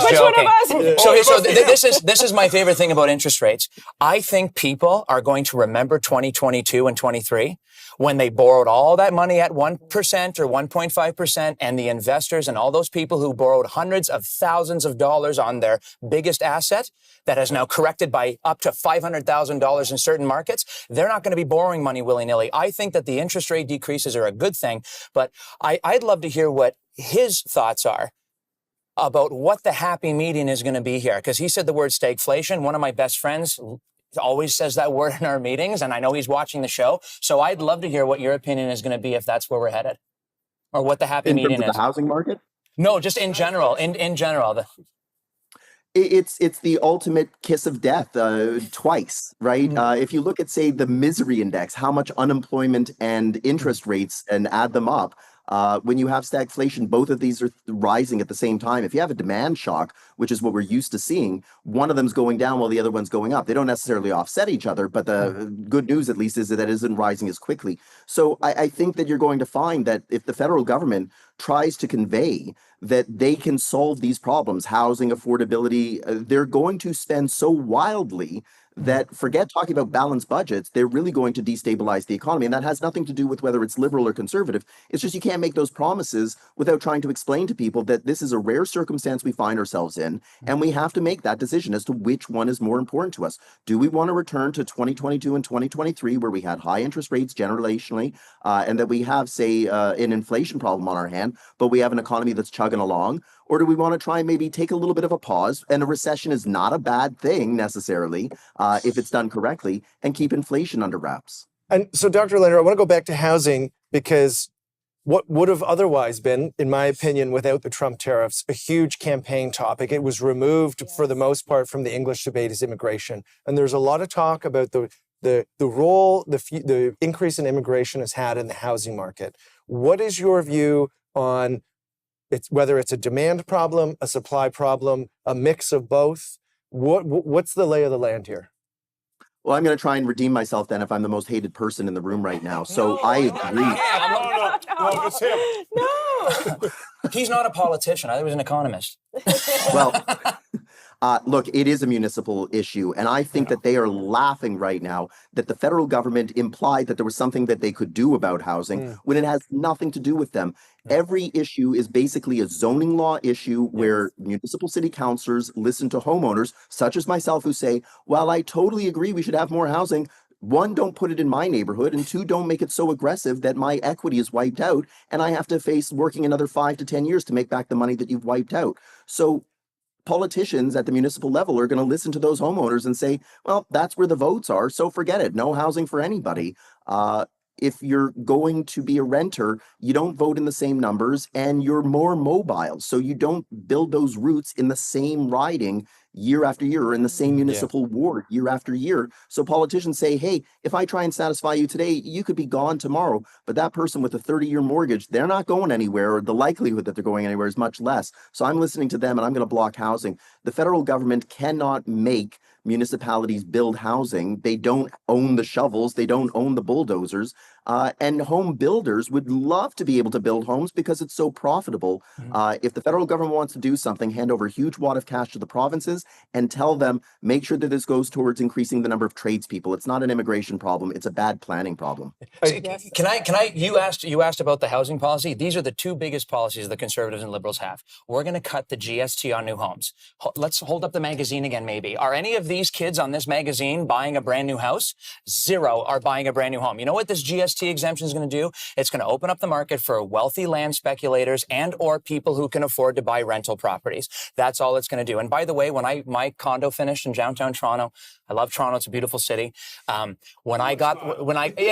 Which one of us? So this is my favorite thing about interest rates. I think people are going to remember 2022 and 23 when they borrowed all that money at 1% or 1.5%, and the investors and all those people who borrowed hundreds of thousands of dollars on their biggest asset that has now corrected by up to $500,000 in certain markets, they're not going to be borrowing money willy-nilly. I think that the interest rate decreases are a good thing, but I'd love to hear what his thoughts are about what the happy median is going to be here, because he said the word stagflation. One of my best friends always says that word in our meetings, and I know he's watching the show. So I'd love to hear what your opinion is going to be if that's where we're headed, or what the happy median is. In terms of the housing market? No, just in general. In general, It's the ultimate kiss of death twice, right? If you look at, say, the misery index, how much unemployment and interest rates, and add them up, When you have stagflation, both of these are rising at the same time. If you have a demand shock, which is what we're used to seeing, one of them's going down while the other one's going up. They don't necessarily offset each other, but the good news at least is that it isn't rising as quickly. So I think that you're going to find that if the federal government tries to convey that they can solve these problems, housing affordability, they're going to spend so wildly that forget talking about balanced budgets, they're really going to destabilize the economy. And that has nothing to do with whether it's liberal or conservative. It's just you can't make those promises without trying to explain to people that this is a rare circumstance we find ourselves in, and we have to make that decision as to which one is more important to us. Do we want to return to 2022 and 2023 where we had high interest rates generationally, and that we have, say, an inflation problem on our hand, but we have an economy that's chugging along? Or do we want to try and maybe take a little bit of a pause? And a recession is not a bad thing necessarily if it's done correctly, and keep inflation under wraps. And so, Dr. Lander, I want to go back to housing because what would have otherwise been, in my opinion, without the Trump tariffs, a huge campaign topic. It was removed for the most part from the English debate as immigration. And there's a lot of talk about the role the increase in immigration has had in the housing market. What is your view on whether it's a demand problem, a supply problem, a mix of both? What's the lay of the land here? Well, I'm going to try and redeem myself then if I'm the most hated person in the room right now. So I agree. No, it's him. No. He's not a politician. I was an economist. Well, look, it is a municipal issue, and I think that they are laughing right now that the federal government implied that there was something that they could do about housing when it has nothing to do with them. Every issue is basically a zoning law issue where municipal city councilors listen to homeowners, such as myself, who say, well, I totally agree we should have more housing. One, don't put it in my neighborhood, and two, don't make it so aggressive that my equity is wiped out and I have to face working another 5 to 10 years to make back the money that you've wiped out. So politicians at the municipal level are going to listen to those homeowners and say, well, that's where the votes are, so forget it. No housing for anybody. If you're going to be a renter, you don't vote in the same numbers and you're more mobile. So you don't build those roots in the same riding year after year or in the same municipal ward year after year. So politicians say, hey, if I try and satisfy you today, you could be gone tomorrow. But that person with a 30-year mortgage, they're not going anywhere, or the likelihood that they're going anywhere is much less. So I'm listening to them and I'm going to block housing. The federal government cannot make municipalities build housing. They don't own the shovels. They don't own the bulldozers. And home builders would love to be able to build homes because it's so profitable. If the federal government wants to do something, hand over a huge wad of cash to the provinces and tell them, make sure that this goes towards increasing the number of tradespeople. It's not an immigration problem. It's a bad planning problem. Can I, you asked about the housing policy. These are the two biggest policies the Conservatives and Liberals have. We're going to cut the GST on new homes. Let's hold up the magazine again, maybe. Are any of these kids on this magazine buying a brand new house? Zero are buying a brand new home. You know what this GST exemption is going to do? It's going to open up the market for wealthy land speculators and or people who can afford to buy rental properties. That's all it's going to do. And by the way, when my condo finished in downtown Toronto, I love Toronto. It's a beautiful city. It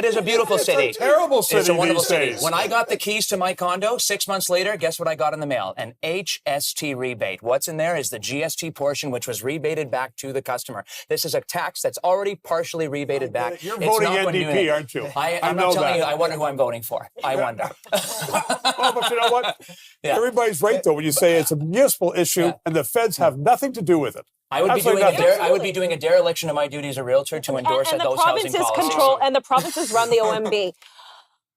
is a beautiful city. It's a terrible city. It's a wonderful these city. days. When I got the keys to my condo 6 months later, guess what I got in the mail? An HST rebate. What's in there is the GST portion, which was rebated back to the customer. This is a tax that's already partially rebated back. You're voting NDP, aren't you? I'm not telling you. I wonder who I'm voting for. I wonder. Oh, but you know what? Everybody's right, though, when you say it's a municipal issue and the feds have nothing to do with it. I would be doing a dereliction of my duty as a realtor to endorse and those housing policies. And the provinces run the OMB.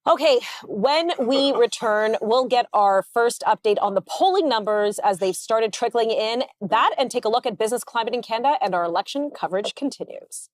Okay, when we return, we'll get our first update on the polling numbers as they've started trickling in. That and take a look at business climate in Canada, and our election coverage continues.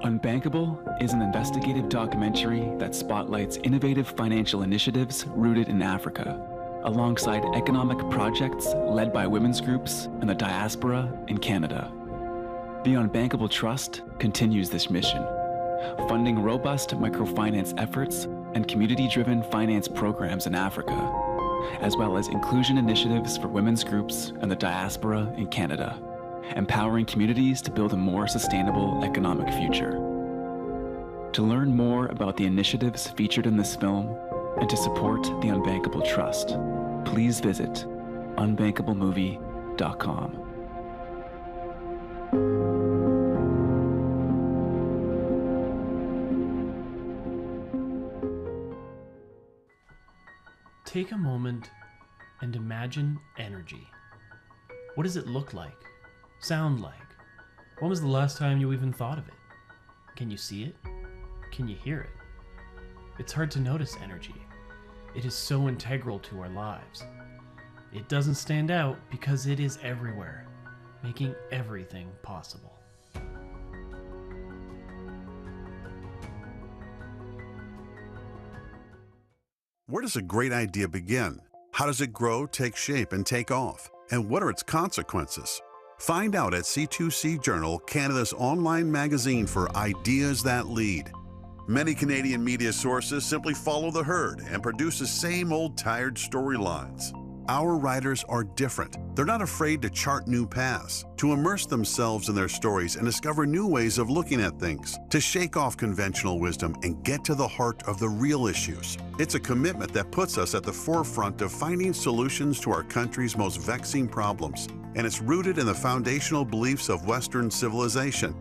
Unbankable is an investigative documentary that spotlights innovative financial initiatives rooted in Africa, alongside economic projects led by women's groups and the diaspora in Canada. The Unbankable Trust continues this mission, funding robust microfinance efforts and community-driven finance programs in Africa, as well as inclusion initiatives for women's groups and the diaspora in Canada, empowering communities to build a more sustainable economic future. To learn more about the initiatives featured in this film and to support the Unbankable Trust, please visit unbankablemovie.com. Take a moment and imagine energy. What does it look like? Sound like? When was the last time you even thought of it? Can you see it? Can you hear it? It's hard to notice energy. It is so integral to our lives. It doesn't stand out because it is everywhere, making everything possible. Where does a great idea begin? How does it grow, take shape, and take off? And what are its consequences? Find out at C2C Journal, Canada's online magazine for ideas that lead. Many Canadian media sources simply follow the herd and produce the same old tired storylines. Our writers are different. They're not afraid to chart new paths, to immerse themselves in their stories and discover new ways of looking at things, to shake off conventional wisdom and get to the heart of the real issues. It's a commitment that puts us at the forefront of finding solutions to our country's most vexing problems, and it's rooted in the foundational beliefs of Western civilization: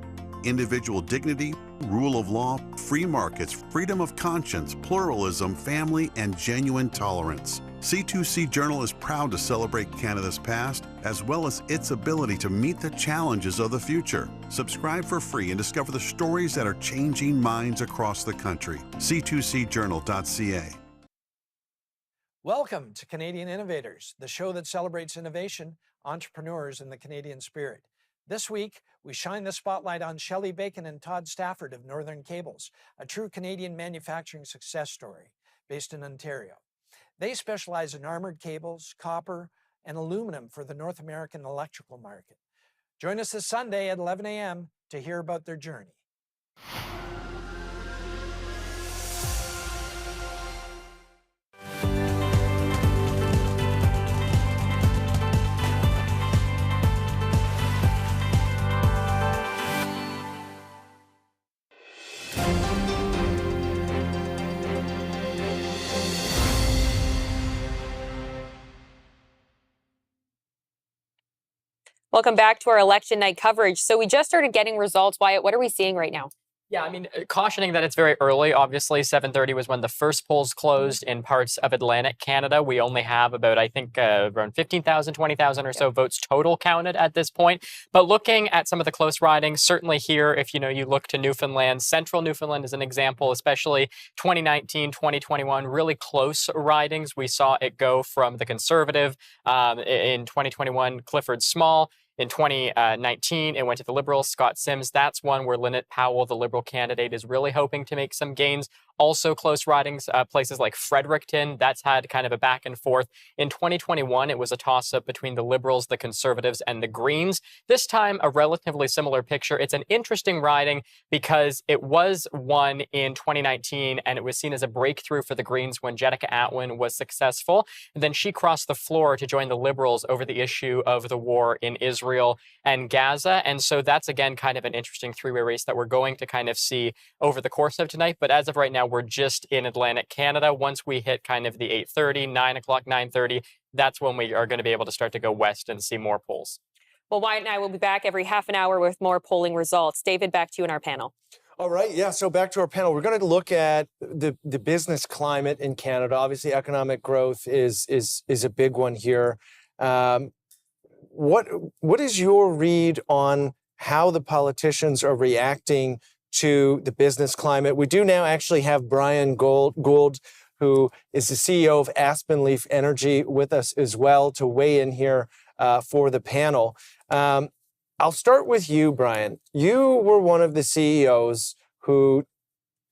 individual dignity, rule of law, free markets, freedom of conscience, pluralism, family, and genuine tolerance. C2C Journal is proud to celebrate Canada's past as well as its ability to meet the challenges of the future. Subscribe for free and discover the stories that are changing minds across the country. C2CJournal.ca. Welcome to Canadian Innovators, the show that celebrates innovation, entrepreneurs, and the Canadian spirit. This week, we shine the spotlight on Shelley Bacon and Todd Stafford of Northern Cables, a true Canadian manufacturing success story based in Ontario. They specialize in armored cables, copper, and aluminum for the North American electrical market. Join us this Sunday at 11 a.m. to hear about their journey. Welcome back to our election night coverage. So we just started getting results. Wyatt, what are we seeing right now? Yeah, I mean, cautioning that it's very early. Obviously, 7:30 was when the first polls closed in parts of Atlantic Canada. We only have about, I think, around 15,000, 20,000 or so votes total counted at this point. But looking at some of the close ridings, certainly here, if you look to Newfoundland, central Newfoundland is an example, especially 2019, 2021, really close ridings. We saw it go from the Conservative in 2021, Clifford Small. In 2019, it went to the Liberals, Scott Sims. That's one where Lynette Powell, the Liberal candidate, is really hoping to make some gains. Also close ridings, places like Fredericton, that's had kind of a back and forth. In 2021, it was a toss-up between the Liberals, the Conservatives, and the Greens. This time, a relatively similar picture. It's an interesting riding because it was won in 2019, and it was seen as a breakthrough for the Greens when Jetica Atwin was successful. And then she crossed the floor to join the Liberals over the issue of the war in Israel and Gaza. And so that's, again, kind of an interesting three-way race that we're going to kind of see over the course of tonight. But as of right now, we're just in Atlantic Canada. Once we hit kind of the 8:30, 9 o'clock, 9:30, that's when we are going to be able to start to go west and see more polls. Well, Wyatt and I will be back every half an hour with more polling results. David, back to you in our panel. All right. Yeah. So back to our panel. We're going to look at the business climate in Canada. Obviously, economic growth is a big one here. What is your read on how the politicians are reacting to the business climate? We do now actually have Brian Gould, who is the CEO of Aspen Leaf Energy, with us as well to weigh in here for the panel. I'll start with you, Brian. You were one of the CEOs who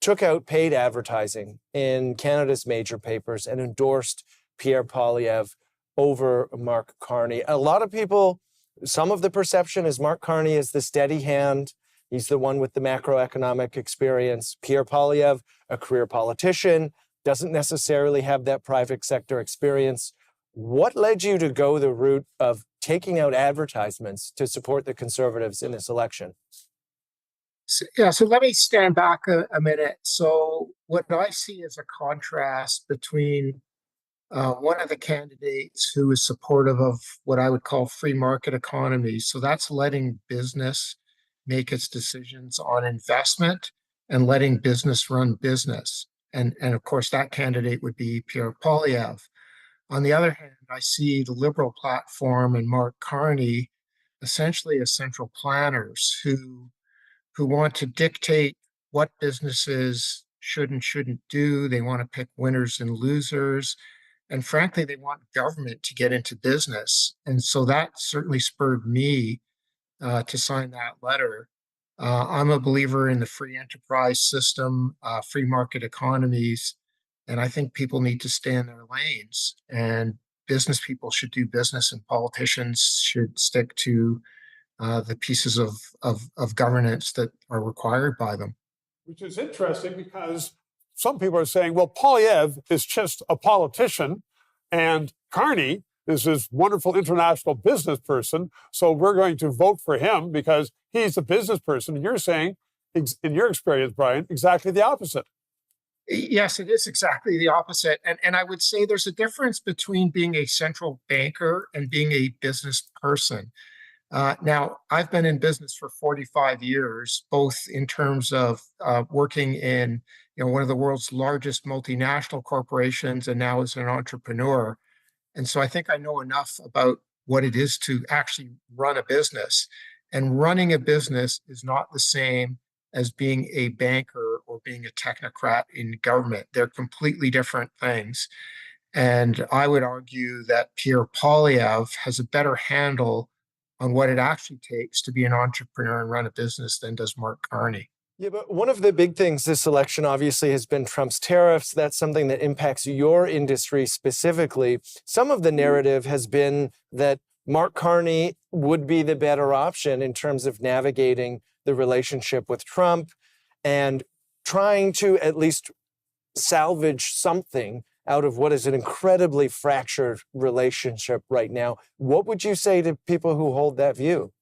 took out paid advertising in Canada's major papers and endorsed Pierre Poilievre over Mark Carney. A lot of people, some of the perception is Mark Carney is the steady hand He's the one with the macroeconomic experience. Pierre Poilievre, a career politician, doesn't necessarily have that private sector experience. What led you to go the route of taking out advertisements to support the Conservatives in this election? So let me stand back a minute. So what I see is a contrast between one of the candidates who is supportive of what I would call free market economy. So that's letting business make its decisions on investment and letting business run business. And of course, that candidate would be Pierre Poilievre. On the other hand, I see the Liberal platform and Mark Carney essentially as central planners who want to dictate what businesses should and shouldn't do. They want to pick winners and losers. And frankly, they want government to get into business. And so that certainly spurred me to sign that letter. I'm a believer in the free enterprise system, free market economies, and I think people need to stay in their lanes. And business people should do business, and politicians should stick to the pieces of governance that are required by them. Which is interesting because some people are saying, well, Poilievre is just a politician and Carney is this wonderful international business person, so we're going to vote for him because he's a business person. And you're saying, in your experience, Brian, exactly the opposite. Yes, it is exactly the opposite. And I would say there's a difference between being a central banker and being a business person. Now, I've been in business for 45 years, both in terms of working in one of the world's largest multinational corporations and now as an entrepreneur. And so I think I know enough about what it is to actually run a business. And running a business is not the same as being a banker or being a technocrat in government. They're completely different things. And I would argue that Pierre Poilievre has a better handle on what it actually takes to be an entrepreneur and run a business than does Mark Carney. Yeah, but one of the big things this election obviously has been Trump's tariffs. That's something that impacts your industry specifically. Some of the narrative has been that Mark Carney would be the better option in terms of navigating the relationship with Trump and trying to at least salvage something out of what is an incredibly fractured relationship right now. What would you say to people who hold that view?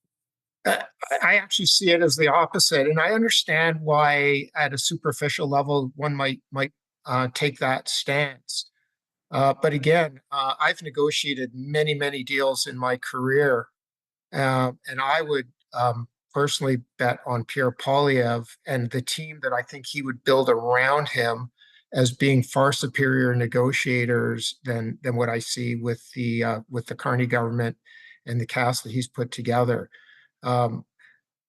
I actually see it as the opposite, and I understand why, at a superficial level, one might take that stance. But again, I've negotiated many deals in my career, and I would personally bet on Pierre Poilievre and the team that I think he would build around him as being far superior negotiators than what I see with the Carney government and the cast that he's put together.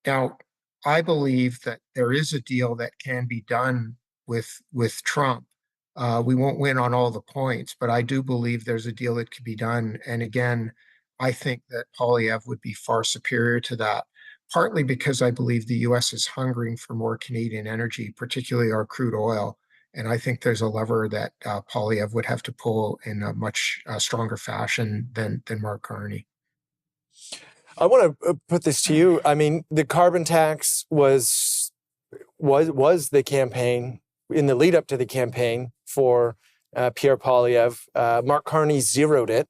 Now, I believe that there is a deal that can be done with Trump. We won't win on all the points, but I do believe there's a deal that could be done. And again, I think that Poilievre would be far superior to that, partly because I believe the U.S. is hungering for more Canadian energy, particularly our crude oil. And I think there's a lever that Poilievre would have to pull in a much stronger fashion than Mark Carney. I want to put this to you. I mean, the carbon tax was the campaign in the lead up to the campaign for Pierre Poilievre. Mark Carney zeroed it.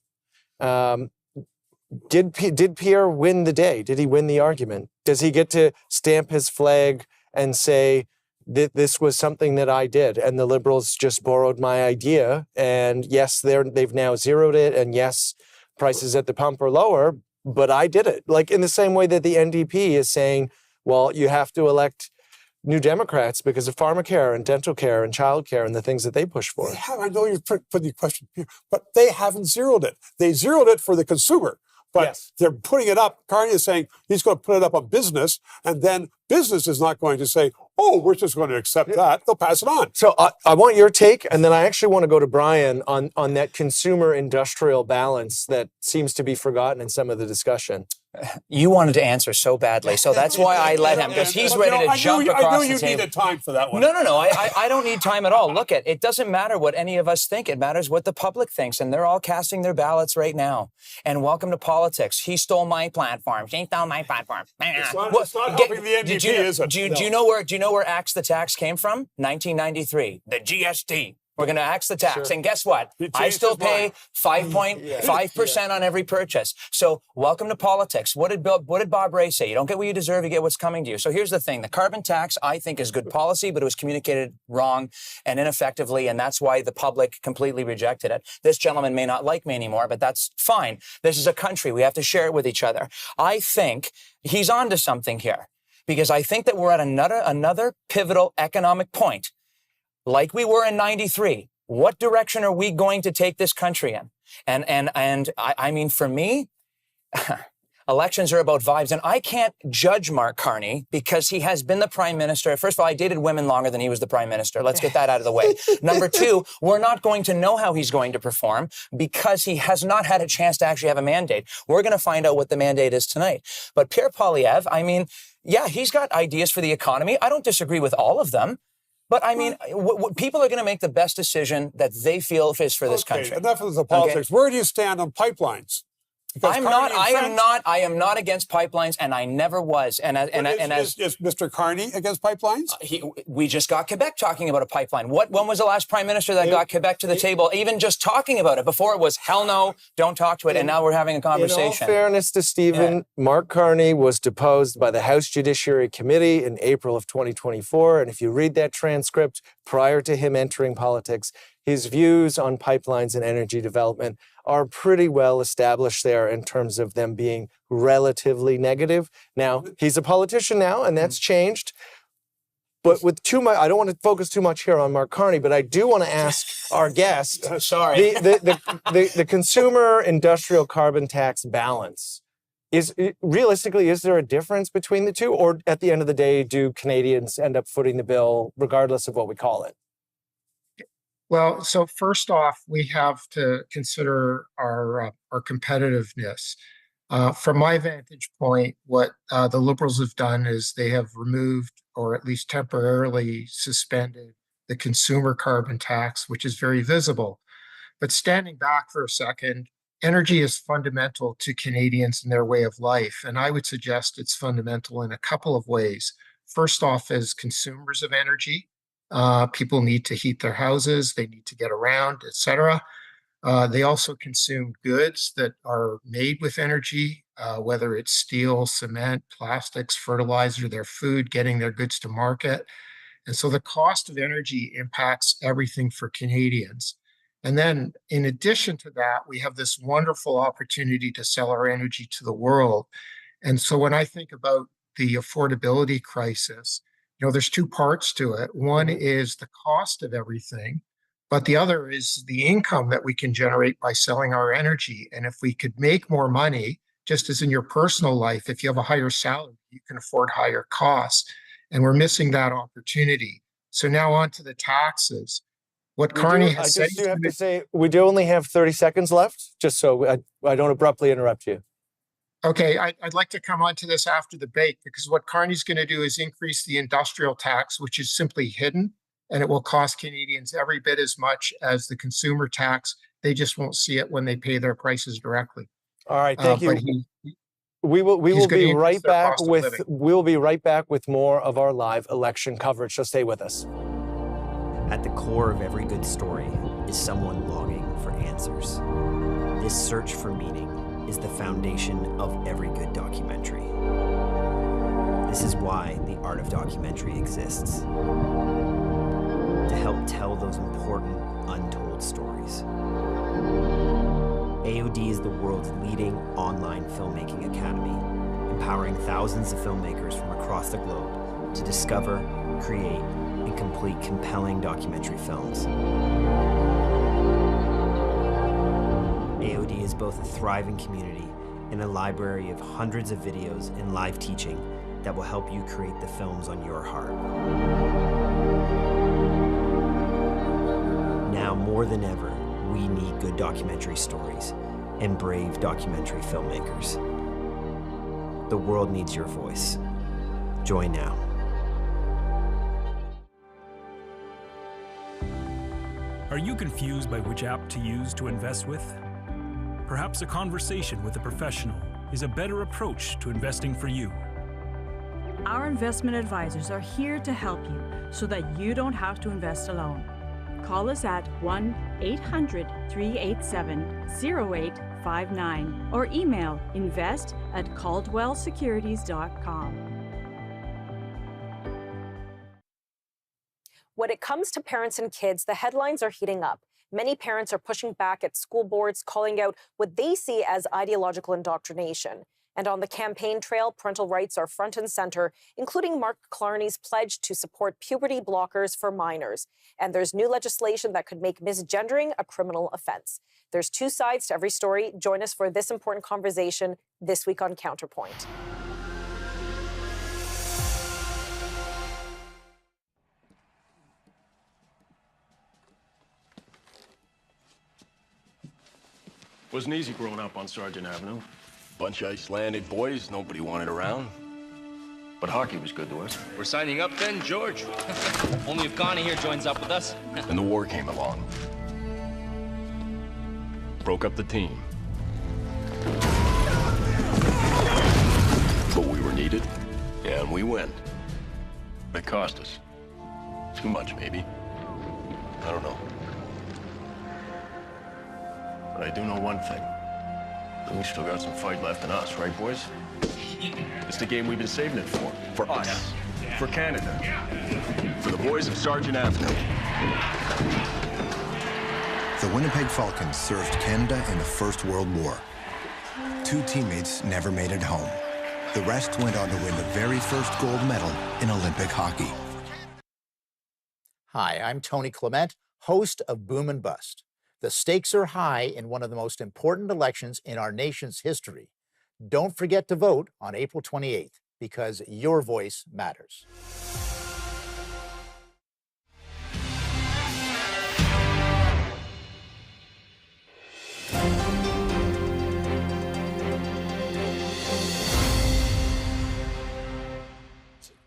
Did Pierre win the day? Did he win the argument? Does he get to stamp his flag and say that this was something that I did and the Liberals just borrowed my idea? And yes, they've now zeroed it. And yes, prices at the pump are lower, but I did it. Like in the same way that the NDP is saying, well, you have to elect New Democrats because of pharmacare and dental care and childcare and the things that they push for. I know you're putting the question here, but they haven't zeroed it. They zeroed it for the consumer, but they're putting it up. Carney is saying he's going to put it up on business, and then business is not going to say, oh, we're just going to accept that. They'll pass it on. So I want your take, and then I actually want to go to Brian on that consumer-industrial balance that seems to be forgotten in some of the discussion. You wanted to answer so badly, so that's why I let him, because he's ready to jump across the table. I knew you needed time for that one. No. I don't need time at all. Look, it doesn't matter what any of us think. It matters what the public thinks, and they're all casting their ballots right now. And welcome to politics. He stole my platform. She stole my platform. It's not helping the NDP, is it? Do you know where Axe the Tax came from? 1993, the GST. We're going to axe the tax. Sure. And guess what? I still pay 5.5% on every purchase. So welcome to politics. What did Bob Ray say? You don't get what you deserve, you get what's coming to you. So here's the thing. The carbon tax, I think, is good policy, but it was communicated wrong and ineffectively, and that's why the public completely rejected it. This gentleman may not like me anymore, but that's fine. This is a country. We have to share it with each other. I think he's onto something here, because I think that we're at another pivotal economic point. Like we were in 93, what direction are we going to take this country in? And I mean, for me, elections are about vibes. And I can't judge Mark Carney because he has been the prime minister. First of all, I dated women longer than he was the prime minister. Let's get that out of the way. Number two, we're not going to know how he's going to perform because he has not had a chance to actually have a mandate. We're going to find out what the mandate is tonight. But Pierre Poilievre, I mean, yeah, he's got ideas for the economy. I don't disagree with all of them. But I mean, people are going to make the best decision that they feel is for this country. Enough of the politics. Okay. Where do you stand on pipelines? I am not against pipelines, and I never was. Is Mr. Carney against pipelines? We just got Quebec talking about a pipeline. When was the last prime minister that got Quebec to the table? Even just talking about it. Before it was hell no, don't talk to it, and now we're having a conversation. In all fairness to Stephen, Mark Carney was deposed by the House Judiciary Committee in April of 2024, and if you read that transcript prior to him entering politics, his views on pipelines and energy development are pretty well established there in terms of them being relatively negative. Now, he's a politician now, and that's changed. But with too much, I don't want to focus too much here on Mark Carney, but I do want to ask our guest, the consumer industrial carbon tax balance. Realistically, is there a difference between the two? Or at the end of the day, do Canadians end up footing the bill regardless of what we call it? Well, so first off, we have to consider our competitiveness. From my vantage point, what the Liberals have done is they have removed, or at least temporarily suspended, the consumer carbon tax, which is very visible. But standing back for a second, energy is fundamental to Canadians and their way of life. And I would suggest it's fundamental in a couple of ways. First off, as consumers of energy, people need to heat their houses, they need to get around, etc. They also consume goods that are made with energy, whether it's steel, cement, plastics, fertilizer, their food, getting their goods to market. And so the cost of energy impacts everything for Canadians. And then in addition to that, we have this wonderful opportunity to sell our energy to the world. And so when I think about the affordability crisis, there's two parts to it. One is the cost of everything, but the other is the income that we can generate by selling our energy. And if we could make more money, just as in your personal life, if you have a higher salary, you can afford higher costs. And we're missing that opportunity. So now on to the taxes. What Carney has said. I just do have to say, we do only have 30 seconds left, just so I don't abruptly interrupt you. Okay, I'd like to come on to this after the break, because what Carney's going to do is increase the industrial tax, which is simply hidden, and it will cost Canadians every bit as much as the consumer tax. They just won't see it when they pay their prices directly. All right, thank you. We will be right back with more of our live election coverage. So stay with us. At the core of every good story is someone longing for answers. This search for meaning is the foundation of every good documentary. This is why the art of documentary exists. To help tell those important, untold stories. AOD is the world's leading online filmmaking academy, empowering thousands of filmmakers from across the globe to discover, create, and complete compelling documentary films. AOD is both a thriving community and a library of hundreds of videos and live teaching that will help you create the films on your heart. Now more than ever, we need good documentary stories and brave documentary filmmakers. The world needs your voice. Join now. Are you confused by which app to use to invest with? Perhaps a conversation with a professional is a better approach to investing for you. Our investment advisors are here to help you so that you don't have to invest alone. Call us at 1-800-387-0859 or email invest@caldwellsecurities.com. When it comes to parents and kids, the headlines are heating up. Many parents are pushing back at school boards, calling out what they see as ideological indoctrination. And on the campaign trail, parental rights are front and center, including Mark Carney's pledge to support puberty blockers for minors. And there's new legislation that could make misgendering a criminal offense. There's two sides to every story. Join us for this important conversation this week on Counterpoint. Wasn't easy growing up on Sargent Avenue. Bunch of Icelandic boys, nobody wanted around. But hockey was good to us. We're signing up then, George. Only if Carney here joins up with us. And the war came along. Broke up the team. But we were needed, and we went. It cost us. Too much, maybe. I don't know. But I do know one thing. We still got some fight left in us, right, boys? It's the game we've been saving it for. For us. For Canada. For the boys of Sargent Avenue. The Winnipeg Falcons served Canada in the First World War. 2 teammates never made it home. The rest went on to win the very first gold medal in Olympic hockey. Hi, I'm Tony Clement, host of Boom and Bust. The stakes are high in one of the most important elections in our nation's history. Don't forget to vote on April 28th, because your voice matters.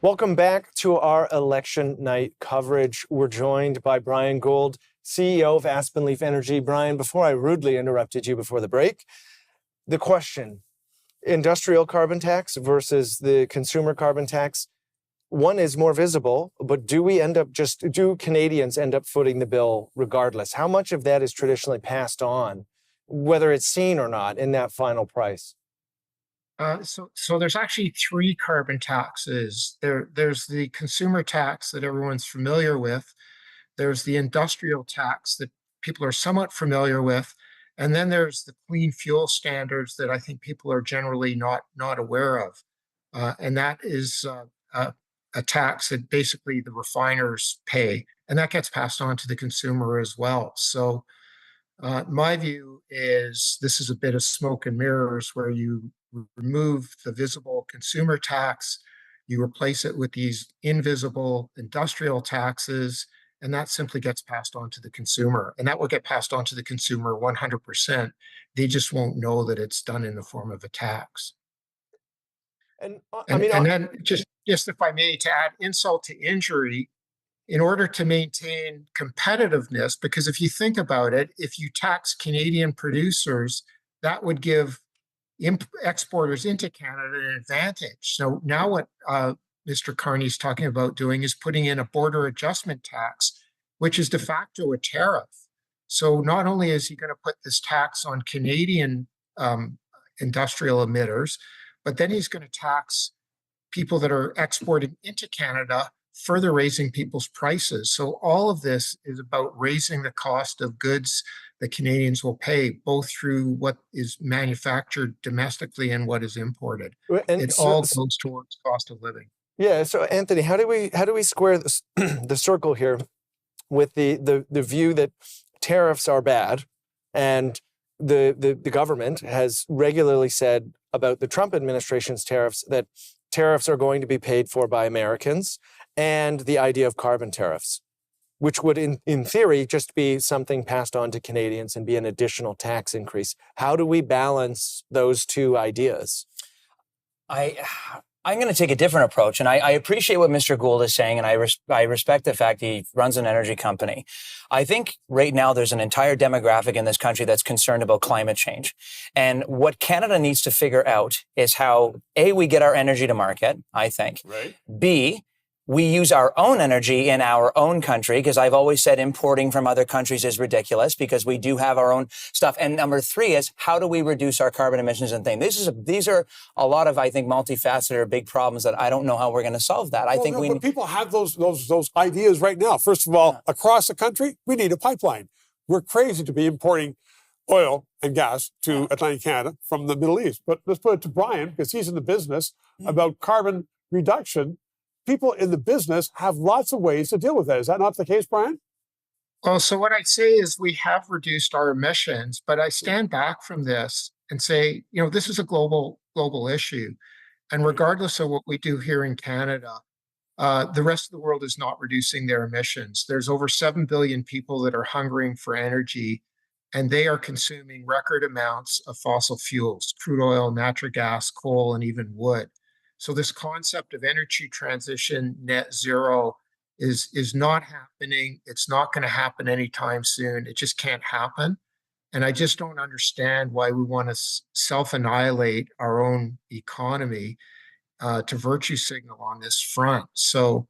Welcome back to our election night coverage. We're joined by Brian Gould, CEO of Aspen Leaf Energy. Brian, before I rudely interrupted you before the break, the question, industrial carbon tax versus the consumer carbon tax, one is more visible, but do Canadians end up footing the bill regardless? How much of that is traditionally passed on, whether it's seen or not, in that final price? So there's actually 3 carbon taxes. There's the consumer tax that everyone's familiar with. There's the industrial tax that people are somewhat familiar with. And then there's the clean fuel standards that I think people are generally not aware of. And that is a tax that basically the refiners pay. And that gets passed on to the consumer as well. So my view is this is a bit of smoke and mirrors, where you remove the visible consumer tax, you replace it with these invisible industrial taxes, and that simply gets passed on to the consumer. And that will get passed on to the consumer 100%. They just won't know that it's done in the form of a tax. And then just if I may, to add insult to injury, in order to maintain competitiveness, because if you think about it, if you tax Canadian producers, that would give exporters into Canada an advantage. So now what Mr. Carney's talking about doing is putting in a border adjustment tax, which is de facto a tariff. So not only is he going to put this tax on Canadian industrial emitters, but then he's going to tax people that are exporting into Canada, further raising people's prices. So all of this is about raising the cost of goods that Canadians will pay, both through what is manufactured domestically and what is imported. And it all goes towards cost of living. Yeah. So Anthony, how do we square this, the circle here with the view that tariffs are bad, and the government has regularly said about the Trump administration's tariffs that tariffs are going to be paid for by Americans, and the idea of carbon tariffs, which would in theory just be something passed on to Canadians and be an additional tax increase? How do we balance those two ideas? I I'm going to take a different approach, and I appreciate what Mr. Gould is saying, and I respect the fact he runs an energy company. I think right now there's an entire demographic in this country that's concerned about climate change, and what Canada needs to figure out is how A, we get our energy to market. I think, Right. B, we use our own energy in our own country, because I've always said importing from other countries is ridiculous because we do have our own stuff. And number three is, how do we reduce our carbon emissions and things? These are a lot of, I think, multifaceted or big problems that I don't know how we're going to solve that. I think but people have those ideas right now. First of all, across the country, we need a pipeline. We're crazy to be importing oil and gas to Atlantic Canada from the Middle East. But let's put it to Brian, because he's in the business about carbon reduction. People in the business have lots of ways to deal with that. Is that not the case, Brian? Well, so what I say is we have reduced our emissions, but I stand back from this and say, this is a global issue. And regardless of what we do here in Canada, the rest of the world is not reducing their emissions. There's over 7 billion people that are hungering for energy, and they are consuming record amounts of fossil fuels, crude oil, natural gas, coal, and even wood. So this concept of energy transition, net zero, is not happening. It's not going to happen anytime soon. It just can't happen. And I just don't understand why we want to self-annihilate our own economy to virtue signal on this front. So,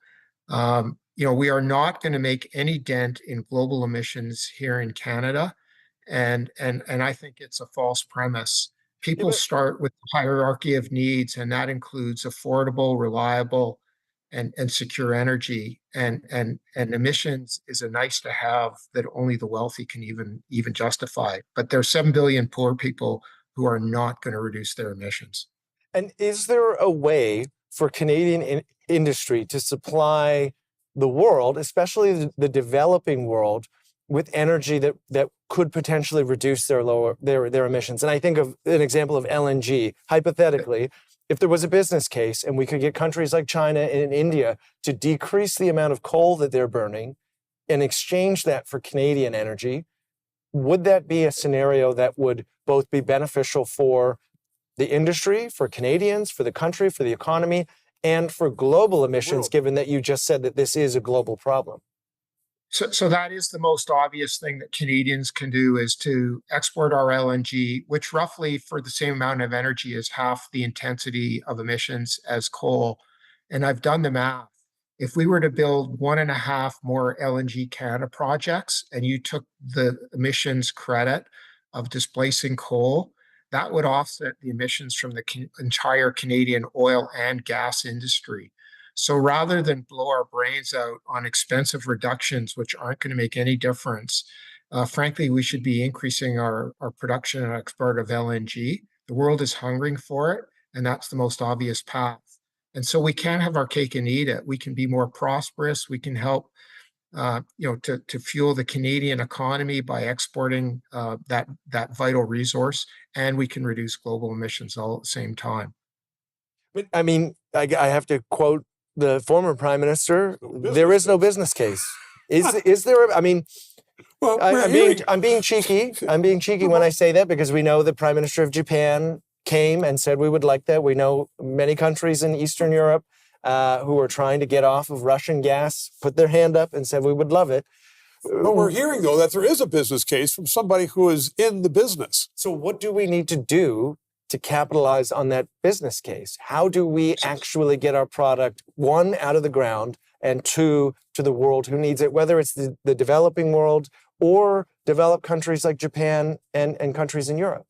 we are not going to make any dent in global emissions here in Canada. And I think it's a false premise. People start with the hierarchy of needs, and that includes affordable, reliable, and secure energy. And emissions is a nice to have that only the wealthy can even justify. But there are 7 billion poor people who are not going to reduce their emissions. And is there a way for Canadian industry to supply the world, especially the developing world, with energy that could potentially reduce their emissions? And I think of an example of LNG. Hypothetically, if there was a business case and we could get countries like China and India to decrease the amount of coal that they're burning and exchange that for Canadian energy, would that be a scenario that would both be beneficial for the industry, for Canadians, for the country, for the economy, and for global emissions, given that you just said that this is a global problem? So that is the most obvious thing that Canadians can do, is to export our LNG, which roughly for the same amount of energy is half the intensity of emissions as coal. And I've done the math. If we were to build 1.5 more LNG Canada projects and you took the emissions credit of displacing coal, that would offset the emissions from the entire Canadian oil and gas industry. So rather than blow our brains out on expensive reductions, which aren't going to make any difference, frankly, we should be increasing our production and export of LNG. The world is hungering for it, and that's the most obvious path. And so we can't have our cake and eat it. We can be more prosperous. We can help, to fuel the Canadian economy by exporting that vital resource, and we can reduce global emissions all at the same time. But I mean, I have to quote the former prime minister: "There is no business case." Is there? I mean, well, I'm being cheeky. I'm being cheeky when I say that, because we know the prime minister of Japan came and said we would like that. We know many countries in Eastern Europe who are trying to get off of Russian gas put their hand up and said we would love it. But we're hearing, though, that there is a business case from somebody who is in the business. So what do we need to do to capitalize on that business case? How do we actually get our product, one, out of the ground, and two, to the world who needs it, whether it's the developing world or developed countries like Japan and countries in Europe?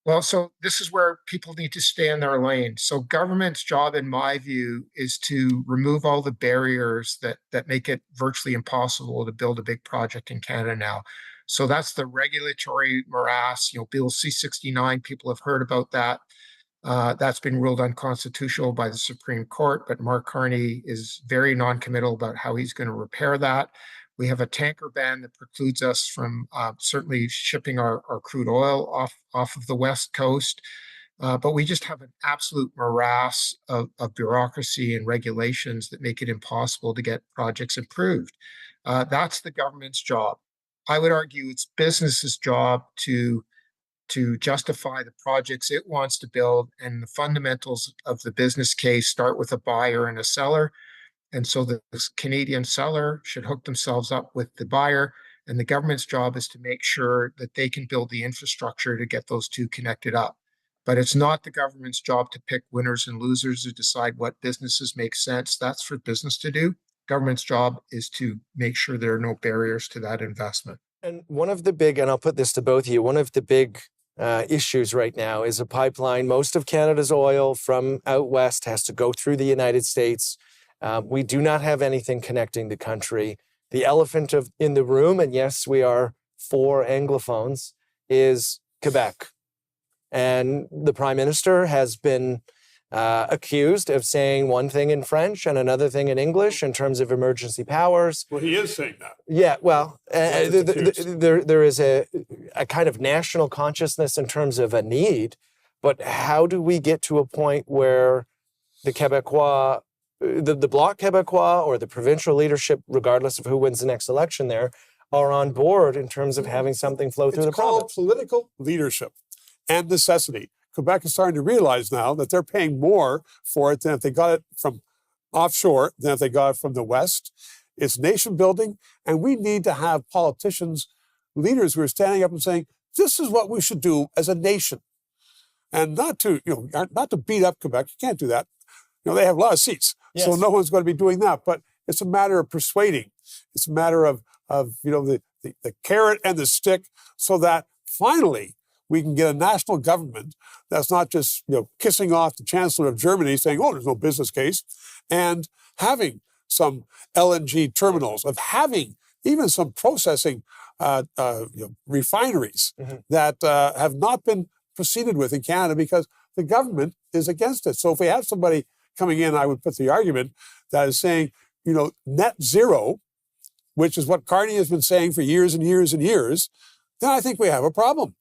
Well, so this is where people need to stay in their lane. So government's job, in my view, is to remove all the barriers that make it virtually impossible to build a big project in Canada now. So that's the regulatory morass. Bill C-69, people have heard about that. That's been ruled unconstitutional by the Supreme Court, but Mark Carney is very non-committal about how he's going to repair that. We have a tanker ban that precludes us from certainly shipping our crude oil off of the West Coast. But we just have an absolute morass of bureaucracy and regulations that make it impossible to get projects approved. That's the government's job. I would argue it's business's job to to justify the projects it wants to build, and the fundamentals of the business case start with a buyer and a seller. And so the Canadian seller should hook themselves up with the buyer, and the government's job is to make sure that they can build the infrastructure to get those two connected up. But it's not the government's job to pick winners and losers or decide what businesses make sense. That's for business to do. Government's job is to make sure there are no barriers to that investment. And one of the big, and I'll put this to both of you, one of the big issues right now is a pipeline. Most of Canada's oil from out west has to go through the United States. We do not have anything connecting the country. The elephant in the room, and yes, we are for Anglophones, is Quebec. And the Prime Minister has been accused of saying one thing in French and another thing in English in terms of emergency powers. Well, he is saying that. Yeah, well, there is a kind of national consciousness in terms of a need, but how do we get to a point where the Quebecois, the Bloc Québécois or the provincial leadership, regardless of who wins the next election there, are on board in terms of having something flow through the province? It's called political leadership and necessity. Quebec is starting to realize now that they're paying more for it than if they got it from offshore, than if they got it from the West. It's nation building, and we need to have politicians, leaders who are standing up and saying, this is what we should do as a nation. And not to beat up Quebec. You can't do that. They have a lot of seats, yes. So no one's going to be doing that. But it's a matter of persuading. It's a matter of the carrot and the stick, so that finally we can get a national government that's not just kissing off the Chancellor of Germany saying, oh, there's no business case, and having some LNG terminals, of having even some processing refineries that have not been proceeded with in Canada because the government is against it. So if we have somebody coming in, I would put the argument that is saying, net zero, which is what Carney has been saying for years and years and years, then I think we have a problem.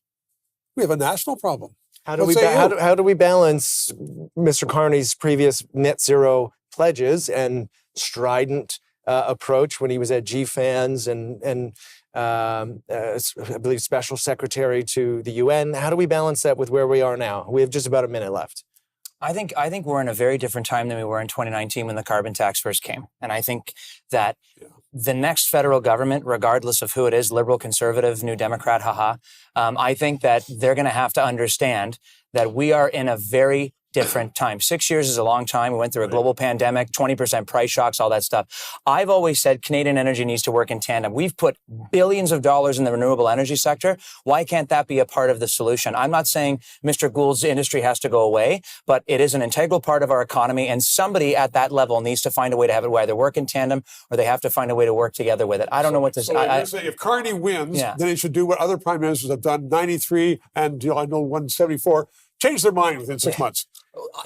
We have a national problem. How do we balance Mr. Carney's previous net zero pledges and strident approach when he was at GFANZ and I believe special secretary to the UN? How do we balance that with where we are now? We have just about a minute left. I think we're in a very different time than we were in 2019 when the carbon tax first came. And I think that the next federal government, regardless of who it is, Liberal, Conservative, New Democrat, I think that they're going to have to understand that we are in a very different time. 6 years is a long time. We went through a global pandemic, 20% price shocks, all that stuff. I've always said Canadian energy needs to work in tandem. We've put billions of dollars in the renewable energy sector. Why can't that be a part of the solution? I'm not saying Mr. Gould's industry has to go away, but it is an integral part of our economy, and somebody at that level needs to find a way to have it either work in tandem or they have to find a way to work together with it. I don't know what this... So you're saying if Carney wins, then he should do what other prime ministers have done, 93 and I know 174, change their mind within 6 months.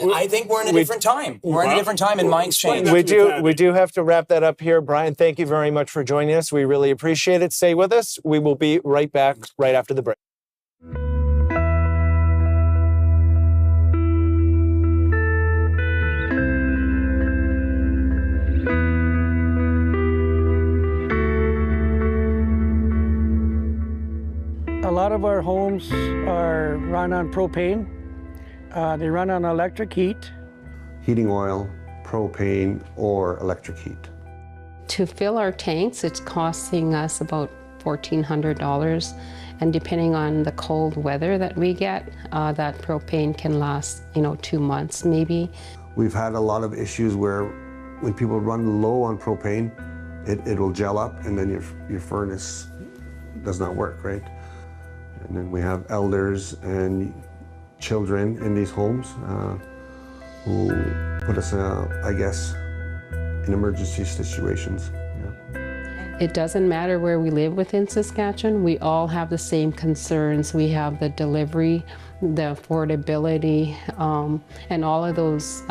I think we're in a different time. We're in a different time and minds change. We do have to wrap that up here. Brian, thank you very much for joining us. We really appreciate it. Stay with us. We will be right back right after the break. A lot of our homes are run on propane. They run on electric heat. Heating oil, propane, or electric heat. To fill our tanks, it's costing us about $1,400. And depending on the cold weather that we get, that propane can last, 2 months maybe. We've had a lot of issues where when people run low on propane, it'll gel up and then your furnace does not work, right? And then we have elders and children in these homes who put us, in emergency situations. It doesn't matter where we live within Saskatchewan. We all have the same concerns. We have the delivery, the affordability, and all of those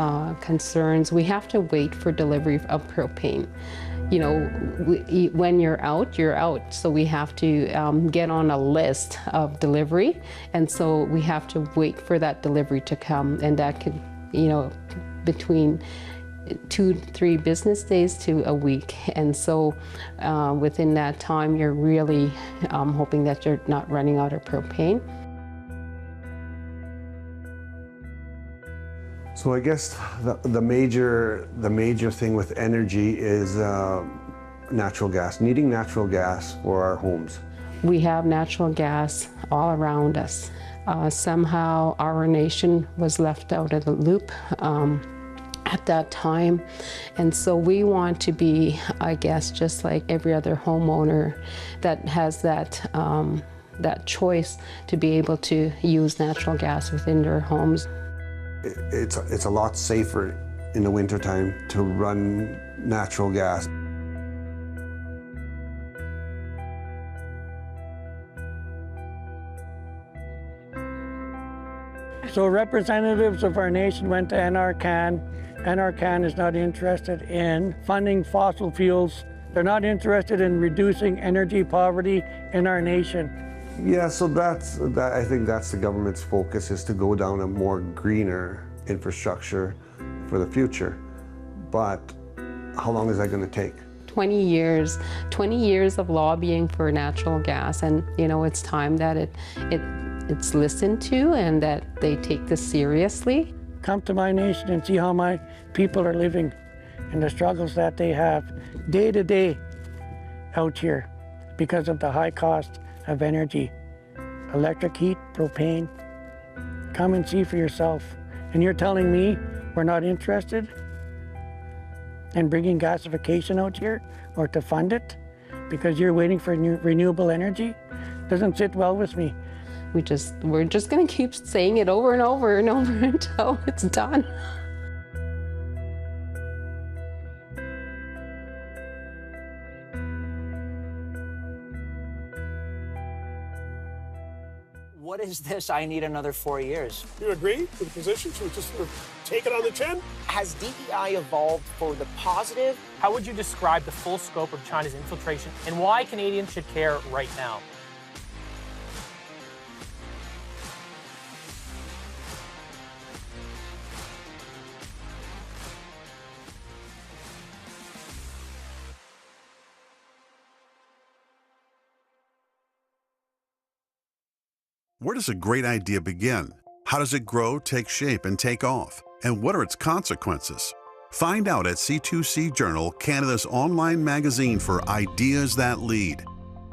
concerns. We have to wait for delivery of propane. When you're out. So we have to get on a list of delivery. And so we have to wait for that delivery to come. And that could, between 2-3 business days to a week. And so within that time, you're really hoping that you're not running out of propane. So I guess the major thing with energy is natural gas, needing natural gas for our homes. We have natural gas all around us. Somehow our nation was left out of the loop at that time. And so we want to be, I guess, just like every other homeowner that has that choice to be able to use natural gas within their homes. It's a lot safer in the wintertime to run natural gas. So representatives of our nation went to NRCan. NRCan is not interested in funding fossil fuels. They're not interested in reducing energy poverty in our nation. Yeah, so I think that's the government's focus, is to go down a more greener infrastructure for the future. But how long is that going to take? 20 years of lobbying for natural gas, and it's time that it's listened to and that they take this seriously. Come to my nation and see how my people are living and the struggles that they have day to day out here because of the high cost of energy. Electric heat, propane. Come and see for yourself. And you're telling me we're not interested in bringing gasification out here or to fund it because you're waiting for renewable energy? Doesn't sit well with me. We're just going to keep saying it over and over and over until it's done. What is this? I need another 4 years. You agree with the position? Should we just sort of take it on the chin? Has DEI evolved for the positive? How would you describe the full scope of China's infiltration and why Canadians should care right now? Where does a great idea begin? How does it grow, take shape, and take off? And what are its consequences? Find out at C2C Journal, Canada's online magazine for ideas that lead.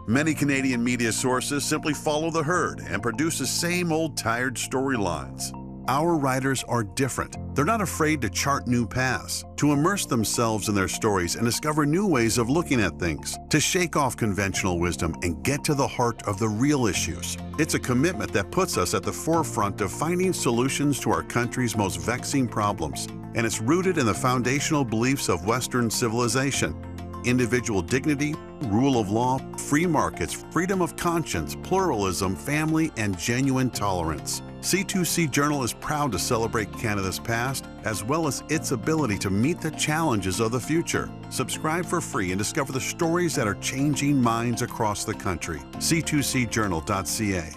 Many Canadian media sources simply follow the herd and produce the same old tired storylines. Our writers are different. They're not afraid to chart new paths, to immerse themselves in their stories and discover new ways of looking at things, to shake off conventional wisdom and get to the heart of the real issues. It's a commitment that puts us at the forefront of finding solutions to our country's most vexing problems, and it's rooted in the foundational beliefs of Western civilization: individual dignity, rule of law, free markets, freedom of conscience, pluralism, family, and genuine tolerance. C2C Journal is proud to celebrate Canada's past as well as its ability to meet the challenges of the future. Subscribe for free and discover the stories that are changing minds across the country. C2CJournal.ca.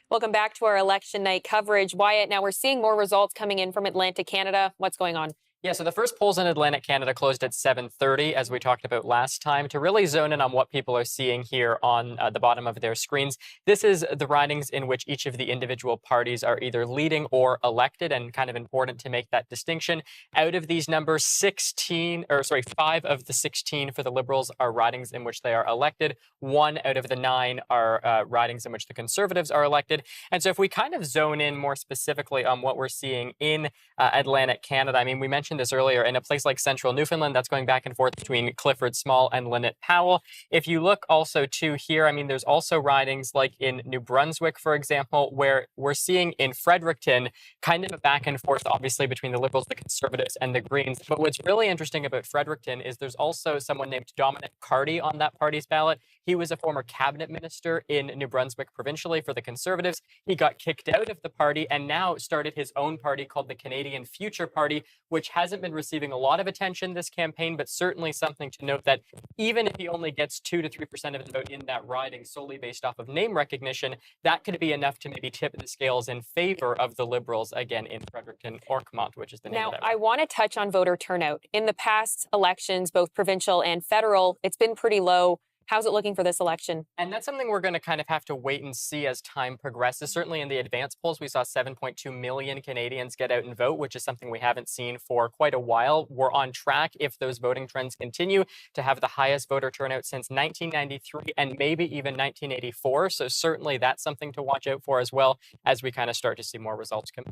Welcome back to our election night coverage. Wyatt, now we're seeing more results coming in from Atlantic Canada. What's going on? Yeah, so the first polls in Atlantic Canada closed at 7:30, as we talked about last time. To really zone in on what people are seeing here on the bottom of their screens, this is the ridings in which each of the individual parties are either leading or elected, and kind of important to make that distinction. Out of these numbers, 5 of the 16 for the Liberals are ridings in which they are elected. 1 out of the 9 are ridings in which the Conservatives are elected. And so if we kind of zone in more specifically on what we're seeing in Atlantic Canada, I mean, we mentioned this earlier, in a place like central Newfoundland, that's going back and forth between Clifford Small and Lynette Powell. If you look also to here, I mean, there's also ridings like in New Brunswick, for example, where we're seeing in Fredericton kind of a back and forth, obviously, between the Liberals, the Conservatives, and the Greens. But what's really interesting about Fredericton is there's also someone named Dominic Carney on that party's ballot. He was a former cabinet minister in New Brunswick provincially for the Conservatives. He got kicked out of the party and now started his own party called the Canadian Future Party, which hasn't been receiving a lot of attention this campaign, but certainly something to note that even if he only gets 2 to 3% of the vote in that riding solely based off of name recognition, that could be enough to maybe tip the scales in favor of the Liberals again in Fredericton Orkmont, which is the name Now, of that. I want to touch on voter turnout. In the past elections, both provincial and federal, it's been pretty low. How's it looking for this election? And that's something we're going to kind of have to wait and see as time progresses. Certainly in the advanced polls, we saw 7.2 million Canadians get out and vote, which is something we haven't seen for quite a while. We're on track, if those voting trends continue, to have the highest voter turnout since 1993 and maybe even 1984. So certainly that's something to watch out for as well as we kind of start to see more results come.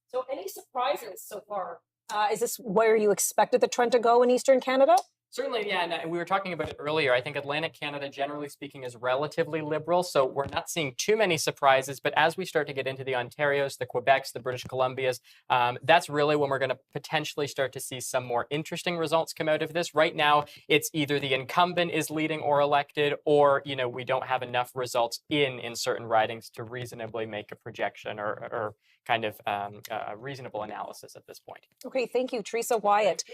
So any surprises so far? Is this where you expected the trend to go in Eastern Canada? Certainly, yeah, and we were talking about it earlier. I think Atlantic Canada, generally speaking, is relatively liberal, so we're not seeing too many surprises. But as we start to get into the Ontarios, the Quebecs, the British Columbias, that's really when we're going to potentially start to see some more interesting results come out of this. Right now, it's either the incumbent is leading or elected, or we don't have enough results in certain ridings to reasonably make a projection or kind of a reasonable analysis at this point. Okay, thank you, Teresa Wyatt.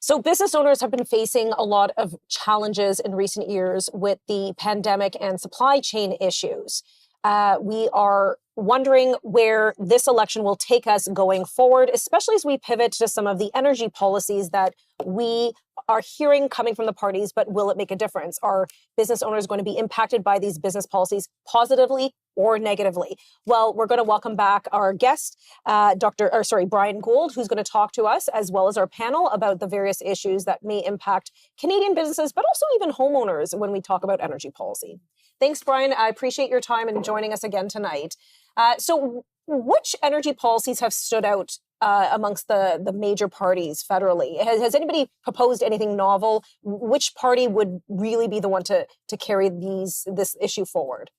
So business owners have been facing a lot of challenges in recent years with the pandemic and supply chain issues. We are wondering where this election will take us going forward, especially as we pivot to some of the energy policies that we are hearing coming from the parties, but will it make a difference? Are business owners going to be impacted by these business policies positively or negatively? Well, we're going to welcome back our guest, Brian Gould, who's going to talk to us, as well as our panel, about the various issues that may impact Canadian businesses, but also even homeowners when we talk about energy policy. Thanks, Brian. I appreciate your time and joining us again tonight. So which energy policies have stood out amongst the major parties federally? Has anybody proposed anything novel? Which party would really be the one to carry this issue forward?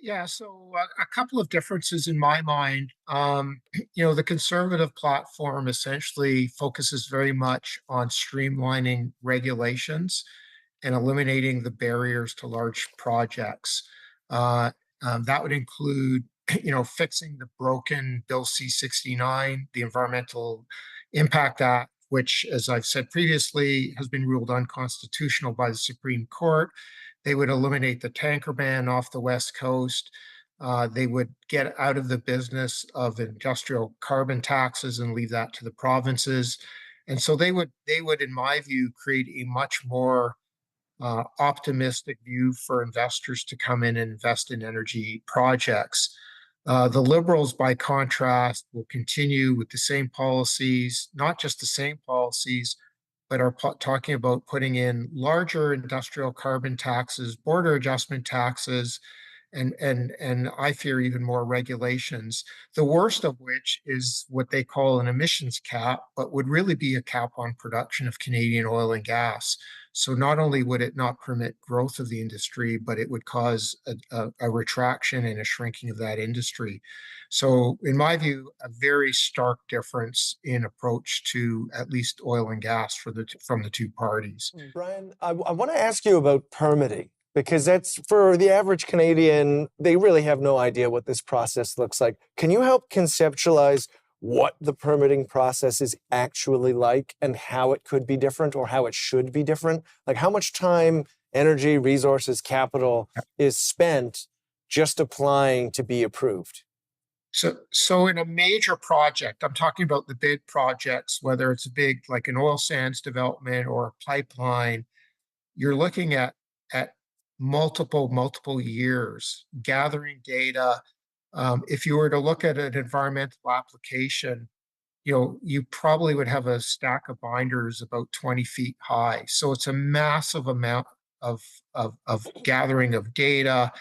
Yeah, so a couple of differences in my mind. The Conservative platform essentially focuses very much on streamlining regulations and eliminating the barriers to large projects. That would include, fixing the broken Bill C-69, the Environmental Impact Act, which, as I've said previously, has been ruled unconstitutional by the Supreme Court. They would eliminate the tanker ban off the West Coast. They would get out of the business of industrial carbon taxes and leave that to the provinces. And so they would, in my view, create a much more optimistic view for investors to come in and invest in energy projects. The Liberals, by contrast, will continue with the same policies, not just the same policies, but are talking about putting in larger industrial carbon taxes, border adjustment taxes, and I fear even more regulations, the worst of which is what they call an emissions cap, but would really be a cap on production of Canadian oil and gas. So not only would it not permit growth of the industry, but it would cause a retraction and a shrinking of that industry. So in my view, a very stark difference in approach to at least oil and gas from the two parties. Brian, I want to ask you about permitting, because that's, for the average Canadian, they really have no idea what this process looks like. Can you help conceptualize what the permitting process is actually like and how it could be different or how it should be different? Like how much time, energy, resources, capital is spent just applying to be approved? So in a major project, I'm talking about the big projects, whether it's a big, like an oil sands development or a pipeline, you're looking at multiple years gathering data. If you were to look at an environmental application, you probably would have a stack of binders about 20 feet high. So it's a massive amount of gathering of data,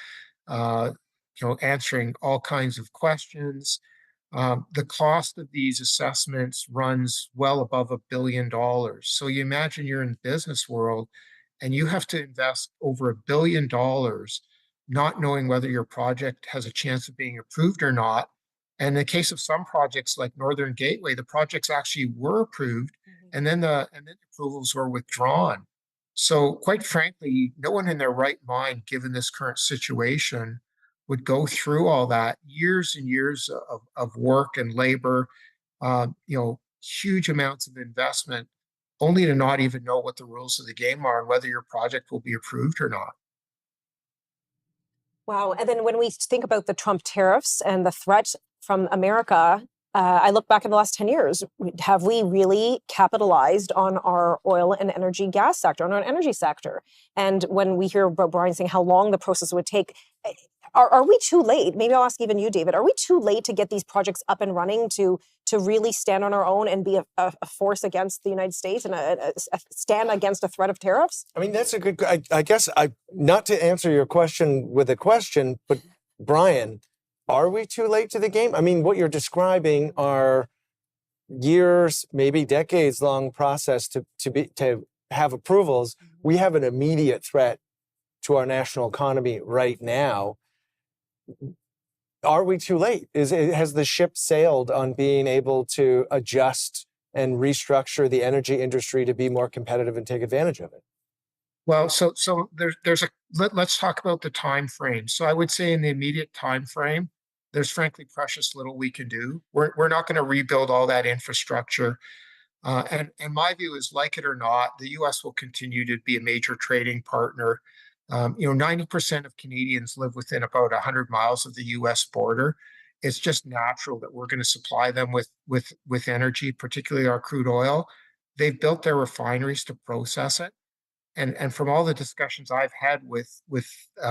answering all kinds of questions. The cost of these assessments runs well above $1 billion. So you imagine you're in the business world and you have to invest over $1 billion, not knowing whether your project has a chance of being approved or not. And in the case of some projects like Northern Gateway, the projects actually were approved, and then the approvals were withdrawn. So quite frankly, no one in their right mind, given this current situation, would go through all that, years and years of work and labor, huge amounts of investment, only to not even know what the rules of the game are and whether your project will be approved or not. Wow. And then when we think about the Trump tariffs and the threat from America, I look back in the last 10 years. Have we really capitalized on our oil and energy gas sector, on our energy sector? And when we hear about Brian saying how long the process would take, are we too late? Maybe I'll ask even you, David. Are we too late to get these projects up and running to really stand on our own and be a force against the United States and a stand against a threat of tariffs? I mean, that's a good. I guess not to answer your question with a question, but Brian, are we too late to the game? I mean, what you're describing are years, maybe decades long process to have approvals. We have an immediate threat to our national economy right now. Are we too late? Has the ship sailed on being able to adjust and restructure the energy industry to be more competitive and take advantage of it? Well, so let's talk about the time frame. So I would say in the immediate time frame, there's frankly precious little we can do. We're not going to rebuild all that infrastructure. And my view is, like it or not, the U.S. will continue to be a major trading partner. 90% of Canadians live within about 100 miles of the U.S. border. It's just natural that we're going to supply them with energy, particularly our crude oil. They've built their refineries to process it. And from all the discussions I've had with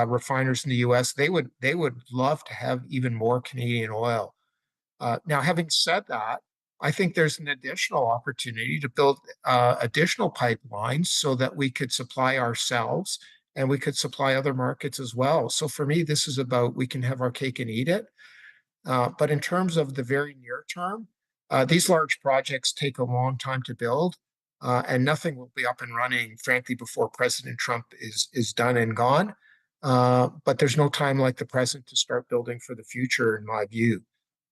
refiners in the U.S., they would love to have even more Canadian oil. Now, having said that, I think there's an additional opportunity to build additional pipelines so that we could supply ourselves and we could supply other markets as well. So for me, this is about we can have our cake and eat it. But in terms of the very near term, these large projects take a long time to build, and nothing will be up and running, frankly, before President Trump is done and gone. But there's no time like the present to start building for the future, in my view.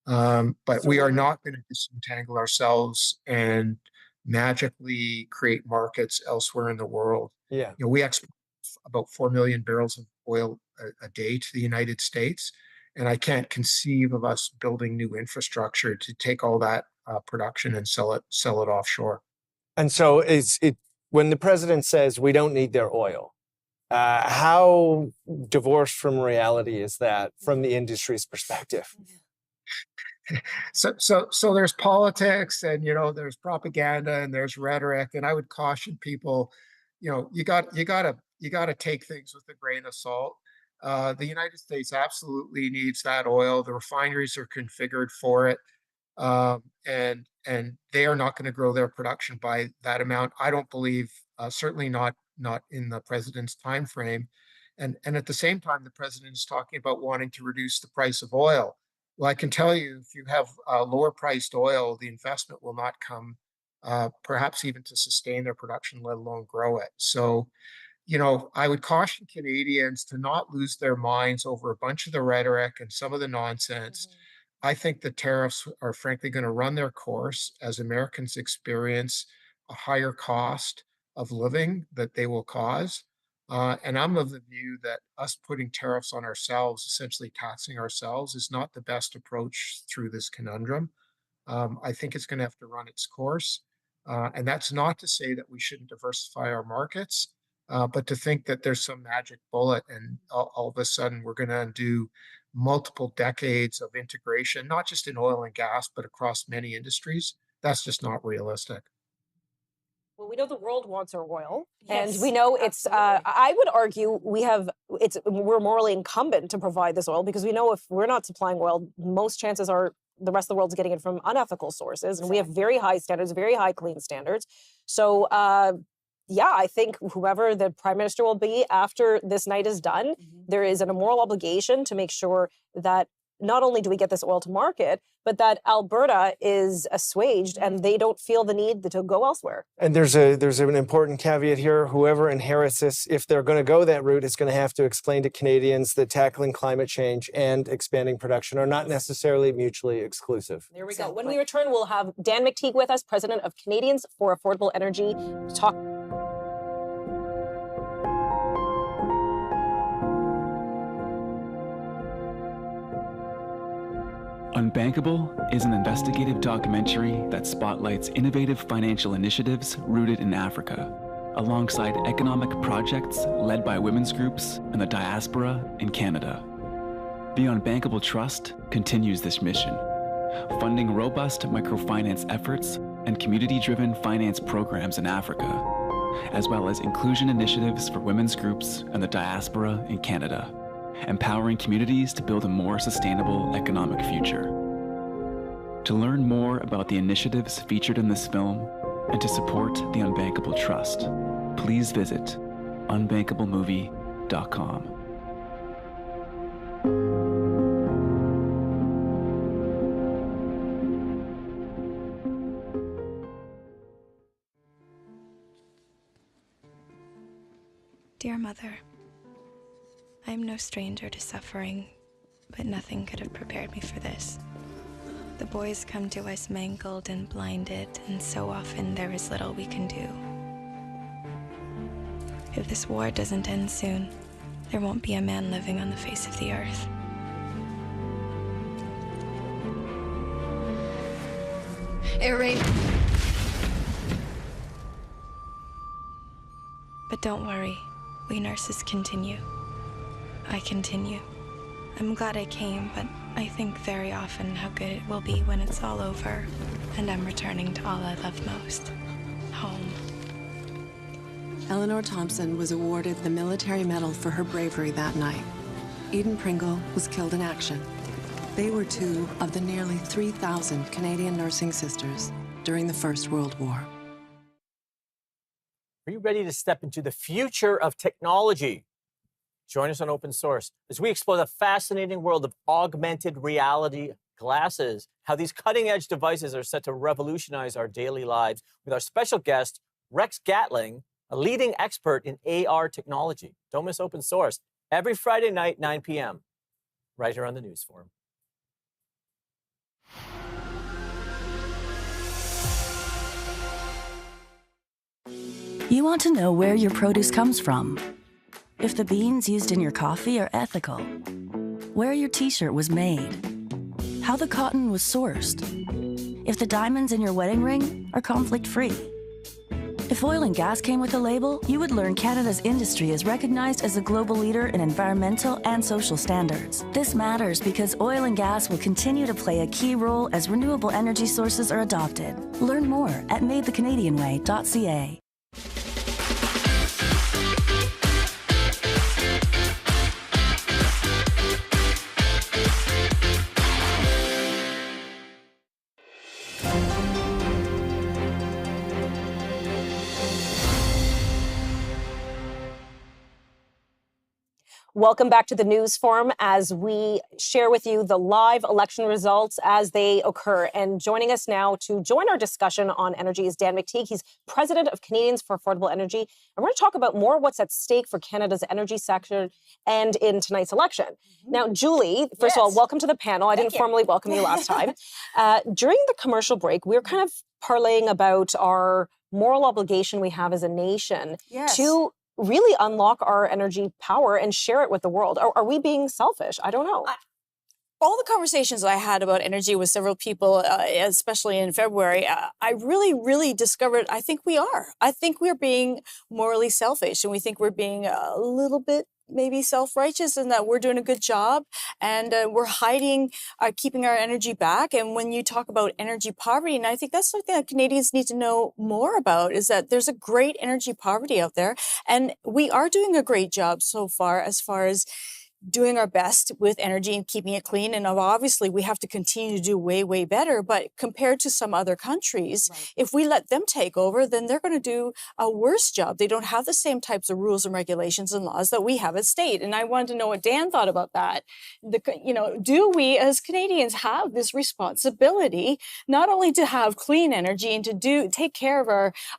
But we are not going to disentangle ourselves and magically create markets elsewhere in the world. Yeah. We export about 4 million barrels of oil a day to the United States. And I can't conceive of us building new infrastructure to take all that production and sell it offshore. And so when the president says we don't need their oil, how divorced from reality is that from the industry's perspective? So there's politics and, there's propaganda and there's rhetoric. And I would caution people, you got to take things with a grain of salt. The United States absolutely needs that oil. The refineries are configured for it. And they are not going to grow their production by that amount. I don't believe, certainly not in the president's time frame. And at the same time, the president is talking about wanting to reduce the price of oil. Well, I can tell you, if you have lower priced oil, the investment will not come, perhaps even to sustain their production, let alone grow it. So, I would caution Canadians to not lose their minds over a bunch of the rhetoric and some of the nonsense. I think the tariffs are frankly going to run their course as Americans experience a higher cost of living that they will cause. And I'm of the view that us putting tariffs on ourselves, essentially taxing ourselves, is not the best approach through this conundrum. I think it's going to have to run its course. And that's not to say that we shouldn't diversify our markets, but to think that there's some magic bullet and all of a sudden we're going to undo multiple decades of integration, not just in oil and gas, but across many industries. That's just not realistic. Well, we know the world wants our oil, Yes, and we know it's. I would argue we're morally incumbent to provide this oil because we know if we're not supplying oil, most chances are the rest of the world's getting it from unethical sources, and we have very high standards, very high clean standards. So, I think whoever the prime minister will be after this night is done, there is a moral obligation to make sure that not only do we get this oil to market, but that Alberta is assuaged and they don't feel the need to go elsewhere. And there's an important caveat here. Whoever inherits this, if they're going to go that route, is going to have to explain to Canadians that tackling climate change and expanding production are not necessarily mutually exclusive. There we go. When we return, we'll have Dan McTeague with us, president of Canadians for Affordable Energy, to talk. Unbankable is an investigative documentary that spotlights innovative financial initiatives rooted in Africa, alongside economic projects led by women's groups and the diaspora in Canada. The Unbankable Trust continues this mission, funding robust microfinance efforts and community-driven finance programs in Africa, as well as inclusion initiatives for women's groups and the diaspora in Canada, empowering communities to build a more sustainable economic future. To learn more about the initiatives featured in this film and to support the Unbankable Trust, please visit unbankablemovie.com. Dear Mother, I am no stranger to suffering, but nothing could have prepared me for this. The boys come to us mangled and blinded, and so often there is little we can do. If this war doesn't end soon, there won't be a man living on the face of the earth. Air raid. But don't worry, we nurses continue. I continue. I'm glad I came, but I think very often how good it will be when it's all over and I'm returning to all I love most, home. Eleanor Thompson was awarded the Military Medal for her bravery that night. Eden Pringle was killed in action. They were two of the nearly 3,000 Canadian nursing sisters during the First World War. Are you ready to step into the future of technology? Join us on Open Source as we explore the fascinating world of augmented reality glasses, how these cutting-edge devices are set to revolutionize our daily lives, with our special guest, Rex Gatling, a leading expert in AR technology. Don't miss Open Source every Friday night, 9 p.m., right here on the News Forum. You want to know where your produce comes from, if the beans used in your coffee are ethical, where your t-shirt was made, how the cotton was sourced, if the diamonds in your wedding ring are conflict-free. If oil and gas came with a label, you would learn Canada's industry is recognized as a global leader in environmental and social standards. This matters because oil and gas will continue to play a key role as renewable energy sources are adopted. Learn more at madethecanadianway.ca. Welcome back to the News Forum as we share with you the live election results as they occur. And joining us now to join our discussion on energy is Dan McTeague. He's president of Canadians for Affordable Energy. And we're going to talk about more what's at stake for Canada's energy sector and in tonight's election. Now, Julie, first of all, welcome to the panel. I didn't formally welcome you last time. During the commercial break, we were kind of parlaying about our moral obligation we have as a nation to really unlock our energy power and share it with the world. Are we being selfish? I don't know. All the conversations I had about energy with several people, especially in February, I really discovered I think we are. I think we're being morally selfish, and we think we're being a little bit maybe self-righteous in that we're doing a good job and we're hiding, keeping our energy back. And when you talk about energy poverty, and I think that's something that Canadians need to know more about, is that there's a great energy poverty out there. And we are doing a great job so far as doing our best with energy and keeping it clean. And obviously we have to continue to do way better. But compared to some other countries, if we let them take over, then they're going to do a worse job. They don't have the same types of rules and regulations and laws that we have as state. And I wanted to know what Dan thought about that. Do we as Canadians have this responsibility not only to have clean energy and to take care of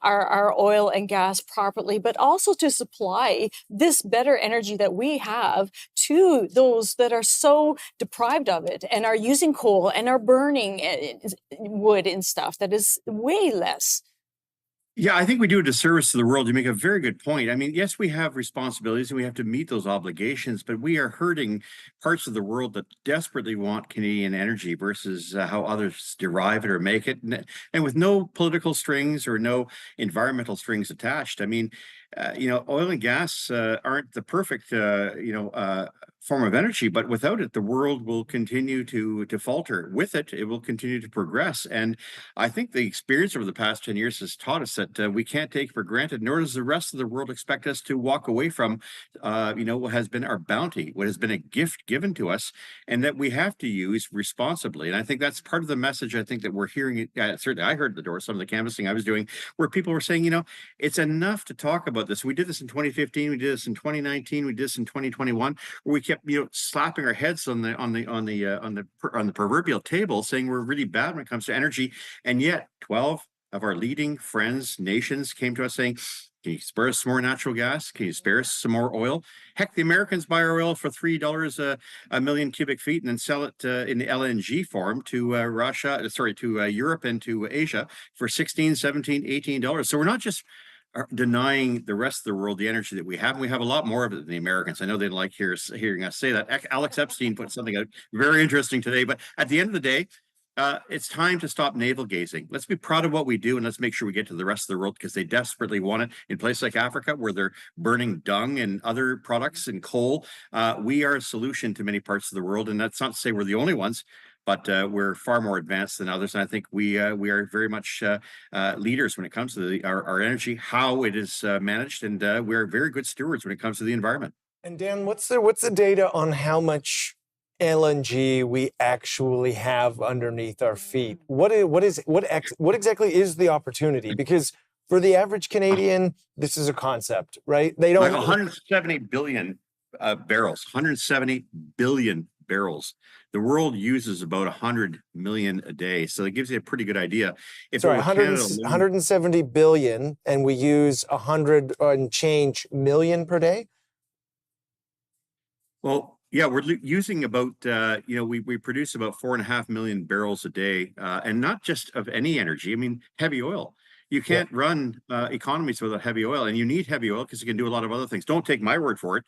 our oil and gas properly, but also to supply this better energy that we have to those that are so deprived of it and are using coal and are burning wood and stuff that is way less Yeah, I think we do a disservice to the world. You make a very good point. I mean, yes, we have responsibilities and we have to meet those obligations, but we are hurting parts of the world that desperately want Canadian energy versus how others derive it or make it, and with no political strings or no environmental strings attached. I mean, oil and gas aren't the perfect, form of energy, but without it, the world will continue to falter. With it, it will continue to progress. And I think the experience over the past 10 years has taught us that we can't take for granted, nor does the rest of the world expect us to walk away from, what has been our bounty, what has been a gift given to us, and that we have to use responsibly. And I think that's part of the message I think that we're hearing. Certainly, I heard the door, some of the canvassing I was doing, where people were saying, it's enough to talk about this. We did this in 2015, we did this in 2019, we did this in 2021, where we kept, slapping our heads on the proverbial table, saying we're really bad when it comes to energy. And yet 12 of our leading nations came to us saying, can you spare us some more natural gas? Can you spare us some more oil? Heck, the Americans buy our oil for $3 a million cubic feet and then sell it in the LNG form to Europe and to Asia for $16, $17, $18. So we're not just denying the rest of the world the energy that we have. And we have a lot more of it than the Americans. I know they like hearing us say that. Alex Epstein put something out very interesting today. But at the end of the day, it's time to stop navel gazing. Let's be proud of what we do and let's make sure we get to the rest of the world because they desperately want it. In places like Africa, where they're burning dung and other products and coal, we are a solution to many parts of the world. And that's not to say we're the only ones, but we're far more advanced than others. And I think we are very much leaders when it comes to our energy, how it is managed, and we're very good stewards when it comes to the environment. And Dan, what's the data on how much LNG we actually have underneath our feet? What exactly is the opportunity? Because for the average Canadian, this is a concept, right? They don't. Like 170 billion barrels, 170 billion barrels. The world uses about 100 million a day. So it gives you a pretty good idea. If 170 billion and we use 100 and change million per day? Well, yeah, we're using about, we produce about 4.5 million barrels a day, and not just of any energy. I mean, heavy oil. You can't run economies without heavy oil, and you need heavy oil because it can do a lot of other things. Don't take my word for it.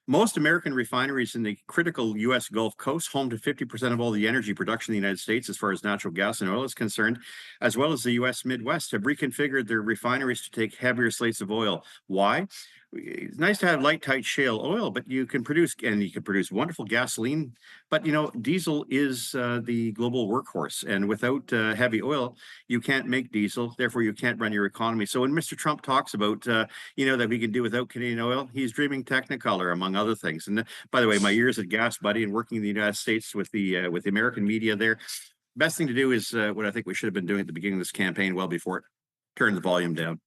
Most American refineries in the critical U.S. Gulf Coast, home to 50% of all the energy production in the United States as far as natural gas and oil is concerned, as well as the U.S. Midwest, have reconfigured their refineries to take heavier slates of oil. Why? It's nice to have light, tight shale oil, but you can produce wonderful gasoline. But diesel is the global workhorse, and without heavy oil, you can't make diesel. Therefore, you can't run your economy. So when Mr. Trump talks about that we can do without Canadian oil, he's dreaming Technicolor, among other things. And by the way, my years at Gas Buddy and working in the United States with the American media there, best thing to do is what I think we should have been doing at the beginning of this campaign, well before it turned the volume down.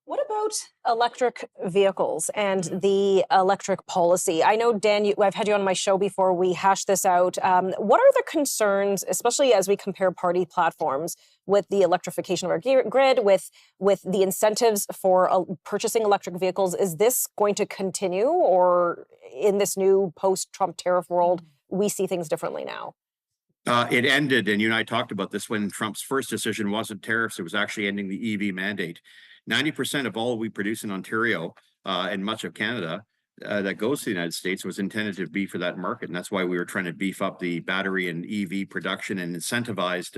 What about electric vehicles and the electric policy? I know, Dan, I've had you on my show before. We hashed this out. What are the concerns, especially as we compare party platforms, with the electrification of our grid, with the incentives for purchasing electric vehicles? Is this going to continue, or in this new post-Trump tariff world, we see things differently now? It ended, and you and I talked about this when Trump's first decision wasn't tariffs, it was actually ending the EV mandate. 90% of all we produce in Ontario and much of Canada that goes to the United States was intended to be for that market. And that's why we were trying to beef up the battery and EV production and incentivized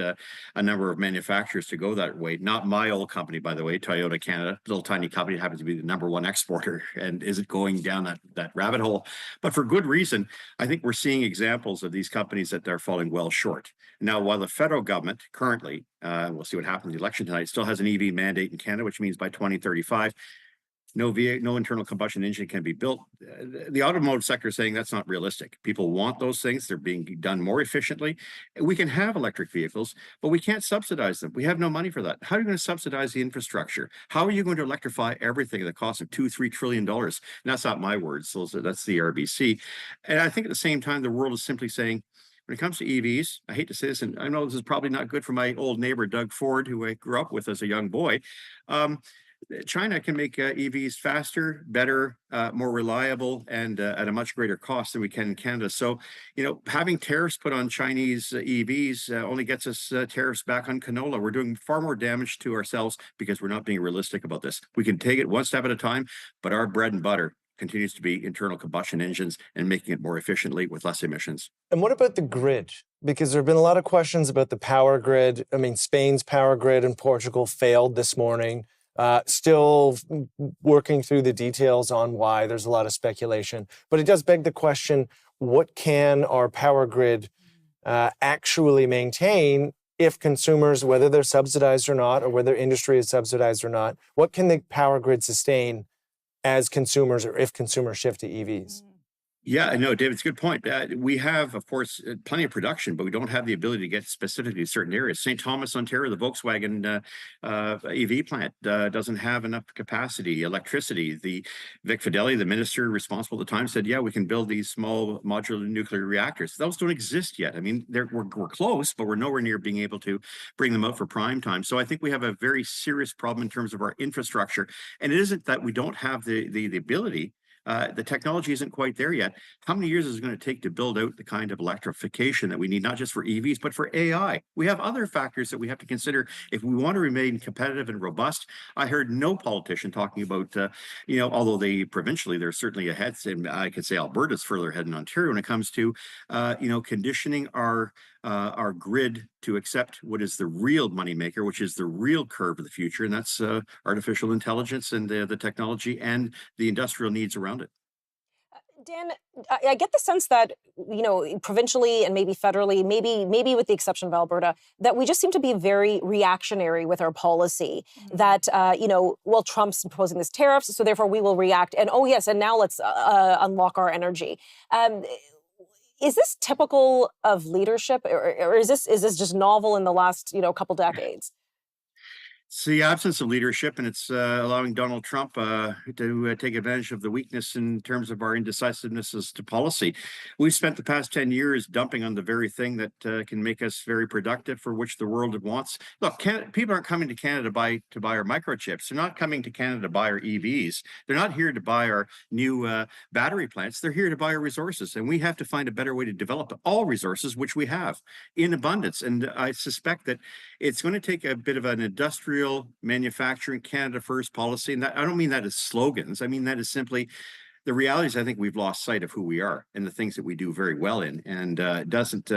a number of manufacturers to go that way. Not my old company, by the way, Toyota Canada, little tiny company, happens to be the #1 exporter and isn't going down that rabbit hole. But for good reason. I think we're seeing examples of these companies that are falling well short. Now, while the federal government currently, we'll see what happens in the election tonight, still has an EV mandate in Canada, which means by 2035, no internal combustion engine can be built. The automotive sector is saying that's not realistic. People want those things. They're being done more efficiently. We can have electric vehicles, but we can't subsidize them. We have no money for that. How are you going to subsidize the infrastructure? How are you going to electrify everything at the cost of $2-3 trillion? And that's not my words. That's the RBC. And I think at the same time, the world is simply saying, when it comes to EVs, I hate to say this, and I know this is probably not good for my old neighbor, Doug Ford, who I grew up with as a young boy. China can make EVs faster, better, more reliable, and at a much greater cost than we can in Canada. So, having tariffs put on Chinese EVs only gets us tariffs back on canola. We're doing far more damage to ourselves because we're not being realistic about this. We can take it one step at a time, but our bread and butter continues to be internal combustion engines and making it more efficiently with less emissions. And what about the grid? Because there have been a lot of questions about the power grid. I mean, Spain's power grid in Portugal failed this morning. Still working through the details on why. There's a lot of speculation. But it does beg the question, what can our power grid actually maintain if consumers, whether they're subsidized or not, or whether industry is subsidized or not, what can the power grid sustain as consumers or if consumers shift to EVs? Yeah, no, David, it's a good point. We have, of course, plenty of production, but we don't have the ability to get specifically to certain areas. St. Thomas, Ontario, the Volkswagen EV plant doesn't have enough capacity, electricity. The Vic Fideli, the minister responsible at the time, said, yeah, we can build these small modular nuclear reactors. Those don't exist yet. I mean, we're close, but we're nowhere near being able to bring them out for prime time. So I think we have a very serious problem in terms of our infrastructure. And it isn't that we don't have the ability. The technology isn't quite there yet. How many years is it going to take to build out the kind of electrification that we need, not just for EVs, but for AI? We have other factors that we have to consider if we want to remain competitive and robust. I heard no politician talking about, although they provincially, they're certainly ahead. And I could say Alberta's further ahead in Ontario when it comes to, conditioning our grid to accept what is the real moneymaker, which is the real curve of the future, and that's artificial intelligence and the technology and the industrial needs around it. Dan, I get the sense that, provincially and maybe federally, maybe with the exception of Alberta, that we just seem to be very reactionary with our policy. That, Trump's proposing this tariffs, so therefore we will react. And oh yes, and now let's unlock our energy. Is this typical of leadership, or is this just novel in the last couple decades? It's the absence of leadership, and it's allowing Donald Trump to take advantage of the weakness in terms of our indecisiveness as to policy. We've spent the past 10 years dumping on the very thing that can make us very productive, for which the world wants. Look, people aren't coming to Canada to buy our microchips. They're not coming to Canada to buy our EVs. They're not here to buy our new battery plants. They're here to buy our resources, and we have to find a better way to develop all resources, which we have in abundance. And I suspect that it's going to take a bit of an industrial manufacturing Canada first policy. And that, I don't mean that as slogans. I mean that is simply the reality is I think we've lost sight of who we are and the things that we do very well in. And it doesn't,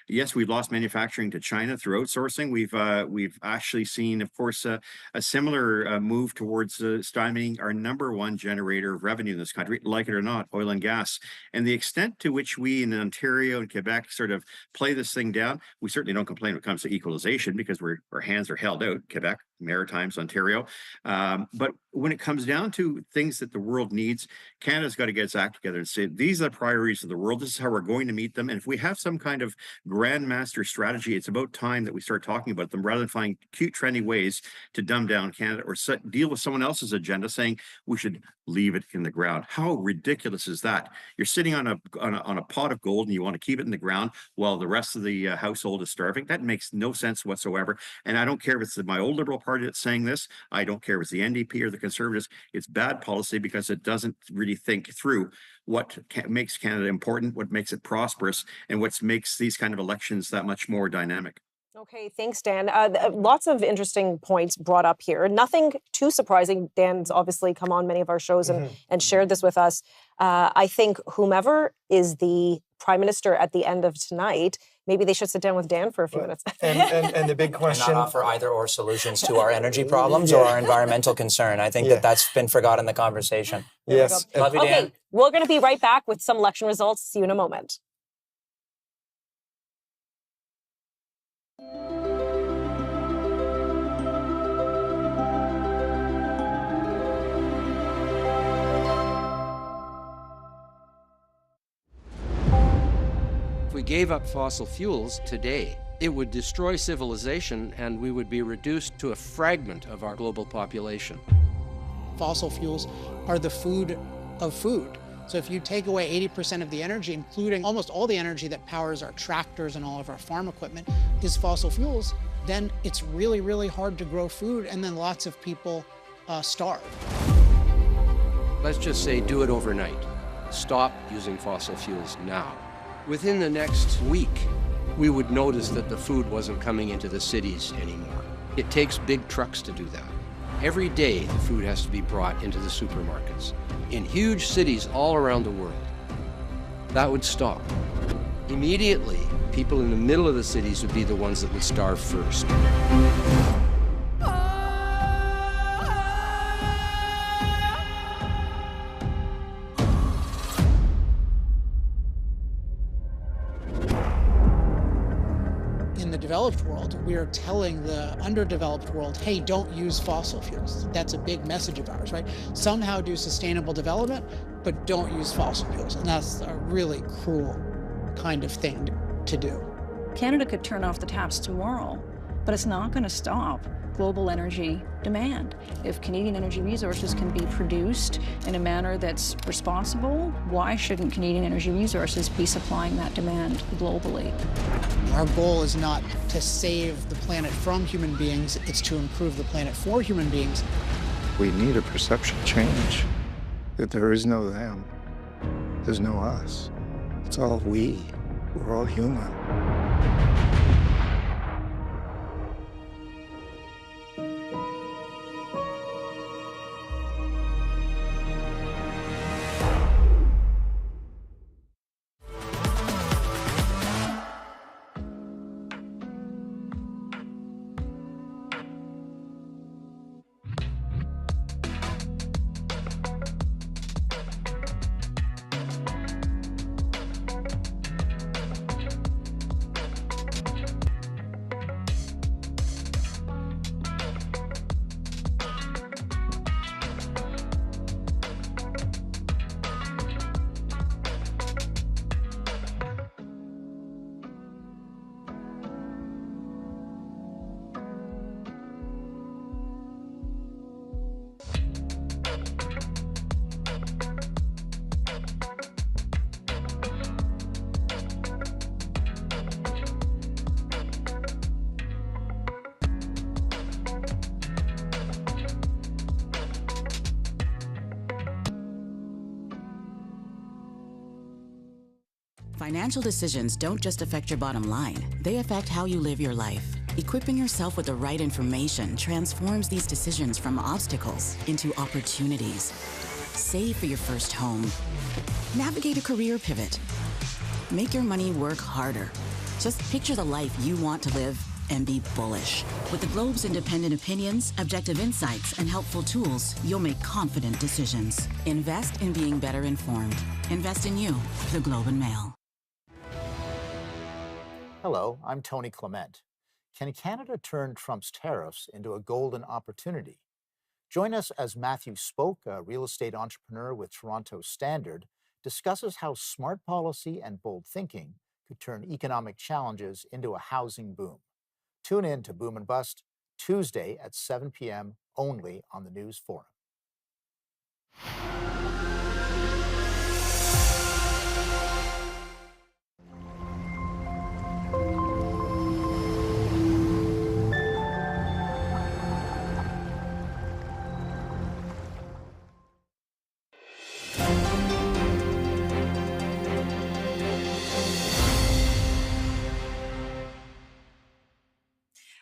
yes, we've lost manufacturing to China through outsourcing. We've actually seen, of course, a similar move towards stymieing our number one generator of revenue in this country, like it or not, oil and gas. And the extent to which we in Ontario and Quebec sort of play this thing down, we certainly don't complain when it comes to equalization because our hands are held out, Quebec, Maritimes, Ontario. But when it comes down to things that the world needs, Canada's got to get its act together and say, these are the priorities of the world. This is how we're going to meet them. And if we have some kind of grandmaster strategy, it's about time that we start talking about them rather than finding cute, trendy ways to dumb down Canada or deal with someone else's agenda saying we should leave it in the ground. How ridiculous is that? You're sitting on a pot of gold and you want to keep it in the ground while the rest of the household is starving. That makes no sense whatsoever. And I don't care if it's my old Liberal Party that's saying this. I don't care if it's the NDP or the Conservatives. It's bad policy because it doesn't really think through what makes Canada important, what makes it prosperous, and what makes these kind of elections that much more dynamic. Okay, thanks, Dan. Lots of interesting points brought up here. Nothing too surprising. Dan's obviously come on many of our shows and shared this with us. I think whomever is the prime minister at the end of tonight, maybe they should sit down with Dan for a few minutes. And the big question... And not offer either or solutions to our energy problems or our environmental concern. I think that's been forgotten in the conversation. Yes. Love you, Dan. Okay, we're going to be right back with some election results. See you in a moment. If we gave up fossil fuels today, it would destroy civilization and we would be reduced to a fragment of our global population. Fossil fuels are the food of food. So if you take away 80% of the energy, including almost all the energy that powers our tractors and all of our farm equipment, is fossil fuels, then it's really, really hard to grow food. And then lots of people starve. Let's just say do it overnight. Stop using fossil fuels now. Within the next week, we would notice that the food wasn't coming into the cities anymore. It takes big trucks to do that. Every day, the food has to be brought into the supermarkets in huge cities all around the world. That would stop. Immediately, people in the middle of the cities would be the ones that would starve first. In the developed world, we are telling the underdeveloped world, hey, don't use fossil fuels. That's a big message of ours, right? Somehow do sustainable development, but don't use fossil fuels. And that's a really cruel kind of thing to do. Canada could turn off the taps tomorrow, but it's not going to stop global energy demand. If Canadian energy resources can be produced in a manner that's responsible, why shouldn't Canadian energy resources be supplying that demand globally? Our goal is not to save the planet from human beings, it's to improve the planet for human beings. We need a perception change, that there is no them, there's no us. It's all we. We're all human. Financial decisions don't just affect your bottom line, they affect how you live your life. Equipping yourself with the right information transforms these decisions from obstacles into opportunities. Save for your first home. Navigate a career pivot. Make your money work harder. Just picture the life you want to live and be bullish. With the Globe's independent opinions, objective insights, and helpful tools, you'll make confident decisions. Invest in being better informed. Invest in you. The Globe and Mail. Hello, I'm Tony Clement. Can Canada turn Trump's tariffs into a golden opportunity? Join us as Matthew Spoke, a real estate entrepreneur with Toronto Standard, discusses how smart policy and bold thinking could turn economic challenges into a housing boom. Tune in to Boom and Bust, Tuesday at 7 p.m. only on the News Forum.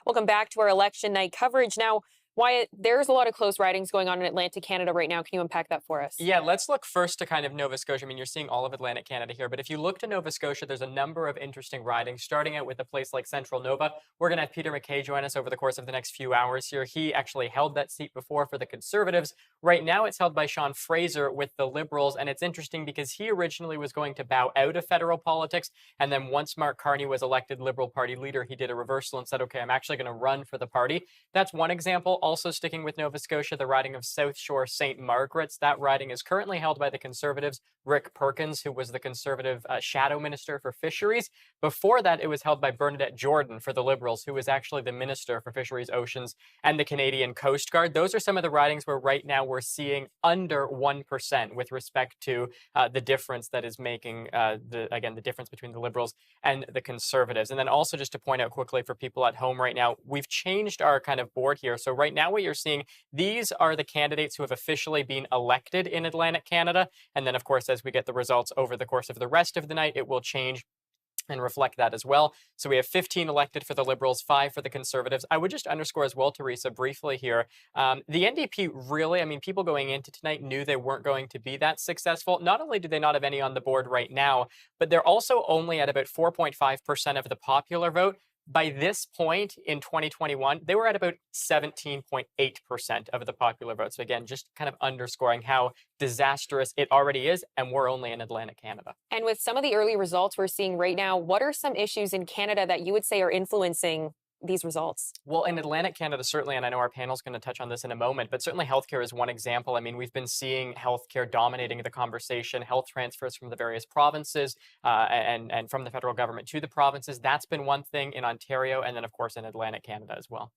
Welcome back to our election night coverage. Now, Wyatt, there's a lot of close ridings going on in Atlantic Canada right now. Can you unpack that for us? Yeah, let's look first to kind of Nova Scotia. I mean, you're seeing all of Atlantic Canada here, but if you look to Nova Scotia, there's a number of interesting ridings, starting out with a place like Central Nova. We're going to have Peter MacKay join us over the course of the next few hours here. He actually held that seat before for the Conservatives. Right now, it's held by Sean Fraser with the Liberals, and it's interesting because he originally was going to bow out of federal politics, and then once Mark Carney was elected Liberal Party leader, he did a reversal and said, okay, I'm actually going to run for the party. That's one example. Also sticking with Nova Scotia, the riding of South Shore St. Margaret's. That riding is currently held by the Conservatives, Rick Perkins, who was the Conservative shadow minister for fisheries. Before that, it was held by Bernadette Jordan for the Liberals, who was actually the minister for fisheries, oceans, and the Canadian Coast Guard. Those are some of the ridings where right now we're seeing under 1% with respect to the difference that is making, the difference between the Liberals and the Conservatives. And then also just to point out quickly for people at home right now, we've changed our kind of board here. So right right now what you're seeing, these are the candidates who have officially been elected in Atlantic Canada. And then, of course, as we get the results over the course of the rest of the night, it will change and reflect that as well. So we have 15 elected for the Liberals, 5 for the Conservatives. I would just underscore as well, Teresa, briefly here, the NDP really, I mean, people going into tonight knew they weren't going to be that successful. Not only do they not have any on the board right now, but they're also only at about 4.5% of the popular vote. By this point in 2021, they were at about 17.8% of the popular vote. So again, just kind of underscoring how disastrous it already is, and we're only in Atlantic Canada. And with some of the early results we're seeing right now, what are some issues in Canada that you would say are influencing these results? Well, in Atlantic Canada, certainly, and I know our panel's going to touch on this in a moment, but certainly healthcare is one example. I mean, we've been seeing healthcare dominating the conversation, health transfers from the various provinces and from the federal government to the provinces. That's been one thing in Ontario, and then, of course, in Atlantic Canada as well.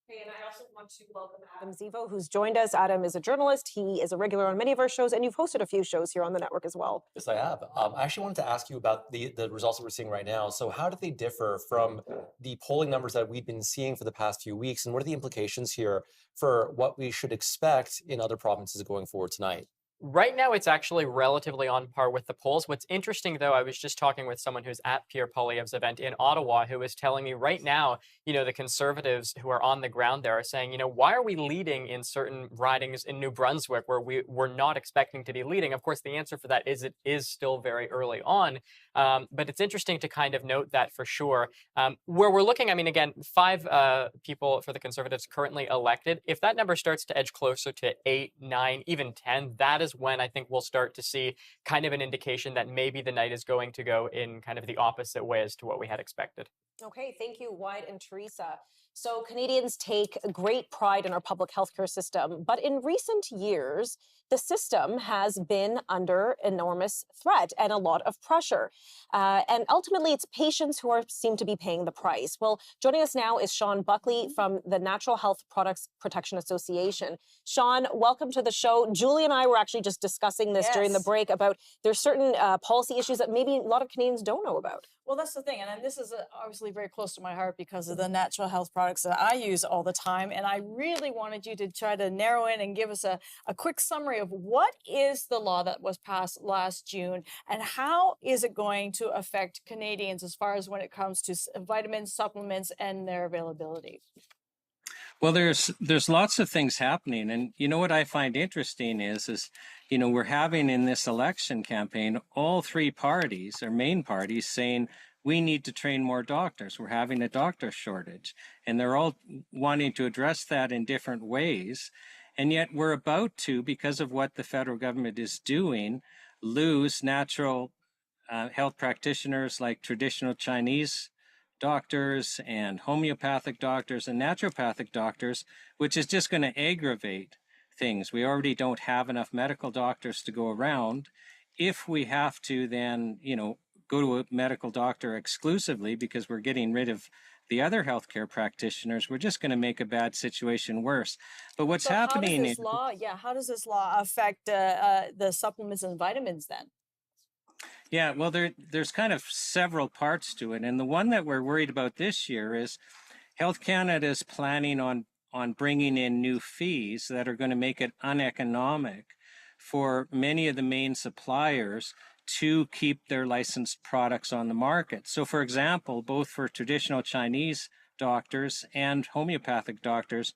Okay, and I also want to welcome Adam Zivo, who's joined us. Adam is a journalist. He is a regular on many of our shows, and you've hosted a few shows here on the network as well. Yes, I have. I actually wanted to ask you about the results that we're seeing right now. So how do they differ from the polling numbers that we've been seeing for the past few weeks, and what are the implications here for what we should expect in other provinces going forward tonight? Right now, it's actually relatively on par with the polls. What's interesting, though, I was just talking with someone who's at Pierre Poilievre's event in Ottawa who was telling me right now, you know, the Conservatives who are on the ground there are saying, you know, why are we leading in certain ridings in New Brunswick where we're not expecting to be leading? Of course, the answer for that is it is still very early on. But it's interesting to kind of note that for sure. Where we're looking, I mean, again, 5 people for the Conservatives currently elected. If that number starts to edge closer to 8, 9, even 10, that is when I think we'll start to see kind of an indication that maybe the night is going to go in kind of the opposite way as to what we had expected. Okay, thank you, Wyatt and Teresa. So Canadians take great pride in our public healthcare system, but in recent years, the system has been under enormous threat and a lot of pressure. And ultimately, it's patients who seem to be paying the price. Well, joining us now is Sean Buckley from the Natural Health Products Protection Association. Sean, welcome to the show. Julie and I were actually just discussing this during the break about there's certain policy issues that maybe a lot of Canadians don't know about. Well, that's the thing. And this is obviously very close to my heart because of the natural health products that I use all the time. And I really wanted you to try to narrow in and give us a quick summary of what is the law that was passed last June and how is it going to affect Canadians as far as when it comes to vitamins, supplements, and their availability. Well, there's lots of things happening. And you know what I find interesting is, you know, we're having in this election campaign, all three parties or main parties saying we need to train more doctors. We're having a doctor shortage. And they're all wanting to address that in different ways. And yet we're about to, because of what the federal government is doing, lose natural health practitioners like traditional Chinese doctors and homeopathic doctors and naturopathic doctors, which is just going to aggravate things. We already don't have enough medical doctors to go around. If we have to then, you know, go to a medical doctor exclusively because we're getting rid of the other healthcare practitioners, we're just going to make a bad situation worse. But what's happening? How does this law affect the supplements and vitamins then? Yeah, well, there's kind of several parts to it. And the one that we're worried about this year is Health Canada is planning on bringing in new fees that are going to make it uneconomic for many of the main suppliers to keep their licensed products on the market. So, for example, both for traditional Chinese doctors and homeopathic doctors,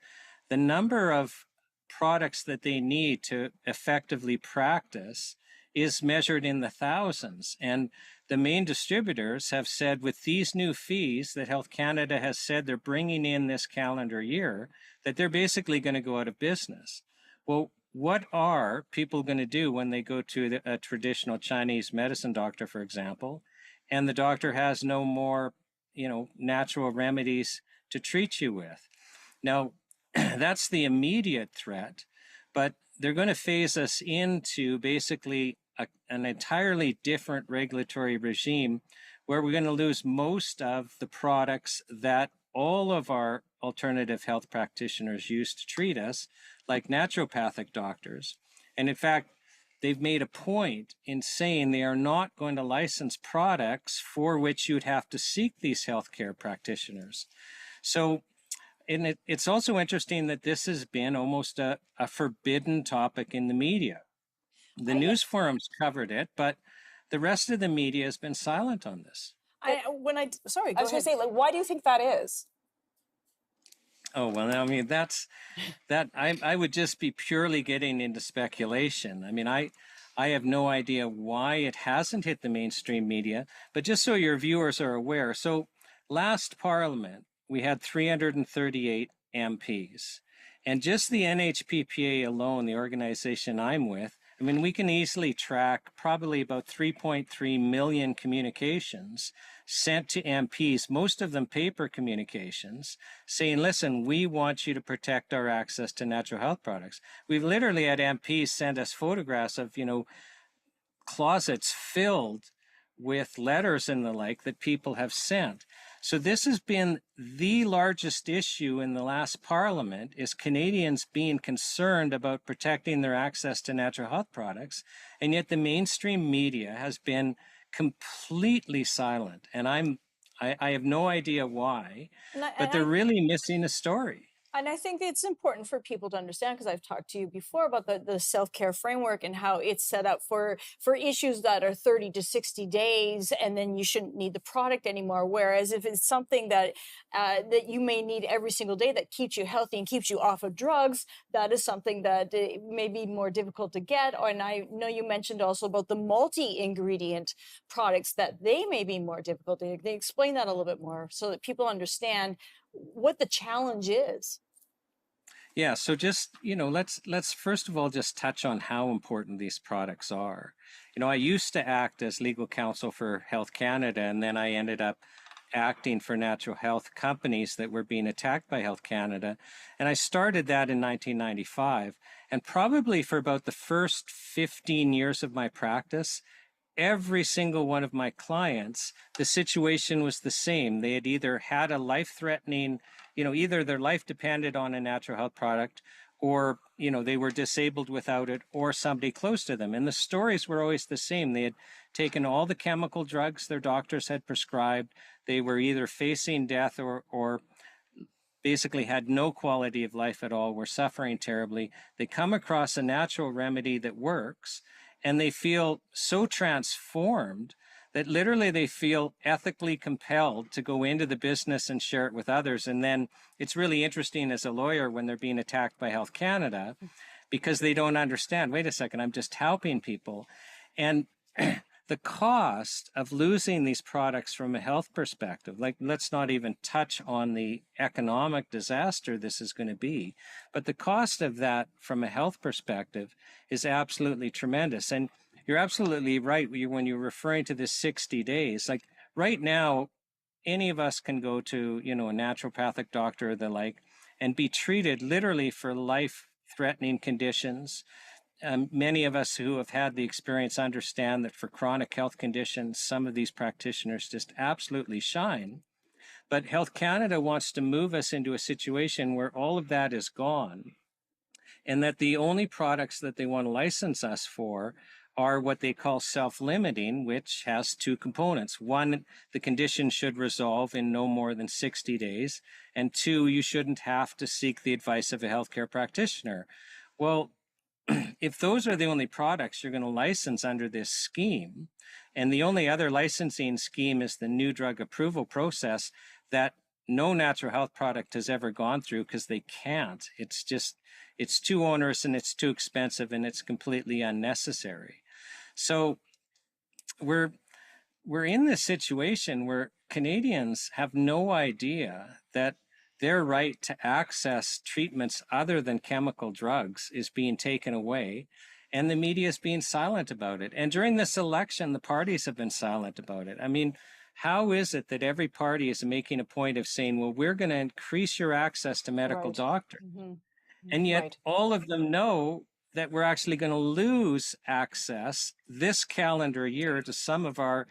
the number of products that they need to effectively practice is measured in the thousands. And the main distributors have said with these new fees that Health Canada has said they're bringing in this calendar year, that they're basically going to go out of business. Well, what are people going to do when they go to a traditional Chinese medicine doctor, for example, and the doctor has no more, you know, natural remedies to treat you with? Now, that's the immediate threat, but they're going to phase us into basically an entirely different regulatory regime where we're going to lose most of the products that all of our alternative health practitioners use to treat us, like naturopathic doctors. And in fact, they've made a point in saying they are not going to license products for which you'd have to seek these healthcare practitioners. So it's also interesting that this has been almost a forbidden topic in the media. The news forums covered it, but the rest of the media has been silent on this. Sorry, I was going to say, like, why do you think that is? Oh, well, I mean, I would just be purely getting into speculation. I mean, I have no idea why it hasn't hit the mainstream media, but just so your viewers are aware. So last Parliament, we had 338 MPs, and just the NHPPA alone, the organization I'm with, I mean, we can easily track probably about 3.3 million communications sent to MPs, most of them paper communications, saying, listen, we want you to protect our access to natural health products. We've literally had MPs send us photographs of, closets filled with letters and the like that people have sent. So this has been the largest issue in the last Parliament, is Canadians being concerned about protecting their access to natural health products. And yet the mainstream media has been completely silent. And I have no idea why, but they're really missing a story. And I think it's important for people to understand, because I've talked to you before about the self-care framework and how it's set up for issues that are 30 to 60 days, and then you shouldn't need the product anymore. Whereas if it's something that that you may need every single day that keeps you healthy and keeps you off of drugs, that is something that may be more difficult to get. And I know you mentioned also about the multi-ingredient products, that they may be more difficult. They explain that a little bit more so that people understand what the challenge is. Yeah, so just, let's first of all just touch on how important these products are. I used to act as legal counsel for Health Canada, and then I ended up acting for natural health companies that were being attacked by Health Canada. And I started that in 1995. And probably for about the first 15 years of my practice, every single one of my clients, the situation was the same. They had either had a life-threatening, either their life depended on a natural health product, or, they were disabled without it, or somebody close to them. And the stories were always the same. They had taken all the chemical drugs their doctors had prescribed. They were either facing death or basically had no quality of life at all, were suffering terribly. They come across a natural remedy that works, and they feel so transformed that literally they feel ethically compelled to go into the business and share it with others. And then it's really interesting as a lawyer when they're being attacked by Health Canada, because they don't understand, wait a second, I'm just helping people. And the cost of losing these products from a health perspective, like, let's not even touch on the economic disaster this is going to be, but the cost of that from a health perspective is absolutely tremendous. And you're absolutely right when you're referring to this 60 days. Like right now, any of us can go to, a naturopathic doctor or the like, and be treated literally for life-threatening conditions. Many of us who have had the experience understand that for chronic health conditions, some of these practitioners just absolutely shine. But Health Canada wants to move us into a situation where all of that is gone, and that the only products that they want to license us for are what they call self-limiting, which has two components. One, the condition should resolve in no more than 60 days. And two, you shouldn't have to seek the advice of a healthcare practitioner. Well, if those are the only products you're going to license under this scheme, and the only other licensing scheme is the new drug approval process that no natural health product has ever gone through because they can't, it's too onerous and it's too expensive and it's completely unnecessary. So we're in this situation where Canadians have no idea that their right to access treatments other than chemical drugs is being taken away, and the media is being silent about it. And during this election, the parties have been silent about it. I mean, how is it that every party is making a point of saying, well, we're going to increase your access to medical doctors? And yet all of them know that we're actually going to lose access this calendar year to some of our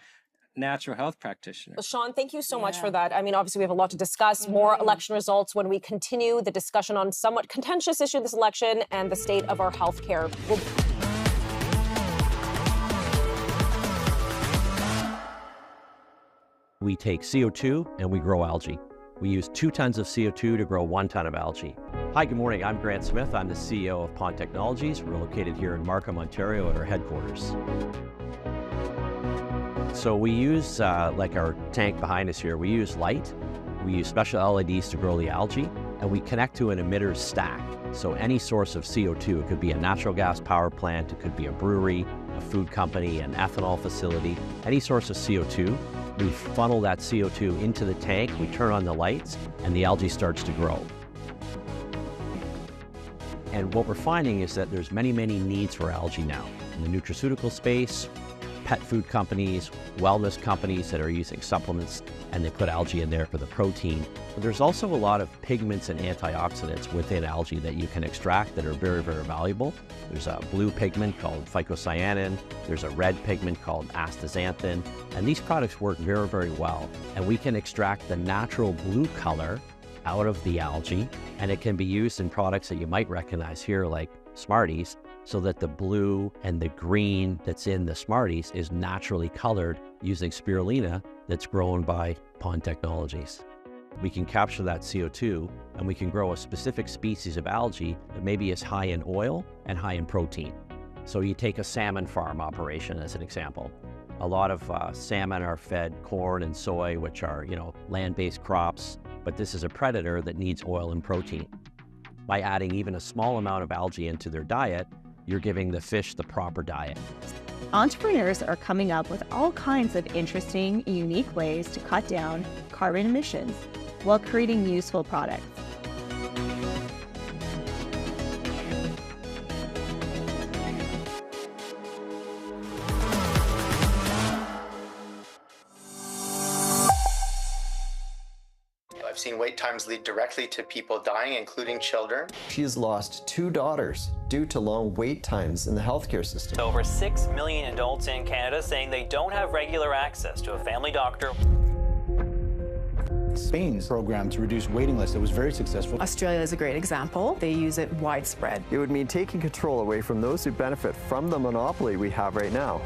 natural health practitioners. Well, Sean, thank you so much for that. I mean, obviously, we have a lot to discuss. More election results when we continue the discussion on somewhat contentious issue this election and the state of our healthcare. We take CO2 and we grow algae. We use 2 tons of CO2 to grow 1 ton of algae. Hi, good morning. I'm Grant Smith. I'm the CEO of Pond Technologies. We're located here in Markham, Ontario at our headquarters. So we use, like our tank behind us here, we use light, we use special LEDs to grow the algae, and we connect to an emitter stack. So any source of CO2, it could be a natural gas power plant, it could be a brewery, a food company, an ethanol facility, any source of CO2, we funnel that CO2 into the tank, we turn on the lights, and the algae starts to grow. And what we're finding is that there's many, many needs for algae now. In the nutraceutical space, pet food companies, wellness companies that are using supplements, and they put algae in there for the protein. But there's also a lot of pigments and antioxidants within algae that you can extract that are very, very valuable. There's a blue pigment called phycocyanin, there's a red pigment called astaxanthin, and these products work very, very well. And we can extract the natural blue color out of the algae, and it can be used in products that you might recognize here like Smarties, so that the blue and the green that's in the Smarties is naturally colored using spirulina that's grown by Pond Technologies. We can capture that CO2 and we can grow a specific species of algae that maybe is high in oil and high in protein. So you take a salmon farm operation as an example. A lot of salmon are fed corn and soy, which are, land-based crops, but this is a predator that needs oil and protein. By adding even a small amount of algae into their diet, you're giving the fish the proper diet. Entrepreneurs are coming up with all kinds of interesting, unique ways to cut down carbon emissions while creating useful products. I've seen wait times lead directly to people dying, including children. She's lost 2 daughters due to long wait times in the healthcare system. Over 6 million adults in Canada saying they don't have regular access to a family doctor. Spain's program to reduce waiting lists that was very successful. Australia is a great example. They use it widespread. It would mean taking control away from those who benefit from the monopoly we have right now.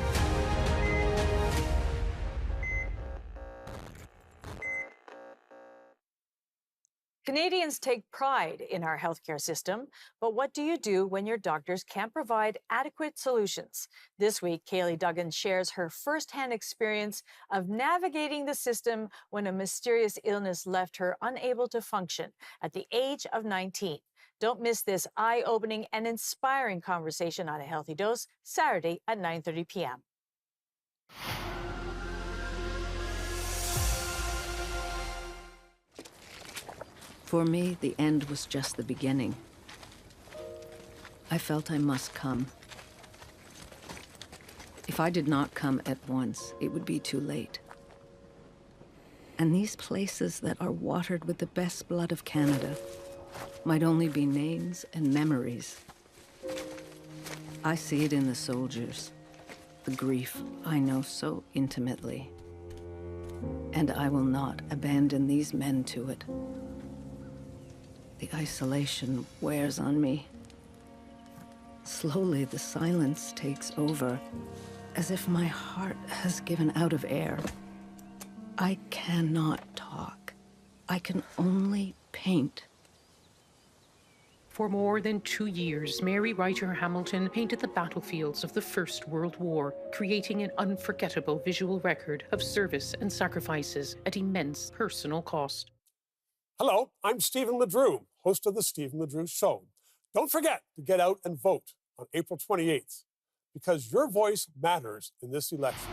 Canadians take pride in our healthcare system, but what do you do when your doctors can't provide adequate solutions? This week, Kaylee Duggan shares her firsthand experience of navigating the system when a mysterious illness left her unable to function at the age of 19. Don't miss this eye-opening and inspiring conversation on A Healthy Dose, Saturday at 9:30 p.m. For me, the end was just the beginning. I felt I must come. If I did not come at once, it would be too late. And these places that are watered with the best blood of Canada might only be names and memories. I see it in the soldiers, the grief I know so intimately. And I will not abandon these men to it. The isolation wears on me. Slowly, the silence takes over, as if my heart has given out of air. I cannot talk. I can only paint. For more than 2 years, Mary Ryder Hamilton painted the battlefields of the First World War, creating an unforgettable visual record of service and sacrifices at immense personal cost. Hello, I'm Stephen LeDrew, host of The Stephen LeDrew Show. Don't forget to get out and vote on April 28th, because your voice matters in this election.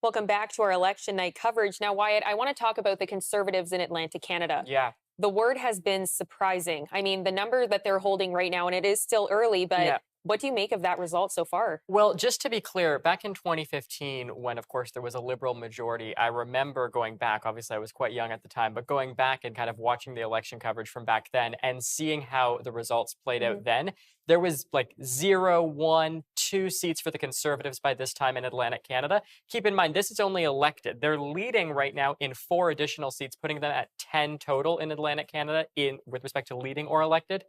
Welcome back to our election night coverage. Now, Wyatt, I want to talk about the Conservatives in Atlantic Canada. Yeah. The word has been surprising. I mean, the number that they're holding right now, and it is still early, but What do you make of that result so far? Well, just to be clear, back in 2015, when of course there was a Liberal majority, I remember going back, obviously I was quite young at the time, but going back and kind of watching the election coverage from back then and seeing how the results played out then, there was like 0, 1, 2 seats for the Conservatives by this time in Atlantic Canada. Keep in mind, this is only elected. They're leading right now in 4 additional seats, putting them at 10 total in Atlantic Canada with respect to leading or elected.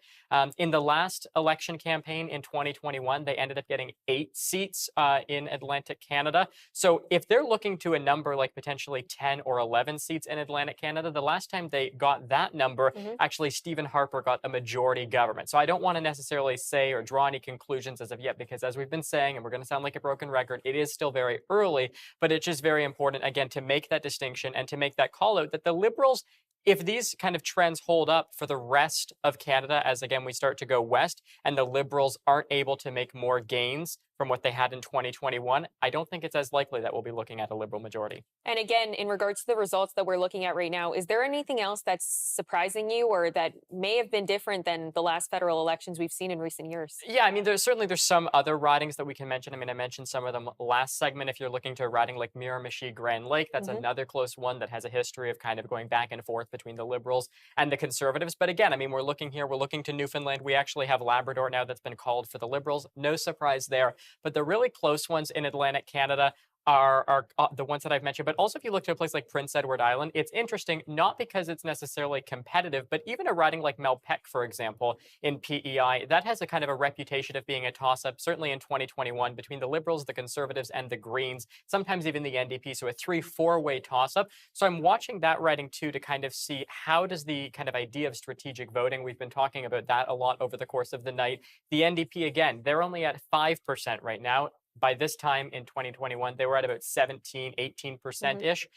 In the last election campaign in 2021, they ended up getting 8 seats in Atlantic Canada. So if they're looking to a number like potentially 10 or 11 seats in Atlantic Canada, the last time they got that number, actually Stephen Harper got a majority government. So I don't want to necessarily say or draw any conclusions as of yet, because as we've been saying, and we're going to sound like a broken record, it is still very early, but it's just very important, again, to make that distinction and to make that call out that the Liberals, if these kind of trends hold up for the rest of Canada, as again, we start to go west and the Liberals aren't able to make more gains from what they had in 2021, I don't think it's as likely that we'll be looking at a Liberal majority. And again, in regards to the results that we're looking at right now, is there anything else that's surprising you or that may have been different than the last federal elections we've seen in recent years? Yeah, I mean, there's some other ridings that we can mention. I mean, I mentioned some of them last segment. If you're looking to a riding like Miramichi Grand Lake, that's another close one that has a history of kind of going back and forth between the Liberals and the Conservatives. But again, I mean, we're looking to Newfoundland. We actually have Labrador now that's been called for the Liberals. No surprise there. But the really close ones in Atlantic Canada are the ones that I've mentioned. But also if you look to a place like Prince Edward Island, it's interesting, not because it's necessarily competitive, but even a riding like Melpeck, for example, in PEI, that has a kind of a reputation of being a toss-up, certainly in 2021, between the Liberals, the Conservatives, and the Greens, sometimes even the NDP, so a 3-4-way toss-up. So I'm watching that riding too to kind of see how does the kind of idea of strategic voting, we've been talking about that a lot over the course of the night. The NDP, again, they're only at 5% right now. By this time in 2021, they were at about 17, 18%-ish.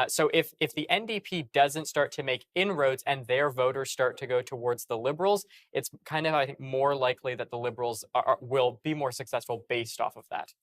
So if the NDP doesn't start to make inroads and their voters start to go towards the Liberals, it's kind of, I think, more likely that the Liberals will be more successful based off of that.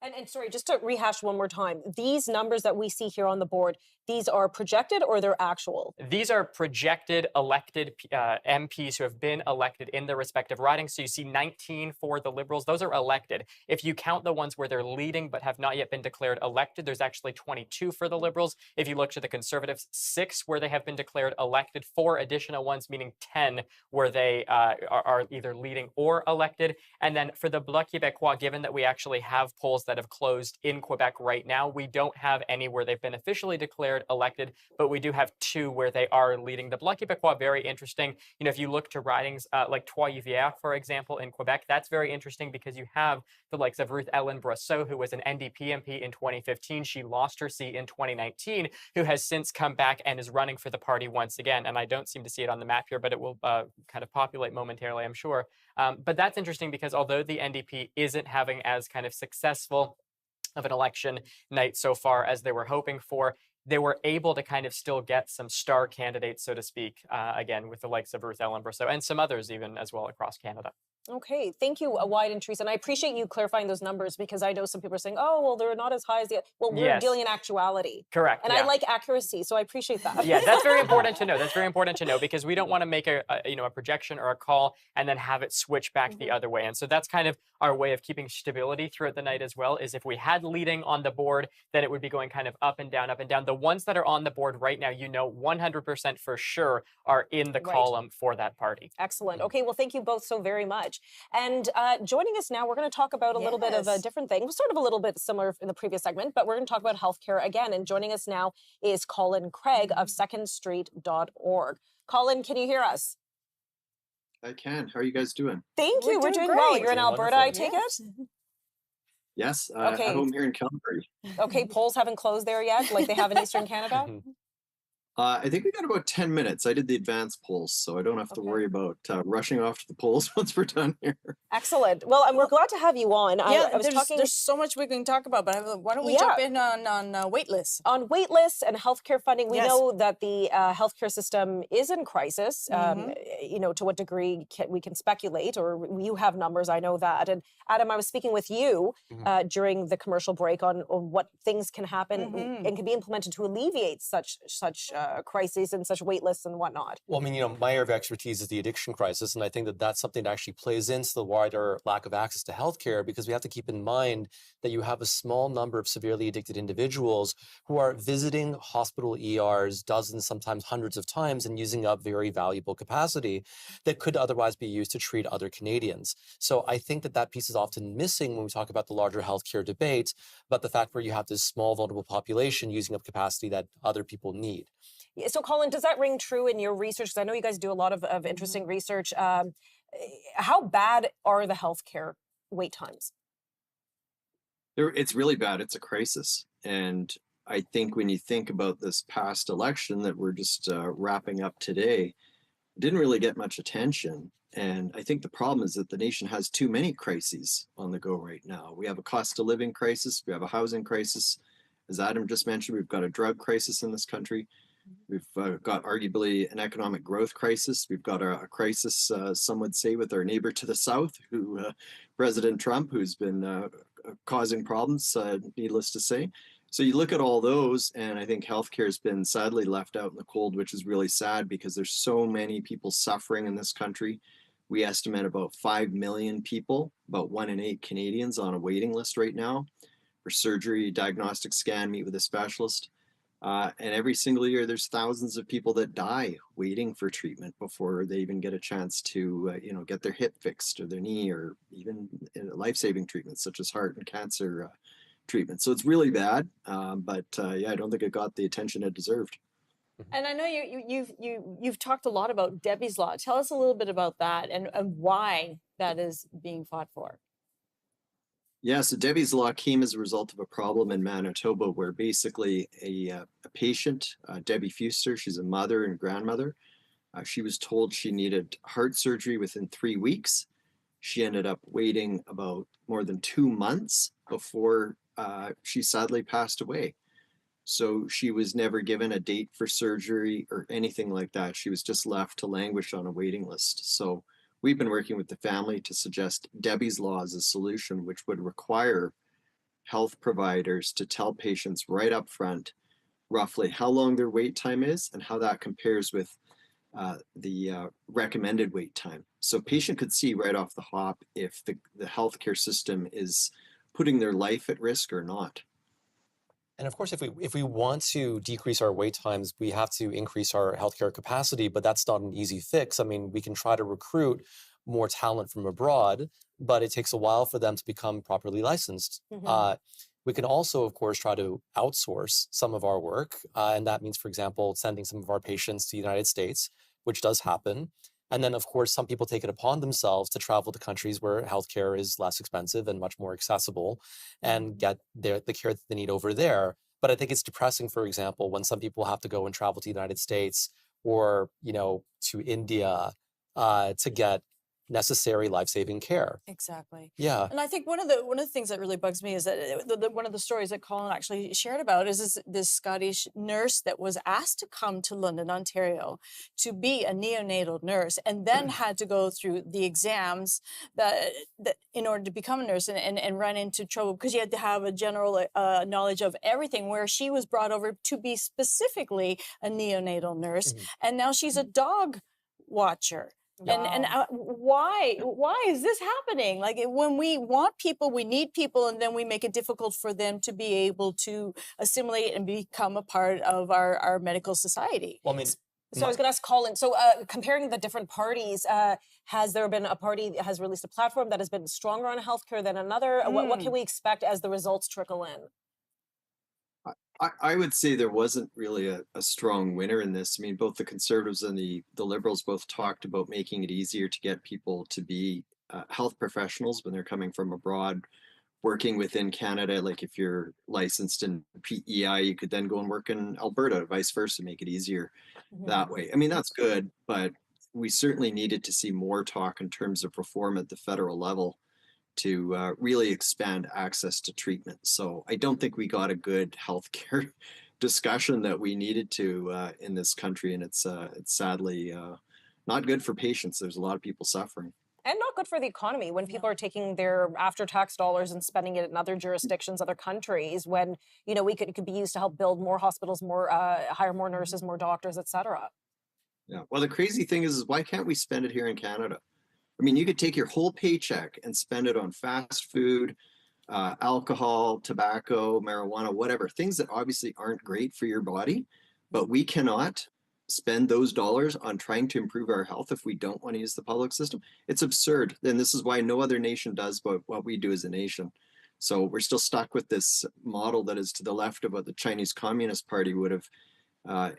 And sorry, just to rehash one more time, these numbers that we see here on the board, these are projected or they're actual? These are projected elected MPs who have been elected in their respective ridings. So you see 19 for the Liberals. Those are elected. If you count the ones where they're leading but have not yet been declared elected, there's actually 22 for the Liberals. If you look to the Conservatives, 6 where they have been declared elected, 4 additional ones, meaning 10 where they are either leading or elected. And then for the Bloc Québécois, given that we actually have polls that have closed in Quebec right now, we don't have any where they've been officially declared elected, but we do have 2 where they are leading. The Bloc Québécois, very interesting. You know, if you look to ridings like Trois-Rivières, for example, in Quebec, that's very interesting because you have the likes of Ruth Ellen Brosseau, who was an NDP MP in 2015. She lost her seat in 2019, who has since come back and is running for the party once again. And I don't seem to see it on the map here, but it will kind of populate momentarily, I'm sure. But that's interesting because although the NDP isn't having as kind of successful of an election night so far as they were hoping for, they were able to kind of still get some star candidates, so to speak, again, with the likes of Ruth Ellen Brosseau and some others even as well across Canada. Okay, thank you, Wyatt and Teresa. And I appreciate you clarifying those numbers because I know some people are saying, oh, well, they're not as high as the... Well, we're dealing in actuality. Correct. And I like accuracy, so I appreciate that. Yeah, that's very important to know. That's very important to know because we don't want to make a projection or a call and then have it switch back the other way. And so that's kind of our way of keeping stability throughout the night as well, is if we had leading on the board, then it would be going kind of up and down, up and down. The ones that are on the board right now, 100% for sure are in the column for that party. Excellent. Okay, well, thank you both so very much. And joining us now, we're going to talk about a little bit of a different thing, sort of a little bit similar in the previous segment, but we're going to talk about healthcare again. And joining us now is Colin Craig of secondstreet.org. Colin, can you hear us? I can. How are you guys doing? Thank you. We're doing well. You're in Alberta, I take it? Yes, okay. At home here in Calgary. Okay, polls haven't closed there yet, like they have in Eastern Canada? I think we got about 10 minutes. I did the advanced polls, so I don't have to worry about rushing off to the polls once we're done here. Excellent. Well, and we're glad to have you on. Yeah, there's so much we can talk about, but why don't we jump in on wait lists? On wait lists and healthcare funding, we know that the healthcare system is in crisis. To what degree we can speculate, or you have numbers, I know that. And Adam, I was speaking with you during the commercial break on what things can happen and can be implemented to alleviate such crises and such wait lists and whatnot? Well, I mean, my area of expertise is the addiction crisis, and I think that that's something that actually plays into the wider lack of access to healthcare, because we have to keep in mind that you have a small number of severely addicted individuals who are visiting hospital ERs dozens, sometimes hundreds of times, and using up very valuable capacity that could otherwise be used to treat other Canadians. So I think that that piece is often missing when we talk about the larger healthcare debate, about the fact where you have this small vulnerable population using up capacity that other people need. So, Colin, does that ring true in your research? Because I know you guys do a lot of interesting research. How bad are the healthcare wait times? It's really bad. It's a crisis. And I think when you think about this past election that we're just wrapping up today, it didn't really get much attention. And I think the problem is that the nation has too many crises on the go right now. We have a cost of living crisis. We have a housing crisis. As Adam just mentioned, we've got a drug crisis in this country. We've got arguably an economic growth crisis. We've got a crisis, some would say, with our neighbor to the south, who President Trump, who's been causing problems, needless to say. So you look at all those, and I think healthcare has been sadly left out in the cold, which is really sad because there's so many people suffering in this country. We estimate about 5 million people, about 1 in 8 Canadians, on a waiting list right now for surgery, diagnostic scan, meet with a specialist. And every single year, there's thousands of people that die waiting for treatment before they even get a chance to, get their hip fixed or their knee, or even life-saving treatments such as heart and cancer treatment. So it's really bad, but I don't think it got the attention it deserved. And I know you've talked a lot about Debbie's Law. Tell us a little bit about that and why that is being fought for. Yeah, so Debbie's Law came as a result of a problem in Manitoba where basically a patient, Debbie Fuster, she's a mother and grandmother, she was told she needed heart surgery within 3 weeks. She ended up waiting about more than 2 months before she sadly passed away. So she was never given a date for surgery or anything like that. She was just left to languish on a waiting list. So we've been working with the family to suggest Debbie's Law as a solution, which would require health providers to tell patients right up front roughly how long their wait time is and how that compares with the recommended wait time. So patient could see right off the hop if the healthcare system is putting their life at risk or not. And of course, if we want to decrease our wait times, we have to increase our healthcare capacity, but that's not an easy fix. I mean, we can try to recruit more talent from abroad, but it takes a while for them to become properly licensed. We can also, of course, try to outsource some of our work. And that means, for example, sending some of our patients to the United States, which does happen. And then, of course, some people take it upon themselves to travel to countries where healthcare is less expensive and much more accessible and get the care that they need over there. But I think it's depressing, for example, when some people have to go and travel to the United States or, to India to get necessary life-saving care. Exactly. Yeah. And I think one of the things that really bugs me is that one of the stories that Colin actually shared about is this Scottish nurse that was asked to come to London, Ontario, to be a neonatal nurse, and then had to go through the exams that in order to become a nurse, and run into trouble because you had to have a general knowledge of everything. Where she was brought over to be specifically a neonatal nurse, and now she's a dog watcher. And why is this happening? Like, when we want people, we need people, and then we make it difficult for them to be able to assimilate and become a part of our medical society. Well, I mean, so I was going to ask Colin, so comparing the different parties, has there been a party that has released a platform that has been stronger on healthcare than another? What can we expect as the results trickle in? I would say there wasn't really a strong winner in this. I mean, both the Conservatives and the Liberals both talked about making it easier to get people to be health professionals when they're coming from abroad, working within Canada. Like if you're licensed in PEI, you could then go and work in Alberta, vice versa, make it easier that way. I mean, that's good, but we certainly needed to see more talk in terms of reform at the federal level to really expand access to treatment. So I don't think we got a good healthcare discussion that we needed to in this country, and it's sadly not good for patients. There's a lot of people suffering. And not good for the economy when people are taking their after-tax dollars and spending it in other jurisdictions, other countries, when, you know, it could be used to help build more hospitals, hire more nurses, more doctors, et cetera. Yeah. Well, the crazy thing is why can't we spend it here in Canada? I mean, you could take your whole paycheck and spend it on fast food, alcohol, tobacco, marijuana, whatever, things that obviously aren't great for your body, but we cannot spend those dollars on trying to improve our health if we don't want to use the public system. It's absurd. And this is why no other nation does what we do as a nation. So we're still stuck with this model that is to the left of what the Chinese Communist Party would have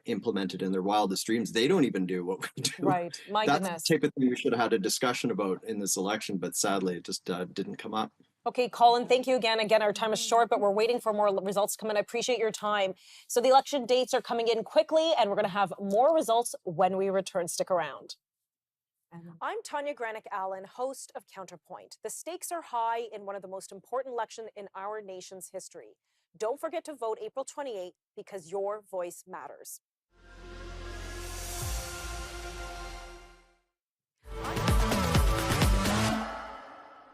implemented in their wildest dreams. They don't even do what we do. Right. My That's goodness. the type of thing we should have had a discussion about in this election, but sadly it just didn't come up. Okay, Colin, thank you again. Again, our time is short, but we're waiting for more results to come in. I appreciate your time. So the election dates are coming in quickly, and we're going to have more results when we return. Stick around. I'm Tanya Granick-Allen, host of Counterpoint. The stakes are high in one of the most important elections in our nation's history. Don't forget to vote April 28th because your voice matters.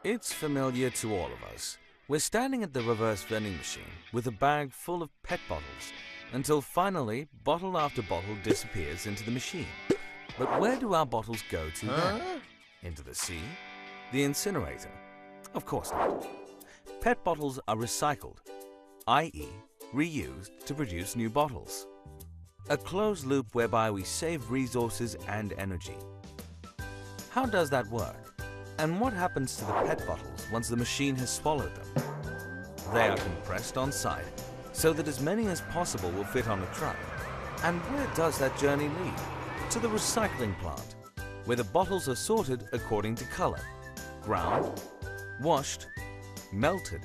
It's familiar to all of us. We're standing at the reverse vending machine with a bag full of PET bottles until finally bottle after bottle disappears into the machine. But where do our bottles go to then? Into the sea? The incinerator? Of course not. PET bottles are recycled, i.e. reused to produce new bottles. A closed loop whereby we save resources and energy. How does that work? And what happens to the PET bottles once the machine has swallowed them? They are compressed on site so that as many as possible will fit on a truck. And where does that journey lead? To the recycling plant, where the bottles are sorted according to color, ground, washed, melted,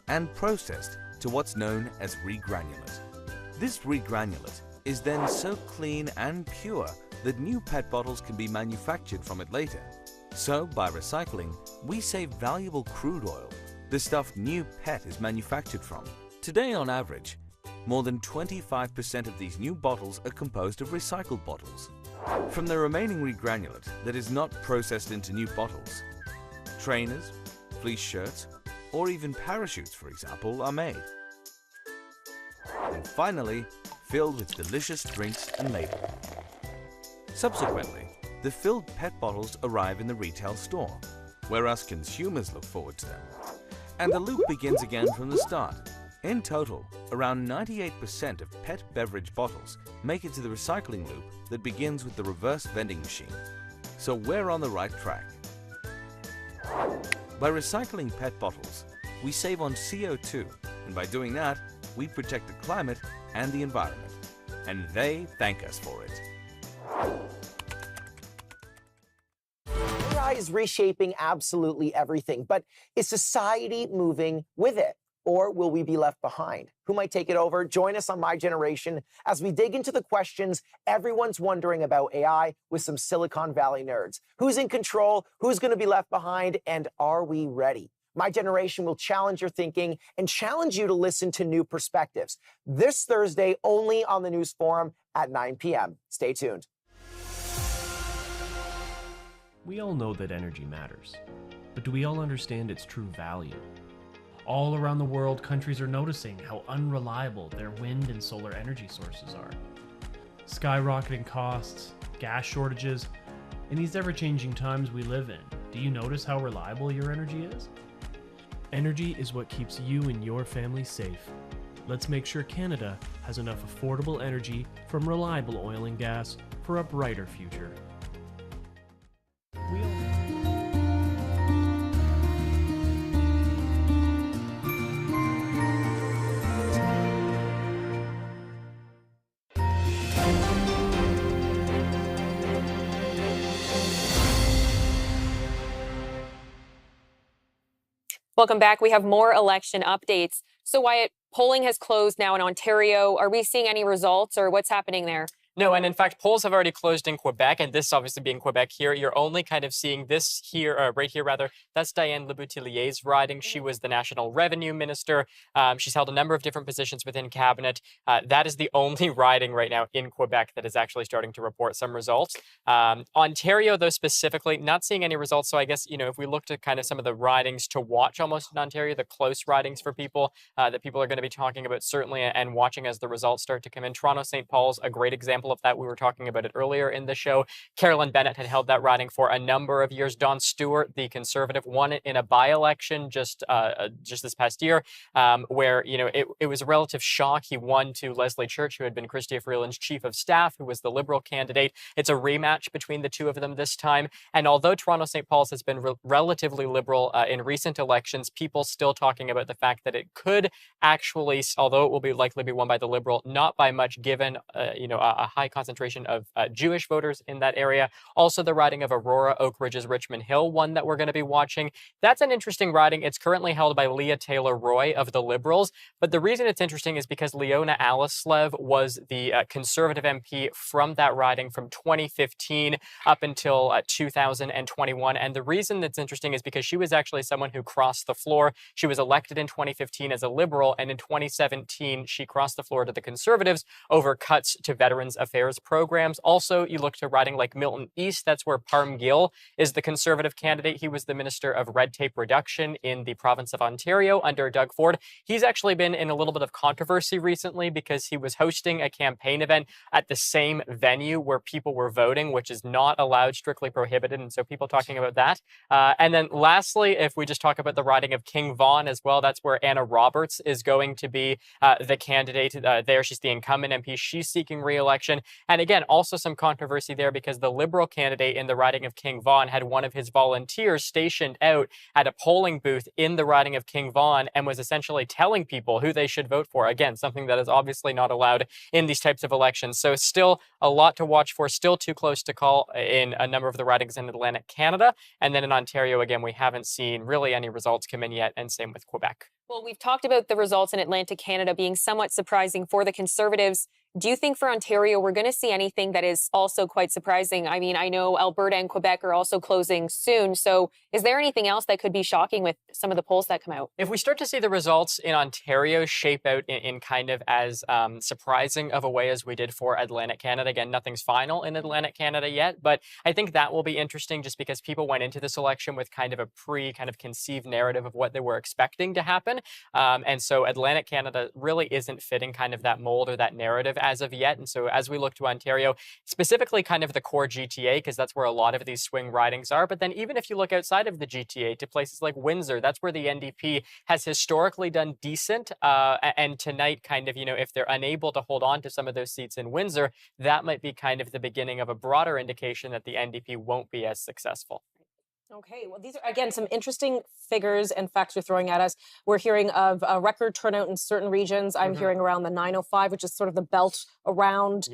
and processed to what's known as regranulate. This regranulate is then so clean and pure that new PET bottles can be manufactured from it later. So, by recycling, we save valuable crude oil, the stuff new PET is manufactured from. Today, on average, more than 25% of these new bottles are composed of recycled bottles. From the remaining regranulate that is not processed into new bottles, trainers, fleece shirts, or even parachutes, for example, are made. And finally, filled with delicious drinks and labeled. Subsequently, the filled PET bottles arrive in the retail store, where us consumers look forward to them. And the loop begins again from the start. In total, around 98% of PET beverage bottles make it to the recycling loop that begins with the reverse vending machine. So we're on the right track. By recycling PET bottles, we save on CO2, and by doing that, we protect the climate and the environment. And they thank us for it. AI is reshaping absolutely everything, but is society moving with it? Or will we be left behind? Who might take it over? Join us on My Generation as we dig into the questions everyone's wondering about AI with some Silicon Valley nerds. Who's in control? Who's going to be left behind? And are we ready? My Generation will challenge your thinking and challenge you to listen to new perspectives. This Thursday, only on the News Forum at 9 p.m. Stay tuned. We all know that energy matters, but do we all understand its true value? All around the world, countries are noticing how unreliable their wind and solar energy sources are. Skyrocketing costs, gas shortages, in these ever-changing times we live in, do you notice how reliable your energy is? Energy is what keeps you and your family safe. Let's make sure Canada has enough affordable energy from reliable oil and gas for a brighter future. Welcome back. We have more election updates. So Wyatt, polling has closed now in Ontario. Are we seeing any results or what's happening there? No, and in fact, polls have already closed in Quebec, and this obviously being Quebec here, you're only kind of seeing this here, right here rather, that's Diane Leboutilier's riding. She was the National Revenue Minister. She's held a number of different positions within cabinet. That is the only riding right now in Quebec that is actually starting to report some results. Ontario, though, specifically, not seeing any results. So I guess, if we look at kind of some of the ridings to watch almost in Ontario, the close ridings for people that people are going to be talking about certainly and watching as the results start to come in. Toronto, St. Paul's, a great example of that. We were talking about it earlier in the show. Carolyn Bennett had held that riding for a number of years. Don Stewart, the Conservative, won it in a by-election just this past year, where it was a relative shock. He won to Leslie Church, who had been Chrystia Freeland's chief of staff, who was the Liberal candidate. It's a rematch between the two of them this time. And although Toronto St. Paul's has been relatively Liberal in recent elections, people still talking about the fact that it could actually, although it will likely be won by the Liberal, not by much, given a high concentration of Jewish voters in that area. Also, the riding of Aurora, Oak Ridges, Richmond Hill, one that we're going to be watching. That's an interesting riding. It's currently held by Leah Taylor-Roy of the Liberals. But the reason it's interesting is because Leona Alislev was the Conservative MP from that riding from 2015 up until 2021. And the reason that's interesting is because she was actually someone who crossed the floor. She was elected in 2015 as a Liberal, and in 2017, she crossed the floor to the Conservatives over cuts to Veterans Affairs programs. Also, you look to riding like Milton East, that's where Parm Gill is the Conservative candidate. He was the Minister of Red Tape Reduction in the province of Ontario under Doug Ford. He's actually been in a little bit of controversy recently because he was hosting a campaign event at the same venue where people were voting, which is not allowed, strictly prohibited. And so people talking about that. And then lastly, if we just talk about the riding of King Vaughan as well, that's where Anna Roberts is going to be the candidate there. She's the incumbent MP. She's seeking re-election. And again, also some controversy there because the Liberal candidate in the riding of King Vaughan had one of his volunteers stationed out at a polling booth in the riding of King Vaughan and was essentially telling people who they should vote for. Again, something that is obviously not allowed in these types of elections. So still a lot to watch for, still too close to call in a number of the ridings in Atlantic Canada. And then in Ontario, again, we haven't seen really any results come in yet, and same with Quebec. Well, we've talked about the results in Atlantic Canada being somewhat surprising for the Conservatives. Do you think for Ontario, we're going to see anything that is also quite surprising? I mean, I know Alberta and Quebec are also closing soon. So is there anything else that could be shocking with some of the polls that come out? If we start to see the results in Ontario shape out in kind of as surprising of a way as we did for Atlantic Canada, again, nothing's final in Atlantic Canada yet, but I think that will be interesting just because people went into this election with kind of a conceived narrative of what they were expecting to happen. And so Atlantic Canada really isn't fitting kind of that mold or that narrative as of yet. And so as we look to Ontario, specifically kind of the core GTA, because that's where a lot of these swing ridings are. But then even if you look outside of the GTA to places like Windsor, that's where the NDP has historically done decent. And tonight, kind of, if they're unable to hold on to some of those seats in Windsor, that might be kind of the beginning of a broader indication that the NDP won't be as successful. Okay, well, these are, again, some interesting figures and facts you're throwing at us. We're hearing of a record turnout in certain regions. I'm hearing around the 905, which is sort of the belt around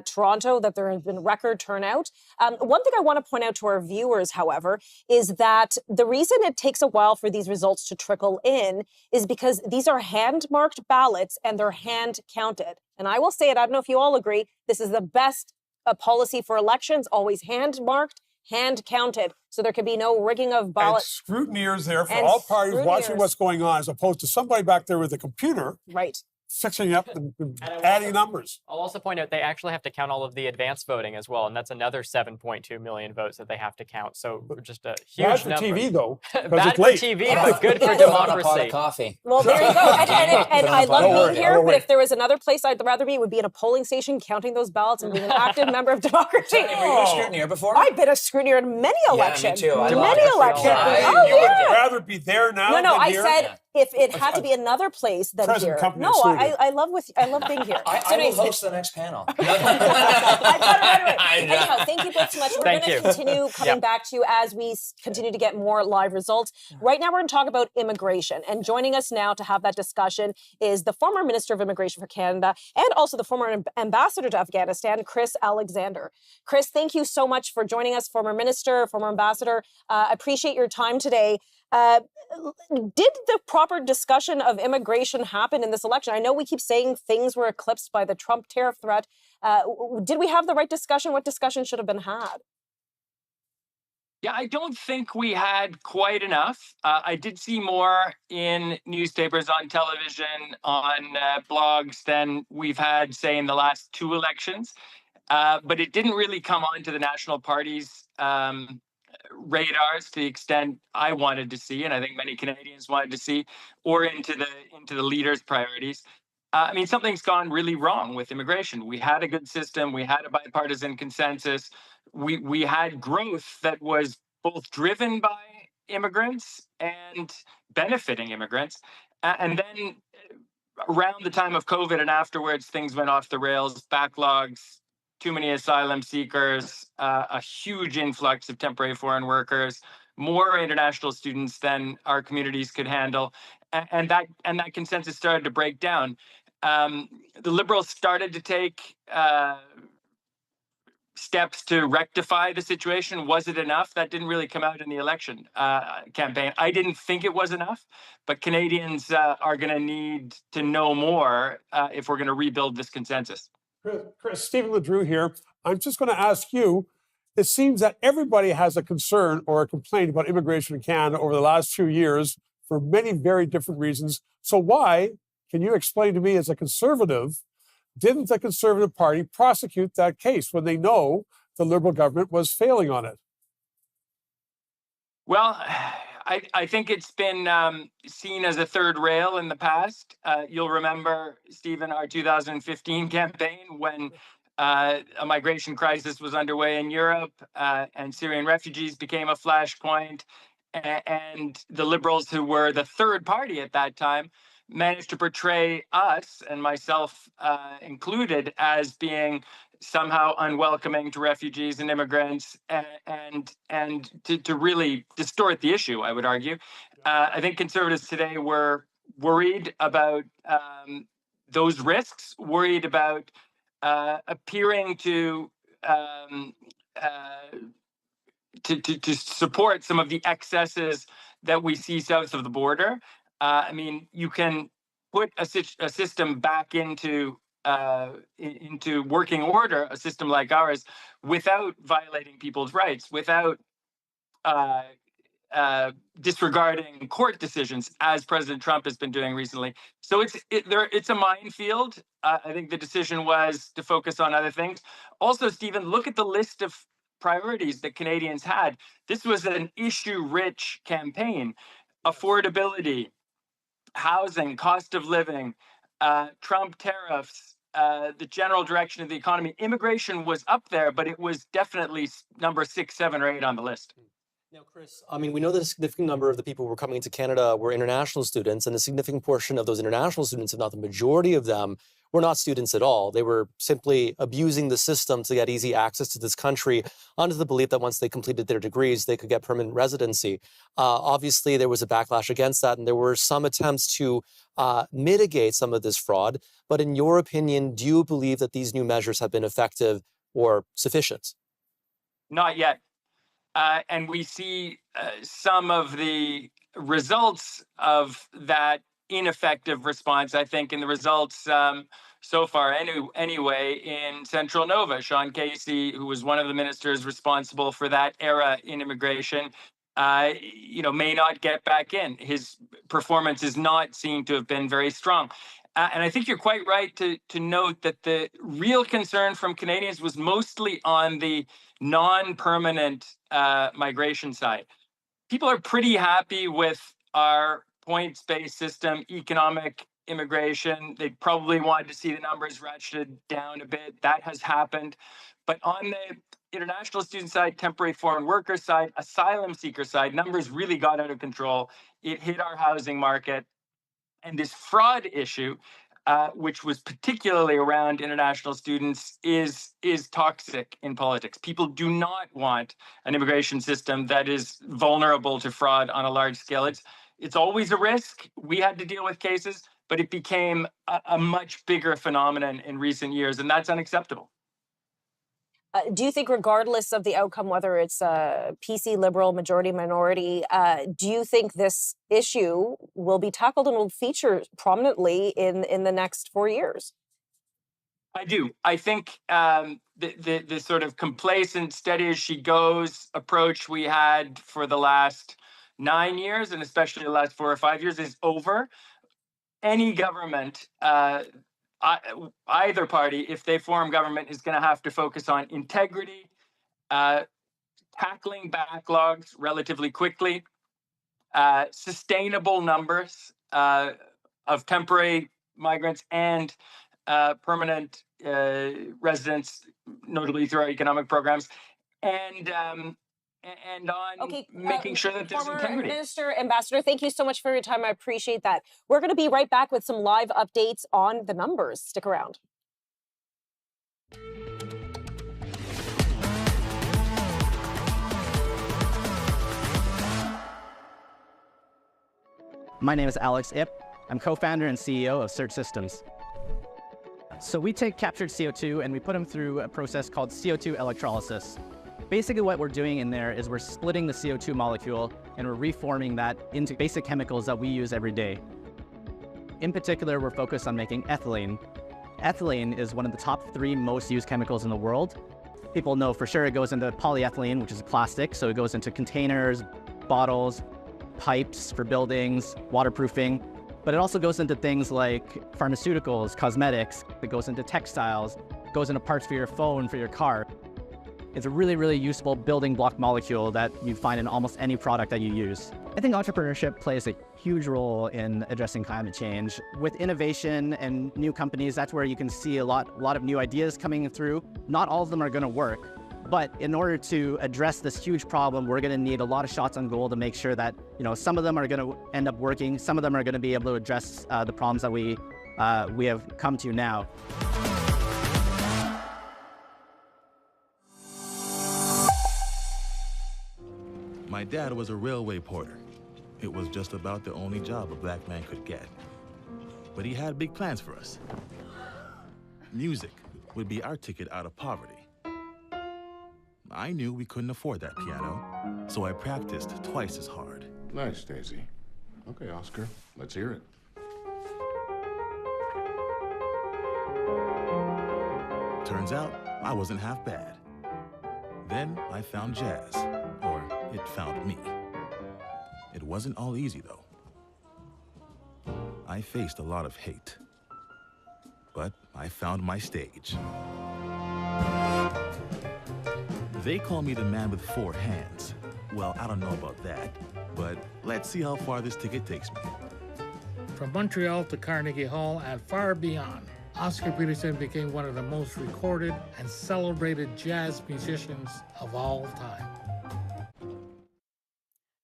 Toronto, that there has been record turnout. One thing I want to point out to our viewers, however, is that the reason it takes a while for these results to trickle in is because these are hand-marked ballots and they're hand-counted. And I will say it, I don't know if you all agree, this is the best policy for elections, always hand-marked, hand-counted, so there could be no rigging of ballots. And scrutineers there for all parties watching what's going on, as opposed to somebody back there with a computer. Right. Fixing up and adding numbers. I'll also point out they actually have to count all of the advance voting as well, and that's another 7.2 million votes that they have to count. So just a huge Bad for number. TV, though. Bad for TV, but good for democracy. Pot of coffee. Well, there you go. And I love being here, but if there was another place I'd rather be, it would be in a polling station counting those ballots and being an active member of democracy. Were you a scrutineer before? I've been a scrutineer in many elections. Me too. Many elections. You would rather be there now No, than I here? said if it had to be another place than Present here. company No, excluded. I love being here. I will host the next panel. Anyhow, thank you both so much. We're going to continue coming back to you as we continue to get more live results. Right now, we're going to talk about immigration. And joining us now to have that discussion is the former Minister of Immigration for Canada and also the former ambassador to Afghanistan, Chris Alexander. Chris, thank you so much for joining us, former minister, former ambassador. Appreciate your time today. Did the proper discussion of immigration happen in this election? I know we keep saying things were eclipsed by the Trump tariff threat. Did we have the right discussion? What discussion should have been had? Yeah, I don't think we had quite enough. I did see more in newspapers, on television, on blogs than we've had, say, in the last two elections. But it didn't really come onto the national party's radars to the extent I wanted to see, and I think many Canadians wanted to see, or into the leaders' priorities. I mean, something's gone really wrong with immigration. We had a good system. We had a bipartisan consensus. We had growth that was both driven by immigrants and benefiting immigrants. And then around the time of COVID and afterwards, things went off the rails, backlogs, too many asylum seekers, a huge influx of temporary foreign workers, more international students than our communities could handle. And that consensus started to break down. The Liberals started to take steps to rectify the situation. Was it enough? That didn't really come out in the election campaign. I didn't think it was enough, but Canadians are going to need to know more if we're going to rebuild this consensus. Chris, Stephen LeDrew here. I'm just going to ask you, it seems that everybody has a concern or a complaint about immigration in Canada over the last few years for many very different reasons. So why, can you explain to me as a conservative, didn't the Conservative Party prosecute that case when they know the Liberal government was failing on it? Well, I think it's been seen as a third rail in the past. You'll remember, Stephen, our 2015 campaign when a migration crisis was underway in Europe and Syrian refugees became a flashpoint. And the Liberals, who were the third party at that time, managed to portray us, and myself included, as being somehow unwelcoming to refugees and immigrants, and to really distort the issue, I would argue. I think Conservatives today were worried about those risks, worried about appearing to support some of the excesses that we see south of the border. I mean, you can put a system back into working order, a system like ours, without violating people's rights, without disregarding court decisions, as President Trump has been doing recently. So it's a minefield. I think the decision was to focus on other things. Also, Stephen, look at the list of priorities that Canadians had. This was an issue-rich campaign. Affordability, housing, cost of living, Trump tariffs, the general direction of the economy. Immigration was up there, but it was definitely number 6, 7, or 8 on the list. Now, Chris, I mean, we know that a significant number of the people who were coming into Canada were international students, and a significant portion of those international students, if not the majority of them, were not students at all. They were simply abusing the system to get easy access to this country under the belief that once they completed their degrees, they could get permanent residency. Obviously, there was a backlash against that, and there were some attempts to mitigate some of this fraud. But in your opinion, do you believe that these new measures have been effective or sufficient? Not yet. And we see some of the results of that ineffective response, I think, in the results so far anyway in Central Nova. Sean Casey, who was one of the ministers responsible for that era in immigration, may not get back in. His performance is not seen to have been very strong. And I think you're quite right to note that the real concern from Canadians was mostly on the non-permanent migration side. People are pretty happy with our points-based system, economic immigration. They probably wanted to see the numbers ratcheted down a bit. That has happened. But on the international student side, temporary foreign worker side, asylum seeker side, numbers really got out of control. It hit our housing market. And this fraud issue, which was particularly around international students, is toxic in politics. People do not want an immigration system that is vulnerable to fraud on a large scale. It's always a risk. We had to deal with cases, but it became a much bigger phenomenon in recent years, and that's unacceptable. Do you think, regardless of the outcome, whether it's PC, Liberal, majority, minority, do you think this issue will be tackled and will feature prominently in the next 4 years? I do. I think the sort of complacent, steady as she goes approach we had for the last 9 years, and especially the last 4 or 5 years, is over. Any government, either party, if they form government, is going to have to focus on integrity, tackling backlogs relatively quickly, sustainable numbers of temporary migrants and permanent residents, notably through our economic programs, and on making sure that there's Former integrity. Minister, Ambassador, thank you so much for your time. I appreciate that. We're going to be right back with some live updates on the numbers. Stick around. My name is Alex Ip. I'm co-founder and CEO of Search Systems. So we take captured CO2 and we put them through a process called CO2 electrolysis. Basically what we're doing in there is we're splitting the CO2 molecule and we're reforming that into basic chemicals that we use every day. In particular, we're focused on making ethylene. Ethylene is one of the top 3 most used chemicals in the world. People know for sure it goes into polyethylene, which is a plastic, so it goes into containers, bottles, pipes for buildings, waterproofing. But it also goes into things like pharmaceuticals, cosmetics, it goes into textiles, it goes into parts for your phone, for your car. It's a really, really useful building block molecule that you find in almost any product that you use. I think entrepreneurship plays a huge role in addressing climate change. With innovation and new companies, that's where you can see a lot of new ideas coming through. Not all of them are going to work. But in order to address this huge problem, we're going to need a lot of shots on goal to make sure that, some of them are going to end up working, some of them are going to be able to address the problems that we have come to now. My dad was a railway porter. It was just about the only job a black man could get. But he had big plans for us. Music would be our ticket out of poverty. I knew we couldn't afford that piano, so I practiced twice as hard. Nice, Daisy. Okay, Oscar, let's hear it. Turns out, I wasn't half bad. Then I found jazz, or it found me. It wasn't all easy, though. I faced a lot of hate, but I found my stage. They call me the man with 4 hands. Well, I don't know about that, but let's see how far this ticket takes me. From Montreal to Carnegie Hall and far beyond, Oscar Peterson became one of the most recorded and celebrated jazz musicians of all time.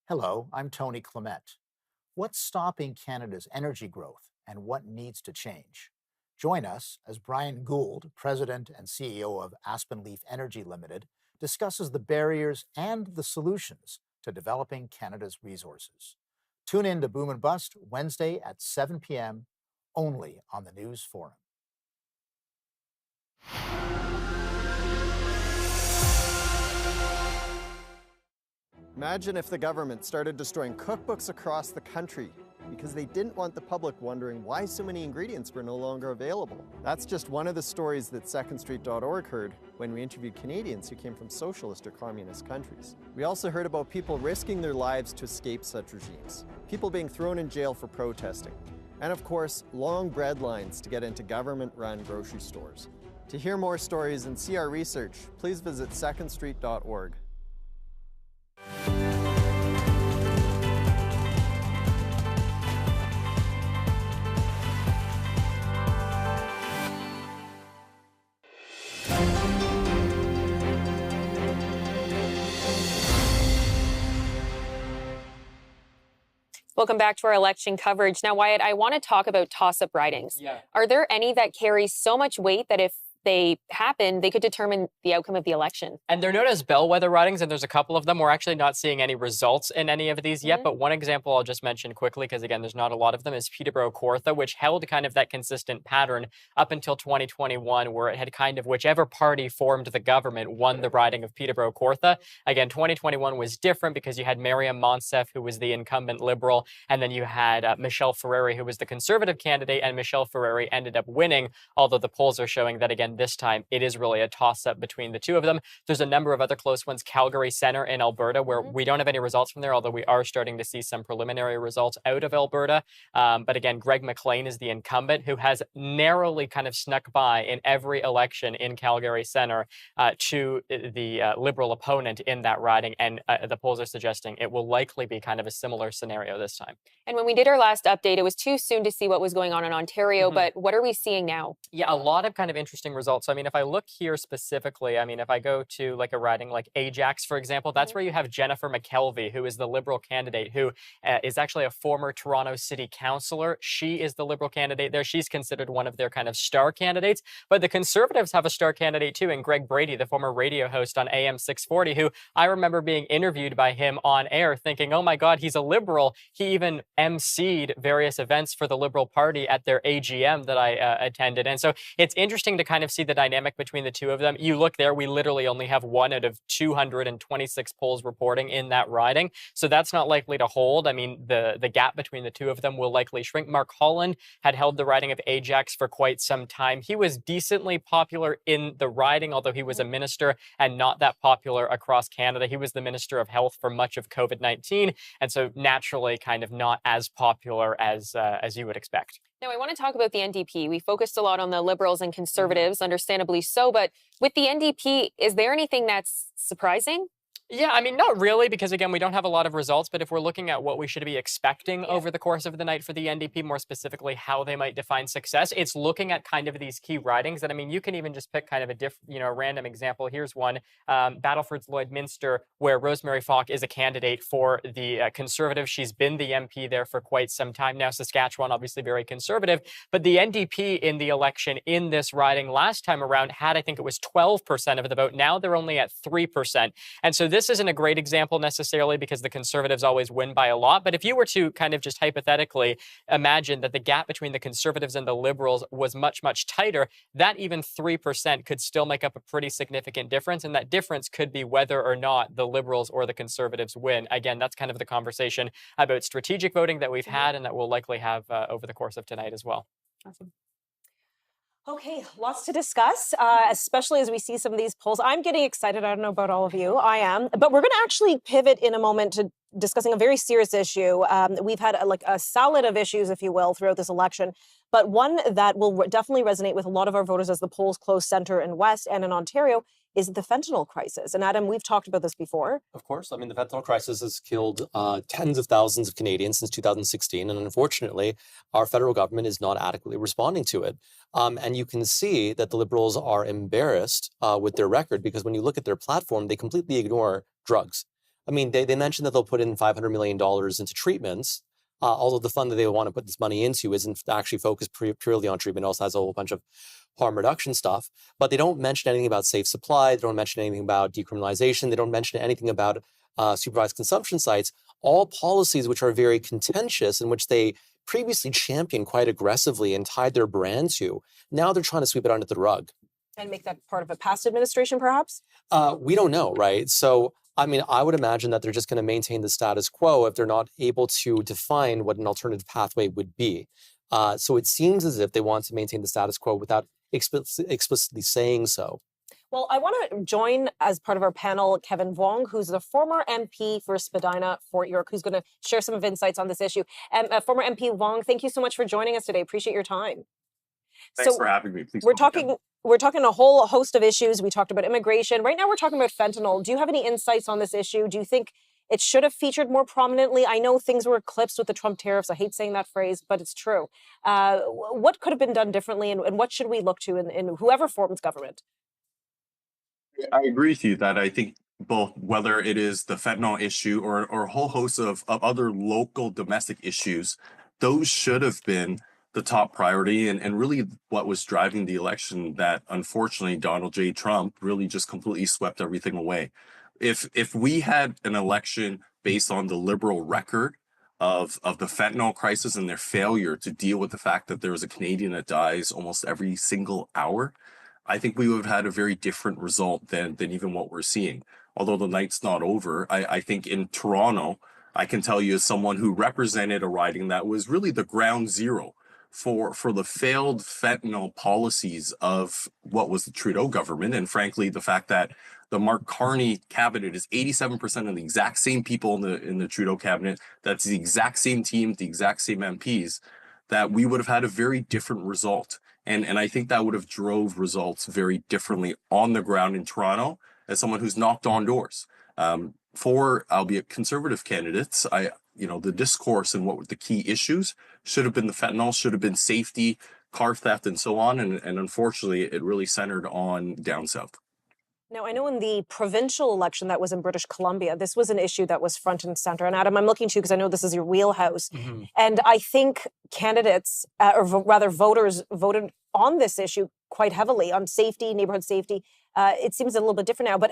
Hello, I'm Tony Clement. What's stopping Canada's energy growth and what needs to change? Join us as Brian Gould, President and CEO of Aspen Leaf Energy Limited, discusses the barriers and the solutions to developing Canada's resources. Tune in to Boom and Bust Wednesday at 7 p.m. only on the News Forum. Imagine if the government started destroying cookbooks across the country because they didn't want the public wondering why so many ingredients were no longer available. That's just one of the stories that secondstreet.org heard when we interviewed Canadians who came from socialist or communist countries. We also heard about people risking their lives to escape such regimes, people being thrown in jail for protesting, and of course, long bread lines to get into government-run grocery stores. To hear more stories and see our research, please visit secondstreet.org. Welcome back to our election coverage. Now, Wyatt, I want to talk about toss-up ridings. Yeah. Are there any that carry so much weight that if they happen, they could determine the outcome of the election. And they're known as bellwether ridings, and there's a couple of them. We're actually not seeing any results in any of these yet, but one example I'll just mention quickly, because again, there's not a lot of them, is Peterborough-Kawartha, which held kind of that consistent pattern up until 2021, where it had kind of whichever party formed the government won the riding of Peterborough-Kawartha. Again, 2021 was different because you had Maryam Monsef, who was the incumbent Liberal, and then you had Michelle Ferreri, who was the Conservative candidate, and Michelle Ferreri ended up winning, although the polls are showing that, again, this time it is really a toss-up between the two of them. There's a number of other close ones. Calgary Centre in Alberta, where we don't have any results from there, although we are starting to see some preliminary results out of Alberta. But again, Greg McLean is the incumbent, who has narrowly kind of snuck by in every election in Calgary Centre to the Liberal opponent in that riding. And the polls are suggesting it will likely be kind of a similar scenario this time. And when we did our last update, it was too soon to see what was going on in Ontario, but what are we seeing now? Yeah, a lot of kind of interesting results. So, I mean, if I look here specifically, I mean, if I go to like a riding like Ajax, for example, that's where you have Jennifer McKelvey, who is the Liberal candidate, who is actually a former Toronto City Councillor. She is the Liberal candidate there. She's considered one of their kind of star candidates. But the Conservatives have a star candidate too, in Greg Brady, the former radio host on AM 640, who I remember being interviewed by him on air thinking, oh my God, he's a Liberal. He even emceed various events for the Liberal Party at their AGM that I attended. And so it's interesting to kind of see the dynamic between the two of them. You look there, we literally only have 1 out of 226 polls reporting in that riding. So that's not likely to hold. I mean, the gap between the two of them will likely shrink. Mark Holland had held the riding of Ajax for quite some time. He was decently popular in the riding, although he was a minister and not that popular across Canada. He was the Minister of Health for much of COVID-19, and so naturally kind of not as popular as you would expect. Now, I want to talk about the NDP. We focused a lot on the Liberals and Conservatives, understandably so, but with the NDP, is there anything that's surprising? Yeah, I mean, not really, because again, we don't have a lot of results, but if we're looking at what we should be expecting over the course of the night for the NDP, more specifically how they might define success, it's looking at kind of these key ridings that, I mean, you can even just pick kind of a random example. Here's one, Battleford's Lloydminster, where Rosemary Falk is a candidate for the Conservatives. She's been the MP there for quite some time now. Saskatchewan, obviously very conservative, but the NDP in the election in this riding last time around had, I think it was 12% of the vote. Now they're only at 3%. And so this isn't a great example necessarily because the Conservatives always win by a lot. But if you were to kind of just hypothetically imagine that the gap between the Conservatives and the Liberals was much, much tighter, that even 3% could still make up a pretty significant difference. And that difference could be whether or not the Liberals or the Conservatives win. Again, that's kind of the conversation about strategic voting that we've had and that we'll likely have over the course of tonight as well. Awesome. Okay, lots to discuss, especially as we see some of these polls. I'm getting excited. I don't know about all of you. I am. But we're going to actually pivot in a moment to discussing a very serious issue. We've had a salad of issues, if you will, throughout this election. But one that will definitely resonate with a lot of our voters as the polls close center in West and in Ontario is the fentanyl crisis. And Adam, we've talked about this before. Of course. I mean, the fentanyl crisis has killed tens of thousands of Canadians since 2016. And unfortunately, our federal government is not adequately responding to it. And you can see that the Liberals are embarrassed with their record because when you look at their platform, they completely ignore drugs. I mean, they mentioned that they'll put in $500 million into treatments, although the fund that they want to put this money into isn't actually focused purely on treatment. It also has a whole bunch of harm reduction stuff, but they don't mention anything about safe supply. They don't mention anything about decriminalization. They don't mention anything about supervised consumption sites, all policies which are very contentious and which they previously championed quite aggressively and tied their brand to. Now they're trying to sweep it under the rug. And make that part of a past administration, perhaps? We don't know, right? So, I mean, I would imagine that they're just going to maintain the status quo if they're not able to define what an alternative pathway would be. So it seems as if they want to maintain the status quo without explicitly saying so. Well, I want to join as part of our panel Kevin Vuong, who's the former MP for Spadina, Fort York, who's going to share some of insights on this issue. Former MP Vuong, thank you so much for joining us today. Appreciate your time. Thanks for having me. Please we're talking a whole host of issues. We talked about immigration. Right now, we're talking about fentanyl. Do you have any insights on this issue? Do you think it should have featured more prominently? I know things were eclipsed with the Trump tariffs. I hate saying that phrase, but it's true. What could have been done differently, and what should we look to in whoever forms government? I agree with you that I think both whether it is the fentanyl issue or a whole host of other local domestic issues, those should have been the top priority and really what was driving the election, that unfortunately Donald J. Trump really just completely swept everything away. If we had an election based on the liberal record of the fentanyl crisis and their failure to deal with the fact that there was a Canadian that dies almost every single hour, I think we would have had a very different result than even what we're seeing. Although the night's not over, I think in Toronto, I can tell you as someone who represented a riding that was really the ground zero for the failed fentanyl policies of what was the Trudeau government, and frankly, the fact that the Mark Carney cabinet is 87% of the exact same people in the Trudeau cabinet. That's the exact same team, the exact same MPs. That we would have had a very different result, and I think that would have drove results very differently on the ground in Toronto. As someone who's knocked on doors for, albeit conservative candidates, the discourse and what were the key issues should have been the fentanyl, should have been safety, car theft, and so on. And unfortunately, it really centered on down south. Now, I know in the provincial election that was in British Columbia, this was an issue that was front and center. And Adam, I'm looking to you because I know this is your wheelhouse. Mm-hmm. And I think candidates, rather voters, voted on this issue quite heavily, on safety, neighborhood safety. It seems a little bit different now. But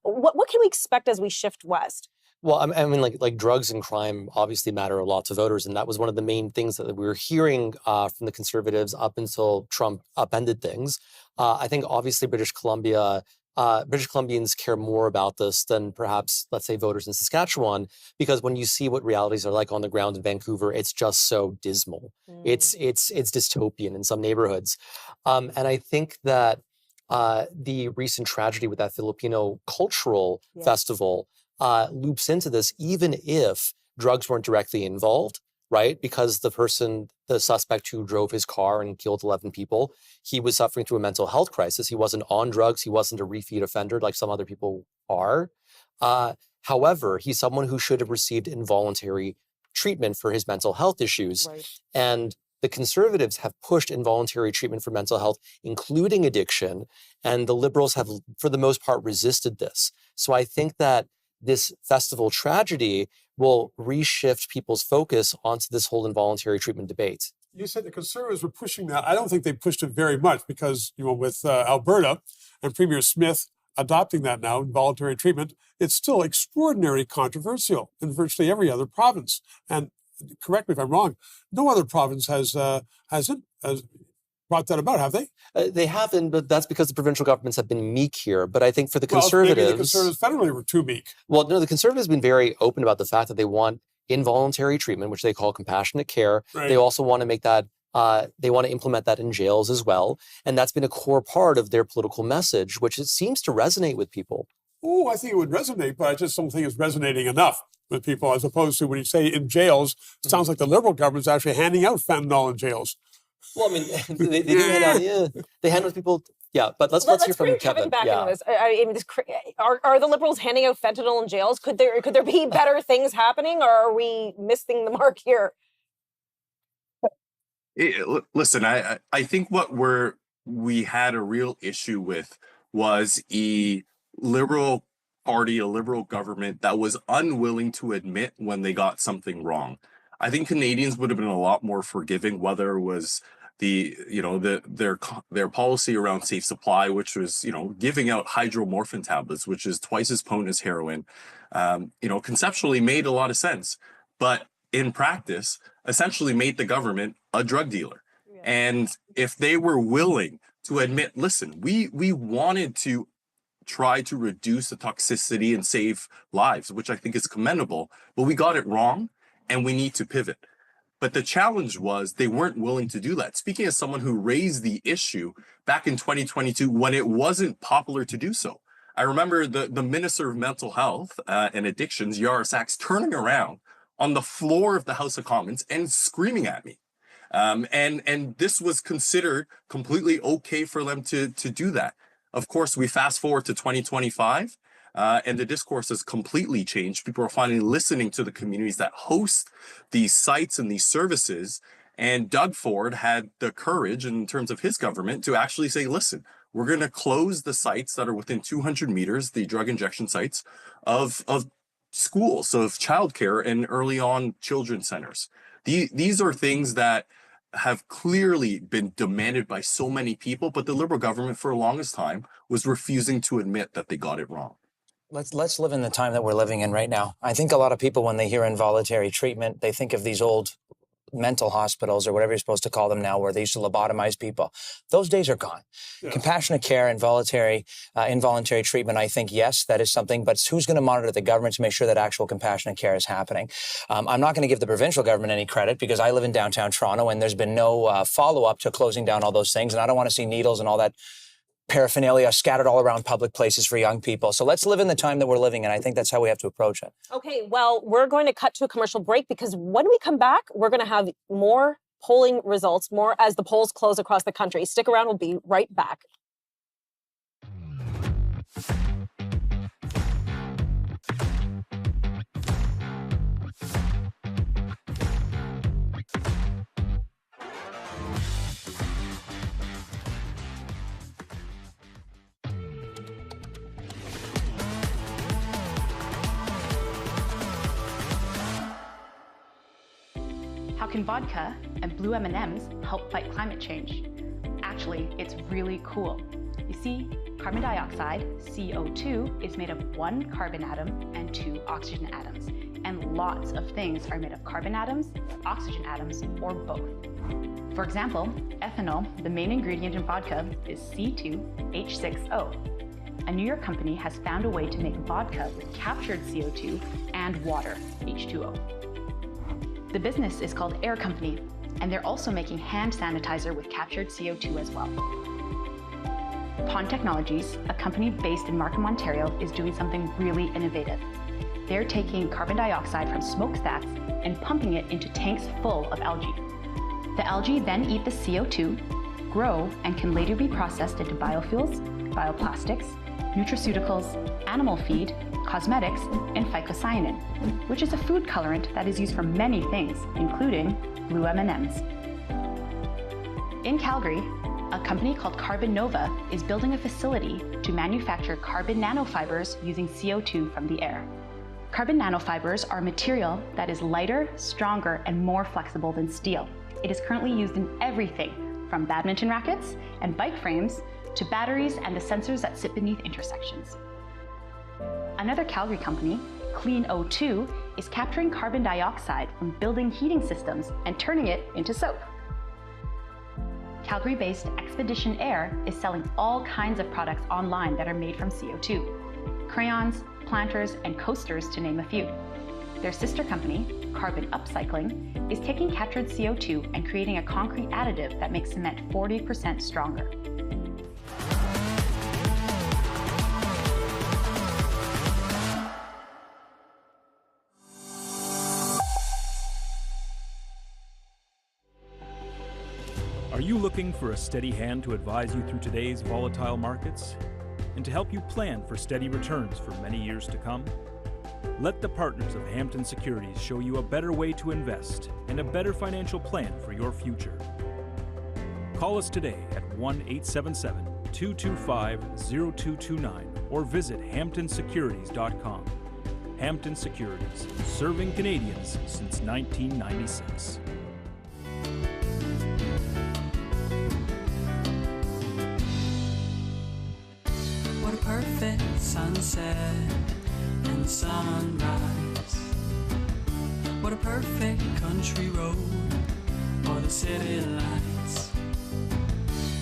what can we expect as we shift west? Well, I mean, like drugs and crime obviously matter a lot to voters, and that was one of the main things that we were hearing from the Conservatives up until Trump upended things. I think obviously British Columbians care more about this than perhaps, let's say, voters in Saskatchewan, because when you see what realities are like on the ground in Vancouver, it's just so dismal. It's dystopian in some neighborhoods, and I think that the recent tragedy with that Filipino cultural festival loops into this, even if drugs weren't directly involved, right? Because the suspect who drove his car and killed 11 people, he was suffering through a mental health crisis. He wasn't on drugs. He wasn't a repeat offender like some other people are. However, he's someone who should have received involuntary treatment for his mental health issues. Right. And the Conservatives have pushed involuntary treatment for mental health, including addiction, and the Liberals have, for the most part, resisted this. So I think that this festival tragedy will reshift people's focus onto this whole involuntary treatment debate. You said the Conservatives were pushing that. I don't think they pushed it very much because, with Alberta and Premier Smith adopting that now, involuntary treatment, it's still extraordinarily controversial in virtually every other province. And correct me if I'm wrong, no other province has brought that about, have they? They haven't, but that's because the provincial governments have been meek here. But I think for the Conservatives... Maybe the Conservatives federally were too meek. Well, no, the Conservatives have been very open about the fact that they want involuntary treatment, which they call compassionate care. Right. They also want to make that, they want to implement that in jails as well. And that's been a core part of their political message, which it seems to resonate with people. Oh, I think it would resonate, but I just don't think it's resonating enough with people, as opposed to when you say in jails, it sounds like the Liberal government's actually handing out fentanyl in jails. Well, I mean, they do hand out, they hand out people, but let's hear from bring Kevin. back into this. I mean, are the Liberals handing out fentanyl in jails? Could there be better things happening, or are we missing the mark here? Listen, I think what we had a real issue with was a Liberal party, a Liberal government that was unwilling to admit when they got something wrong. I think Canadians would have been a lot more forgiving, whether it was their policy around safe supply, which was giving out hydromorphine tablets, which is twice as potent as heroin. Conceptually made a lot of sense, but in practice, essentially made the government a drug dealer. Yeah. And if they were willing to admit, listen, we wanted to try to reduce the toxicity and save lives, which I think is commendable, but we got it wrong. And we need to pivot. But the challenge was they weren't willing to do that. Speaking as someone who raised the issue back in 2022 when it wasn't popular to do so. I remember the Minister of Mental Health and Addictions, Yara Sachs, turning around on the floor of the House of Commons and screaming at me. And this was considered completely okay for them to do that. Of course, we fast forward to 2025. And the discourse has completely changed. People are finally listening to the communities that host these sites and these services. And Doug Ford had the courage, in terms of his government, to actually say, listen, we're going to close the sites that are within 200 meters, the drug injection sites of schools, so of childcare and early on children's centers. These are things that have clearly been demanded by so many people, but the Liberal government for the longest time was refusing to admit that they got it wrong. Let's live in the time that we're living in right now. I think a lot of people, when they hear involuntary treatment, they think of these old mental hospitals or whatever you're supposed to call them now, where they used to lobotomize people. Those days are gone. Yeah. Compassionate care, involuntary treatment, I think, yes, that is something, but who's going to monitor the government to make sure that actual compassionate care is happening? I'm not going to give the provincial government any credit because I live in downtown Toronto and there's been no follow-up to closing down all those things, and I don't want to see needles and all that paraphernalia scattered all around public places for young people. So let's live in the time that we're living in. I think that's how we have to approach it. Okay, well, we're going to cut to a commercial break because when we come back, we're going to have more polling results, more as the polls close across the country. Stick around, we'll be right back. How can vodka and blue M&Ms help fight climate change? Actually, it's really cool. You see, carbon dioxide, CO2, is made of one carbon atom and two oxygen atoms. And lots of things are made of carbon atoms, oxygen atoms, or both. For example, ethanol, the main ingredient in vodka, is C2H6O. A New York company has found a way to make vodka with captured CO2 and water, H2O. The business is called Air Company, and they're also making hand sanitizer with captured CO2 as well. Pond Technologies, a company based in Markham, Ontario, is doing something really innovative. They're taking carbon dioxide from smokestacks and pumping it into tanks full of algae. The algae then eat the CO2, grow, and can later be processed into biofuels, bioplastics, nutraceuticals, animal feed, cosmetics, and phycocyanin, which is a food colorant that is used for many things, including blue M&Ms. In Calgary, a company called Carbon Nova is building a facility to manufacture carbon nanofibers using CO2 from the air. Carbon nanofibers are a material that is lighter, stronger, and more flexible than steel. It is currently used in everything from badminton rackets and bike frames to batteries and the sensors that sit beneath intersections. Another Calgary company, Clean O2, is capturing carbon dioxide from building heating systems and turning it into soap. Calgary-based Expedition Air is selling all kinds of products online that are made from CO2. Crayons, planters, and coasters, to name a few. Their sister company, Carbon Upcycling, is taking captured CO2 and creating a concrete additive that makes cement 40% stronger. Are you looking for a steady hand to advise you through today's volatile markets and to help you plan for steady returns for many years to come? Let the partners of Hampton Securities show you a better way to invest and a better financial plan for your future. Call us today at 1-877-225-0229 or visit hamptonsecurities.com. Hampton Securities, serving Canadians since 1996. What a perfect sunset and sunrise. What a perfect country road for the city lights.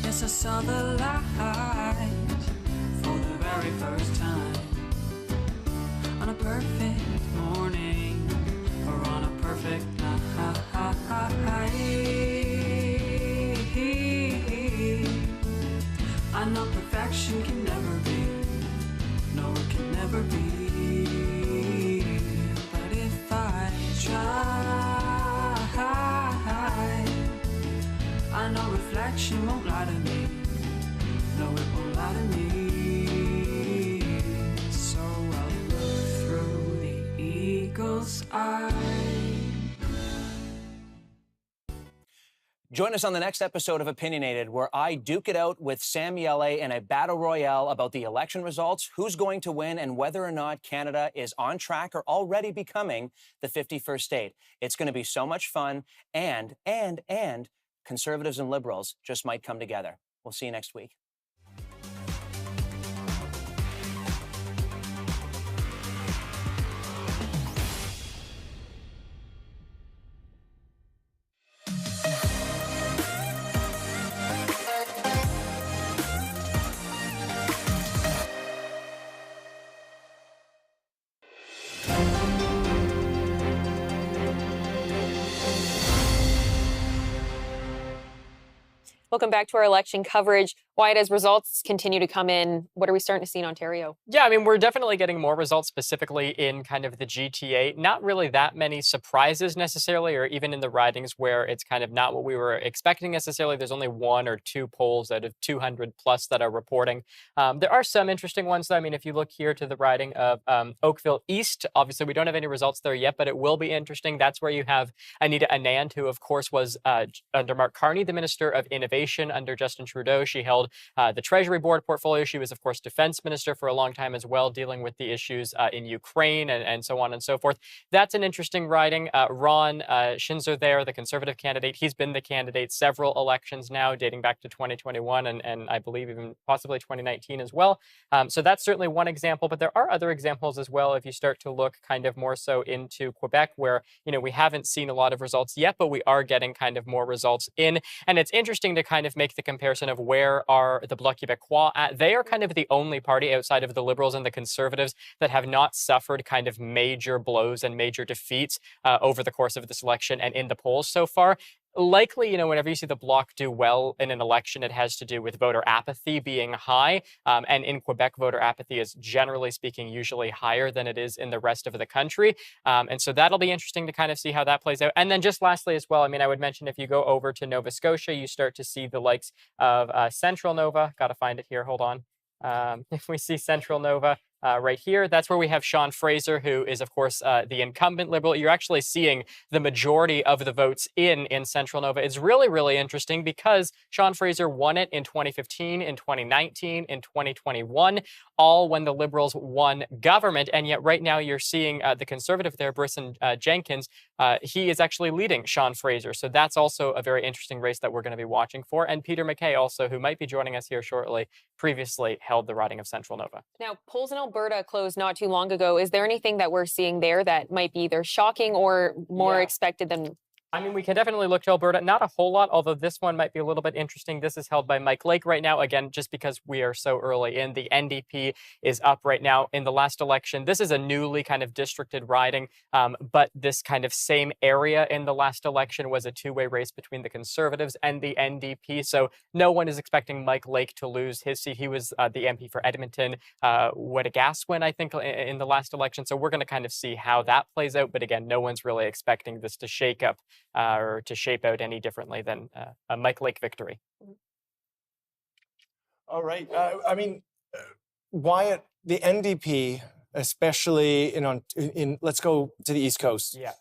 Yes, I saw the light for the very first time on a perfect morning or on a perfect night. I know perfection can never be, no, it can never be. But if I try, I know reflection won't lie to me, no, it won't lie to me. So I'll look through the eagle's eye. Join us on the next episode of Opinionated, where I duke it out with Sam Yele in a battle royale about the election results, who's going to win, and whether or not Canada is on track or already becoming the 51st state. It's going to be so much fun, and Conservatives and liberals just might come together. We'll see you next week. Welcome back to our election coverage. Wyatt, as results continue to come in, what are we starting to see in Ontario? Yeah, I mean, we're definitely getting more results, specifically in kind of the GTA. Not really that many surprises necessarily, or even in the ridings where it's kind of not what we were expecting necessarily. There's only 1 or 2 polls out of 200 plus that are reporting. There are some interesting ones, though. I mean, if you look here to the riding of Oakville East, obviously we don't have any results there yet, but it will be interesting. That's where you have Anita Anand, who, of course, was under Mark Carney, the Minister of Innovation under Justin Trudeau. She held the Treasury Board portfolio. She was, of course, Defense Minister for a long time as well, dealing with the issues in Ukraine and so on and so forth. That's an interesting riding. Ron Shinzer there, the Conservative candidate, he's been the candidate several elections now, dating back to 2021 and I believe even possibly 2019 as well. So that's certainly one example, but there are other examples as well if you start to look kind of more so into Quebec, where, you know, we haven't seen a lot of results yet, but we are getting kind of more results in. And it's interesting to kind of make the comparison of where are the Bloc Québécois at. They are kind of the only party outside of the Liberals and the Conservatives that have not suffered kind of major blows and major defeats over the course of this election and in the polls so far. Likely, you know, whenever you see the Bloc do well in an election, it has to do with voter apathy being high. And in Quebec, voter apathy is, generally speaking, usually higher than it is in the rest of the country. And so that'll be interesting to kind of see how that plays out. And then just lastly as well, I mean, I would mention if you go over to Nova Scotia, you start to see the likes of Central Nova. Got to find it here. Hold on. If we see Central Nova, right here, that's where we have Sean Fraser, who is, of course, the incumbent Liberal. You're actually seeing the majority of the votes in Central Nova. It's really, really interesting because Sean Fraser won it in 2015, in 2019, in 2021, all when the Liberals won government. And yet right now you're seeing the Conservative there, Brisson Jenkins, he is actually leading Sean Fraser. So that's also a very interesting race that we're going to be watching for. And Peter MacKay also, who might be joining us here shortly, previously held the riding of Central Nova. Now, polls in Alberta closed not too long ago. Is there anything that we're seeing there that might be either shocking or more expected than? I mean, we can definitely look to Alberta. Not a whole lot, although this one might be a little bit interesting. This is held by Mike Lake right now. Again, just because we are so early in, the NDP is up right now in the last election. This is a newly kind of districted riding, but this kind of same area in the last election was a two-way race between the Conservatives and the NDP. So no one is expecting Mike Lake to lose his seat. He was the MP for Edmonton, Wetagaswin, I think, in the last election. So we're going to kind of see how that plays out. But again, no one's really expecting this to shake up or to shape out any differently than a Mike Lake victory. All right. I mean, Wyatt, the NDP, especially in let's go to the East Coast. Yeah.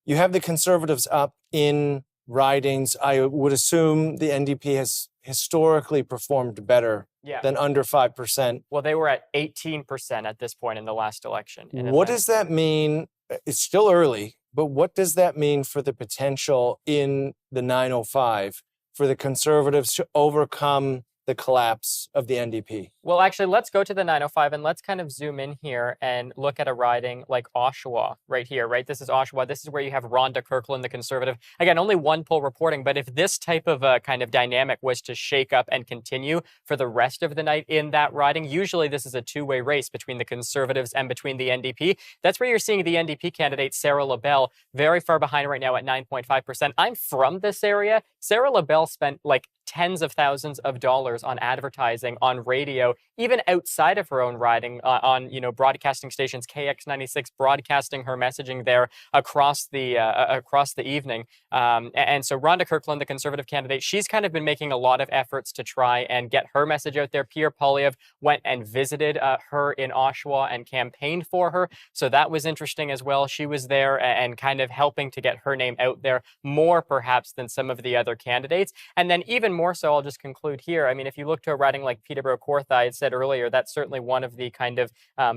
You have the Conservatives up in ridings. I would assume the NDP has historically performed better than under 5%. Well, they were at 18% at this point in the last election. What does that mean? It's still early, but what does that mean for the potential in the 905 for the Conservatives to overcome the collapse of the NDP? Well, actually, let's go to the 905 and let's kind of zoom in here and look at a riding like Oshawa right here, right? This is Oshawa. This is where you have Rhonda Kirkland, the Conservative. Again, only one poll reporting, but if this type of kind of dynamic was to shake up and continue for the rest of the night in that riding, usually this is a two-way race between the Conservatives and between the NDP. That's where you're seeing the NDP candidate, Sarah LaBelle, very far behind right now at 9.5%. I'm from this area. Sarah LaBelle spent like tens of thousands of dollars on advertising, on radio, even outside of her own riding, on broadcasting stations, KX96, broadcasting her messaging there across the evening. And so Rhonda Kirkland, the Conservative candidate, she's kind of been making a lot of efforts to try and get her message out there. Pierre Poilievre went and visited her in Oshawa and campaigned for her. So that was interesting as well. She was there and kind of helping to get her name out there more perhaps than some of the other candidates. And then even more so, I'll just conclude here. I mean, if you look to a riding like Peterborough-Kawartha, I had said earlier, that's certainly one of the kind of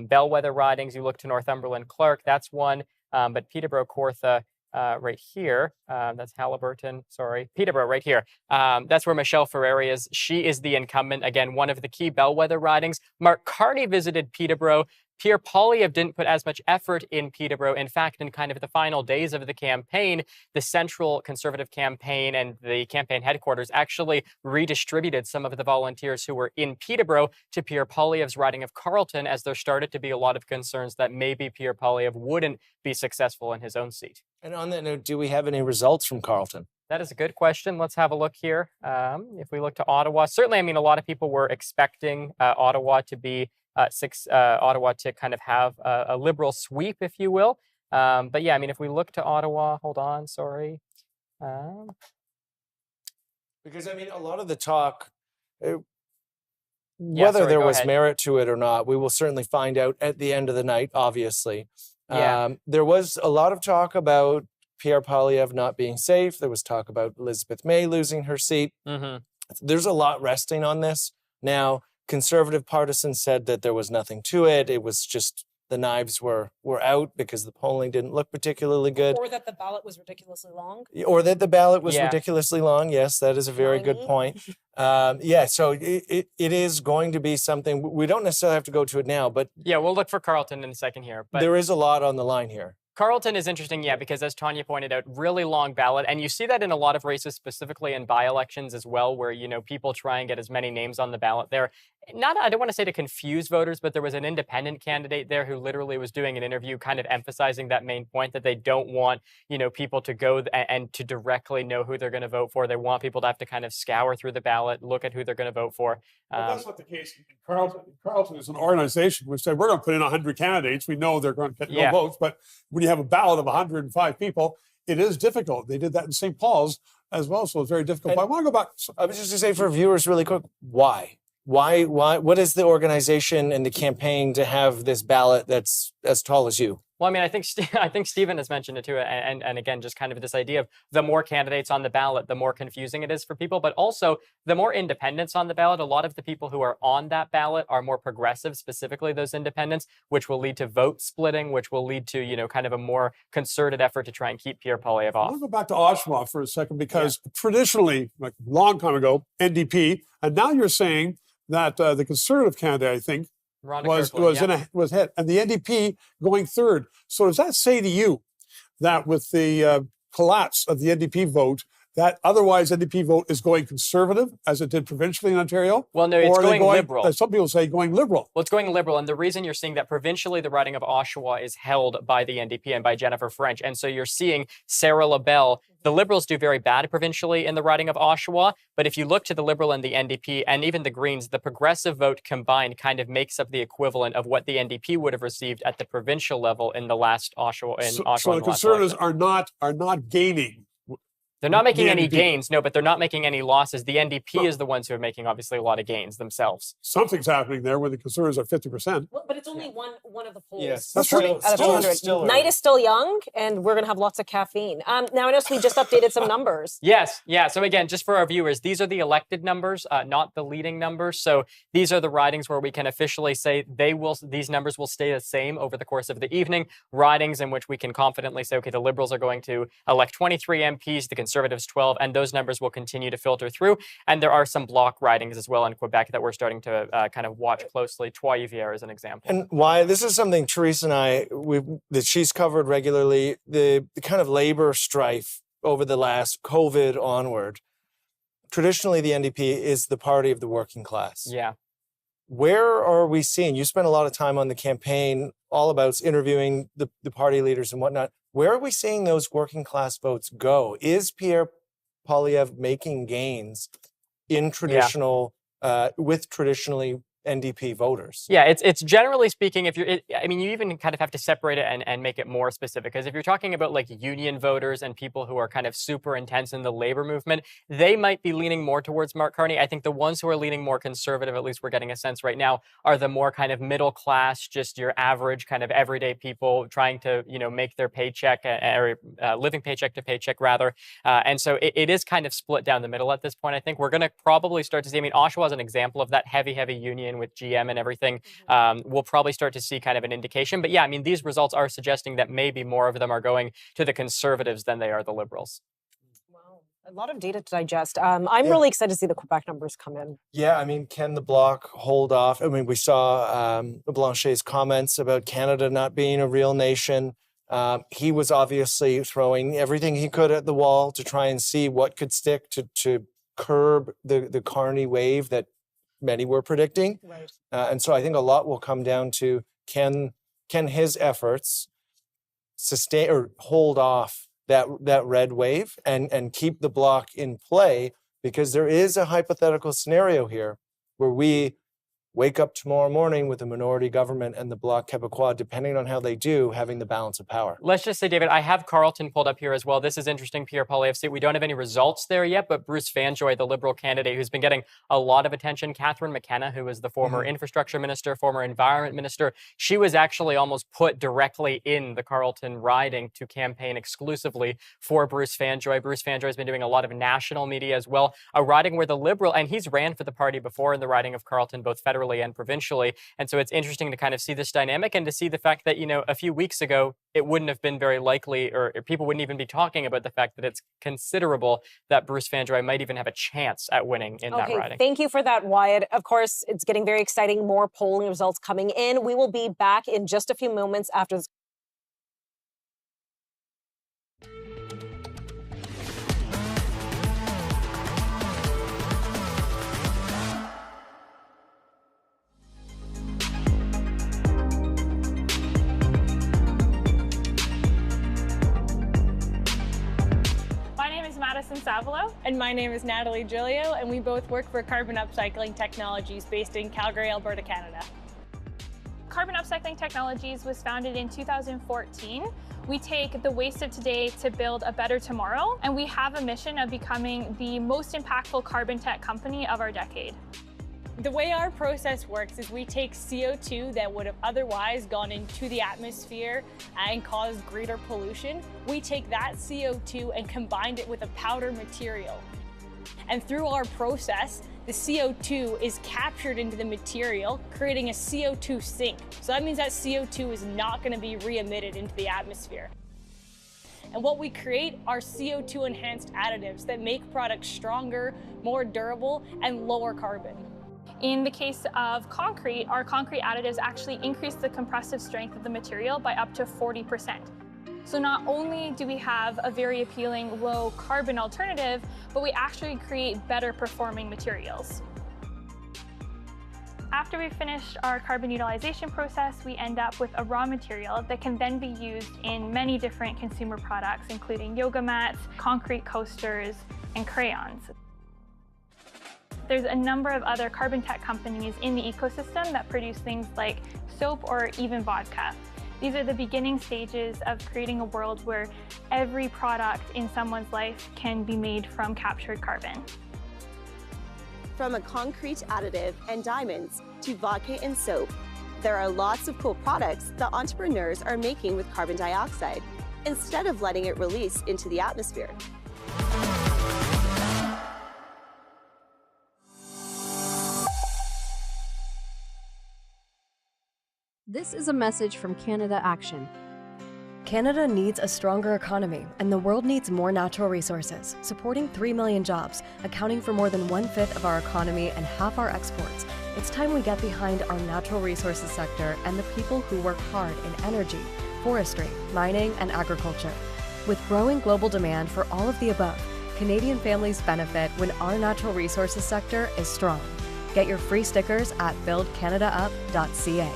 bellwether ridings. You look to Northumberland-Clark, that's one. But Peterborough-Kawartha, right here. That's Halliburton, sorry, Peterborough right here. That's where Michelle Ferreri is. She is the incumbent. Again, one of the key bellwether ridings. Mark Carney visited Peterborough. Pierre Poilievre didn't put as much effort in Peterborough. In fact, in kind of the final days of the campaign, the Central Conservative campaign and the campaign headquarters actually redistributed some of the volunteers who were in Peterborough to Pierre Poilievre's riding of Carleton, as there started to be a lot of concerns that maybe Pierre Poilievre wouldn't be successful in his own seat. And on that note, do we have any results from Carleton? That is a good question. Let's have a look here. If we look to Ottawa, certainly, I mean, a lot of people were expecting Ottawa to be Ottawa to kind of have a Liberal sweep, if you will. But yeah, I mean, if we look to Ottawa, hold on, sorry. Because I mean, a lot of the talk, whether there was merit to it or not, we will certainly find out at the end of the night, obviously. Yeah. There was a lot of talk about Pierre Poilievre not being safe. There was talk about Elizabeth May losing her seat. Mm-hmm. There's a lot resting on this. Now, Conservative partisans said that there was nothing to it. It was just the knives were out because the polling didn't look particularly good. Or that the ballot was ridiculously long. Or that the ballot was Yeah. ridiculously long. Yes, that is a very good point. Yeah, so it is going to be something. We don't necessarily have to go to it now, but Yeah, we'll look for Carleton in a second here. But there is a lot on the line here. Carleton is interesting, yeah, because as Tanya pointed out, really long ballot. And you see that in a lot of races, specifically in by-elections as well, where, you know, people try and get as many names on the ballot there. I don't want to say to confuse voters, but there was an independent candidate there who literally was doing an interview kind of emphasizing that main point, that they don't want, you know, people to go and to directly know who they're going to vote for. They want people to have to kind of scour through the ballot, look at who they're going to vote for. Well, that's not the case. Carleton is an organization which said, we're going to put in 100 candidates. We know they're going to get no votes. But when you have a ballot of 105 people, it is difficult. They did that in St. Paul's as well, so it's very difficult. But I want to go back. I was just going to say for viewers really quick, why? Why? What is the organization and the campaign to have this ballot that's as tall as you? Well, I mean, I think Stephen has mentioned it too, and again, just kind of this idea of the more candidates on the ballot, the more confusing it is for people, but also the more independents on the ballot. A lot of the people who are on that ballot are more progressive, specifically those independents, which will lead to vote splitting, which will lead to, you know, kind of a more concerted effort to try and keep Pierre Poilievre I off. want to go back to Oshawa for a second, because traditionally, like a long time ago, NDP, and now you're saying that the Conservative candidate, I think, was hit, and the NDP going third. So does that say to you that with the collapse of the NDP vote, that otherwise NDP vote is going Conservative, as it did provincially in Ontario? Well, no, it's going Liberal. Some people say going Liberal. Well, it's going Liberal, and the reason you're seeing that provincially, the riding of Oshawa is held by the NDP and by Jennifer French, and so you're seeing Sarah LaBelle. The Liberals do very bad provincially in the riding of Oshawa, but if you look to the Liberal and the NDP, and even the Greens, the progressive vote combined kind of makes up the equivalent of what the NDP would have received at the provincial level in the last Oshawa. So the Conservatives are not gaining. They're not making any gains, no, but they're not making any losses. The NDP is the ones who are making, obviously, a lot of gains themselves. Something's happening there when the Conservatives are 50%. Well, but it's only one of the polls. Yes, That's that's right. true. Out of 200. Night is still young, and we're going to have lots of caffeine. Now, I noticed we just updated some numbers. Yes, yeah. So again, just for our viewers, these are the elected numbers, not the leading numbers. So these are the ridings where we can officially say these numbers will stay the same over the course of the evening. Ridings in which we can confidently say, okay, the Liberals are going to elect 23 MPs, the Conservatives 12, and those numbers will continue to filter through. And there are some block ridings as well in Quebec that we're starting to kind of watch closely. Trois-Rivières is an example. And why this is something Teresa and I that she's covered regularly, the kind of labor strife over the last COVID onward. Traditionally, the NDP is the party of the working class. Yeah. Where are we seeing? You spent a lot of time on the campaign, all about interviewing the party leaders and whatnot. Where are we seeing those working class votes go? Is Pierre Poilievre making gains in traditional, with traditionally NDP voters? Yeah, it's generally speaking, I mean, you even kind of have to separate it and make it more specific, because if you're talking about like union voters and people who are kind of super intense in the labor movement, they might be leaning more towards Mark Carney. I think the ones who are leaning more conservative, at least we're getting a sense right now, are the more kind of middle class, just your average kind of everyday people trying to, you know, make their paycheck or living paycheck to paycheck rather. And so it is kind of split down the middle at this point. I think we're going to probably start to see, I mean, Oshawa is an example of that heavy union happen with GM and everything, we'll probably start to see kind of an indication. But yeah, I mean, these results are suggesting that maybe more of them are going to the conservatives than they are the liberals. A lot of data to digest. I'm really excited to see the Quebec numbers come in. Yeah, I mean, can the Bloc hold off? I mean, we saw Blanchet's comments about Canada not being a real nation. He was obviously throwing everything he could at the wall to try and see what could stick to curb the Carney wave that many were predicting. Right. And so I think a lot will come down to can his efforts sustain or hold off that red wave and keep the Bloc in play, because there is a hypothetical scenario here where we wake up tomorrow morning with a minority government and the Bloc Québécois, depending on how they do, having the balance of power. Let's just say, David, I have Carleton pulled up here as well. This is interesting, Pierre Poilievre. We don't have any results there yet, but Bruce Vanjoy, the Liberal candidate who's been getting a lot of attention, Catherine McKenna, who was the former infrastructure minister, former environment minister, she was actually almost put directly in the Carleton riding to campaign exclusively for Bruce Vanjoy. Bruce Vanjoy has been doing a lot of national media as well, a riding where the Liberal, and he's ran for the party before in the riding of Carleton, both federally and provincially. And so it's interesting to kind of see this dynamic and to see the fact that, you know, a few weeks ago, it wouldn't have been very likely, or people wouldn't even be talking about the fact that it's considerable that Bruce Vanjoy might even have a chance at winning in that riding. Thank you for that, Wyatt. Of course, it's getting very exciting. More polling results coming in. We will be back in just a few moments after this. Madison Savalo. And my name is Natalie Giglio, and we both work for Carbon Upcycling Technologies based in Calgary, Alberta, Canada. Carbon Upcycling Technologies was founded in 2014. We take the waste of today to build a better tomorrow, and we have a mission of becoming the most impactful carbon tech company of our decade. The way our process works is we take CO2 that would have otherwise gone into the atmosphere and caused greater pollution. We take that CO2 and combine it with a powder material. And through our process, the CO2 is captured into the material, creating a CO2 sink. So that means that CO2 is not going to be re-emitted into the atmosphere. And what we create are CO2 enhanced additives that make products stronger, more durable, and lower carbon. In the case of concrete, our concrete additives actually increase the compressive strength of the material by up to 40%. So not only do we have a very appealing low carbon alternative, but we actually create better performing materials. After we finish our carbon utilization process, we end up with a raw material that can then be used in many different consumer products, including yoga mats, concrete coasters, and crayons. There's a number of other carbon tech companies in the ecosystem that produce things like soap or even vodka. These are the beginning stages of creating a world where every product in someone's life can be made from captured carbon. From a concrete additive and diamonds to vodka and soap, there are lots of cool products that entrepreneurs are making with carbon dioxide instead of letting it release into the atmosphere. This is a message from Canada Action. Canada needs a stronger economy, and the world needs more natural resources, supporting 3 million jobs, accounting for more than 1/5 of our economy and half our exports. It's time we get behind our natural resources sector and the people who work hard in energy, forestry, mining, and agriculture. With growing global demand for all of the above, Canadian families benefit when our natural resources sector is strong. Get your free stickers at buildcanadaup.ca.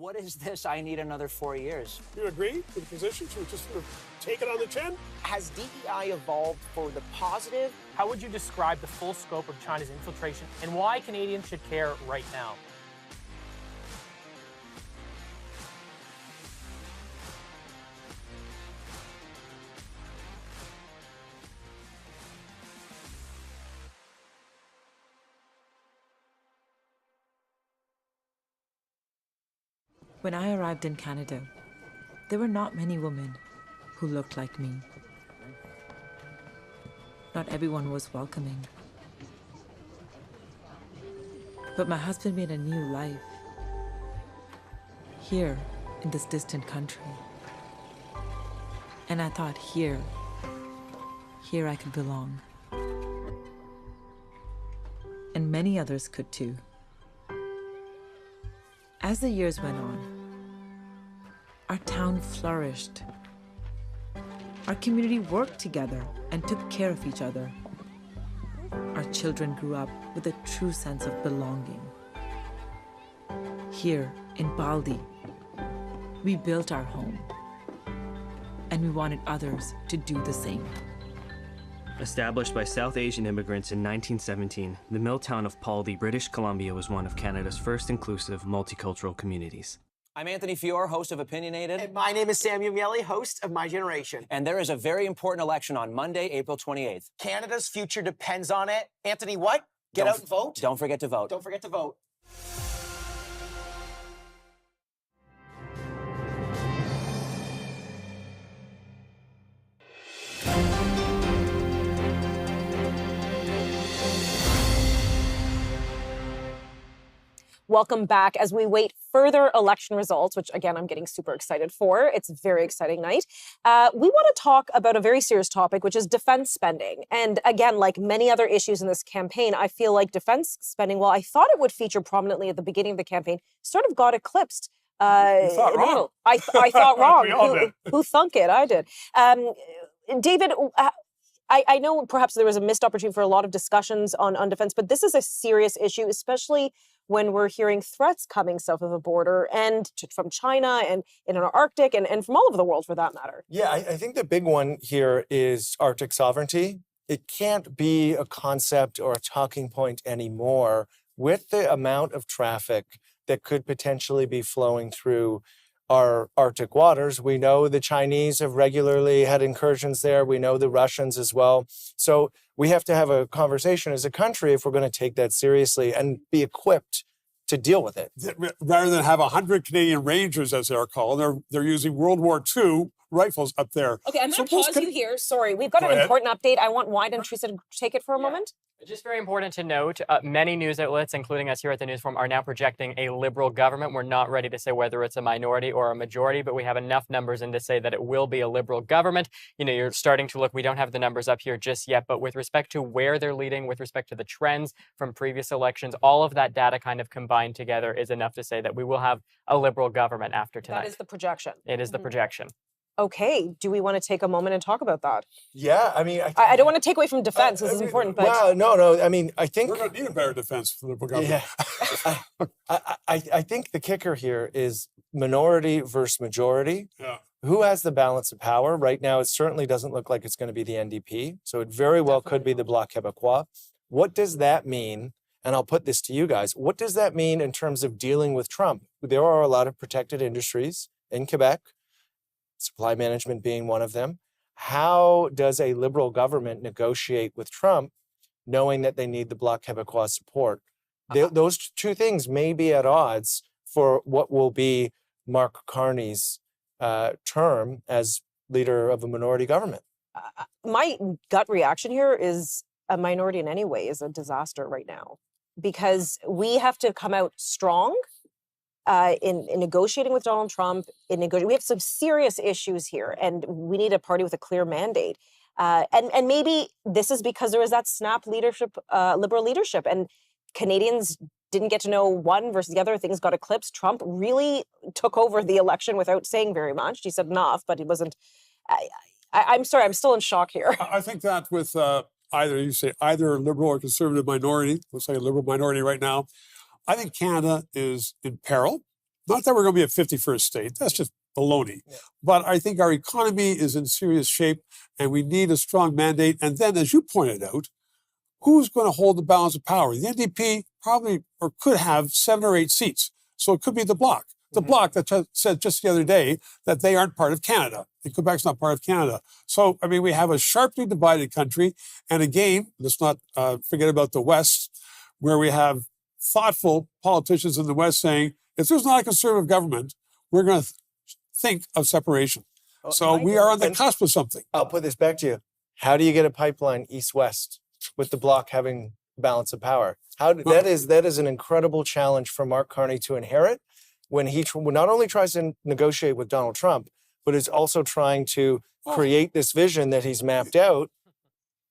What is this? I need another 4 years. You agree with the position? Should we just sort of take it on the chin? Has DEI evolved for the positive? How would you describe the full scope of China's infiltration and why Canadians should care right now? When I arrived in Canada, there were not many women who looked like me. Not everyone was welcoming. But my husband made a new life here in this distant country. And I thought here I could belong. And many others could too. As the years went on, our town flourished. Our community worked together and took care of each other. Our children grew up with a true sense of belonging. Here in Baldi, we built our home, and we wanted others to do the same. Established by South Asian immigrants in 1917, the mill town of Paldi, British Columbia was one of Canada's first inclusive multicultural communities. I'm Anthony Fior, host of Opinionated. And my name is Samuel Miele, host of My Generation. And there is a very important election on Monday, April 28th. Canada's future depends on it. Anthony, what? Get out and vote? Don't forget to vote. Don't forget to vote. Welcome back as we wait further election results, which again, I'm getting super excited for. It's a very exciting night. We want to talk about a very serious topic, which is defense spending. And again, like many other issues in this campaign, I feel like defense spending, while I thought it would feature prominently at the beginning of the campaign, sort of got eclipsed. You thought wrong. I thought wrong. We all did. Who thunk it? I did. David, I know perhaps there was a missed opportunity for a lot of discussions on defense, but this is a serious issue, especially when we're hearing threats coming south of the border and from China and in our Arctic and from all over the world for that matter. Yeah, I think the big one here is Arctic sovereignty. It can't be a concept or a talking point anymore with the amount of traffic that could potentially be flowing through our Arctic waters. We know the Chinese have regularly had incursions there. We know the Russians as well. So we have to have a conversation as a country if we're going to take that seriously and be equipped to deal with it. Rather than have 100 Canadian Rangers, as they're called, they're using World War II rifles up there. Okay, I'm going to pause you here. Sorry, we've got an important update. I want Wyden and Teresa to take it for a moment. Just very important to note, many news outlets, including us here at the Newsroom, are now projecting a Liberal government. We're not ready to say whether it's a minority or a majority, but we have enough numbers in to say that it will be a Liberal government. You know, you're starting to look, we don't have the numbers up here just yet, but with respect to where they're leading, with respect to the trends from previous elections, all of that data kind of combined together is enough to say that we will have a Liberal government after tonight. That is the projection. It is the projection. Okay, do we want to take a moment and talk about that? Yeah, I mean, I don't want to take away from defense. This is important, but well, no. I mean, I think we're going to need a better defense for the government. Yeah, I think the kicker here is minority versus majority. Yeah. Who has the balance of power right now? It certainly doesn't look like it's going to be the NDP, so it very well could be the Bloc Québécois. What does that mean? And I'll put this to you guys. What does that mean in terms of dealing with Trump? There are a lot of protected industries in Quebec, supply management being one of them. How does a Liberal government negotiate with Trump, knowing that they need the Bloc Québécois support? Those two things may be at odds for what will be Mark Carney's term as leader of a minority government. my gut reaction here is a minority in any way is a disaster right now, because we have to come out strong in negotiating with Donald Trump. We have some serious issues here, and we need a party with a clear mandate. And maybe this is because there was that snap leadership, liberal leadership, and Canadians didn't get to know one versus the other. Things got eclipsed. Trump really took over the election without saying very much. He said enough, but he wasn't. I'm sorry, I'm still in shock here. I think that with either liberal or conservative minority, let's say a liberal minority right now, I think Canada is in peril. Not that we're going to be a 51st state. That's just baloney. Yeah. But I think our economy is in serious shape, and we need a strong mandate. And then, as you pointed out, who's going to hold the balance of power? The NDP probably or could have 7 or 8 seats. So it could be the Bloc. The Bloc that said just the other day that they aren't part of Canada. And Quebec's not part of Canada. So, I mean, we have a sharply divided country. And again, let's not forget about the West, where we have thoughtful politicians in the West saying, if there's not a conservative government, we're going to think of separation. So we are on the cusp of something. I'll put this back to you. How do you get a pipeline east-west with the Bloc having balance of power. That is an incredible challenge for Mark Carney to inherit when he not only tries to negotiate with Donald Trump, but is also trying to create this vision that he's mapped out.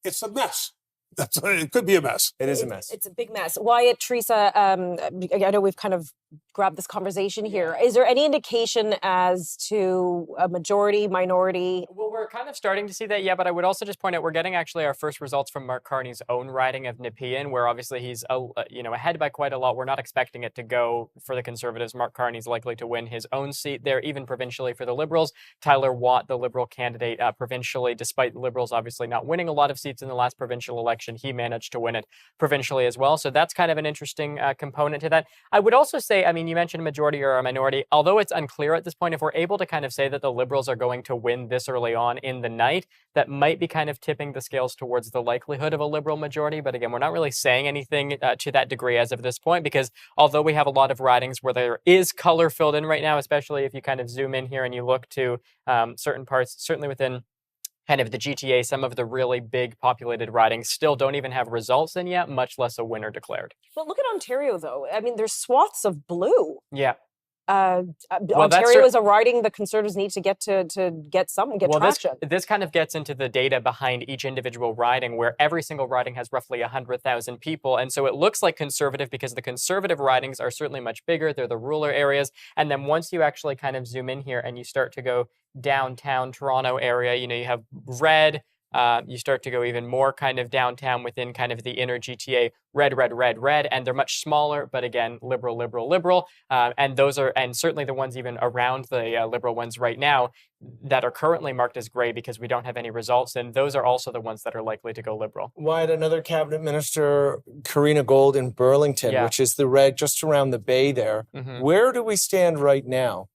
It's a mess. It could be a mess. It is a mess. It's a big mess. Wyatt, Teresa, I know we've kind of grabbed this conversation here. Is there any indication as to a majority, minority? Well, we're kind of starting to see that, yeah, but I would also just point out we're getting actually our first results from Mark Carney's own riding of Nepean, where obviously he's ahead by quite a lot. We're not expecting it to go for the Conservatives. Mark Carney's likely to win his own seat there, even provincially for the Liberals. Tyler Watt, the Liberal candidate provincially, despite the Liberals obviously not winning a lot of seats in the last provincial election, he managed to win it provincially as well. So that's kind of an interesting component to that. I would also say, I mean, you mentioned a majority or a minority, although it's unclear at this point, if we're able to kind of say that the Liberals are going to win this early on in the night, that might be kind of tipping the scales towards the likelihood of a Liberal majority. But again, we're not really saying anything to that degree as of this point, because although we have a lot of ridings where there is color filled in right now, especially if you kind of zoom in here and you look to certain parts, certainly within kind of the GTA, some of the really big populated ridings still don't even have results in yet, much less a winner declared. Well, look at Ontario, though. I mean, there's swaths of blue. Yeah. Ontario is a riding the Conservatives need to get traction. This kind of gets into the data behind each individual riding, where every single riding has roughly 100,000 people. And so it looks like Conservative because the Conservative ridings are certainly much bigger. They're the rural areas. And then once you actually kind of zoom in here and you start to go downtown Toronto area, you have red. You start to go even more kind of downtown within kind of the inner GTA, red, and they're much smaller, but again, liberal. And those are, and certainly the ones even around the Liberal ones right now that are currently marked as gray because we don't have any results, and those are also the ones that are likely to go Liberal. Wyatt, another cabinet minister, Karina Gold in Burlington, which is the red just around the bay there. Mm-hmm. Where do we stand right now?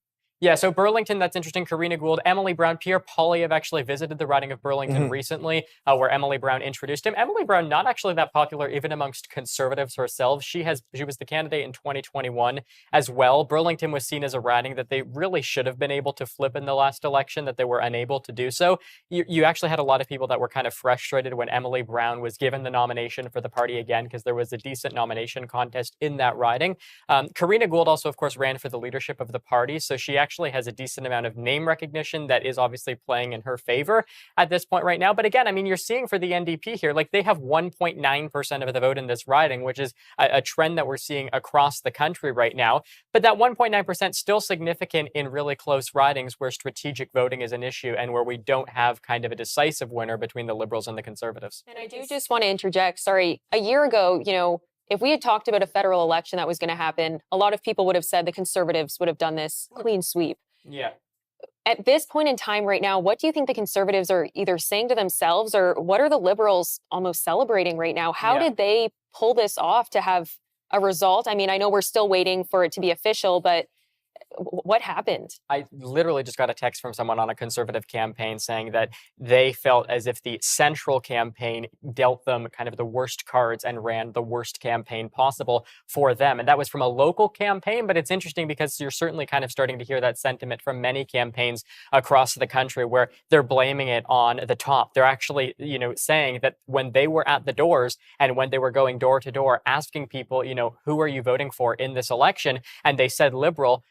Yeah, so Burlington, that's interesting. Karina Gould, Emily Brown, Pierre Poilievre actually visited the riding of Burlington recently, where Emily Brown introduced him. Emily Brown, not actually that popular even amongst Conservatives herself. She was the candidate in 2021 as well. Burlington was seen as a riding that they really should have been able to flip in the last election, that they were unable to do so. You actually had a lot of people that were kind of frustrated when Emily Brown was given the nomination for the party again, because there was a decent nomination contest in that riding. Karina Gould also, of course, ran for the leadership of the party, so she actually has a decent amount of name recognition that is obviously playing in her favor at this point right now. But again, I mean, you're seeing for the NDP here, like they have 1.9% of the vote in this riding, which is a trend that we're seeing across the country right now. But that 1.9% still significant in really close ridings where strategic voting is an issue and where we don't have kind of a decisive winner between the Liberals and the Conservatives. And I do just want to interject, sorry, a year ago, if we had talked about a federal election that was going to happen, a lot of people would have said the Conservatives would have done this clean sweep. Yeah. At this point in time right now, what do you think the Conservatives are either saying to themselves, or what are the Liberals almost celebrating right now? How did they pull this off to have a result? I mean, I know we're still waiting for it to be official, but what happened? I literally just got a text from someone on a Conservative campaign saying that they felt as if the central campaign dealt them kind of the worst cards and ran the worst campaign possible for them. And that was from a local campaign, but it's interesting because you're certainly kind of starting to hear that sentiment from many campaigns across the country where they're blaming it on the top. They're actually, saying that when they were at the doors and when they were going door to door asking people, who are you voting for in this election? And they said Liberal.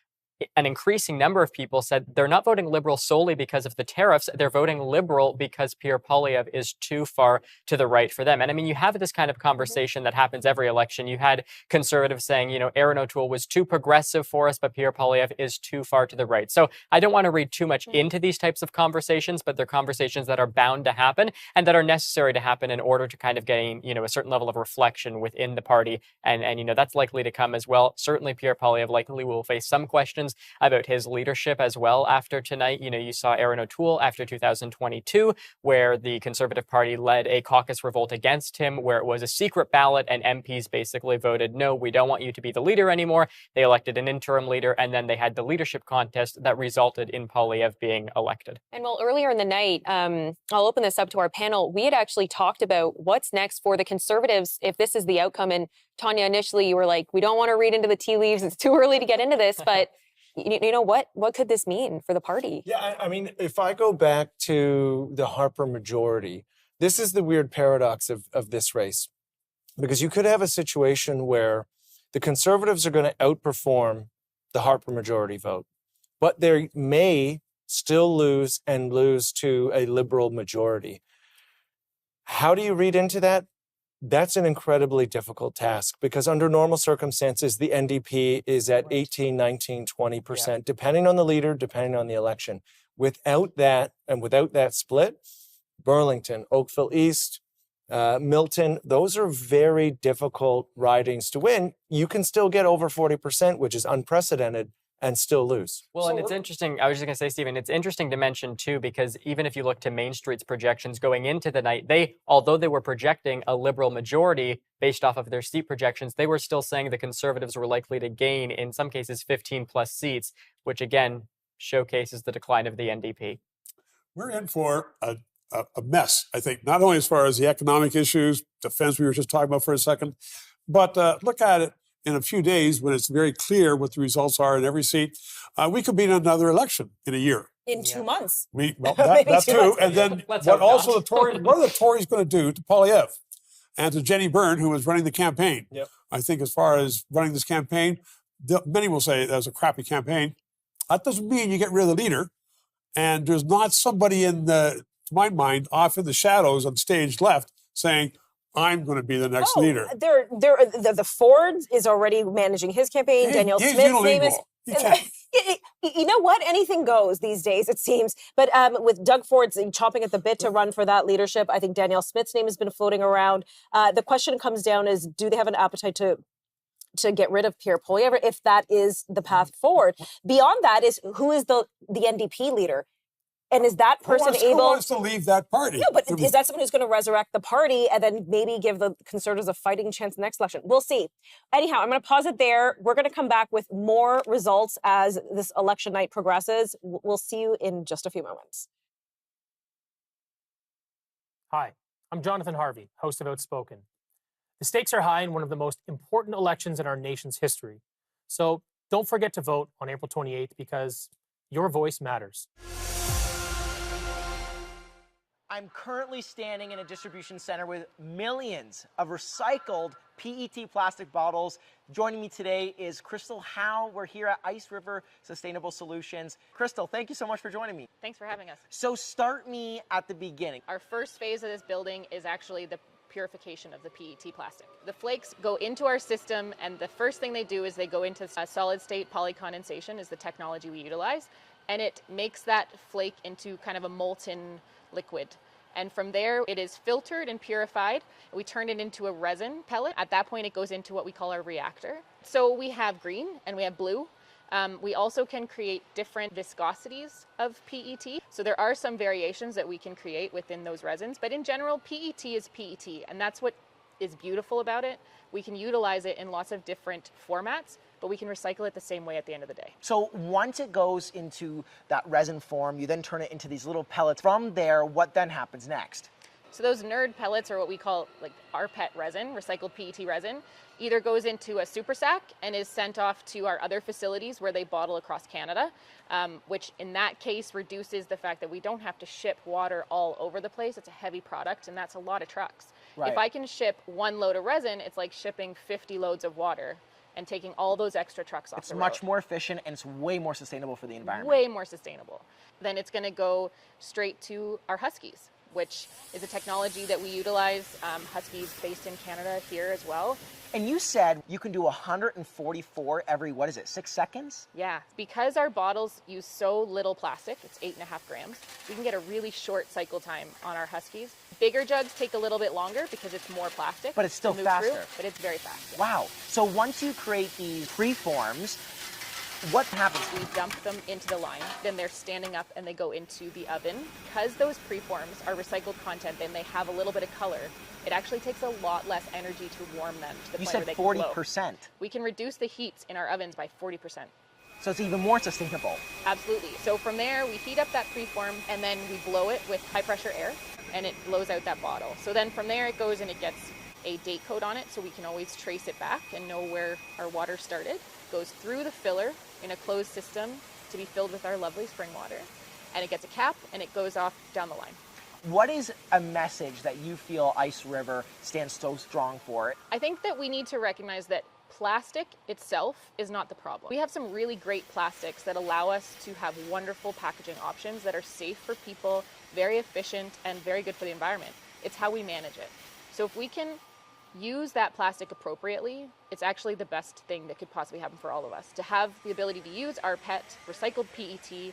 An increasing number of people said they're not voting Liberal solely because of the tariffs. They're voting Liberal because Pierre Poilievre is too far to the right for them. And I mean, you have this kind of conversation that happens every election. You had Conservatives saying, Erin O'Toole was too progressive for us, but Pierre Poilievre is too far to the right. So I don't want to read too much into these types of conversations, but they're conversations that are bound to happen and that are necessary to happen in order to kind of gain, a certain level of reflection within the party. And that's likely to come as well. Certainly Pierre Poilievre likely will face some questions about his leadership as well after tonight. You saw Erin O'Toole after 2022, where the Conservative Party led a caucus revolt against him, where it was a secret ballot and MPs basically voted, no, we don't want you to be the leader anymore. They elected an interim leader, and then they had the leadership contest that resulted in Poilievre being elected. And earlier in the night, I'll open this up to our panel. We had actually talked about what's next for the Conservatives if this is the outcome. And Tanya, initially you were like, we don't want to read into the tea leaves. It's too early to get into this, but what could this mean for the party? Yeah, I mean, if I go back to the Harper majority, this is the weird paradox of this race. because you could have a situation where the Conservatives are going to outperform the Harper majority vote, but they may still lose and lose to a Liberal majority. How do you read into that? That's an incredibly difficult task because under normal circumstances, the NDP is at 18, 19, 20%, depending on the leader, depending on the election. Without that, and without that split, Burlington, Oakville East, Milton, those are very difficult ridings to win. You can still get over 40%, which is unprecedented, and still lose. Well, and it's interesting. I was just going to say, Stephen, it's interesting to mention, too, because even if you look to Main Street's projections going into the night, although they were projecting a Liberal majority based off of their seat projections, they were still saying the Conservatives were likely to gain, in some cases, 15 plus seats, which again showcases the decline of the NDP. We're in for a mess, I think, not only as far as the economic issues, defense we were just talking about for a second, but look at it in a few days when it's very clear what the results are in every seat. We could be in another election in a year. In 2 months. That too. Months. And then Let's what hope also not. the Tories, what are the Tories going to do to Poilievre and to Jenny Byrne, who was running the campaign? Yep. I think as far as running this campaign, many will say that was a crappy campaign. That doesn't mean you get rid of the leader. And there's not somebody to my mind, off in the shadows on stage left saying, I'm going to be the next leader. The Ford is already managing his campaign. Danielle he's Smith's name is. illegal. You know what? Anything goes these days, it seems. But with Doug Ford chomping at the bit to run for that leadership, I think Danielle Smith's name has been floating around. The question comes down is, do they have an appetite to get rid of Pierre Poilievre if that is the path forward? Beyond that is, who is the NDP leader? And is that person Who wants to leave that party? No, but is that someone who's going to resurrect the party and then maybe give the Conservatives a fighting chance in the next election? We'll see. Anyhow, I'm going to pause it there. We're going to come back with more results as this election night progresses. We'll see you in just a few moments. Hi, I'm Jonathan Harvey, host of Outspoken. The stakes are high in one of the most important elections in our nation's history. So don't forget to vote on April 28th because your voice matters. I'm currently standing in a distribution center with millions of recycled PET plastic bottles. Joining me today is Crystal Howe. We're here at Ice River Sustainable Solutions. Crystal, thank you so much for joining me. Thanks for having us. So start me at the beginning. Our first phase of this building is actually the purification of the PET plastic. The flakes go into our system, and the first thing they do is they go into solid state polycondensation is the technology we utilize, and it makes that flake into kind of a molten liquid. And from there, it is filtered and purified. We turn it into a resin pellet. At that point, it goes into what we call our reactor. So we have green and we have blue. We also can create different viscosities of PET. So there are some variations that we can create within those resins. But in general, PET is PET. And that's what is beautiful about it. We can utilize it in lots of different formats, but we can recycle it the same way at the end of the day. So once it goes into that resin form, you then turn it into these little pellets. From there, what then happens next? So those nerd pellets are what we call like rPET resin, recycled PET resin, either goes into a super sack and is sent off to our other facilities where they bottle across Canada, which in that case reduces the fact that we don't have to ship water all over the place. It's a heavy product and that's a lot of trucks. Right. If I can ship 1 load of resin, it's like shipping 50 loads of water and taking all those extra trucks off the road. It's much more efficient and it's way more sustainable for the environment. Way more sustainable. Then it's going to go straight to our Huskies, which is a technology that we utilize. Huskies based in Canada here as well. And you said you can do 144 every, 6 seconds? Yeah, because our bottles use so little plastic, it's 8.5 grams, we can get a really short cycle time on our Huskies. Bigger jugs take a little bit longer because it's more plastic. But it's still to move faster. through, but it's very fast. Yeah. Wow. So once you create these preforms, what happens? We dump them into the line, then they're standing up and they go into the oven. Because those preforms are recycled content and they have a little bit of color, it actually takes a lot less energy to warm them to the point where they can glow. You said 40%. We can reduce the heats in our ovens by 40%. So it's even more sustainable. Absolutely. So from there, we heat up that preform and then we blow it with high pressure air and it blows out that bottle. So then from there it goes and it gets a date code on it so we can always trace it back and know where our water started. Goes through the filler in a closed system to be filled with our lovely spring water. And it gets a cap and it goes off down the line. What is a message that you feel Ice River stands so strong for? I think that we need to recognize that plastic itself is not the problem. We have some really great plastics that allow us to have wonderful packaging options that are safe for people, very efficient, and very good for the environment. It's how we manage it. So if we can use that plastic appropriately, it's actually the best thing that could possibly happen for all of us. To have the ability to use our PET, recycled PET,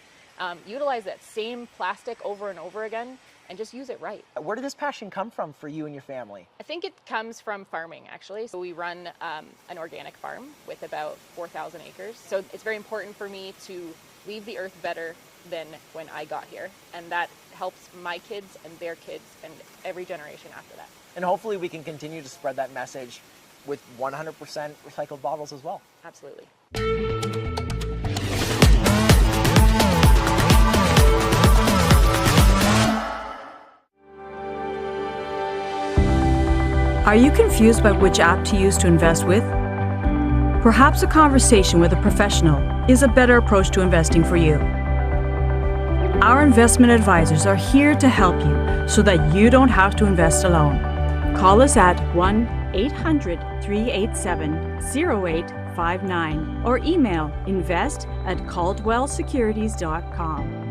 utilize that same plastic over and over again, and just use it right. Where did this passion come from for you and your family? I think it comes from farming, actually. So we run an organic farm with about 4,000 acres. So it's very important for me to leave the earth better than when I got here. And that helps my kids and their kids and every generation after that. And hopefully we can continue to spread that message with 100% recycled bottles as well. Absolutely. Are you confused by which app to use to invest with? Perhaps a conversation with a professional is a better approach to investing for you. Our investment advisors are here to help you so that you don't have to invest alone. Call us at 1-800-387-0859 or email invest@caldwellsecurities.com.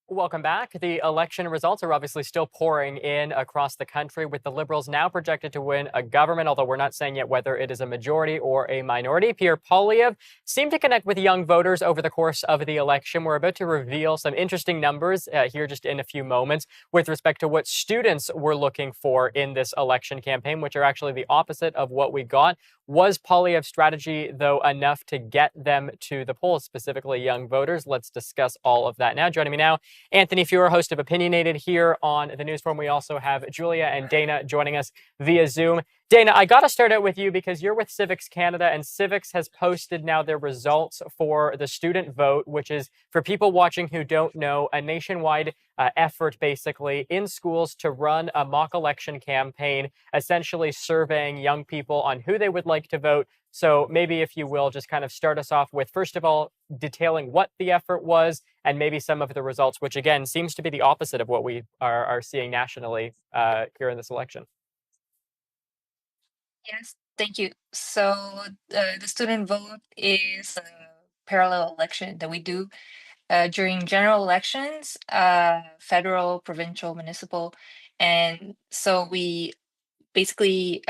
Welcome back. The election results are obviously still pouring in across the country, with the Liberals now projected to win a government, although we're not saying yet whether it is a majority or a minority. Pierre Poilievre seemed to connect with young voters over the course of the election. We're about to reveal some interesting numbers here just in a few moments with respect to what students were looking for in this election campaign, which are actually the opposite of what we got. Was Poilievre's strategy, though, enough to get them to the polls, specifically young voters? Let's discuss all of that now. Joining me now, Anthony Feuer, host of Opinionated here on the Newsforum. We also have Julia and Dana joining us via Zoom. Dana, I got to start out with you because you're with Civics Canada, and Civics has posted now their results for the student vote, which is, for people watching who don't know, a nationwide effort basically in schools to run a mock election campaign, essentially surveying young people on who they would like to vote. So maybe, if you will, just kind of start us off with, first of all, detailing what the effort was and maybe some of the results, which again seems to be the opposite of what we are seeing nationally here in this election. Yes, thank you. So the student vote is a parallel election that we do during general elections, federal, provincial, municipal. And so we basically,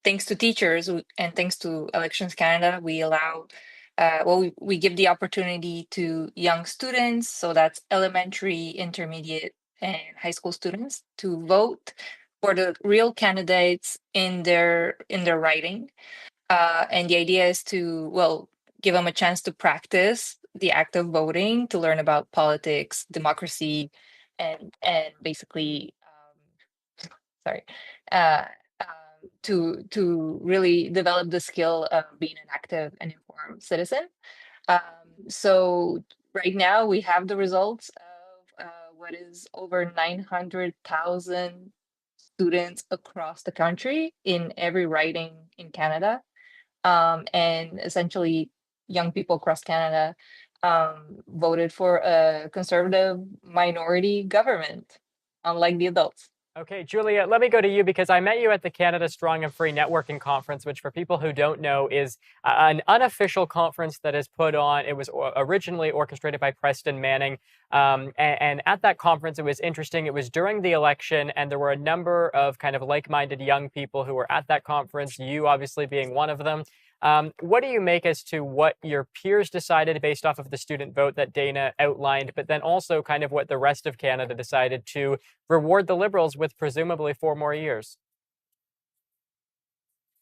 thanks to teachers and thanks to Elections Canada, we allow, we give the opportunity to young students, so that's elementary, intermediate, and high school students, to vote for the real candidates in their riding. And the idea is to, well, give them a chance to practice the act of voting, to learn about politics, democracy, and basically, sorry, to really develop the skill of being an active and informed citizen. So right now we have the results of what is over 900,000 students across the country in every riding in Canada. And essentially young people across Canada voted for a conservative minority government, unlike the adults. Okay, Julia, let me go to you because I met you at the Canada Strong and Free Networking Conference, which, for people who don't know, is an unofficial conference that is put on. It was originally orchestrated by Preston Manning. And at that conference, it was interesting. It was during the election, and there were a number of kind of like-minded young people who were at that conference, you obviously being one of them. What do you make as to what your peers decided based off of the student vote that Dana outlined, but then also kind of what the rest of Canada decided to reward the Liberals with presumably 4 more years?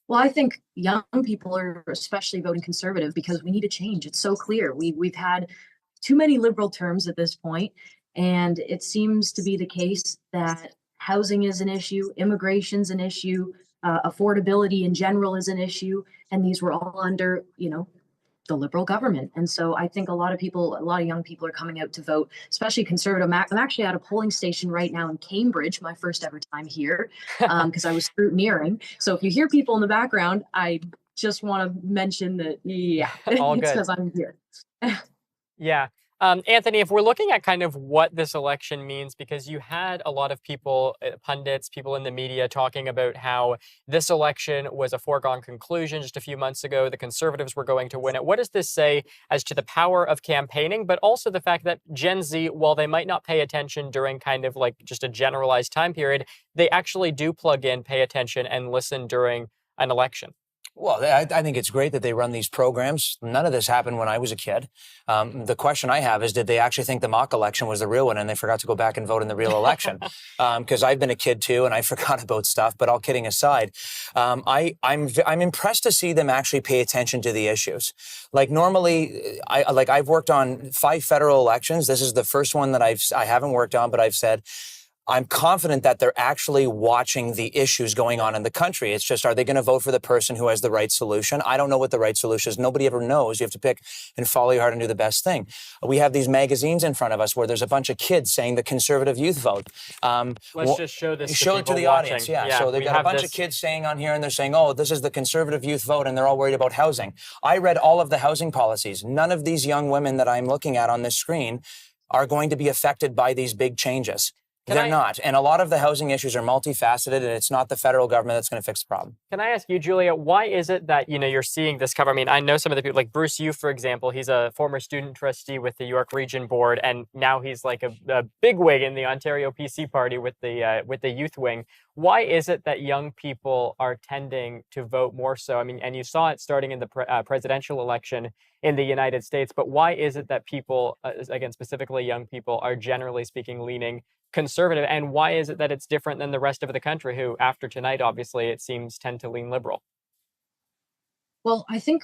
Well, I think young people are especially voting Conservative because we need a change. It's so clear. We've had too many Liberal terms at this point, and it seems to be the case that housing is an issue, immigration's an issue, affordability in general is an issue, and these were all under, the Liberal government. And so I think a lot of young people are coming out to vote, especially conservative. I'm actually at a polling station right now in Cambridge, my first ever time here, because I was scrutineering. So if you hear people in the background, I just want to mention that, yeah, All it's good. because I'm here. Yeah. Anthony, if we're looking at kind of what this election means, because you had a lot of people, pundits, people in the media talking about how this election was a foregone conclusion just a few months ago, the Conservatives were going to win it. What does this say as to the power of campaigning, but also the fact that Gen Z, while they might not pay attention during kind of like just a generalized time period, they actually do plug in, pay attention, and listen during an election? Well, I think it's great that they run these programs. None of this happened when I was a kid. The question I have is, did they actually think the mock election was the real one and they forgot to go back and vote in the real election? Because I've been a kid too and I forgot about stuff. But all kidding aside, I'm impressed to see them actually pay attention to the issues. Like normally, I've worked on 5 federal elections. This is the first one that I haven't worked on, but I've said, I'm confident that they're actually watching the issues going on in the country. It's just, are they going to vote for the person who has the right solution? I don't know what the right solution is. Nobody ever knows. You have to pick and follow your heart and do the best thing. We have these magazines in front of us where there's a bunch of kids saying the conservative youth vote. Let's just show this show it to the watching. audience. Yeah. So they've got a bunch of kids saying on here and they're saying, oh, this is the conservative youth vote, and they're all worried about housing. I read all of the housing policies. None of these young women that I'm looking at on this screen are going to be affected by these big changes. They're not. And a lot of the housing issues are multifaceted, and it's not the federal government that's going to fix the problem. Can I ask you, Julia, why is it that, you're seeing this cover? I mean, I know some of the people, like Bruce Yu, for example, he's a former student trustee with the York Region Board, and now he's like a bigwig in the Ontario PC party with the youth wing. Why is it that young people are tending to vote more so? I mean, and you saw it starting in the presidential election in the United States, but why is it that people, again, specifically young people, are generally speaking leaning conservative, and why is it that it's different than the rest of the country who, after tonight, obviously, it seems tend to lean liberal? Well, I think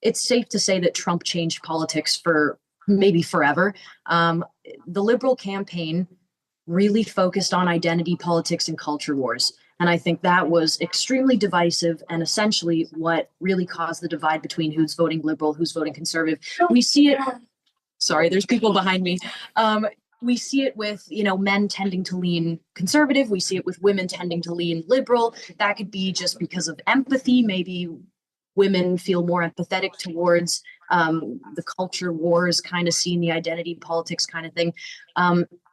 it's safe to say that Trump changed politics for maybe forever. The Liberal campaign really focused on identity politics and culture wars. And I think that was extremely divisive and essentially what really caused the divide between who's voting Liberal, who's voting Conservative. We see it. Sorry, there's people behind me. We see it with, men tending to lean conservative. We see it with women tending to lean liberal. That could be just because of empathy. Maybe women feel more empathetic towards the culture wars kind of scene, the identity politics kind of thing.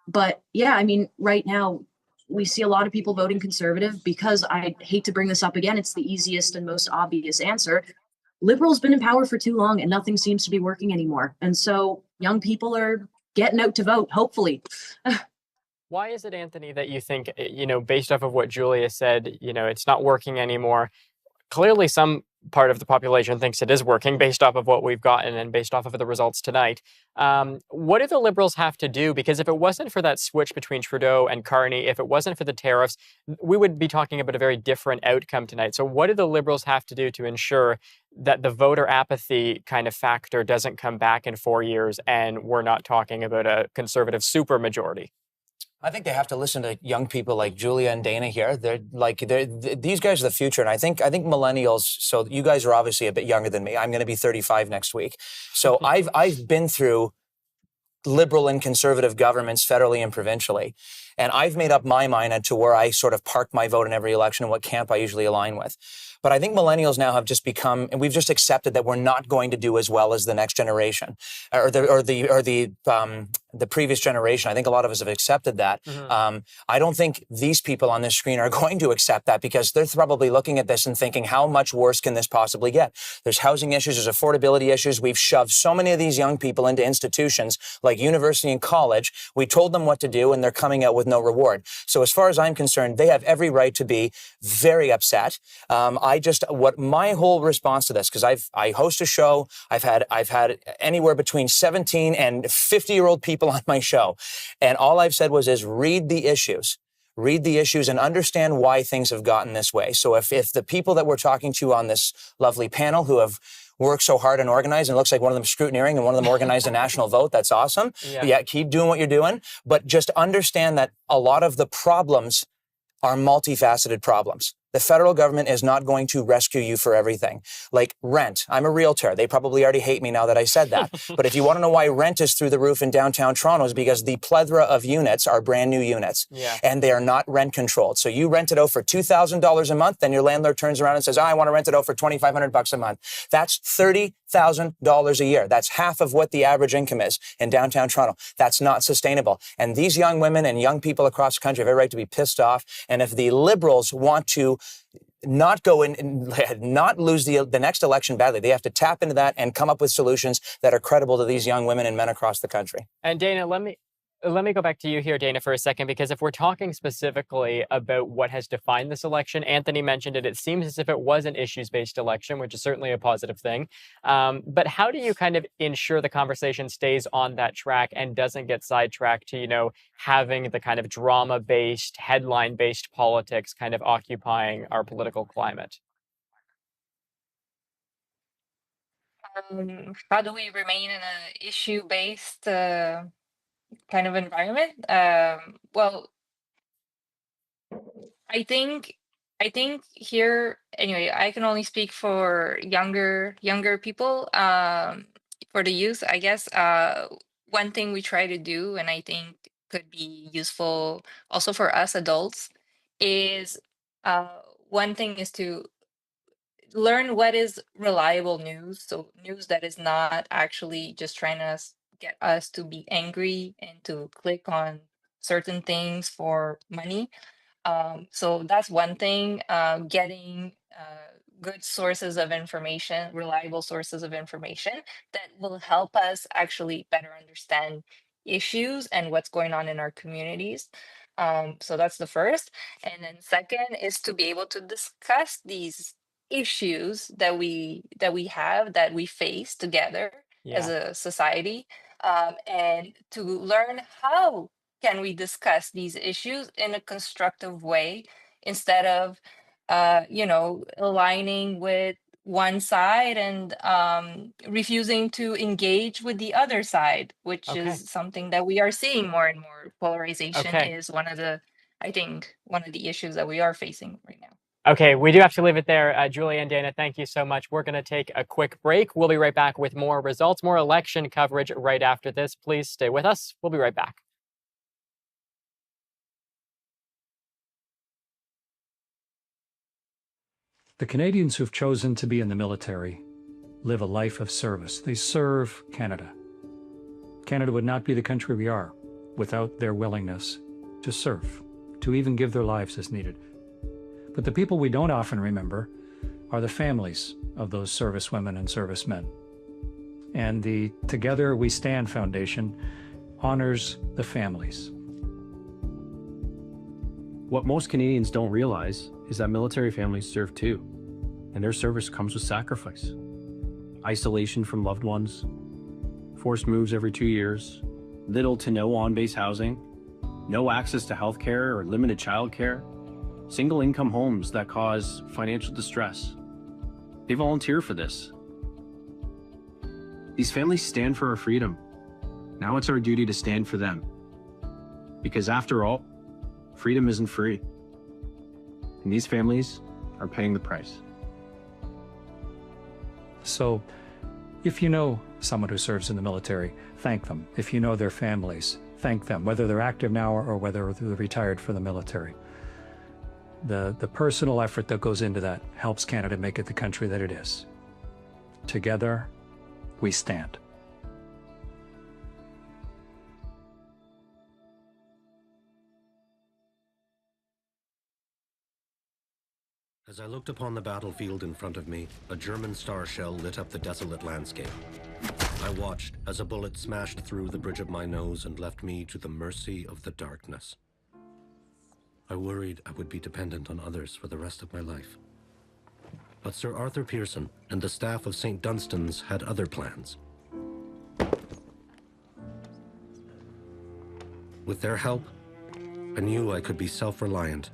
But yeah, I mean, right now we see a lot of people voting conservative because, I hate to bring this up again, it's the easiest and most obvious answer. Liberals been in power for too long and nothing seems to be working anymore. And so young people are getting out to vote, hopefully. Why is it, Anthony, that you think, based off of what Julia said, it's not working anymore? Clearly, some part of the population thinks it is working based off of what we've gotten and based off of the results tonight. What do the Liberals have to do? Because if it wasn't for that switch between Trudeau and Carney, if it wasn't for the tariffs, we would be talking about a very different outcome tonight. So what do the Liberals have to do to ensure that the voter apathy kind of factor doesn't come back in 4 years and we're not talking about a conservative supermajority? I think they have to listen to young people like Julia and Dana here. These guys are the future, and I think millennials. So you guys are obviously a bit younger than me. I'm going to be 35 next week. So I've been through liberal and conservative governments federally and provincially, and I've made up my mind as to where I sort of park my vote in every election and what camp I usually align with. But I think millennials now have just become, and we've just accepted that we're not going to do as well as the next generation, or the previous generation. I think a lot of us have accepted that. Mm-hmm. I don't think these people on this screen are going to accept that because they're probably looking at this and thinking, how much worse can this possibly get? There's housing issues, there's affordability issues. We've shoved so many of these young people into institutions like university and college. We told them what to do, and they're coming out with no reward. So as far as I'm concerned, they have every right to be very upset. What my whole response to this, because I host a show, I've had anywhere between 17 and 50-year-old people on my show, and all I've said is read the issues and understand why things have gotten this way. So if the people that we're talking to on this lovely panel who have worked so hard and organized, and it looks like one of them scrutineering and one of them organized a national vote, that's awesome. Yeah, keep doing what you're doing, but just understand that a lot of the problems are multifaceted problems. The federal government is not going to rescue you for everything. Like rent. I'm a realtor. They probably already hate me now that I said that. But if you want to know why rent is through the roof in downtown Toronto, is because the plethora of units are brand new units. Yeah. And they are not rent controlled. So you rent it out for $2,000 a month, then your landlord turns around and says, I want to rent it out for $2,500 a month. That's $30,000 a year. That's half of what the average income is in downtown Toronto. That's not sustainable. And these young women and young people across the country have every right to be pissed off. And if the Liberals want to not go in and not lose the next election badly, they have to tap into that and come up with solutions that are credible to these young women and men across the country. And Dana, let me go back to you here, Dana, for a second, because if we're talking specifically about what has defined this election, Anthony mentioned it. It seems as if it was an issues-based election, which is certainly a positive thing. But how do you kind of ensure the conversation stays on that track and doesn't get sidetracked to, having the kind of drama-based, headline-based politics kind of occupying our political climate? How do we remain in an issue-based kind of environment? Well, I think here, anyway, I can only speak for younger people. For the youth, I guess one thing we try to do, and I think could be useful also for us adults, is one thing is to learn what is reliable news. So news that is not actually just trying to get us to be angry and to click on certain things for money. So that's one thing, getting good sources of information, reliable sources of information that will help us actually better understand issues and what's going on in our communities. So that's the first. And then second is to be able to discuss these issues that we have, that we face together as a society, and to learn how can we discuss these issues in a constructive way instead of aligning with one side and refusing to engage with the other side, which is something that we are seeing more and more. Polarization is one of the issues that we are facing right now. Okay, we do have to leave it there. Julia and Dana, thank you so much. We're going to take a quick break. We'll be right back with more results, more election coverage right after this. Please stay with us. We'll be right back. The Canadians who've chosen to be in the military live a life of service. They serve Canada. Canada would not be the country we are without their willingness to serve, to even give their lives as needed. But the people we don't often remember are the families of those servicewomen and servicemen. And the Together We Stand Foundation honors the families. What most Canadians don't realize is that military families serve too, and their service comes with sacrifice. Isolation from loved ones, forced moves every 2 years, little to no on-base housing, no access to healthcare or limited childcare, single income homes that cause financial distress. They volunteer for this. These families stand for our freedom. Now it's our duty to stand for them. Because after all, freedom isn't free. And these families are paying the price. So if you know someone who serves in the military, thank them. If you know their families, thank them, whether they're active now or whether they're retired for the military. The personal effort that goes into that helps Canada make it the country that it is. Together, we stand. As I looked upon the battlefield in front of me, a German star shell lit up the desolate landscape. I watched as a bullet smashed through the bridge of my nose and left me to the mercy of the darkness. I worried I would be dependent on others for the rest of my life. But Sir Arthur Pearson and the staff of St. Dunstan's had other plans. With their help, I knew I could be self-reliant,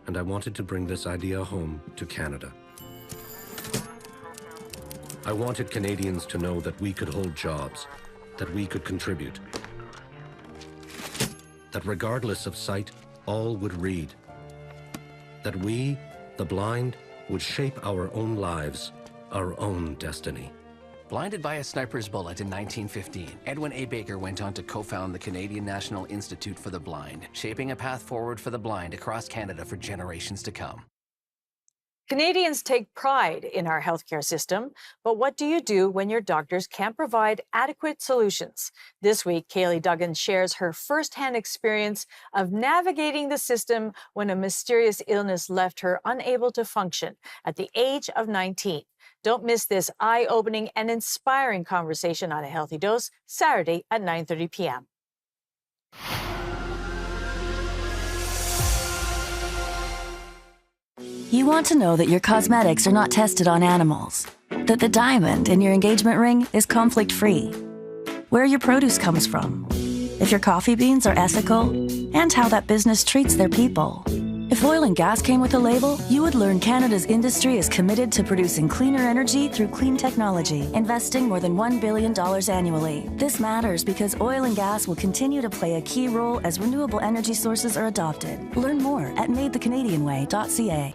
and I wanted to bring this idea home to Canada. I wanted Canadians to know that we could hold jobs, that we could contribute, that regardless of sight, all would read, that we, the blind, would shape our own lives, our own destiny. Blinded by a sniper's bullet in 1915, Edwin A. Baker went on to co-found the Canadian National Institute for the Blind, shaping a path forward for the blind across Canada for generations to come. Canadians take pride in our healthcare system, but what do you do when your doctors can't provide adequate solutions? This week, Kaylee Duggan shares her firsthand experience of navigating the system when a mysterious illness left her unable to function at the age of 19. Don't miss this eye-opening and inspiring conversation on A Healthy Dose, Saturday at 9:30 p.m. You want to know that your cosmetics are not tested on animals, that the diamond in your engagement ring is conflict-free, where your produce comes from, if your coffee beans are ethical, and how that business treats their people. If oil and gas came with a label, you would learn Canada's industry is committed to producing cleaner energy through clean technology, investing more than $1 billion annually. This matters because oil and gas will continue to play a key role as renewable energy sources are adopted. Learn more at madethecanadianway.ca.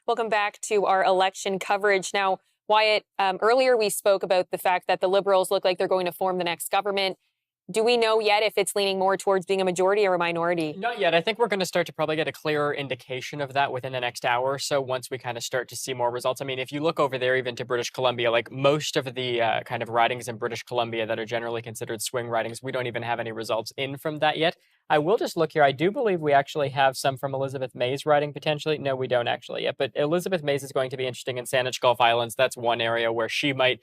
Welcome back to our election coverage. Now, Wyatt, earlier we spoke about the fact that the Liberals look like they're going to form the next government. Do we know yet if it's leaning more towards being a majority or a minority? Not yet. I think we're going to start to probably get a clearer indication of that within the next hour or so once we kind of start to see more results. I mean, if you look over there, even to British Columbia, like most of the kind of ridings in British Columbia that are generally considered swing ridings, we don't even have any results in from that yet. I will just look here. I do believe we actually have some from Elizabeth May's riding potentially. No, we don't actually yet. But Elizabeth May's is going to be interesting in Saanich Gulf Islands. That's one area where she might...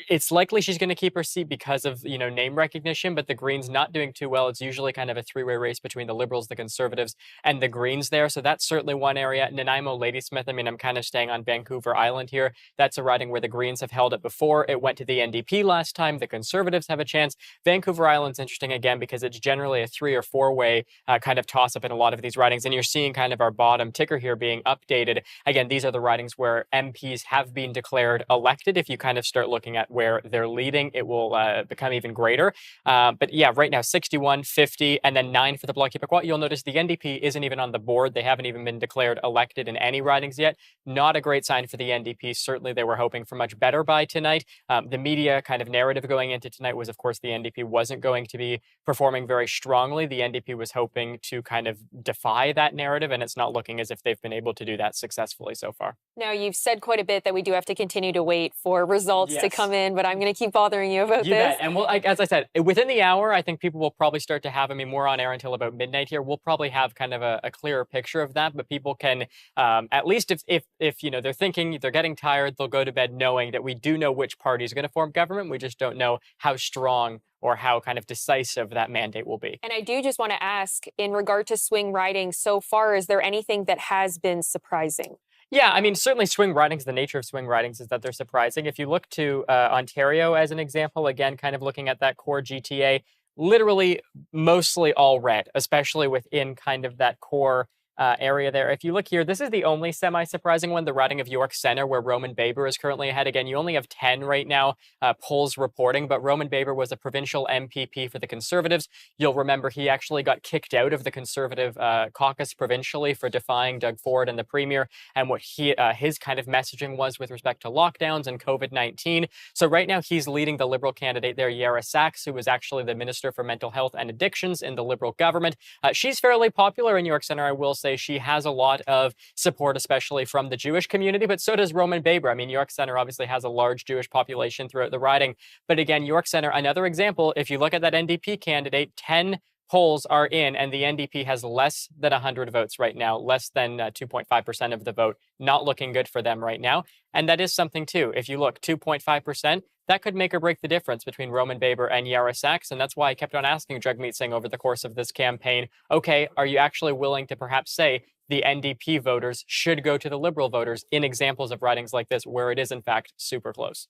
It's likely she's going to keep her seat because of, name recognition, but the Greens not doing too well. It's usually kind of a three-way race between the Liberals, the Conservatives, and the Greens there. So that's certainly one area. Nanaimo Ladysmith, I mean, I'm kind of staying on Vancouver Island here. That's a riding where the Greens have held it before. It went to the NDP last time. The Conservatives have a chance. Vancouver Island's interesting again because it's generally a 3 or 4-way kind of toss-up in a lot of these ridings. And you're seeing kind of our bottom ticker here being updated. Again, these are the ridings where MPs have been declared elected. If you kind of start looking at where they're leading, it will become even greater. But yeah, right now 61, 50, and then 9 for the Bloc Québécois. You'll notice the NDP isn't even on the board. They haven't even been declared elected in any ridings yet. Not a great sign for the NDP. Certainly they were hoping for much better by tonight. The media kind of narrative going into tonight was, of course, the NDP wasn't going to be performing very strongly. The NDP was hoping to kind of defy that narrative, and it's not looking as if they've been able to do that successfully so far. Now, you've said quite a bit that we do have to continue to wait for results to come in, but I'm going to keep bothering you about this. Bet. And we'll, as I said, within the hour, I think people will probably start to have, more on air until about midnight here. We'll probably have kind of a clearer picture of that, but people can, at least if they're thinking, they're getting tired, they'll go to bed knowing that we do know which party is going to form government. We just don't know how strong or how kind of decisive that mandate will be. And I do just want to ask, in regard to swing riding so far, is there anything that has been surprising? Yeah, certainly swing ridings, the nature of swing ridings is that they're surprising. If you look to Ontario as an example, again, kind of looking at that core GTA, literally mostly all red, especially within kind of that core area there. If you look here, this is the only semi-surprising one, the riding of York Centre, where Roman Baber is currently ahead. Again, you only have 10 right now, polls reporting, but Roman Baber was a provincial MPP for the Conservatives. You'll remember he actually got kicked out of the Conservative caucus provincially for defying Doug Ford and the Premier, and what his kind of messaging was with respect to lockdowns and COVID-19. So right now he's leading the Liberal candidate there, Yara Sachs, who was actually the Minister for Mental Health and Addictions in the Liberal government. She's fairly popular in York Centre, I will say. She has a lot of support, especially from the Jewish community, but so does Roman Baber. York Centre obviously has a large Jewish population throughout the riding. But again, York Centre, another example, if you look at that NDP candidate, 10 polls are in, and the NDP has less than 100 votes right now, less than 2.5% of the vote. Not looking good for them right now. And that is something too. If you look, 2.5%, that could make or break the difference between Roman Baber and Yara Sachs. And that's why I kept on asking Jagmeet Singh over the course of this campaign, okay, are you actually willing to perhaps say the NDP voters should go to the Liberal voters in examples of ridings like this where it is, in fact, super close?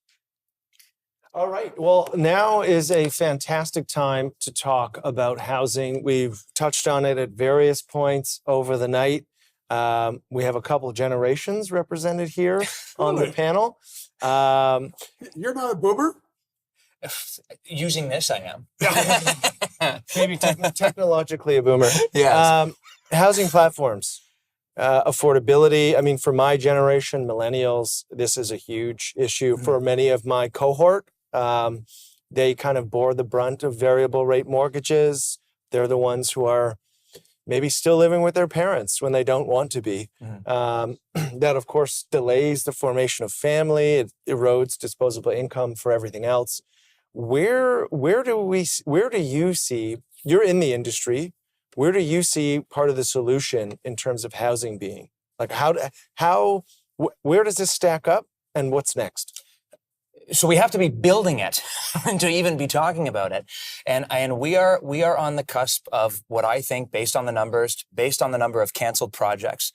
All right. Well, now is a fantastic time to talk about housing. We've touched on it at various points over the night. We have a couple generations represented here on the Really? panel. You're not a boomer? Using this, I am. Maybe technologically a boomer. Yes. Housing platforms, affordability. I mean, for my generation, millennials, this is a huge issue. For many of my cohort, they kind of bore the brunt of variable rate mortgages. They're the ones who are maybe still living with their parents when they don't want to be. That, of course, delays the formation of family. It erodes disposable income for everything else. Where do you see, you're in the industry, where do you see part of the solution in terms of housing being? Like where does this stack up and what's next? So we have to be building it to even be talking about it. And we are on the cusp of what I think, based on the numbers, based on the number of canceled projects,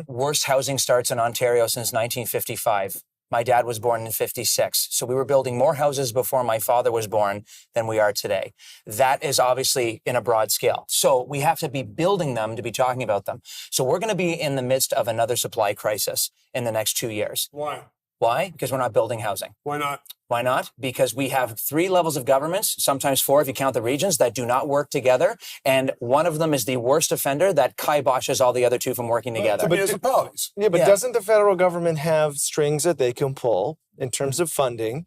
worst housing starts in Ontario since 1955. My dad was born in 56. So we were building more houses before my father was born than we are today. That is obviously in a broad scale. So we have to be building them to be talking about them. So we're going to be in the midst of another supply crisis in the next 2 years. Why? Why? Because we're not building housing. Why not? Why not? Because we have 3 levels of governments, sometimes 4 if you count the regions, that do not work together. And one of them is the worst offender that kiboshes all the other 2 from working together. Municipalities. Yeah, but doesn't the federal government have strings that they can pull in terms of funding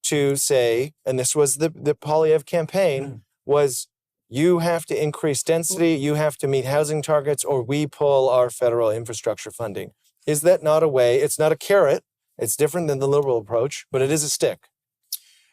to say, and this was the Poilievre campaign, was you have to increase density, you have to meet housing targets, or we pull our federal infrastructure funding. Is that not a way? It's not a carrot. It's different than the Liberal approach, but it is a stick.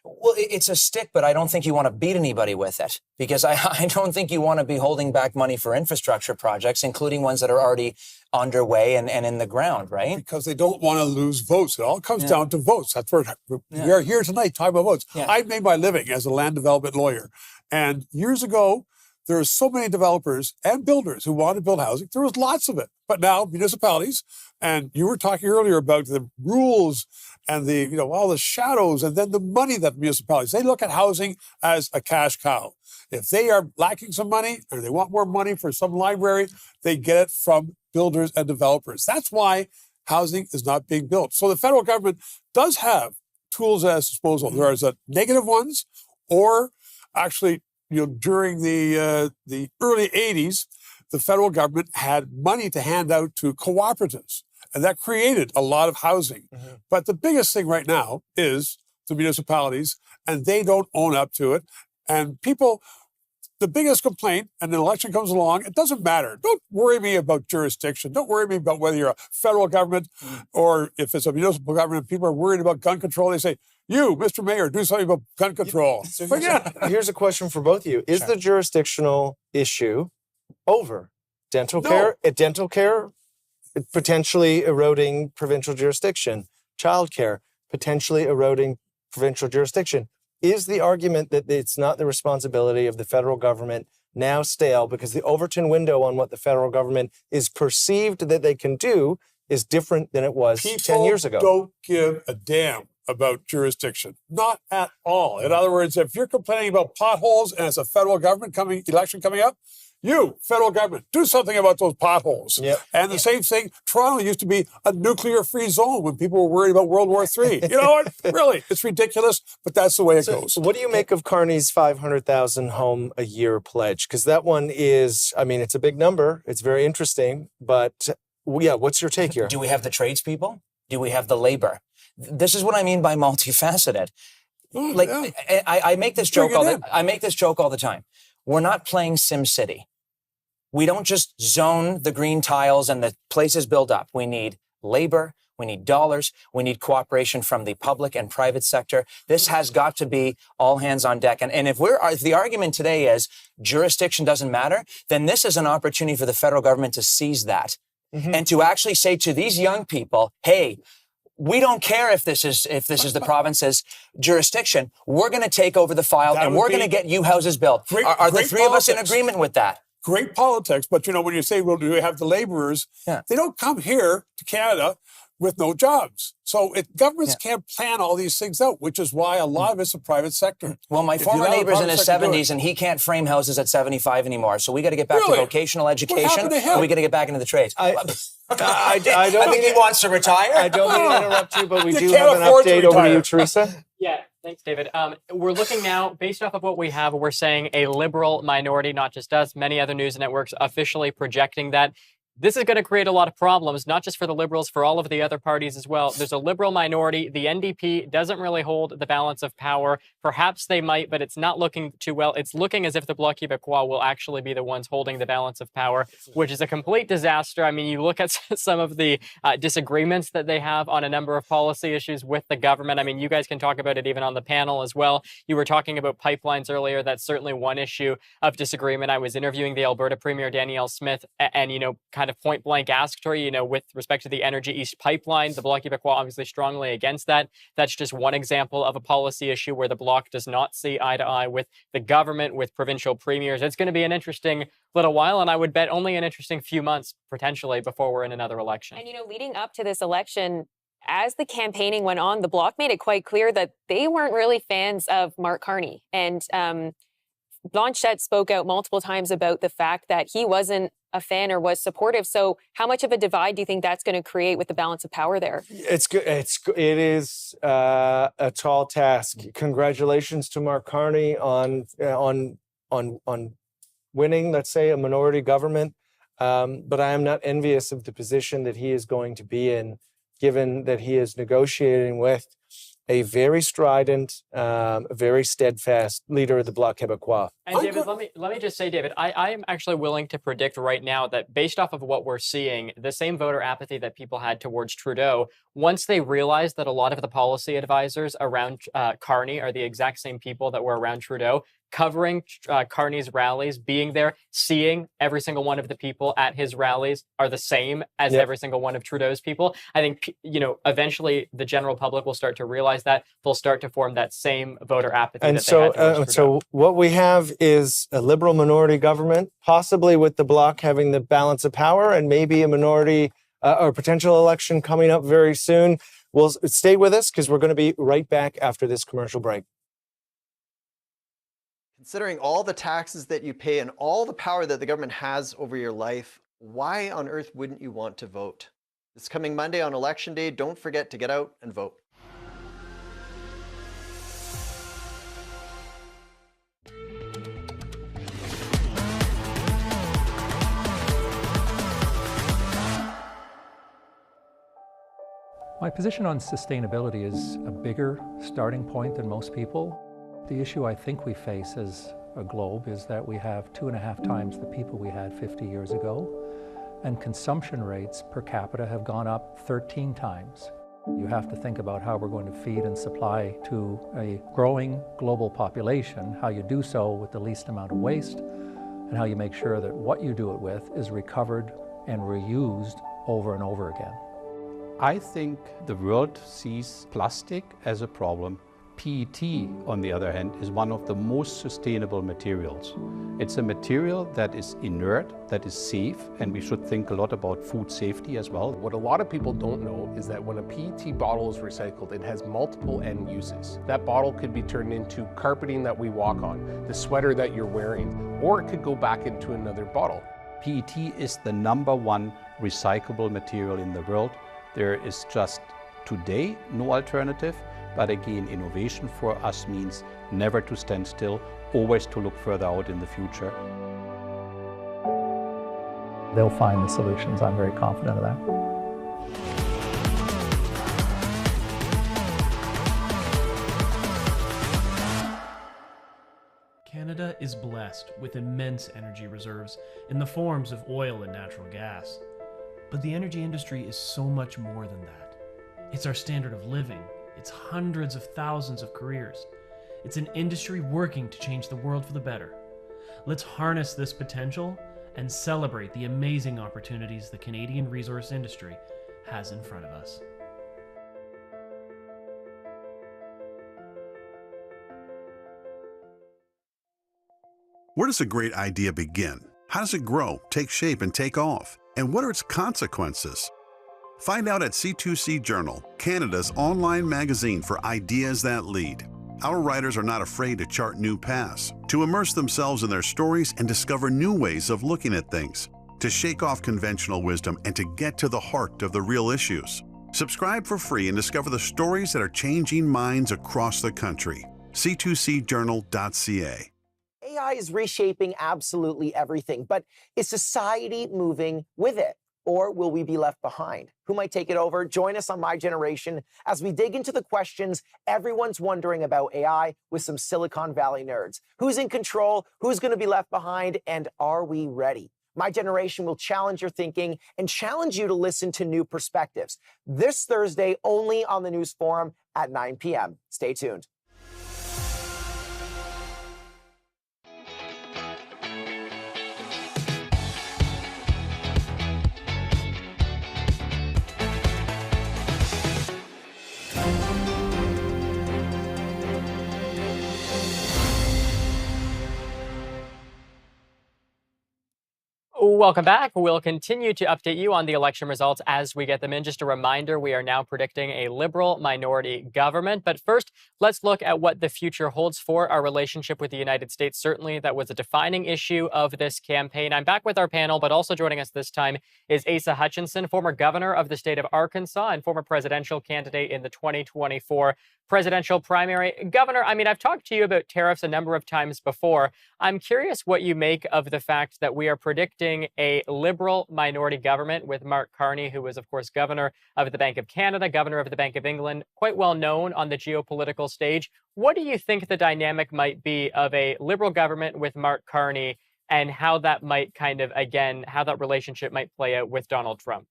Well, it's a stick, but I don't think you want to beat anybody with it, because I don't think you want to be holding back money for infrastructure projects, including ones that are already underway and in the ground, right? Because they don't want to lose votes. It all comes down to votes. That's where we are here tonight talking about votes. I made my living as a land development lawyer. And years ago, there were so many developers and builders who wanted to build housing. There was lots of it. But now municipalities, and you were talking earlier about the rules and the, all the shadows and then the money that municipalities, they look at housing as a cash cow. If they are lacking some money or they want more money for some library, they get it from builders and developers. That's why housing is not being built. So the federal government does have tools at its disposal. There are negative ones, or actually, during the early 80s, the federal government had money to hand out to cooperatives, and that created a lot of housing. But the biggest thing right now is the municipalities, and they don't own up to it. And people, the biggest complaint, and an election comes along, it doesn't matter. Don't worry me about jurisdiction. Don't worry me about whether you're a federal government or if it's a municipal government. People are worried about gun control. They say, you, Mr. Mayor, do something about gun control. So here's a question for both of you. Is the jurisdictional issue over? Dental care, potentially eroding provincial jurisdiction. Childcare, potentially eroding provincial jurisdiction. Is the argument that it's not the responsibility of the federal government now stale because the Overton window on what the federal government is perceived that they can do is different than it was 10 years ago? People don't give a damn about jurisdiction. Not at all. In other words, if you're complaining about potholes and it's a federal government election coming up, you, federal government, do something about those potholes. And the same thing, Toronto used to be a nuclear-free zone when people were worried about World War III. You know what? Really, it's ridiculous, but that's the way it goes. So what do you make of Carney's 500,000 home a year pledge? Because that one is, it's a big number. It's very interesting. But what's your take here? Do we have the tradespeople? Do we have the labor? This is what I mean by multifaceted. I make this joke all the time. We're not playing SimCity. We don't just zone the green tiles and the places build up. We need labor. We need dollars. We need cooperation from the public and private sector. This has got to be all hands on deck. And if the argument today is jurisdiction doesn't matter, then this is an opportunity for the federal government to seize that and to actually say to these young people, hey, we don't care if this is the province's jurisdiction. We're going to take over the file and we're going to get you houses built. Are the 3 of us in agreement with that? great politics, but when you say, well, do we have the laborers? Yeah. They don't come here to Canada with no jobs. So governments can't plan all these things out, which is why a lot of it's the private sector. Well, my If former you allow the neighbor's in private his sector to do it- 70s, and he can't frame houses at 75 anymore. So we got to get back Really? to vocational education, happened to him? and we got to get back into the trades. I don't I think he wants to retire. I don't mean to interrupt you, but we You do can't have an afford to update over to retire. you, Teresa. Yeah, thanks, David. We're looking now, based off of what we have, we're saying a liberal minority, not just us, many other news networks officially projecting that. This is going to create a lot of problems, not just for the Liberals, for all of the other parties as well. There's a Liberal minority. The NDP doesn't really hold the balance of power. Perhaps they might, but it's not looking too well. It's looking as if the Bloc Québécois will actually be the ones holding the balance of power, which is a complete disaster. I mean, you look at some of the disagreements that they have on a number of policy issues with the government. I mean, you guys can talk about it even on the panel as well. You were talking about pipelines earlier. That's certainly one issue of disagreement. I was interviewing the Alberta Premier, Danielle Smith, and, kind of point blank asked her, with respect to the Energy East pipeline, the Bloc Québécois obviously strongly against that. That's just one example of a policy issue where the Bloc does not see eye to eye with the government, with provincial premiers. It's going to be an interesting little while, and I would bet only an interesting few months potentially before we're in another election. And leading up to this election, as the campaigning went on, the Bloc made it quite clear that they weren't really fans of Mark Carney. And Blanchette spoke out multiple times about the fact that he wasn't a fan or was supportive. So how much of a divide do you think that's going to create with the balance of power there? It is a tall task. Congratulations to Mark Carney on winning, let's say, a minority government. But I am not envious of the position that he is going to be in, given that he is negotiating with a very strident, very steadfast leader of the Bloc Québécois. And David, let me just say, David, I am actually willing to predict right now that based off of what we're seeing, the same voter apathy that people had towards Trudeau, once they realized that a lot of the policy advisors around Carney are the exact same people that were around Trudeau, covering Carney's rallies, being there, seeing every single one of the people at his rallies are the same as every single one of Trudeau's people. I think, eventually the general public will start to realize that. They'll start to form that same voter apathy And that they had towards Trudeau. so what we have is a Liberal minority government, possibly with the Bloc having the balance of power, and maybe a minority or potential election coming up very soon. We'll stay with us because we're going to be right back after this commercial break. Considering all the taxes that you pay and all the power that the government has over your life, why on earth wouldn't you want to vote? This coming Monday on Election Day, don't forget to get out and vote. My position on sustainability is a bigger starting point than most people. The issue I think we face as a globe is that we have 2.5 times the people we had 50 years ago, and consumption rates per capita have gone up 13 times. You have to think about how we're going to feed and supply to a growing global population, how you do so with the least amount of waste, and how you make sure that what you do it with is recovered and reused over and over again. I think the world sees plastic as a problem. PET, on the other hand, is one of the most sustainable materials. It's a material that is inert, that is safe, and we should think a lot about food safety as well. What a lot of people don't know is that when a PET bottle is recycled, it has multiple end uses. That bottle could be turned into carpeting that we walk on, the sweater that you're wearing, or it could go back into another bottle. PET is the #1 recyclable material in the world. There is just today no alternative, but again, innovation for us means never to stand still, always to look further out in the future. They'll find the solutions. I'm very confident of that. Canada is blessed with immense energy reserves in the forms of oil and natural gas. But the energy industry is so much more than that. It's our standard of living. It's hundreds of thousands of careers. It's an industry working to change the world for the better. Let's harness this potential and celebrate the amazing opportunities the Canadian resource industry has in front of us. Where does a great idea begin? How does it grow, take shape, and take off? And what are its consequences? Find out at C2C Journal, Canada's online magazine for ideas that lead. Our writers are not afraid to chart new paths, to immerse themselves in their stories and discover new ways of looking at things, to shake off conventional wisdom and to get to the heart of the real issues. Subscribe for free and discover the stories that are changing minds across the country. C2CJournal.ca. AI is reshaping absolutely everything, but is society moving with it? Or will we be left behind? Who might take it over? Join us on My Generation as we dig into the questions everyone's wondering about AI with some Silicon Valley nerds. Who's in control? Who's going to be left behind? And are we ready? My Generation will challenge your thinking and challenge you to listen to new perspectives. This Thursday, only on the News Forum at 9 p.m. Stay tuned. Welcome back. We'll continue to update you on the election results as we get them in. Just a reminder, we are now predicting a liberal minority government. But first, let's look at what the future holds for our relationship with the United States. Certainly, that was a defining issue of this campaign. I'm back with our panel, but also joining us this time is Asa Hutchinson, former governor of the state of Arkansas and former presidential candidate in the 2024 presidential primary. Governor, I've talked to you about tariffs a number of times before. I'm curious what you make of the fact that we are predicting a liberal minority government with Mark Carney, who was, of course, governor of the Bank of Canada, governor of the Bank of England, quite well known on the geopolitical stage. What do you think the dynamic might be of a liberal government with Mark Carney and how that might how that relationship might play out with Donald Trump?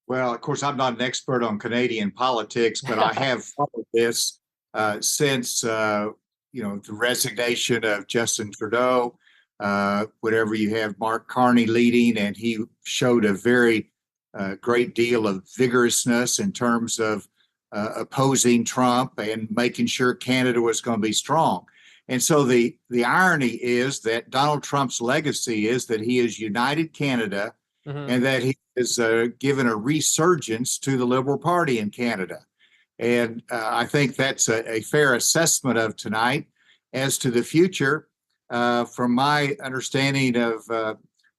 Well, of course, I'm not an expert on Canadian politics, but I have followed this since, the resignation of Justin Trudeau. Whenever you have Mark Carney leading, and he showed a very great deal of vigorousness in terms of opposing Trump and making sure Canada was going to be strong. And so the irony is that Donald Trump's legacy is that he has united Canada and that he has given a resurgence to the Liberal Party in Canada. And I think that's a fair assessment of tonight. As to the future, from my understanding of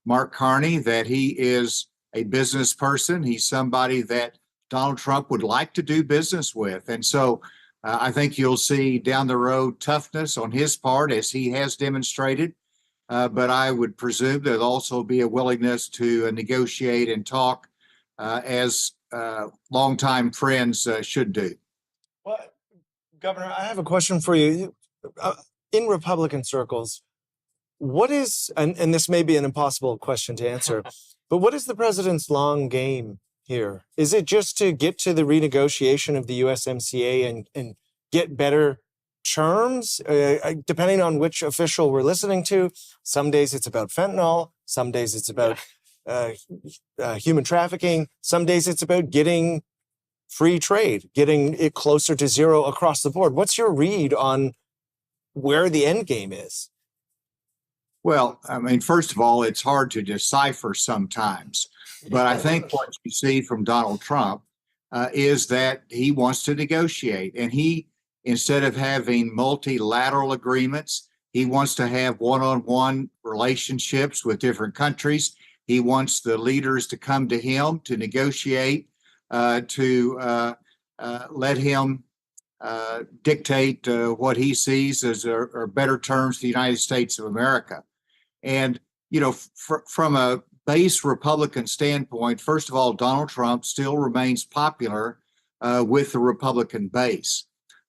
Mark Carney, that he is a business person. He's somebody that Donald Trump would like to do business with. And so I think you'll see down the road toughness on his part, as he has demonstrated. But I would presume there'll also be a willingness to negotiate and talk as longtime friends should do. Well, Governor, I have a question for you. In Republican circles, what is, and this may be an impossible question to answer, but what is the president's long game here? Is it just to get to the renegotiation of the USMCA and get better terms, depending on which official we're listening to? Some days it's about fentanyl. Some days it's about human trafficking. Some days it's about getting free trade, getting it closer to zero across the board. What's your read on where the end game is? Well, first of all, it's hard to decipher sometimes. But I think what you see from Donald Trump is that he wants to negotiate. And he, instead of having multilateral agreements, he wants to have one-on-one relationships with different countries. He wants the leaders to come to him to negotiate, to let him dictate what he sees as are better terms for the United States of America. And, from a base Republican standpoint, first of all, Donald Trump still remains popular with the Republican base.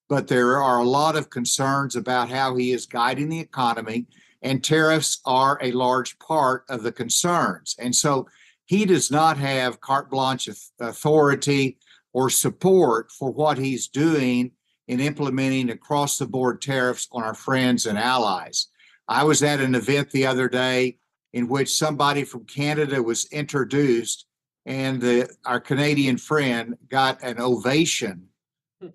But there are a lot of concerns about how he is guiding the economy, and tariffs are a large part of the concerns. And so he does not have carte blanche authority or support for what he's doing in implementing across-the-board tariffs on our friends and allies. I was at an event the other day in which somebody from Canada was introduced, and our Canadian friend got an ovation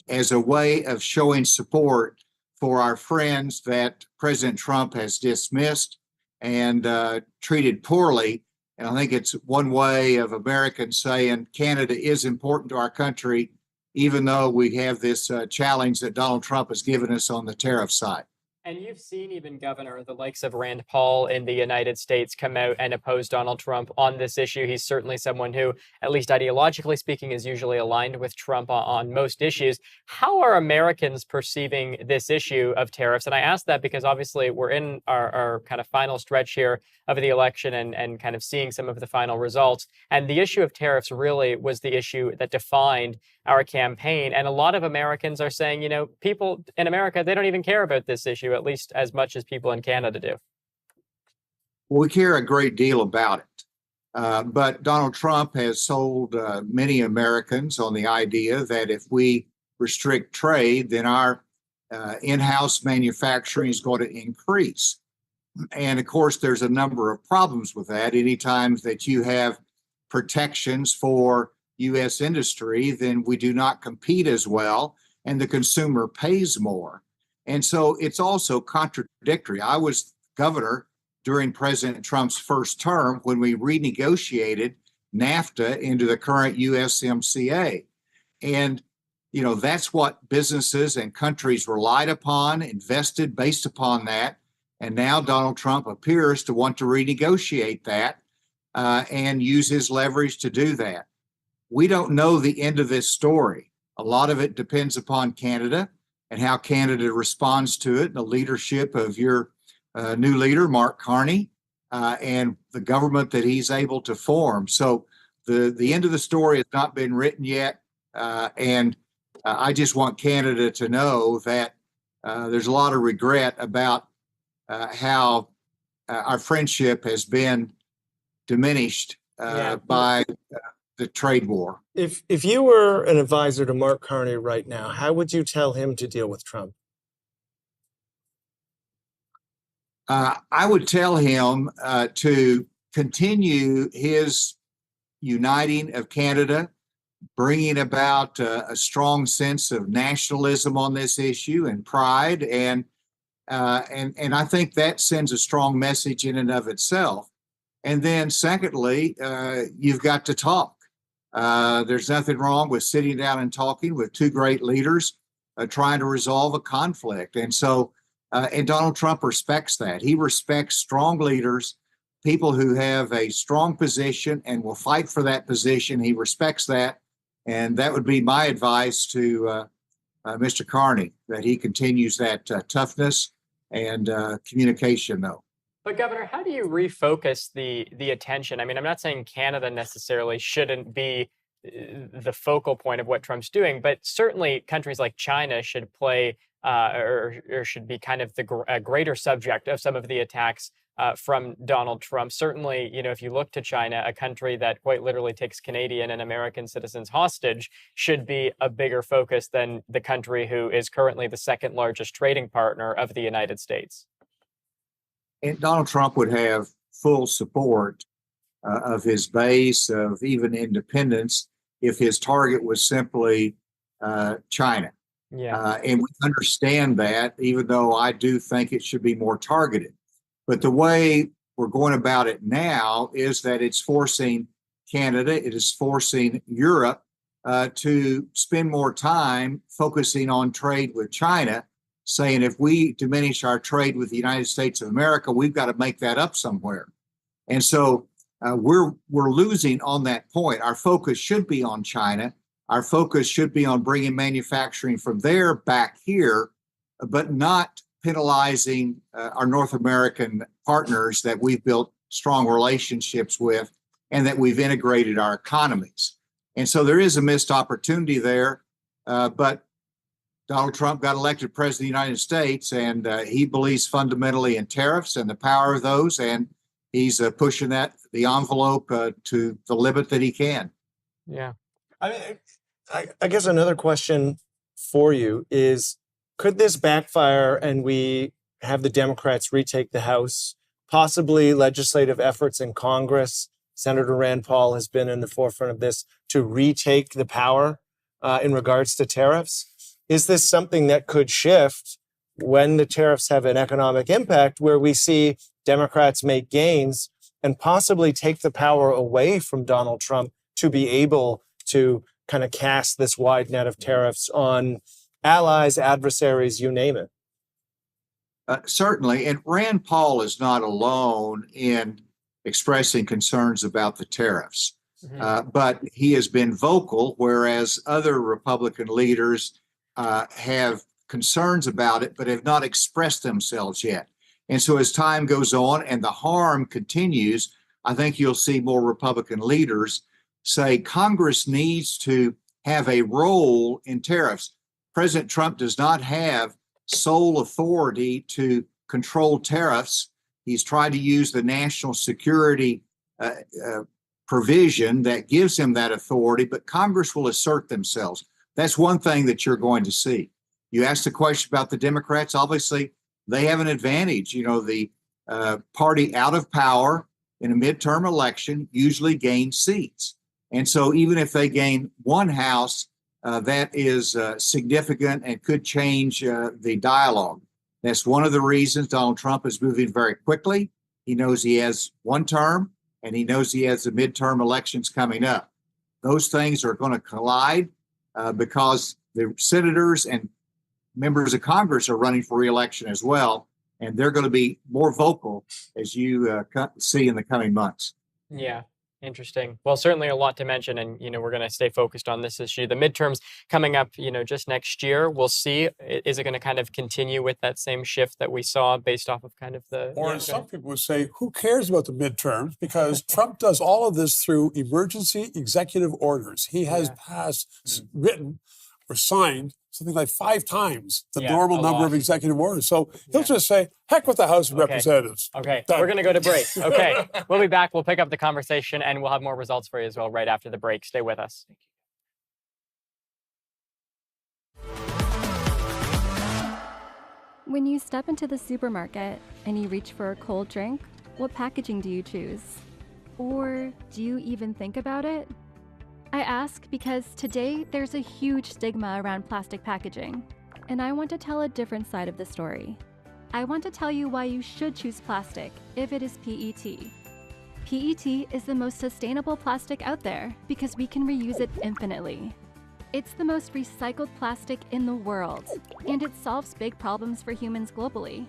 as a way of showing support for our friends that President Trump has dismissed and treated poorly. And I think it's one way of Americans saying Canada is important to our country, even though we have this challenge that Donald Trump has given us on the tariff side. And you've seen even, Governor, the likes of Rand Paul in the United States come out and oppose Donald Trump on this issue. He's certainly someone who, at least ideologically speaking, is usually aligned with Trump on most issues. How are Americans perceiving this issue of tariffs? And I ask that because obviously we're in our kind of final stretch here of the election and kind of seeing some of the final results. And the issue of tariffs really was the issue that defined our campaign. And a lot of Americans are saying, you know, people in America, they don't even care about this issue, at least as much as people in Canada do. Well, we care a great deal about it. But Donald Trump has sold many Americans on the idea that if we restrict trade, then our in-house manufacturing is going to increase. And of course, there's a number of problems with that. Anytime that you have protections for U.S. industry, then we do not compete as well, and the consumer pays more. And so it's also contradictory. I was governor during President Trump's first term when we renegotiated NAFTA into the current USMCA. And, you know, that's what businesses and countries relied upon, invested based upon that. And now Donald Trump appears to want to renegotiate that and use his leverage to do that. We don't know the end of this story. A lot of it depends upon Canada and how Canada responds to it, and the leadership of your new leader, Mark Carney, and the government that he's able to form. So the end of the story has not been written yet. And I just want Canada to know that there's a lot of regret about how our friendship has been diminished by the trade war. If you were an advisor to Mark Carney right now, how would you tell him to deal with Trump? I would tell him to continue his uniting of Canada, bringing about a strong sense of nationalism on this issue and pride, and I think that sends a strong message in and of itself. And then, secondly, you've got to talk. There's nothing wrong with sitting down and talking with two great leaders, trying to resolve a conflict. And so, and Donald Trump respects that. He respects strong leaders, people who have a strong position and will fight for that position. He respects that. And that would be my advice to Mr. Carney, that he continues that toughness and communication, though. But Governor, how do you refocus the attention? I mean, I'm not saying Canada necessarily shouldn't be the focal point of what Trump's doing, but certainly countries like China should play or should be kind of a greater subject of some of the attacks from Donald Trump. Certainly, you know, if you look to China, a country that quite literally takes Canadian and American citizens hostage, should be a bigger focus than the country who is currently the second largest trading partner of the United States. And Donald Trump would have full support of his base, of even independents, if his target was simply China. Yeah. And we understand that, even though I do think it should be more targeted. But the way we're going about it now is that it's forcing Canada, it is forcing Europe to spend more time focusing on trade with China, saying if we diminish our trade with the United States of America, we've got to make that up somewhere. And so we're losing on that point. Our focus should be on China. Our focus should be on bringing manufacturing from there back here, but not penalizing our North American partners that we've built strong relationships with and that we've integrated our economies. And so there is a missed opportunity there, but Donald Trump got elected president of the United States, and he believes fundamentally in tariffs and the power of those, and he's pushing the envelope to the limit that he can. Yeah. I mean, I guess another question for you is, could this backfire and we have the Democrats retake the House, possibly legislative efforts in Congress? Senator Rand Paul has been in the forefront of this, to retake the power in regards to tariffs. Is this something that could shift when the tariffs have an economic impact, where we see Democrats make gains and possibly take the power away from Donald Trump to be able to kind of cast this wide net of tariffs on allies, adversaries, you name it. Certainly. And Rand Paul is not alone in expressing concerns about the tariffs. But he has been vocal, whereas other Republican leaders have concerns about it, but have not expressed themselves yet. And so as time goes on and the harm continues, I think you'll see more Republican leaders say Congress needs to have a role in tariffs. President Trump does not have sole authority to control tariffs. He's tried to use the national security provision that gives him that authority, but Congress will assert themselves. That's one thing that you're going to see. You asked the question about the Democrats. Obviously, they have an advantage. You know, the party out of power in a midterm election usually gains seats. And so even if they gain one house, that is significant and could change the dialogue. That's one of the reasons Donald Trump is moving very quickly. He knows he has one term, and he knows he has the midterm elections coming up. Those things are going to collide because the senators and members of Congress are running for re-election as well, and they're going to be more vocal, as you see in the coming months. Yeah. Interesting. Well, certainly a lot to mention, and we're going to stay focused on this issue. The midterms coming up, just next year. We'll see. Is it going to kind of continue with that same shift that we saw based off of kind of the? Or as some people would say, who cares about the midterms? Because Trump does all of this through emergency executive orders. He has passed, written, or signed something like 5 times the normal number of executive orders. So he'll just say, heck with the House of Representatives. Okay, Done. we're going to go to break. Okay, we'll be back. We'll pick up the conversation, and we'll have more results for you as well right after the break. Stay with us. When you step into the supermarket and you reach for a cold drink, what packaging do you choose? Or do you even think about it? I ask because today there's a huge stigma around plastic packaging, and I want to tell a different side of the story. I want to tell you why you should choose plastic if it is PET. PET is the most sustainable plastic out there because we can reuse it infinitely. It's the most recycled plastic in the world, and it solves big problems for humans globally.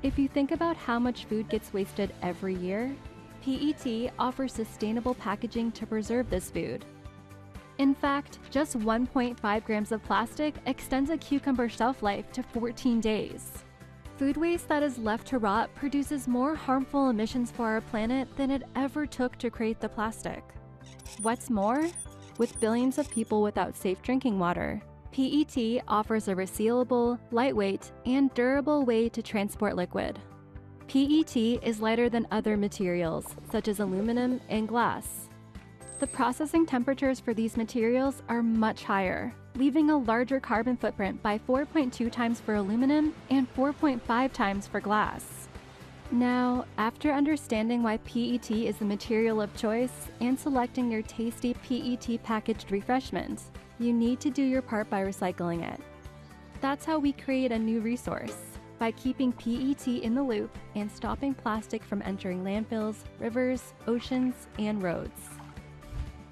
If you think about how much food gets wasted every year, PET offers sustainable packaging to preserve this food. In fact, just 1.5 grams of plastic extends a cucumber shelf life to 14 days. Food waste that is left to rot produces more harmful emissions for our planet than it ever took to create the plastic. What's more, with billions of people without safe drinking water, PET offers a resealable, lightweight, and durable way to transport liquid. PET is lighter than other materials, such as aluminum and glass. The processing temperatures for these materials are much higher, leaving a larger carbon footprint by 4.2 times for aluminum and 4.5 times for glass. Now, after understanding why PET is the material of choice and selecting your tasty PET packaged refreshment, you need to do your part by recycling it. That's how we create a new resource, by keeping PET in the loop and stopping plastic from entering landfills, rivers, oceans, and roads.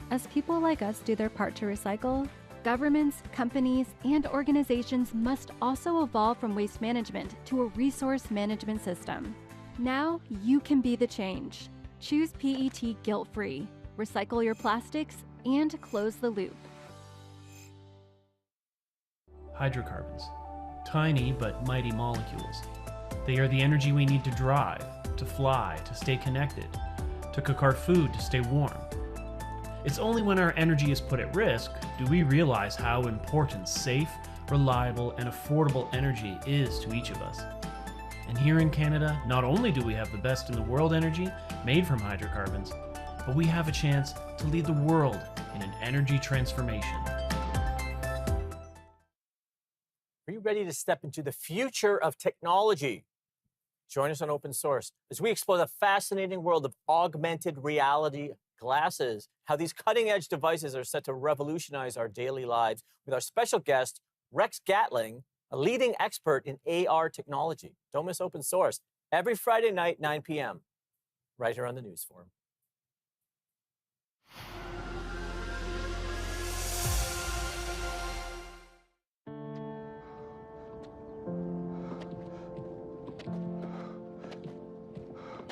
As people like us do their part to recycle, governments, companies, and organizations must also evolve from waste management to a resource management system. Now you can be the change. Choose PET guilt-free, recycle your plastics, and close the loop. Hydrocarbons. Tiny but mighty molecules. They are the energy we need to drive, to fly, to stay connected, to cook our food, to stay warm. It's only when our energy is put at risk do we realize how important safe, reliable, and affordable energy is to each of us. And here in Canada, not only do we have the best in the world energy made from hydrocarbons, but we have a chance to lead the world in an energy transformation. Are you ready to step into the future of technology? Join us on Open Source as we explore the fascinating world of augmented reality glasses, how these cutting-edge devices are set to revolutionize our daily lives with our special guest, Rex Gatling, a leading expert in AR technology. Don't miss Open Source. every Friday night, 9 p.m., right here on the News Forum.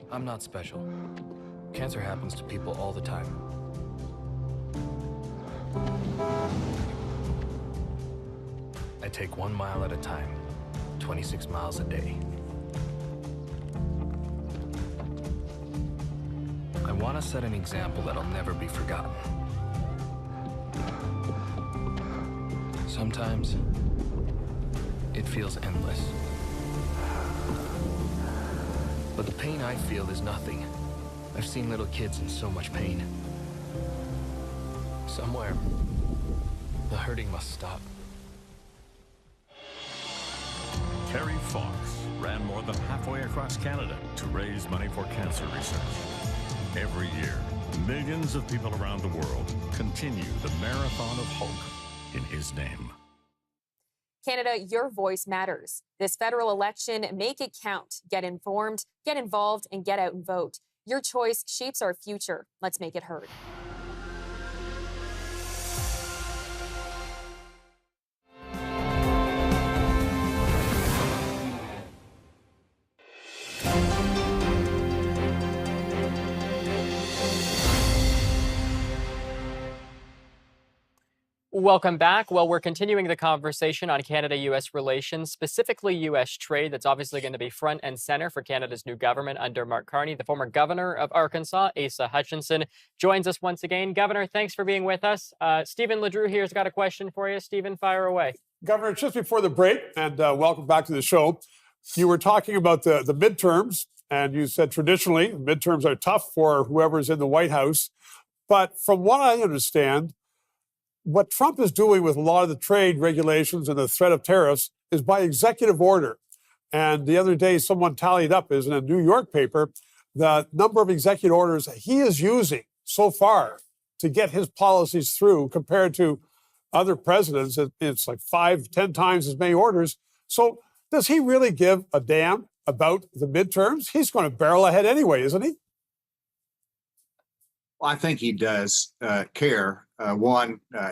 I'm not special. Cancer happens to people all the time. I take 1 mile at a time, 26 miles a day. I want to set an example that'll never be forgotten. Sometimes it feels endless. But the pain I feel is nothing. I've seen little kids in so much pain. Somewhere, the hurting must stop. Kerry Fox ran more than halfway across Canada to raise money for cancer research. Every year, millions of people around the world continue the marathon of hope in his name. Canada, your voice matters. This federal election, make it count. Get informed, get involved, and get out and vote. Your choice shapes our future. Let's make it heard. Welcome back. Well, we're continuing the conversation on Canada-U.S. relations, specifically U.S. trade. That's obviously going to be front and center for Canada's new government under Mark Carney. The former governor of Arkansas, Asa Hutchinson, joins us once again. Governor, thanks for being with us. Stephen LeDrew here's got a question for you. Stephen, fire away. Governor, just before the break, and welcome back to the show, you were talking about the midterms, and you said traditionally midterms are tough for whoever's in the White House. But from what I understand, what Trump is doing with a lot of the trade regulations and the threat of tariffs is by executive order. And the other day, someone tallied up, is in a New York paper, the number of executive orders he is using so far to get his policies through compared to other presidents. It's like 5-10 times as many orders. So does he really give a damn about the midterms? He's going to barrel ahead anyway, isn't he? Well, I think he does care.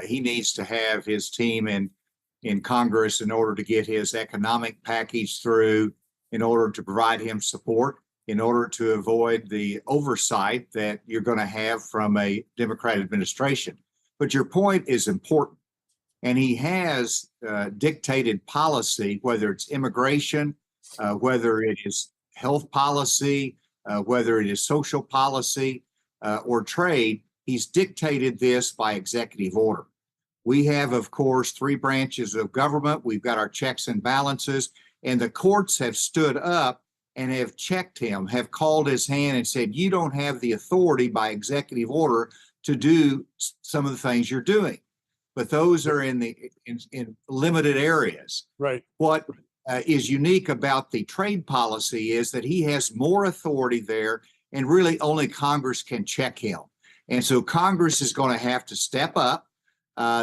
He needs to have his team in Congress in order to get his economic package through, in order to provide him support, in order to avoid the oversight that you're going to have from a Democrat administration. But your point is important. And he has dictated policy, whether it's immigration, whether it is health policy, whether it is social policy, or trade. He's dictated this by executive order. We have, of course, 3 branches of government. We've got our checks and balances, and the courts have stood up and have checked him, have called his hand and said, you don't have the authority by executive order to do some of the things you're doing. But those are in limited areas. Right. What is unique about the trade policy is that he has more authority there, and really only Congress can check him. And so Congress is going to have to step up.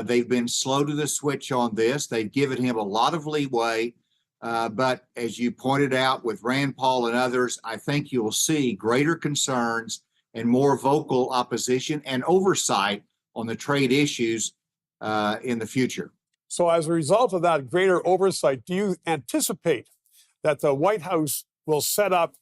They've been slow to the switch on this. They've given him a lot of leeway. But as you pointed out with Rand Paul and others, I think you'll see greater concerns and more vocal opposition and oversight on the trade issues in the future. So as a result of that greater oversight, do you anticipate that the White House will set up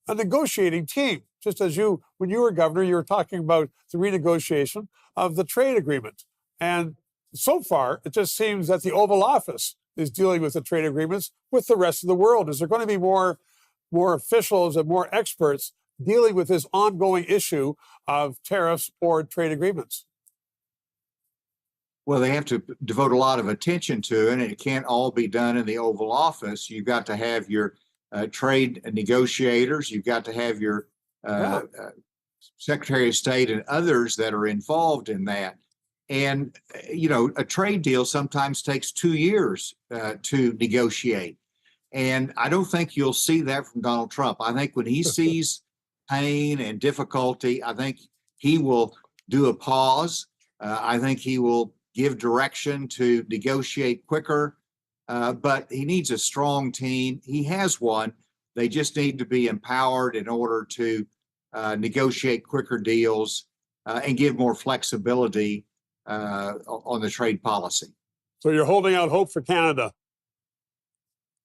a negotiating team? Just as when you were governor, you were talking about the renegotiation of the trade agreement. And so far, it just seems that the Oval Office is dealing with the trade agreements with the rest of the world. Is there going to be more officials and more experts dealing with this ongoing issue of tariffs or trade agreements? Well, they have to devote a lot of attention to it, and it can't all be done in the Oval Office. You've got to have your trade negotiators. You've got to have your Secretary of State and others that are involved in that. And, a trade deal sometimes takes 2 years to negotiate. And I don't think you'll see that from Donald Trump. I think when he sees pain and difficulty, I think he will do a pause. I think he will give direction to negotiate quicker. But he needs a strong team. He has one. They just need to be empowered in order to negotiate quicker deals and give more flexibility on the trade policy. So you're holding out hope for Canada?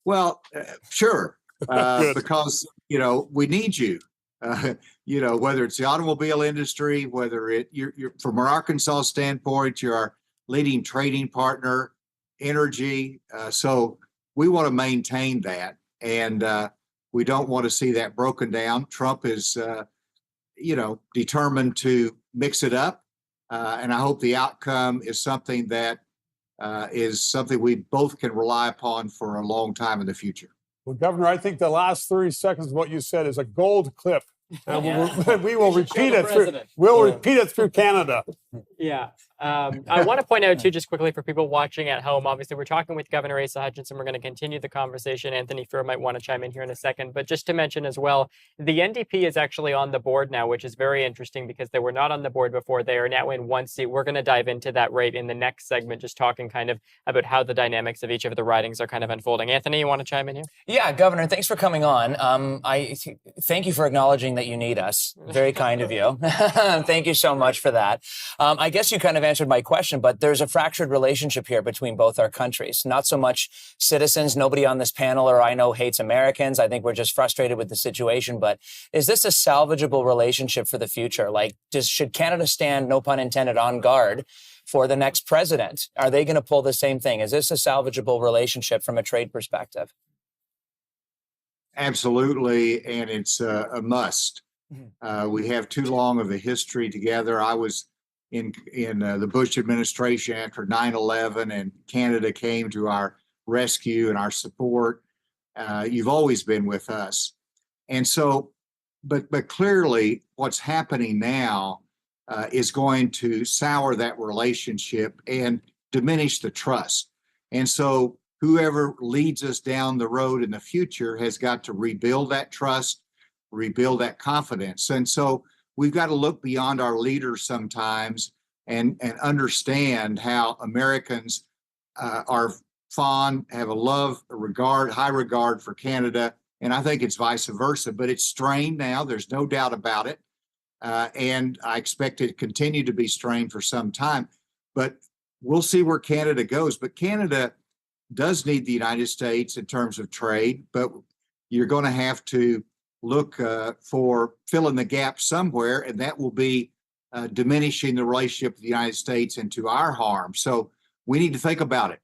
Well, sure, Good. because, we need you. Whether it's the automobile industry, whether you're from an Arkansas standpoint, you're our leading trading partner, energy. So we want to maintain that, and we don't want to see that broken down. Trump is, determined to mix it up, and I hope the outcome is something that is something we both can rely upon for a long time in the future. Well, Governor, I think the last 30 seconds of what you said is a gold clip. And we will repeat it repeat it through Canada. Yeah. I want to point out, too, just quickly for people watching at home, obviously, we're talking with Governor Asa Hutchinson. We're going to continue the conversation. Anthony Furr might want to chime in here in a second. But just to mention as well, the NDP is actually on the board now, which is very interesting because they were not on the board before. They are now in one seat. We're going to dive into that right in the next segment, just talking kind of about how the dynamics of each of the ridings are kind of unfolding. Anthony, you want to chime in here? Yeah, Governor, thanks for coming on. I thank you for acknowledging that you need us. Very kind of you. Thank you so much for that. I guess you kind of answered my question, but there's a fractured relationship here between both our countries. Not so much citizens. Nobody on this panel or I know hates Americans. I think we're just frustrated with the situation. But is this a salvageable relationship for the future? Like, should Canada stand, no pun intended, on guard for the next president? Are they going to pull the same thing? Is this a salvageable relationship from a trade perspective? Absolutely, and it's a must. We have too long of a history together. I was in the Bush administration after 9/11, and Canada came to our rescue and our support. You've always been with us, and so, but clearly, what's happening now is going to sour that relationship and diminish the trust. And so, whoever leads us down the road in the future has got to rebuild that trust, rebuild that confidence. And so we've got to look beyond our leaders sometimes and understand how Americans are fond, have a love, a regard, high regard for Canada. And I think it's vice versa, but it's strained now. There's no doubt about it. And I expect it to continue to be strained for some time, but we'll see where Canada goes. But Canada does need the United States in terms of trade, but you're going to have to look for filling the gap somewhere, and that will be diminishing the relationship with the United States and to our harm. So we need to think about it,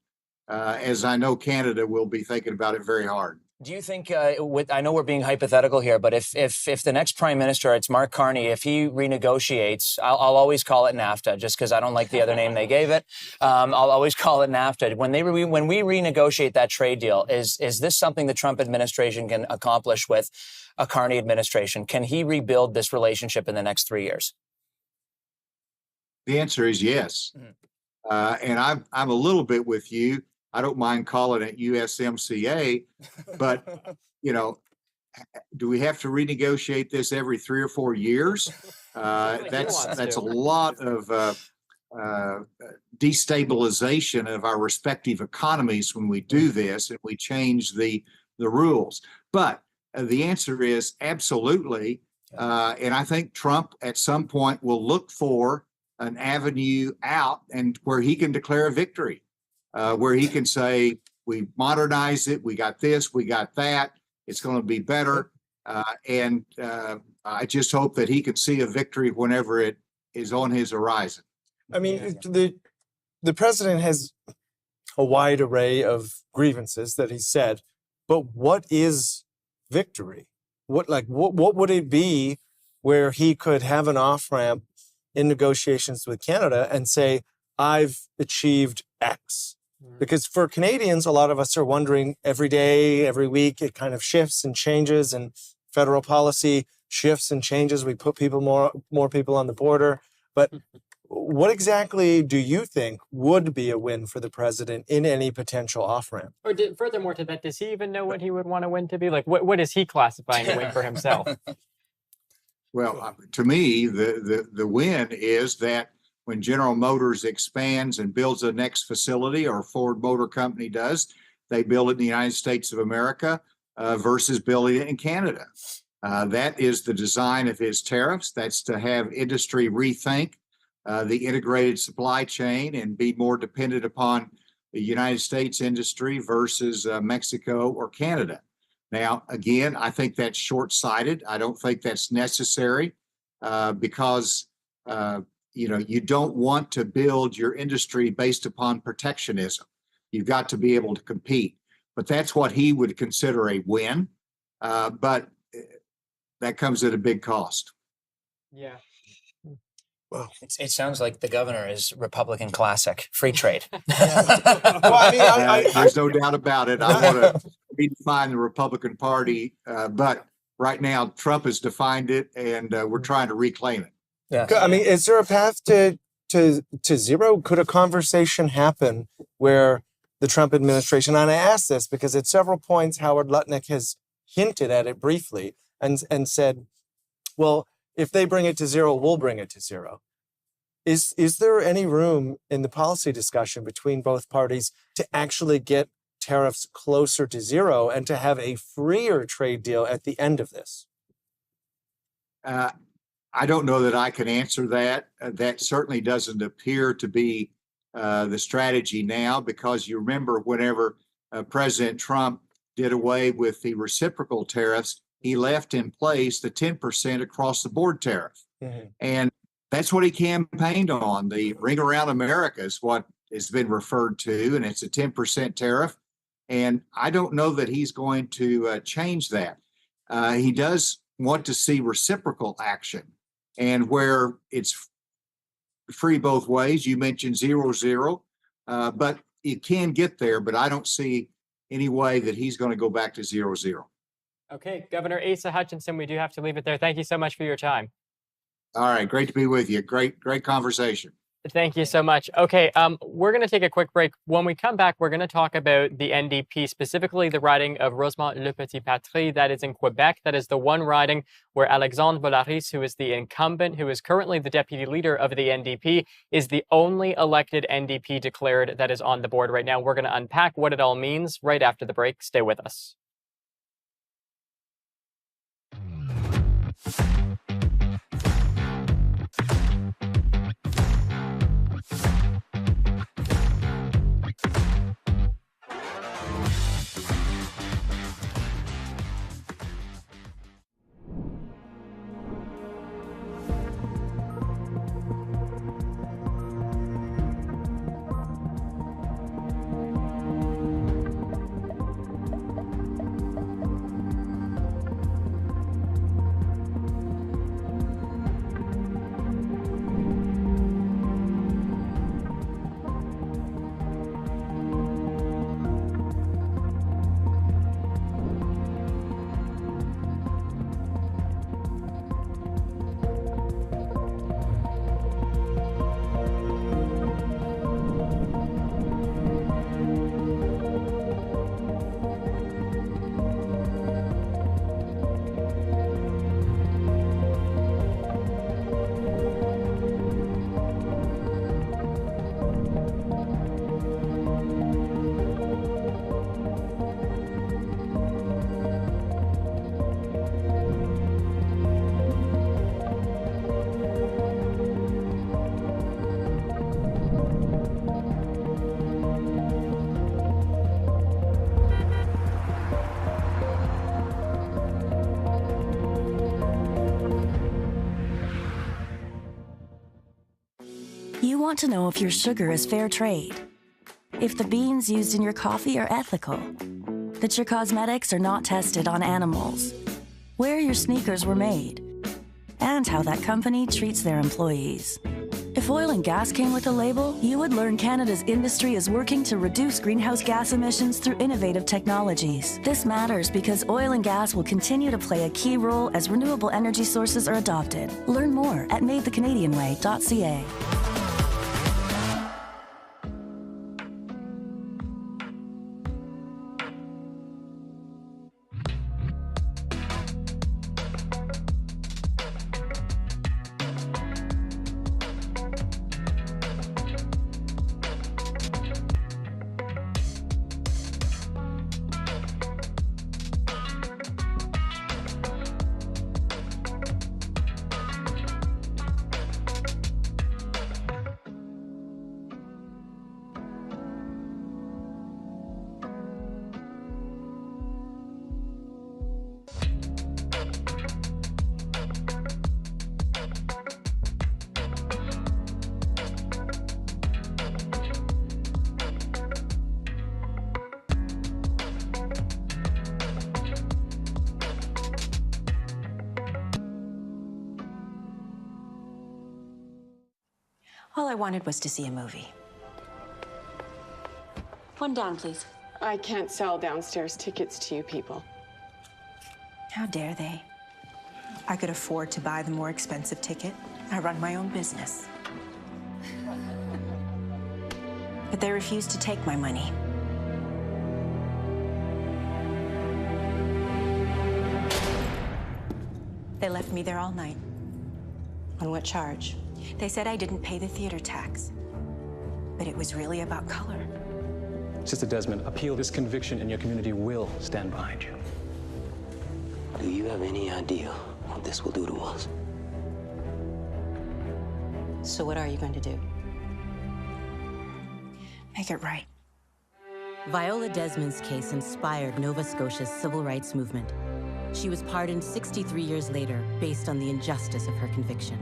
as I know Canada will be thinking about it very hard. Do you think, I know we're being hypothetical here, but if the next prime minister, it's Mark Carney, if he renegotiates, I'll always call it NAFTA, just because I don't like the other name they gave it. I'll always call it NAFTA. When we renegotiate that trade deal, is this something the Trump administration can accomplish with a Carney administration? Can he rebuild this relationship in the next 3 years? The answer is yes. And I'm a little bit with you. I don't mind calling it USMCA, but, do we have to renegotiate this every 3 or 4 years? That's a lot of destabilization of our respective economies when we do this and we change the rules. But the answer is absolutely. And I think Trump at some point will look for an avenue out and where he can declare a victory. Where he can say, we modernized it, we got this, we got that, it's going to be better. And I just hope that he can see a victory whenever it is on his horizon. I mean, the president has a wide array of grievances that he said, but what is victory? What would it be where he could have an off-ramp in negotiations with Canada and say, I've achieved X? Because for Canadians, a lot of us are wondering every day, every week, it kind of shifts and changes, and federal policy shifts and changes. We put more people on the border. But what exactly do you think would be a win for the president in any potential off-ramp? Or furthermore to that, does he even know what he would want a win to be? Like, what is he classifying a win for himself? Well, to me, the win is that when General Motors expands and builds a next facility, or Ford Motor Company does, they build it in the United States of America. versus building it in Canada. That is the design of his tariffs. That's to have industry rethink the integrated supply chain and be more dependent upon the United States industry versus Mexico or Canada. Now, again, I think that's short-sighted. I don't think that's necessary because you don't want to build your industry based upon protectionism. You've got to be able to compete. But that's what he would consider a win. But that comes at a big cost. Yeah. Well, it sounds like the governor is Republican classic, free trade. There's no doubt about it. I want to redefine the Republican Party, but right now Trump has defined it, and we're trying to reclaim it. Yeah. I mean, is there a path to zero? Could a conversation happen where the Trump administration, and I ask this because at several points Howard Lutnick has hinted at it briefly and said, well, if they bring it to zero, we'll bring it to zero. Is there any room in the policy discussion between both parties to actually get tariffs closer to zero and to have a freer trade deal at the end of this? I don't know that I can answer that. That certainly doesn't appear to be the strategy now, because you remember whenever President Trump did away with the reciprocal tariffs, he left in place the 10% across the board tariff. Mm-hmm. And that's what he campaigned on. The Ring Around America is what has been referred to, and it's a 10% tariff. And I don't know that he's going to change that. He does want to see reciprocal action, and where it's free both ways. You mentioned 0-0, but it can get there, but I don't see any way that he's going to go back to 0-0. Okay, Governor Asa Hutchinson, we do have to leave it there. Thank you so much for your time. All right, great to be with you. Great conversation. Thank you so much. Okay, we're going to take a quick break. When we come back, we're going to talk about the NDP, specifically the riding of Rosemont-Le Petit-Patrie that is in Quebec. That is the one riding where Alexandre Volaris, who is the incumbent, who is currently the deputy leader of the NDP, is the only elected NDP declared that is on the board right now. We're going to unpack what it all means right after the break. Stay with us. You want to know if your sugar is fair trade, if the beans used in your coffee are ethical, that your cosmetics are not tested on animals, where your sneakers were made, and how that company treats their employees. If oil and gas came with a label, you would learn Canada's industry is working to reduce greenhouse gas emissions through innovative technologies. This matters because oil and gas will continue to play a key role as renewable energy sources are adopted. Learn more at madethecanadianway.ca. All I wanted was to see a movie. One down, please. I can't sell downstairs tickets to you people. How dare they? I could afford to buy the more expensive ticket. I run my own business. But they refused to take my money. They left me there all night. On what charge? They said I didn't pay the theater tax. But it was really about color. Sister Desmond, appeal this conviction and your community will stand behind you. Do you have any idea what this will do to us? So what are you going to do? Make it right. Viola Desmond's case inspired Nova Scotia's civil rights movement. She was pardoned 63 years later based on the injustice of her conviction.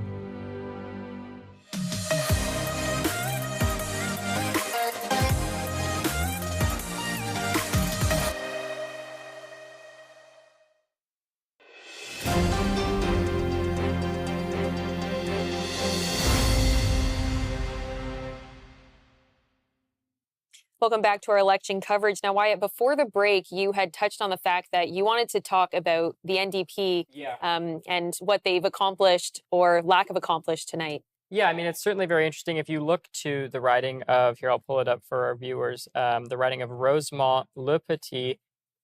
Welcome back to our election coverage. Now, Wyatt, before the break, you had touched on the fact that you wanted to talk about the NDP and what they've accomplished or lack of accomplished tonight. Yeah, I mean, it's certainly very interesting. If you look to the riding of, here, I'll pull it up for our viewers, the riding of Rosemont-Le Petit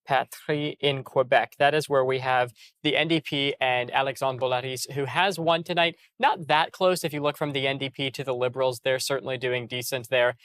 Patrie in Quebec. That is where we have the NDP and Alexandre Boulari's, who has won tonight. Not that close if you look from the NDP to the Liberals. They're certainly doing decent there.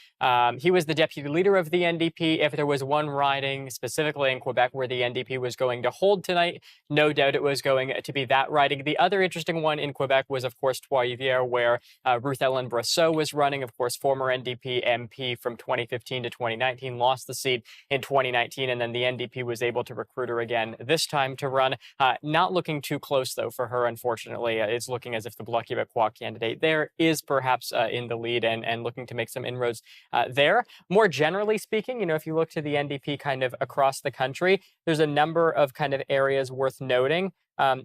He was the deputy leader of the NDP. If there was one riding specifically in Quebec where the NDP was going to hold tonight, no doubt it was going to be that riding. The other interesting one in Quebec was, of course, Trois-Rivières, where Ruth Ellen Brosseau was running, of course, former NDP MP from 2015 to 2019, lost the seat in 2019, and then the NDP was able to recruit her again this time to run. Not looking too close, though, for her, unfortunately. It's looking as if the Bloc Québécois candidate there is perhaps in the lead and looking to make some inroads there. More generally speaking, you know, if you look to the NDP kind of across the country, there's a number of kind of areas worth noting.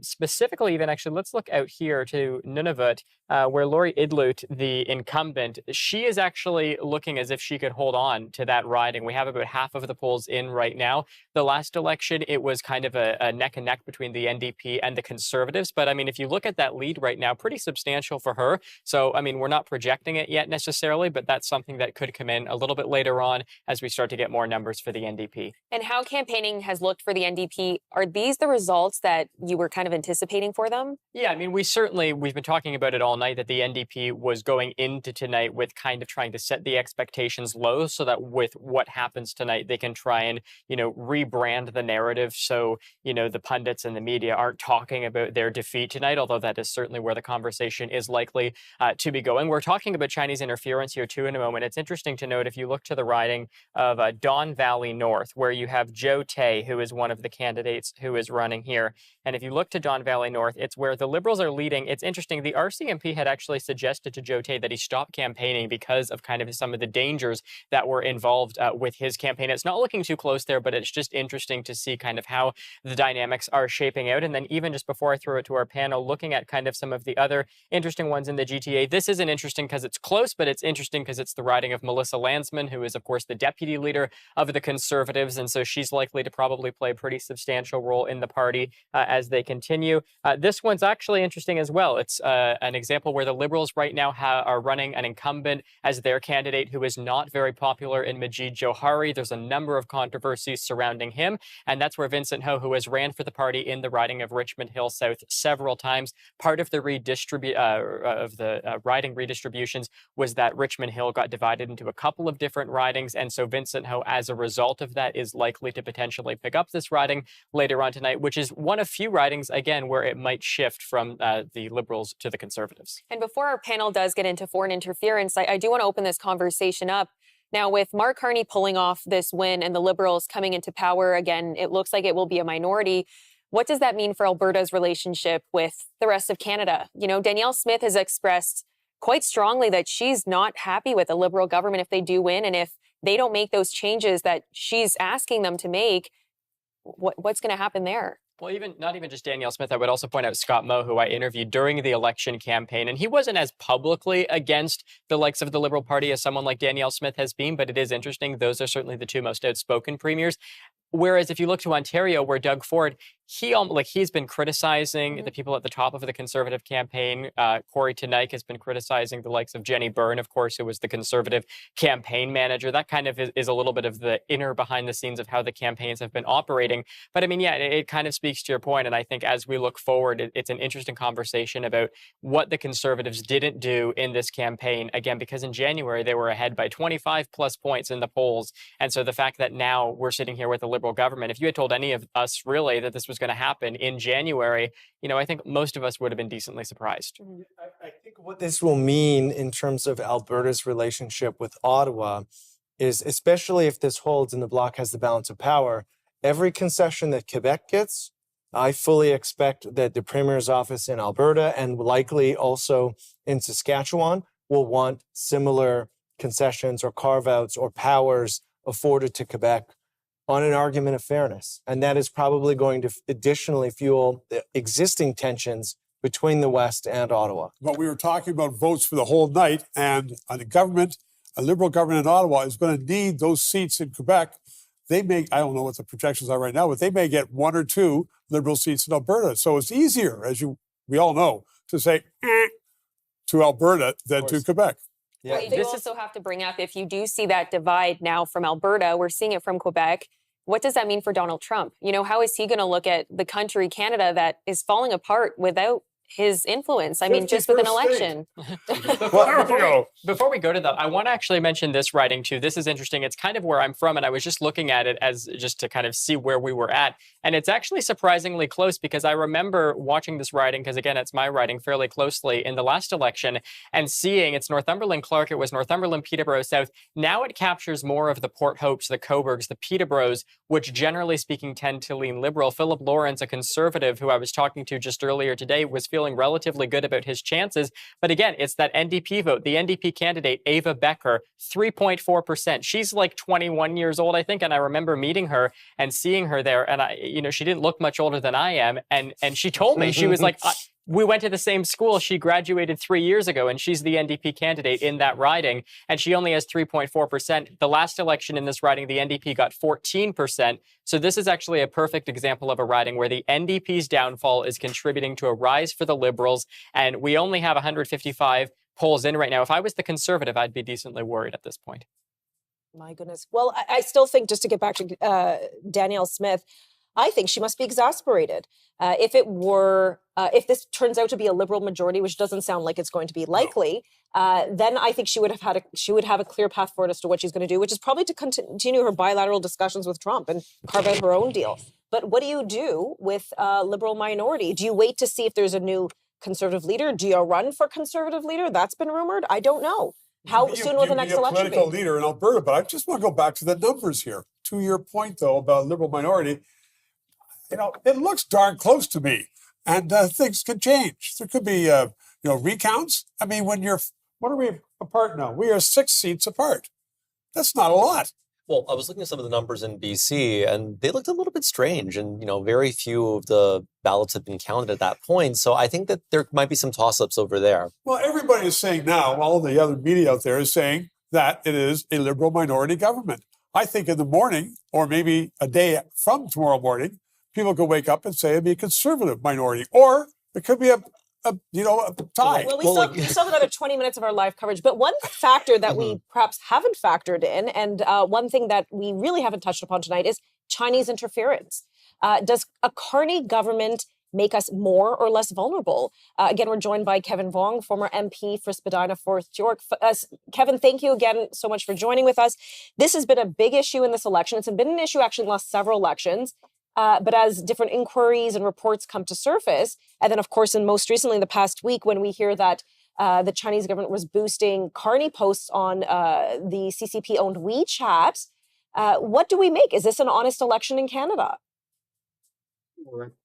Specifically, even actually, let's look out here to Nunavut, where Laurie Idloot, the incumbent, she is actually looking as if she could hold on to that riding. We have about half of the polls in right now. The last election, it was kind of a neck and neck between the NDP and the Conservatives. But I mean, if you look at that lead right now, pretty substantial for her. So, I mean, we're not projecting it yet necessarily, but that's something that could come in a little bit later on as we start to get more numbers for the NDP. And how campaigning has looked for the NDP, are these the results that you were kind of anticipating for them? Yeah, I mean, we've been talking about it all night that the NDP was going into tonight with kind of trying to set the expectations low so that with what happens tonight, they can try and, you know, rebrand the narrative. So, you know, the pundits and the media aren't talking about their defeat tonight, although that is certainly where the conversation is likely to be going. We're talking about Chinese interference here too in a moment. It's interesting to note if you look to the riding of Don Valley North, where you have Joe Tay, who is one of the candidates who is running here. And if you look to Don Valley North, it's where the Liberals are leading. It's interesting. The RCMP had actually suggested to Joe Tay that he stop campaigning because of kind of some of the dangers that were involved with his campaign. It's not looking too close there, but it's just interesting to see kind of how the dynamics are shaping out. And then even just before I throw it to our panel, looking at kind of some of the other interesting ones in the GTA, this isn't interesting because it's close, but it's interesting because it's the riding of Melissa Landsman, who is, of course, the deputy leader of the Conservatives. And so she's likely to probably play a pretty substantial role in the party as they continue. This one's actually interesting as well. It's an example where the Liberals right now are running an incumbent as their candidate who is not very popular in Majid Johari. There's a number of controversies surrounding him, and that's where Vincent Ho, who has ran for the party in the riding of Richmond Hill South several times, part of the riding redistributions was that Richmond Hill got divided into a couple of different ridings, and so Vincent Ho, as a result of that, is likely to potentially pick up this riding later on tonight, which is one of few ridings, again, where it might shift from the Liberals to the Conservatives. And before our panel does get into foreign interference, I do want to open this conversation up. Now, with Mark Carney pulling off this win and the Liberals coming into power again, it looks like it will be a minority. What does that mean for Alberta's relationship with the rest of Canada? You know, Danielle Smith has expressed quite strongly that she's not happy with a Liberal government if they do win, and if they don't make those changes that she's asking them to make, what's going to happen there? Well, not even just Danielle Smith, I would also point out Scott Moe, who I interviewed during the election campaign, and he wasn't as publicly against the likes of the Liberal Party as someone like Danielle Smith has been, but it is interesting. Those are certainly the two most outspoken premiers. Whereas if you look to Ontario, where Doug Ford, he's been criticizing the people at the top of the Conservative campaign. Corey Teneycke has been criticizing the likes of Jenny Byrne, of course, who was the Conservative campaign manager. That kind of is a little bit of the inner behind the scenes of how the campaigns have been operating. But I mean, yeah, it kind of speaks to your point. And I think as we look forward, it's an interesting conversation about what the Conservatives didn't do in this campaign. Again, because in January, they were ahead by 25 plus points in the polls. And so the fact that now we're sitting here with a Liberal government, if you had told any of us really that this was going to happen in January, I think most of us would have been decently surprised. I think what this will mean in terms of Alberta's relationship with Ottawa is, especially if this holds and the Bloc has the balance of power, every concession that Quebec gets, I fully expect that the Premier's office in Alberta and likely also in Saskatchewan will want similar concessions or carve-outs or powers afforded to Quebec on an argument of fairness. And that is probably going to additionally fuel the existing tensions between the West and Ottawa. But we were talking about votes for the whole night, and a Liberal government in Ottawa is going to need those seats in Quebec. They may, I don't know what the projections are right now, but they may get 1 or 2 Liberal seats in Alberta. So it's easier, we all know, to say to Alberta than to Quebec. Yeah. Well, you also have to bring up, if you do see that divide now from Alberta, we're seeing it from Quebec. What does that mean for Donald Trump? How is he going to look at the country, Canada, that is falling apart without his influence? I mean, just with an election. Before we go to that, I want to actually mention this writing too. This is interesting. It's kind of where I'm from, and I was just looking at it as just to kind of see where we were at. And it's actually surprisingly close, because I remember watching this writing, because again, it's my writing, fairly closely in the last election, and seeing it's Northumberland Clark, it was Northumberland Peterborough South. Now it captures more of the Port Hopes, the Coburgs, the Peterboroughs, which generally speaking tend to lean Liberal. Philip Lawrence, a Conservative who I was talking to just earlier today, was feeling relatively good about his chances. But again, it's that NDP vote. The NDP candidate, Ava Becker, 3.4%. She's like 21 years old, I think. And I remember meeting her and seeing her there. And she didn't look much older than I am. And she told me, she was like, we went to the same school. She graduated 3 years ago, and she's the NDP candidate in that riding, and she only has 3.4%. The last election in this riding, the NDP got 14%. So this is actually a perfect example of a riding where the NDP's downfall is contributing to a rise for the Liberals, and we only have 155 polls in right now. If I was the Conservative, I'd be decently worried at this point. My goodness. Well, I still think, just to get back to Danielle Smith, I think she must be exasperated. If this turns out to be a Liberal majority, which doesn't sound like it's going to be likely, then I think she would have a clear path forward as to what she's going to do, which is probably to continue her bilateral discussions with Trump and carve out her own deal. But what do you do with a Liberal minority? Do you wait to see if there's a new Conservative leader? Do you run for Conservative leader? That's been rumored. I don't know. How soon will the next election be? Political leader in Alberta, but I just want to go back to the numbers here. To your point, though, about Liberal minority, it looks darn close to me, and things can change. There could be, recounts. I mean, what are we apart now? We are 6 seats apart. That's not a lot. Well, I was looking at some of the numbers in BC, and they looked a little bit strange, and very few of the ballots had been counted at that point. So I think that there might be some toss-ups over there. Well, everybody is saying now, all the other media out there is saying that it is a Liberal minority government. I think in the morning, or maybe a day from tomorrow morning, people could wake up and say it'd be a Conservative minority, or it could be a tie. Well, we still have another 20 minutes of our live coverage. But one factor that we perhaps haven't factored in, and one thing that we really haven't touched upon tonight, is Chinese interference. Does a Carney government make us more or less vulnerable? Again, we're joined by Kevin Vuong, former MP for Spadina, Fourth York. Kevin, thank you again so much for joining with us. This has been a big issue in this election. It's been an issue actually in the last several elections. But as different inquiries and reports come to surface, and then, of course, and most recently in the past week, when we hear that the Chinese government was boosting Carney posts on the CCP-owned WeChat, what do we make? Is this an honest election in Canada?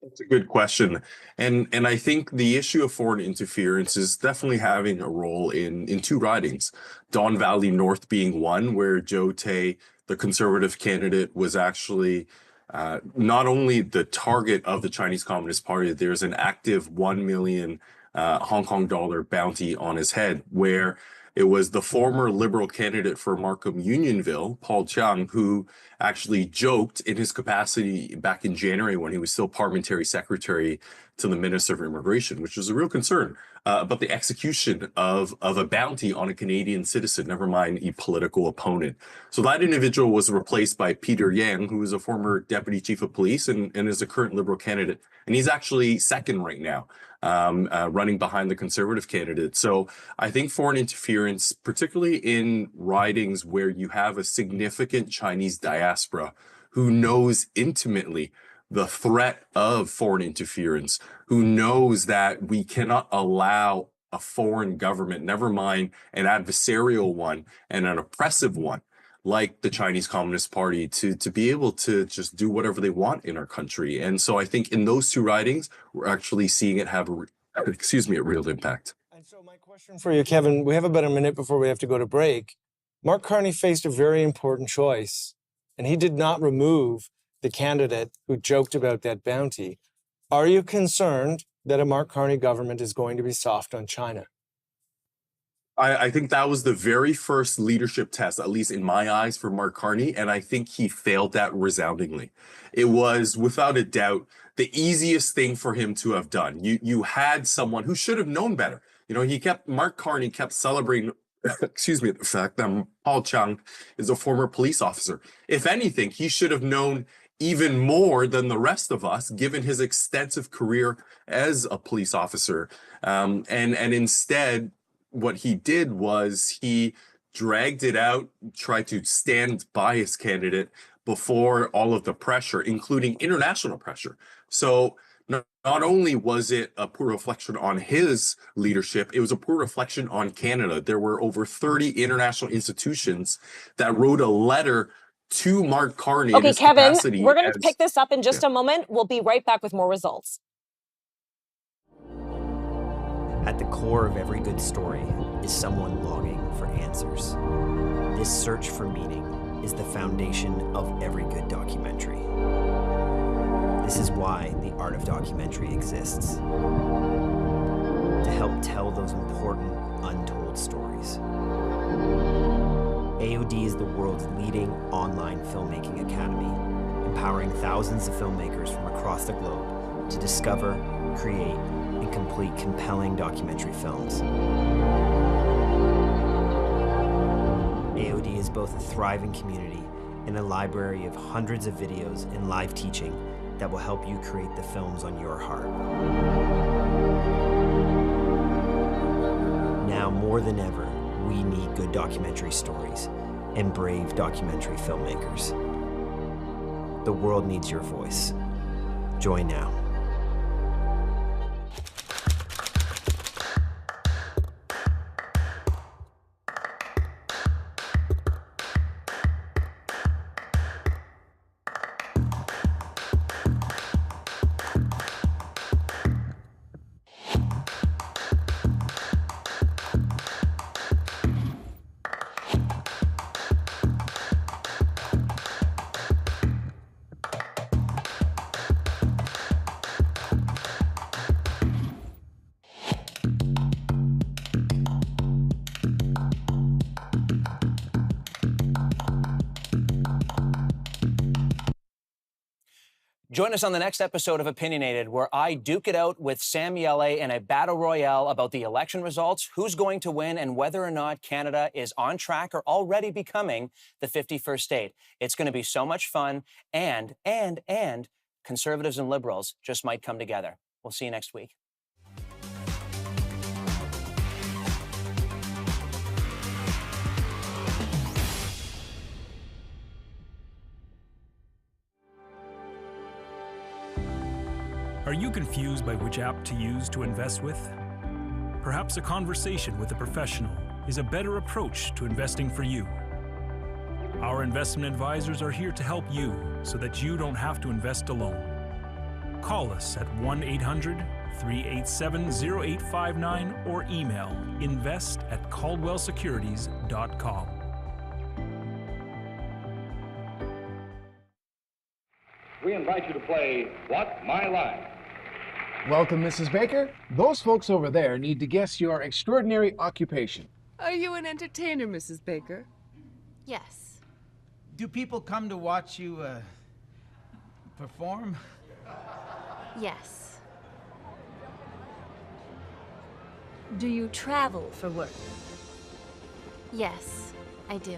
That's a good question. And I think the issue of foreign interference is definitely having a role in 2 ridings. Don Valley North being one, where Joe Tay, the Conservative candidate, was actually not only the target of the Chinese Communist Party, there's an active 1 million Hong Kong dollar bounty on his head, where it was the former Liberal candidate for Markham Unionville, Paul Chiang, who actually joked in his capacity back in January when he was still parliamentary secretary to the Minister of Immigration, which was a real concern about the execution of a bounty on a Canadian citizen, never mind a political opponent. So that individual was replaced by Peter Yang, who is a former deputy chief of police and is a current Liberal candidate. And he's actually second right now, running behind the Conservative candidate. So I think foreign interference, particularly in ridings where you have a significant Chinese diaspora who knows intimately the threat of foreign interference, who knows that we cannot allow a foreign government, never mind an adversarial one and an oppressive one, like the Chinese Communist Party, to be able to just do whatever they want in our country. And so I think in those two ridings, we're actually seeing it have a real impact. And so my question for you, Kevin, we have about a minute before we have to go to break. Mark Carney faced a very important choice, and he did not remove the candidate who joked about that bounty. Are you concerned that a Mark Carney government is going to be soft on China? I think that was the very first leadership test, at least in my eyes, for Mark Carney, and I think he failed that resoundingly. It was, without a doubt, the easiest thing for him to have done. You had someone who should have known better. You know, Mark Carney kept celebrating, the fact that Paul Chiang is a former police officer. If anything, he should have known even more than the rest of us, given his extensive career as a police officer. And instead, what he did was he dragged it out, tried to stand by his candidate before all of the pressure, including international pressure. So not only was it a poor reflection on his leadership, it was a poor reflection on Canada. There were over 30 international institutions that wrote a letter to Mark Carney. Okay, Kevin, we're going to pick this up in just a moment. We'll be right back with more results. At the core of every good story is someone longing for answers. This search for meaning is the foundation of every good documentary. This is why the art of documentary exists. To help tell those important, untold stories. AOD is the world's leading online filmmaking academy, empowering thousands of filmmakers from across the globe to discover, create, and complete compelling documentary films. AOD is both a thriving community and a library of hundreds of videos and live teaching that will help you create the films on your heart. Now more than ever, we need good documentary stories and brave documentary filmmakers. The world needs your voice. Join now. Join us on the next episode of Opinionated, where I duke it out with Sam Yele in a battle royale about the election results, who's going to win, and whether or not Canada is on track or already becoming the 51st state. It's going to be so much fun, and conservatives and liberals just might come together. We'll see you next week. Are you confused by which app to use to invest with? Perhaps a conversation with a professional is a better approach to investing for you. Our investment advisors are here to help you so that you don't have to invest alone. Call us at 1-800-387-0859 or email invest@caldwellsecurities.com. we invite you to play What's My Line? Welcome, Mrs. Baker. Those folks over there need to guess your extraordinary occupation. Are you an entertainer, Mrs. Baker? Yes. Do people come to watch you, perform? Yes. Do you travel for work? Yes, I do.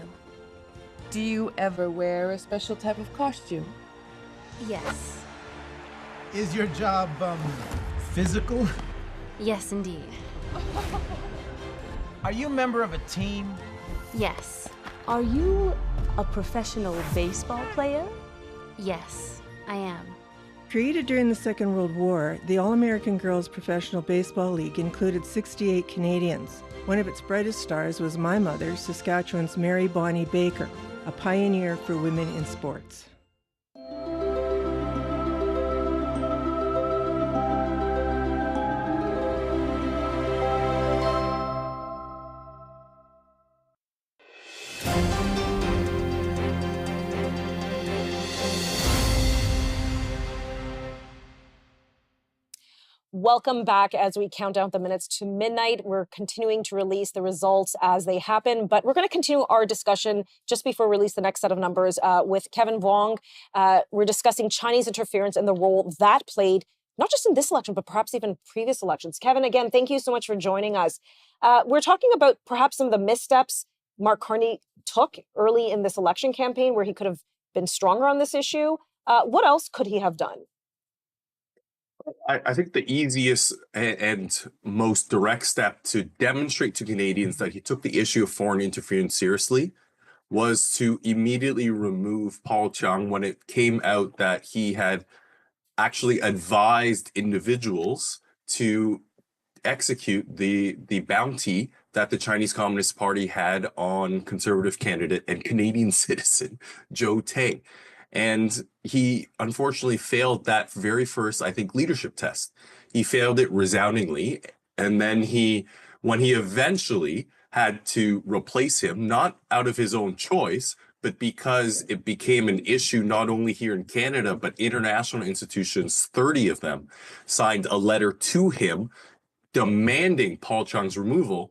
Do you ever wear a special type of costume? Yes. Is your job, physical? Yes, indeed. Are you a member of a team? Yes. Are you a professional baseball player? Yes, I am. Created during the Second World War, the All-American Girls Professional Baseball League included 68 Canadians. One of its brightest stars was my mother, Saskatchewan's Mary Bonnie Baker, a pioneer for women in sports. Welcome back as we count down the minutes to midnight. We're continuing to release the results as they happen, but we're going to continue our discussion just before we release the next set of numbers with Kevin Wong. We're discussing Chinese interference and the role that played, not just in this election, but perhaps even previous elections. Kevin, again, thank you so much for joining us. We're talking about perhaps some of the missteps Mark Carney took early in this election campaign where he could have been stronger on this issue. What else could he have done? I think the easiest and most direct step to demonstrate to Canadians that he took the issue of foreign interference seriously was to immediately remove Paul Chung when it came out that he had actually advised individuals to execute the bounty that the Chinese Communist Party had on conservative candidate and Canadian citizen Joe Tay. And he unfortunately failed that very first, I think, leadership test. He failed it resoundingly. And then when he eventually had to replace him, not out of his own choice, but because it became an issue not only here in Canada, but international institutions, 30 of them, signed a letter to him demanding Paul Chung's removal,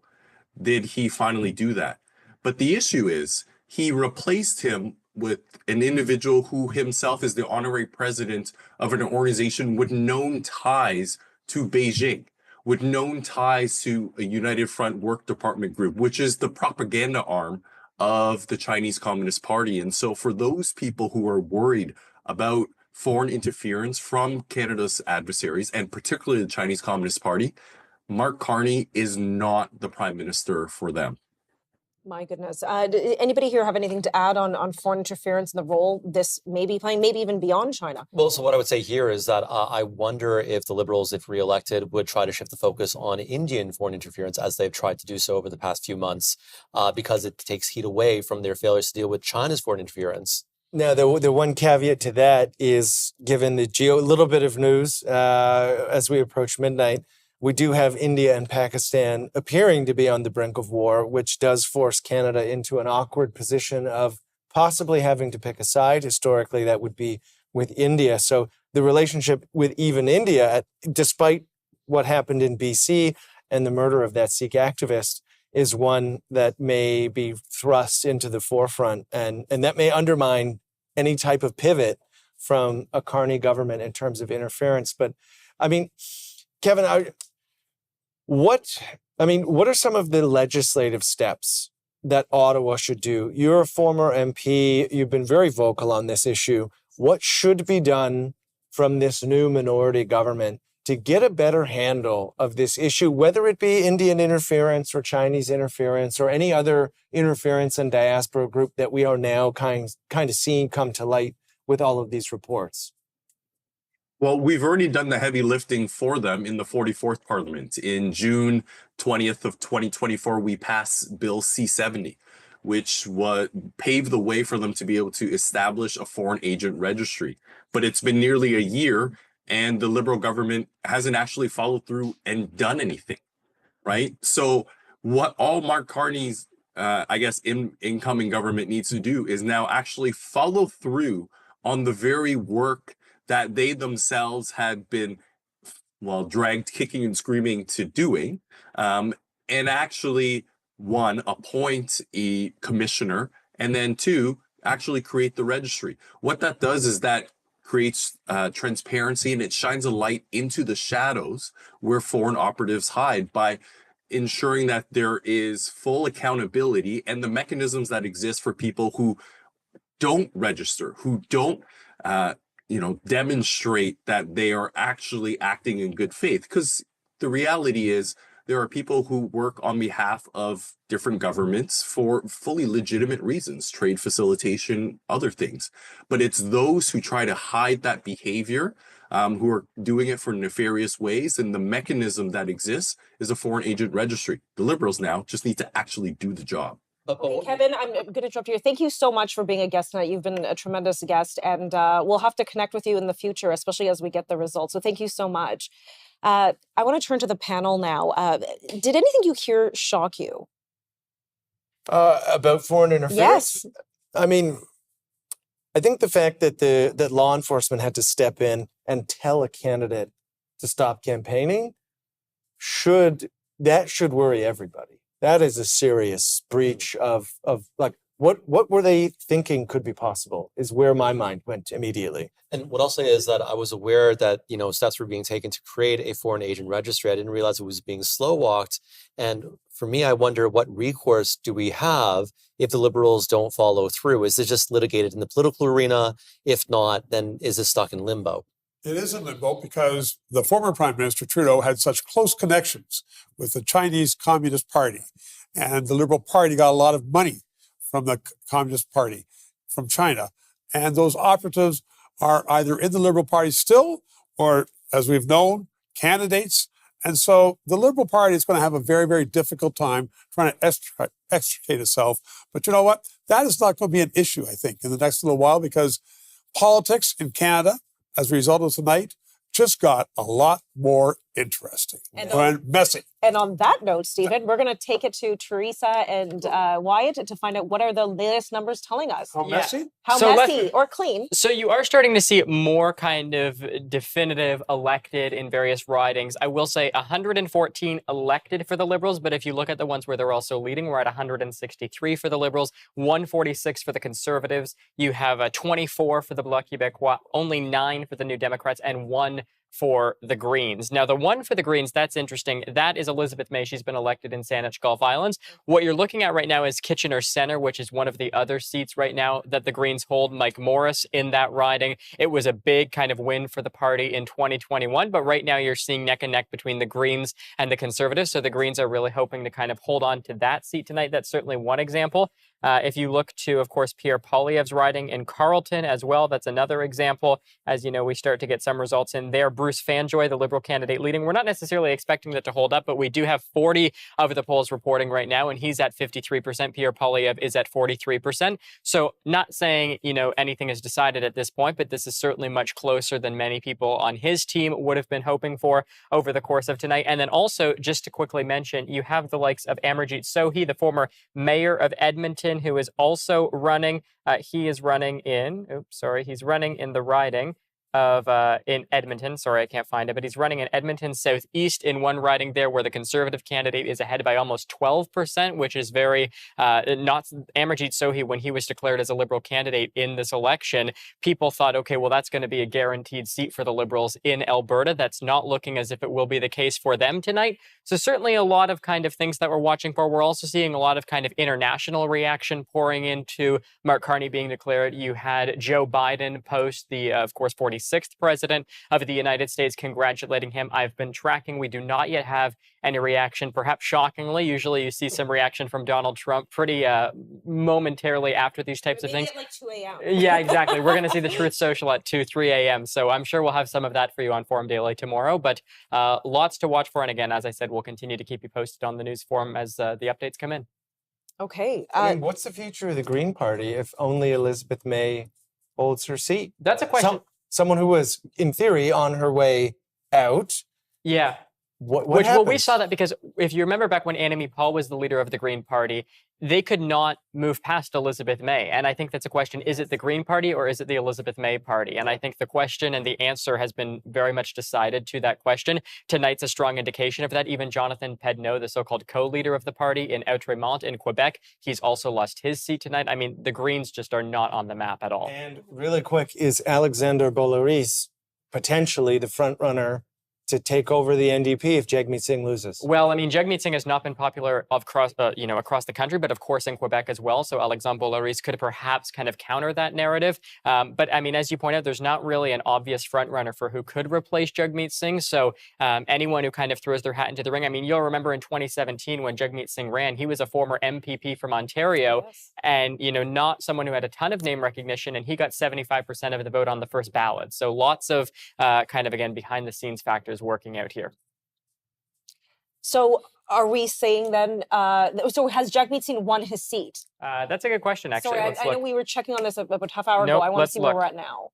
did he finally do that? But the issue is he replaced him with an individual who himself is the honorary president of an organization with known ties to Beijing, with known ties to a United Front Work Department group, which is the propaganda arm of the Chinese Communist Party. And so for those people who are worried about foreign interference from Canada's adversaries, and particularly the Chinese Communist Party, Mark Carney is not the prime minister for them. My goodness. Anybody here have anything to add on foreign interference and the role this may be playing, maybe even beyond China? Well, so what I would say here is that I wonder if the Liberals, if reelected, would try to shift the focus on Indian foreign interference as they've tried to do so over the past few months, because it takes heat away from their failures to deal with China's foreign interference. Now, the one caveat to that is, given the little bit of news as we approach midnight, we do have India and Pakistan appearing to be on the brink of war, which does force Canada into an awkward position of possibly having to pick a side. Historically, that would be with India. So the relationship with even India, despite what happened in BC and the murder of that Sikh activist, is one that may be thrust into the forefront. And that may undermine any type of pivot from a Carney government in terms of interference. But I mean, Kevin, what are some of the legislative steps that Ottawa should do? You're a former MP. You've been very vocal on this issue. What should be done from this new minority government to get a better handle of this issue, whether it be Indian interference or Chinese interference or any other interference and diaspora group that we are now kind of seeing come to light with all of these reports? Well, we've already done the heavy lifting for them in the 44th Parliament. In June 20th of 2024, we passed Bill C-70, which paved the way for them to be able to establish a foreign agent registry. But it's been nearly a year, and the Liberal government hasn't actually followed through and done anything, right? So what all Mark Carney's, incoming government needs to do is now actually follow through on the very work that they themselves had been, well, dragged kicking and screaming to doing, and actually, one, appoint a commissioner, and then two, actually create the registry. What that does is that creates transparency, and it shines a light into the shadows where foreign operatives hide by ensuring that there is full accountability and the mechanisms that exist for people who don't register, who don't demonstrate that they are actually acting in good faith. Because the reality is there are people who work on behalf of different governments for fully legitimate reasons, trade facilitation, other things. But it's those who try to hide that behavior, who are doing it for nefarious ways. And the mechanism that exists is a foreign agent registry. The Liberals now just need to actually do the job. Okay, Kevin, I'm going to interrupt you. Thank you so much for being a guest tonight. You've been a tremendous guest, and we'll have to connect with you in the future, especially as we get the results. So thank you so much. I want to turn to the panel now. Did anything you hear shock you? About foreign interference? Yes. I mean, I think the fact that that law enforcement had to step in and tell a candidate to stop campaigning should worry everybody. That is a serious breach of like what were they thinking could be possible is where my mind went immediately. And what I'll say is that I was aware that, steps were being taken to create a foreign agent registry. I didn't realize it was being slow walked. And for me, I wonder what recourse do we have if the Liberals don't follow through? Is it just litigated in the political arena? If not, then is it stuck in limbo? It is in limbo because the former Prime Minister Trudeau had such close connections with the Chinese Communist Party. And the Liberal Party got a lot of money from the Communist Party from China. And those operatives are either in the Liberal Party still or, as we've known, candidates. And so the Liberal Party is going to have a very, very difficult time trying to extricate itself. But you know what? That is not going to be an issue, I think, in the next little while, because politics in Canada, as a result of tonight, just got a lot more interesting and messy. And on that note, Stephen, we're going to take it to Teresa and Wyatt to find out what are the latest numbers telling us. How messy? How messy or clean. So you are starting to see more kind of definitive elected in various ridings. I will say 114 elected for the Liberals, but if you look at the ones where they're also leading, we're at 163 for the Liberals, 146 for the Conservatives. You have 24 for the Bloc Québécois, only 9 for the New Democrats, and 1 for the Greens. Now, the one for the Greens, that's interesting. That is Elizabeth May. She's been elected in Saanich Gulf Islands. What you're looking at right now is Kitchener Centre, which is one of the other seats right now that the Greens hold. Mike Morris in that riding. It was a big kind of win for the party in 2021, but right now you're seeing neck and neck between the Greens and the Conservatives. So the Greens are really hoping to kind of hold on to that seat tonight. That's certainly one example. If you look to, of course, Pierre Poilievre's riding in Carleton as well, that's another example. As you know, we start to get some results in there. Bruce Fanjoy, the Liberal candidate leading. We're not necessarily expecting that to hold up, but we do have 40 of the polls reporting right now, and he's at 53%. Pierre Poilievre is at 43%. So not saying, anything is decided at this point, but this is certainly much closer than many people on his team would have been hoping for over the course of tonight. And then also, just to quickly mention, you have the likes of Amarjeet Sohi, the former mayor of Edmonton, who is also running. He is running in, he's running in the riding of in Edmonton. Sorry, I can't find it, but he's running in Edmonton Southeast in one riding there where the Conservative candidate is ahead by almost 12%, which is very not Amarjeet Sohi. When he was declared as a Liberal candidate in this election, people thought, okay, well, that's going to be a guaranteed seat for the Liberals in Alberta. That's not looking as if it will be the case for them tonight. So certainly a lot of kind of things that we're watching for. We're also seeing a lot of kind of international reaction pouring into Mark Carney being declared. You had Joe Biden post the, of course, 46th president of the United States, congratulating him. I've been tracking. We do not yet have any reaction, perhaps shockingly. Usually you see some reaction from Donald Trump pretty momentarily after these types of things. At like 2 a.m. Yeah, exactly. We're going to see the Truth Social at 2, 3 a.m. So I'm sure we'll have some of that for you on Forum Daily tomorrow. But lots to watch for. And again, as I said, we'll continue to keep you posted on the news forum as the updates come in. Okay. I mean, what's the future of the Green Party if only Elizabeth May holds her seat? That's a question. Someone who was, in theory, on her way out. Yeah. What Well, we happens? saw that because if you remember back when Annamie Paul was the leader of the Green Party, they could not move past Elizabeth May. And I think that's a question, is it the Green Party or is it the Elizabeth May Party? And I think the question and the answer has been very much decided to that question. Tonight's a strong indication of that. Even Jonathan Pedneau, the so-called co-leader of the party in Outremont in Quebec, he's also lost his seat tonight. I mean, the Greens just are not on the map at all. And really quick, is Alexander Boularice potentially the front runner to take over the NDP if Jagmeet Singh loses? Well, I mean, Jagmeet Singh has not been popular across the country, but of course in Quebec as well. So Alexandre Boularice could perhaps kind of counter that narrative. But I mean, as you point out, there's not really an obvious front runner for who could replace Jagmeet Singh. So anyone who kind of throws their hat into the ring. I mean, you'll remember in 2017 when Jagmeet Singh ran, he was a former MPP from Ontario, and not someone who had a ton of name recognition, and he got 75% of the vote on the first ballot. So lots of kind of again behind the scenes factors working out here. So are we saying then, so has Jagmeet Singh won his seat? That's a good question, actually. Sorry, I know we were checking on this about half hour ago. Nope, I want to let's see where look. we're at now.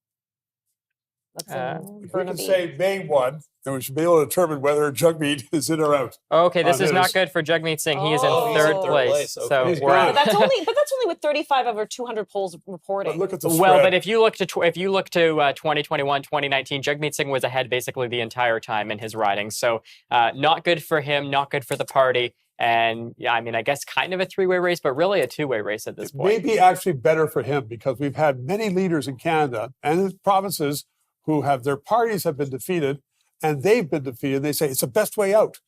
If we can say May 1, then we should be able to determine whether Jagmeet is in or out. Okay, this on is not his. good for Jagmeet Singh. He is in Oh. third He's in third place. place. So Okay. we're But that's only with 35 over 200 polls reporting. But look at the well, spread. but if you look to 2021, 2019, Jagmeet Singh was ahead basically the entire time in his riding. So not good for him, not good for the party. And yeah, I mean, I guess kind of a three-way race, but really a two-way race at this It point. may be actually better for him because we've had many leaders in Canada and in provinces who have their parties have been defeated and they've been defeated. They say it's the best way out.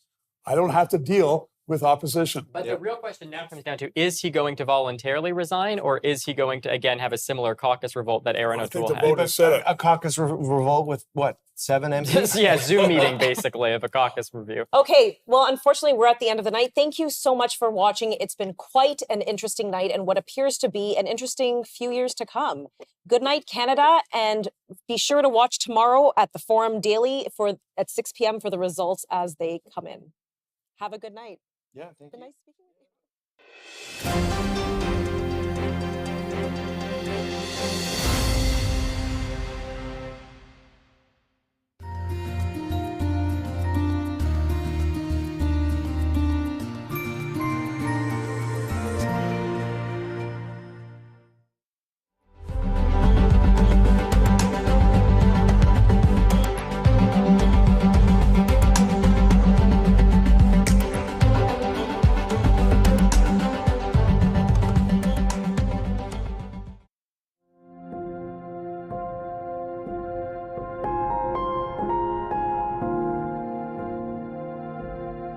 I don't have to deal with opposition. But the real question now comes down to, is he going to voluntarily resign, or is he going to, again, have a similar caucus revolt that Aaron I think O'Toole the had? vote has said it. A caucus revolt with what? 7 MPs? Yeah, Zoom meeting, basically, of a caucus review. Okay, well, unfortunately, we're at the end of the night. Thank you so much for watching. It's been quite an interesting night and what appears to be an interesting few years to come. Good night, Canada, and be sure to watch tomorrow at the Forum Daily at 6 p.m. for the results as they come in. Have a good night. Yeah, thank Been you. nice speaking with you.